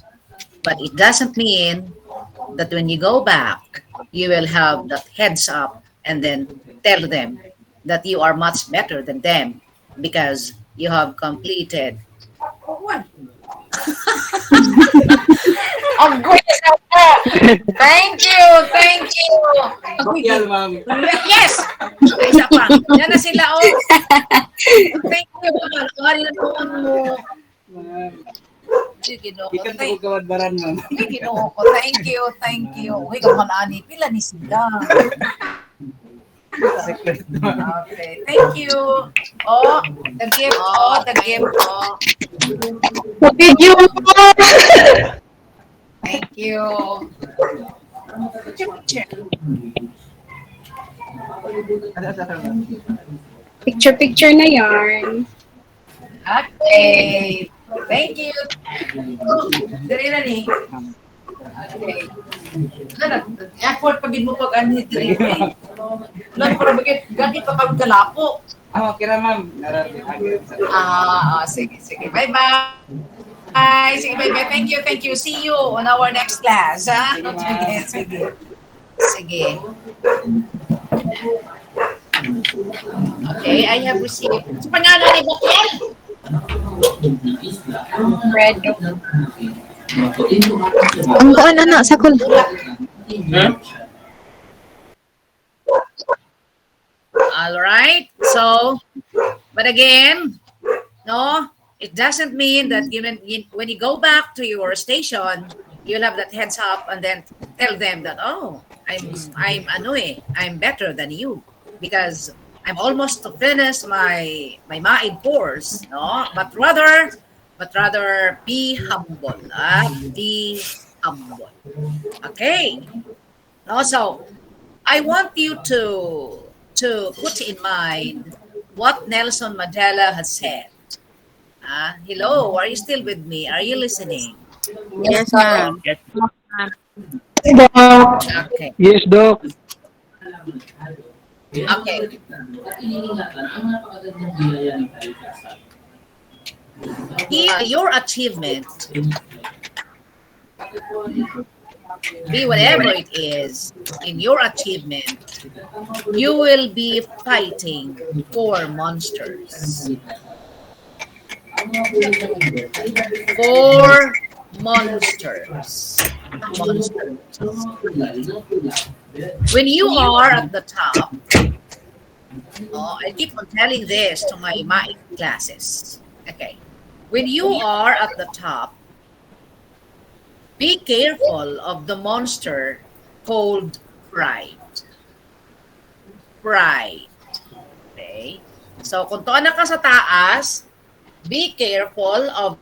But it doesn't mean that when you go back, you will have that heads up and then tell them that you are much better than them because you have completed Thank you, thank you. Bakyal, ma'am. Yes! Ay, isa pa. Yan na sila, oh. Thank you, ma'am. Mahal na naman mo. Ay, ginoo ko. Ikan ko kawadbaran, ma'am. Ay, ginoo ko. Thank you, thank you. Uy, kamalani. Pila ni sila. Okay, thank you. Oh, the gift, oh, the gift, oh. Thank you. Thank you. Picture. Picture na yarn. Okay. Thank you. Dali na ni. Okay. Effort pagin mo pag ano diri. Lan para bagit gani pa kag kalapo. Okay na, ma'am. Sige, sige. Bye-bye. Bye. Sige, bye-bye. Thank you. See you on our next class, ha? Sige, sige. Sige. Okay, I have received. Sa pangalan ni Bakiel? Red. Ang kuan anak sa kul. All right. So, but again, no, it doesn't mean that when you go back to your station, you'll have that heads up and then tell them that, oh, I'm better than you because I'm almost to finish my Maed course, no? But rather be humble. Be humble. Okay. No, so I want you to put in mind what Nelson Mandela has said. Hello, are you still with me? Are you listening? Yes, ma'am. Yes. Okay. Yes, Doc. Okay. Your achievement, be whatever it is, in your achievement, you will be fighting for monsters. For monsters. When you are at the top, I keep on telling this to my classes. Okay. When you are at the top, be careful of the monster called pride. Pride. Okay? So, kung tuon na ka sa taas, be careful of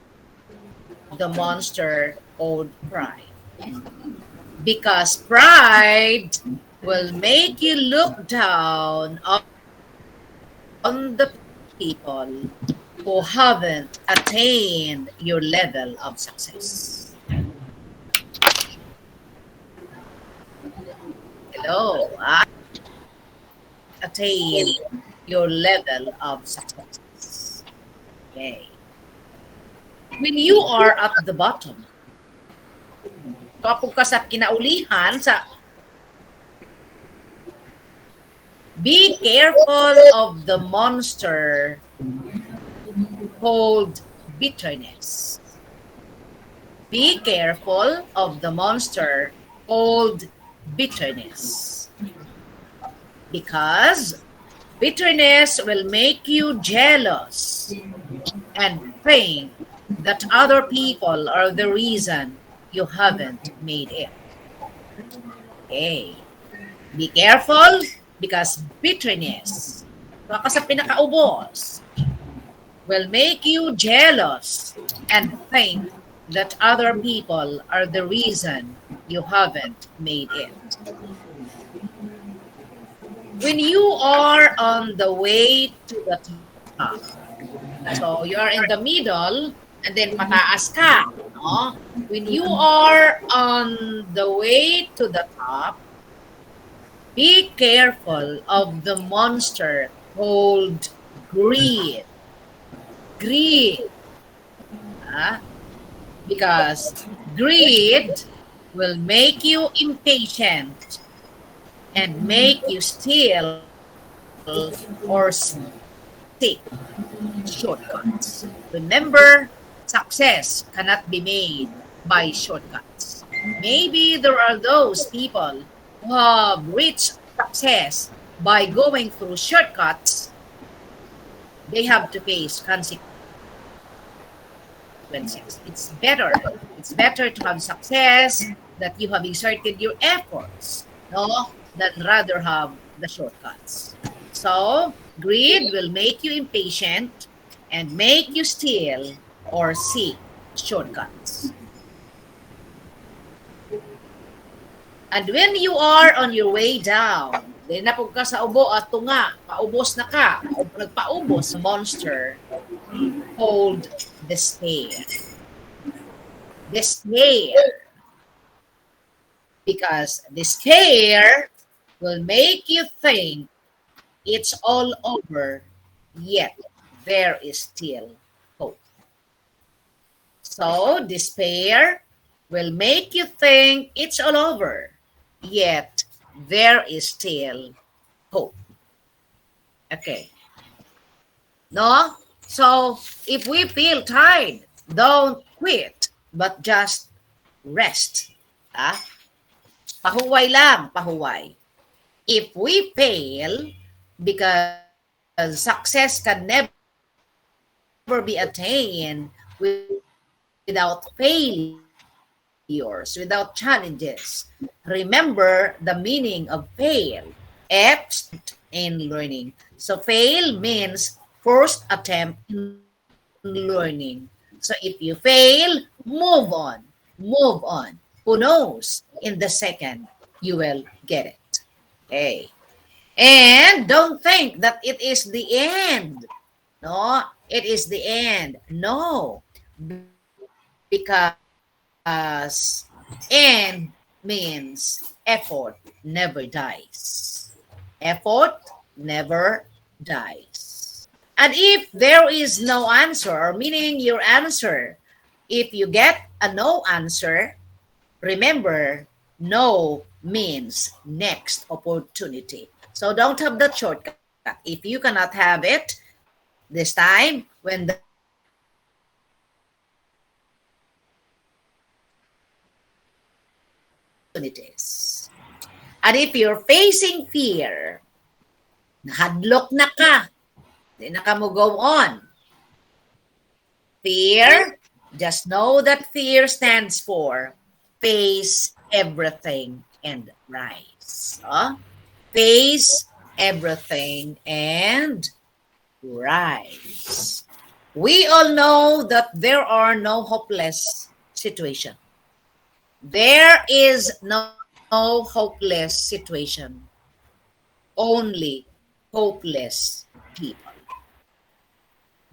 the monster called pride. Because pride will make you look down on the people who haven't attained your level of success. Hello. Attain your level of success. Okay. When you are at the bottom, kapag ka sa kinaulihan, be careful of the monster called bitterness. Be careful of the monster called bitterness. Because Bitterness will make you jealous and think that other people are the reason you haven't made it. Okay. Be careful because bitterness, baka sa pinakaubos, will make you jealous and think that other people are the reason you haven't made it. When you are on the way to the top, so you are in the middle and then pataas ka, no? When you are on the way to the top, be careful of the monster called greed. Greed. ah, Because greed will make you impatient and make you steal or seek shortcuts. Remember, success cannot be made by shortcuts. Maybe there are those people who have reached success by going through shortcuts. They have to face consequences. It's better to have success that you have exerted your efforts, no, than rather have the shortcuts. So, greed will make you impatient and make you steal or seek shortcuts. And when you are on your way down, di na pug ka sa ubo at tunga, paubos na ka, nagpaubos sa monster called despair. Despair. Because despair will make you think it's all over, yet there is still hope. So, despair will make you think it's all over, yet there is still hope. Okay. No? So, if we feel tired, don't quit, but just rest. Ah? Pahuway lang, pahuway. If we fail, because success can never be attained without failures, without challenges. Remember the meaning of fail. F stands for first attempt in learning. So fail means first attempt in learning. So if you fail, move on. Who knows? In the second, you will get it. Okay. And don't think that it is the end. No, it is the end. No, because end means effort never dies. Effort never dies. And if there is no answer, or meaning your answer, if you get a no answer, remember, no means next opportunity. So don't have that shortcut. If you cannot have it this time, when the next opportunity comes, remember, no means opportunities. And if you're facing fear, nahadlok na ka, di na ka mo go on. Fear, just know that fear stands for face everything and rise. Face everything and rise. We all know that there are no hopeless situation. There is no hopeless situation. Only hopeless people.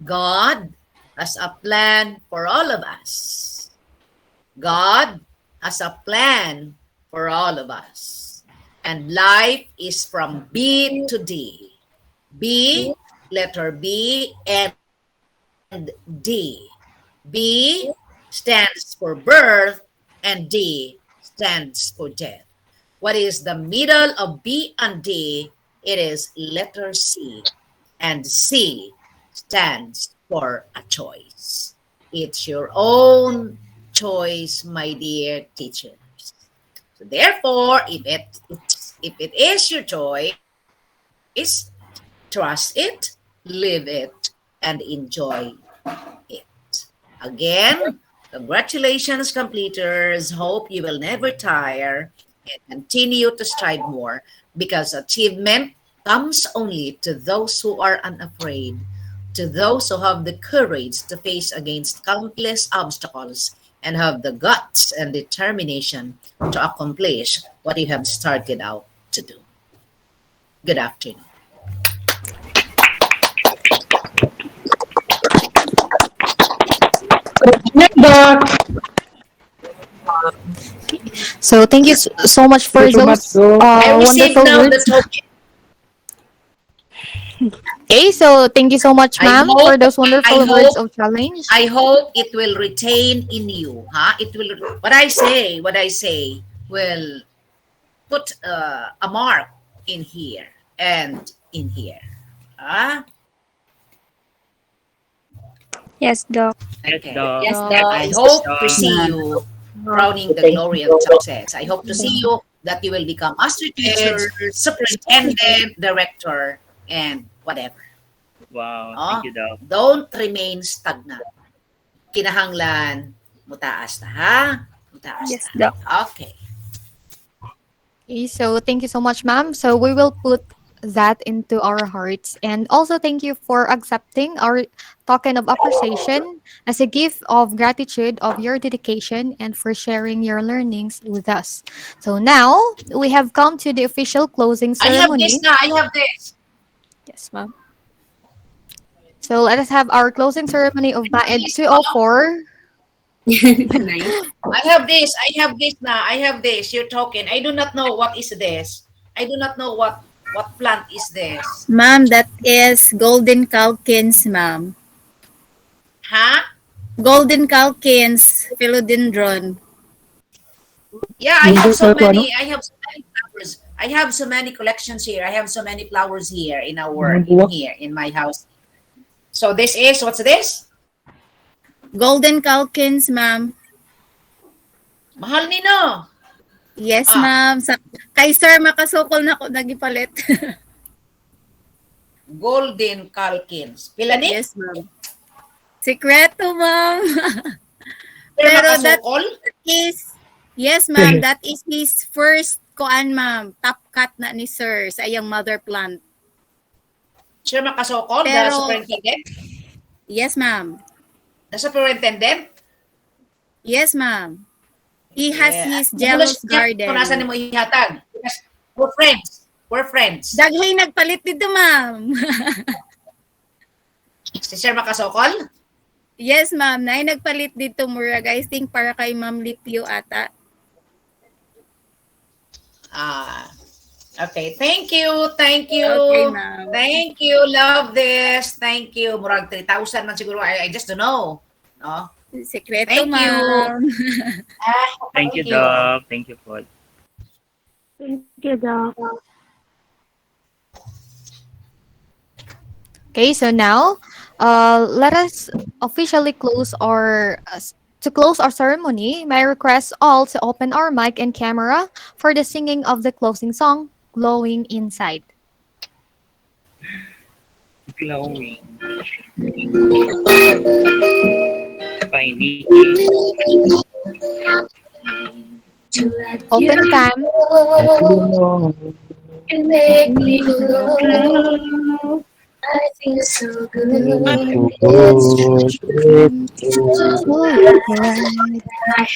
God has a plan for all of us. God has a plan for all of us. And life is from B to D. B, letter B, and D. B stands for birth, and D stands for death. What is the middle of B and D? It is letter C. And C stands for a choice. It's your own choice, my dear teachers. So therefore, if it is your choice, Trust it, live it, and enjoy it. Again, congratulations, completers. Hope you will never tire and continue to strive more because achievement comes only to those who are unafraid, to those who have the courage to face against countless obstacles and have the guts and determination to accomplish what you have started out to do. Good afternoon. So thank you so much Thank for you so much, those Doc. I received wonderful now the words. token. Okay, so thank you so much, I ma'am, for hope, those I wonderful words hope, of challenge. I hope it will retain in you, huh? It will. What I say will put a mark in here and in here. Huh? Yes, Doc. Yes, Okay. Doc. Yes, I Doc. hope to Doc. see you crowning the glory of success. I hope to see you that you will become master teacher, superintendent, director, and whatever. Wow, thank Oh, you, Doc. don't remain stagnant. Kinahanglan, mutaas na ha? Mutaas Yes, na. Doc. Okay. Okay, so thank you so much, ma'am. So we will put that into our hearts. And also thank you for accepting our token of appreciation as a gift of gratitude of your dedication and for sharing your learnings with us. So now we have come to the official closing I have this ceremony. na. I have this. Yes, ma'am. So let us have our closing ceremony of Maed This, oh. 204. Nice. I have this. I have this na. I have this. Your token. I do not know what is this. I do not know what plant is this. Ma'am, that is golden calkins, ma'am. Huh? Golden calkins, philodendron. Yeah, I have so many. I have so many flowers. I have so many collections here. I have so many flowers here in here in my house. So this is what's this? Golden calkins, ma'am. Mahal nino. Yes, Ah. ma'am. Kay sir, makasukol na ko nagipalit. Golden Calkins. Pila ni? Yes, ma'am. Sekreto, ma'am. Pero Pero that makasukol? is, yes, ma'am, that is his first koan, ma'am. Top cut na ni sir sa iyang mother plant. Sure makasukol? The Pero, superintendent? yes, ma'am. The superintendent? Yes, ma'am. He has his Nagulos jealous niya kung nasa garden. ni mo ihatag. Yes. We're friends. We're friends. Daghay nagpalit dito, ma'am. Si Sir makasukol? Yes, ma'am. Nay nagpalit dito, mura guys. Think para kay Ma'am Lipio ata. Ah. Okay, thank you. Thank you. Okay, ma'am. Thank you. Love this. Thank you. Murag 3,000 man siguro. I just don't know. No? Sekreto, Thank you. ma'am. Thank you, Doc. Thank you po. Thank you, Doc. Okay, so now let us officially close our to close our ceremony. May I request all to open our mic and camera for the singing of the closing song, "Glowing Inside." Glowing. By Open cam. You make me glow. I feel so good. It's true. I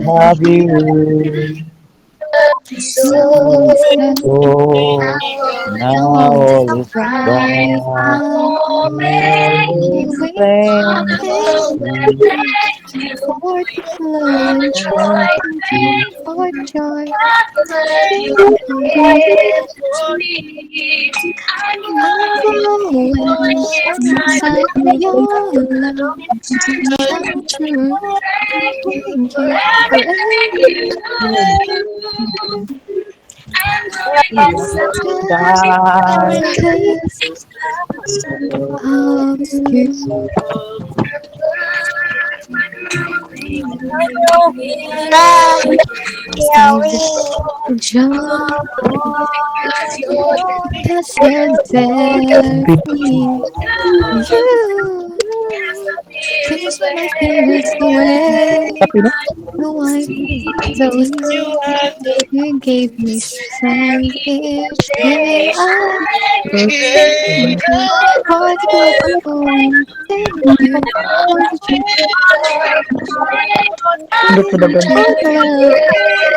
have you. So Now all is right. gone. For glow and joy, for joy. I'm glowing inside your love. Come true. Thank you Forever. Joy passes every you kiss my fears away. No one those you gave me strength each day I proclaim you for the good you're going. Thank you for the love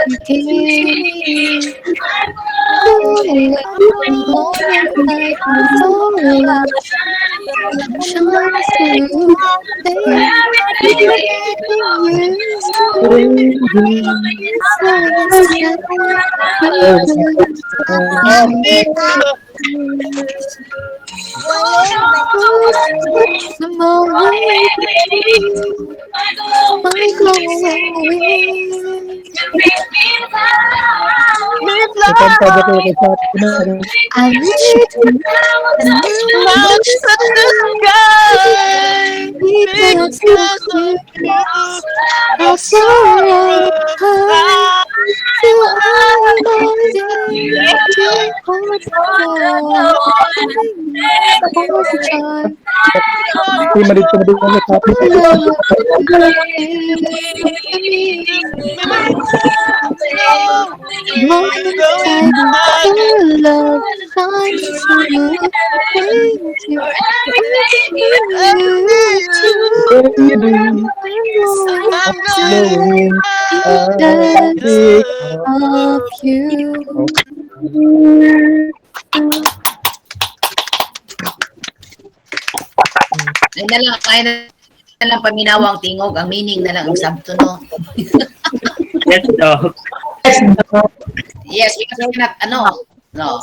you gave me. The moment light so love shines through. Thank you. Slow and steady, I'm always my glowing wings. I wish you to Not touch the sky because of because of you. you. I I soar soar high high. till I'm holding to hold on. For the joy love you gave to me. So Morning going light, higher. your love shines through. Thank you for everything you do. I'm glowing I'm going bright because higher. of you. Ay na lang paminawang tingog, ang meaning na lang ang sabto, no? Yes, Doc. Yes, because we cannot, no.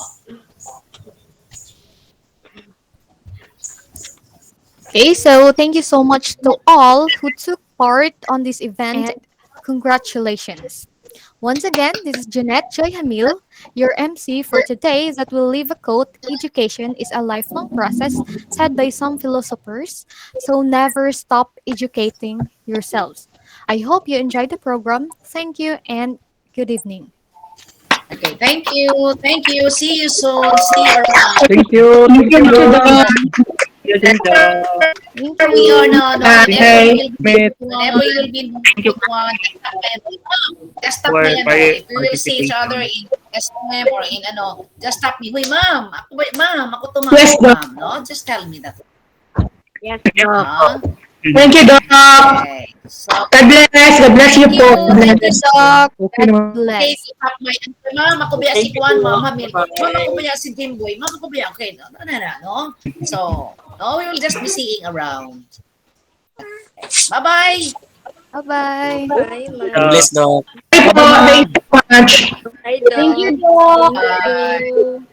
Okay, so thank you so much to all who took part on this event and congratulations. Once again, this is Jeanette Joy Hamil, your MC for today that will leave a quote: education is a lifelong process said by some philosophers, so never stop educating yourselves. I hope you enjoyed the program. Thank you and good evening. Okay, thank you. Thank you. See you soon. See you around. Thank you. Thank you, Doc. You din, Doc. Thank Whenever we are, you. whenever you'll be Thank you just stop for me, if we will see each other participation. in SOM or in just stop me. Huy, ma'am, ako to, ma'am, Yes, Doc. ma'am, no? Just tell me that. Yes, Huh? Thank you, Doc. Okay. So, God bless. God bless you thank po. you. God Thank you, bless. Doc. Okay naman. Okay, Bless. stop my answer, ma'am. Ako biya si Thank you Kwan, po. ma'am, Hamil. Ma'am, ako Bye-bye. biya si Timboy. Ma'am, ako biya. Okay, no? So, no, we will just be seeing around. Bye-bye. Bye-bye. Bye, God ma'am. bless, Doc. Bye po. Thank you so much. Hi, Thank you, Doc. Doc. Thank you.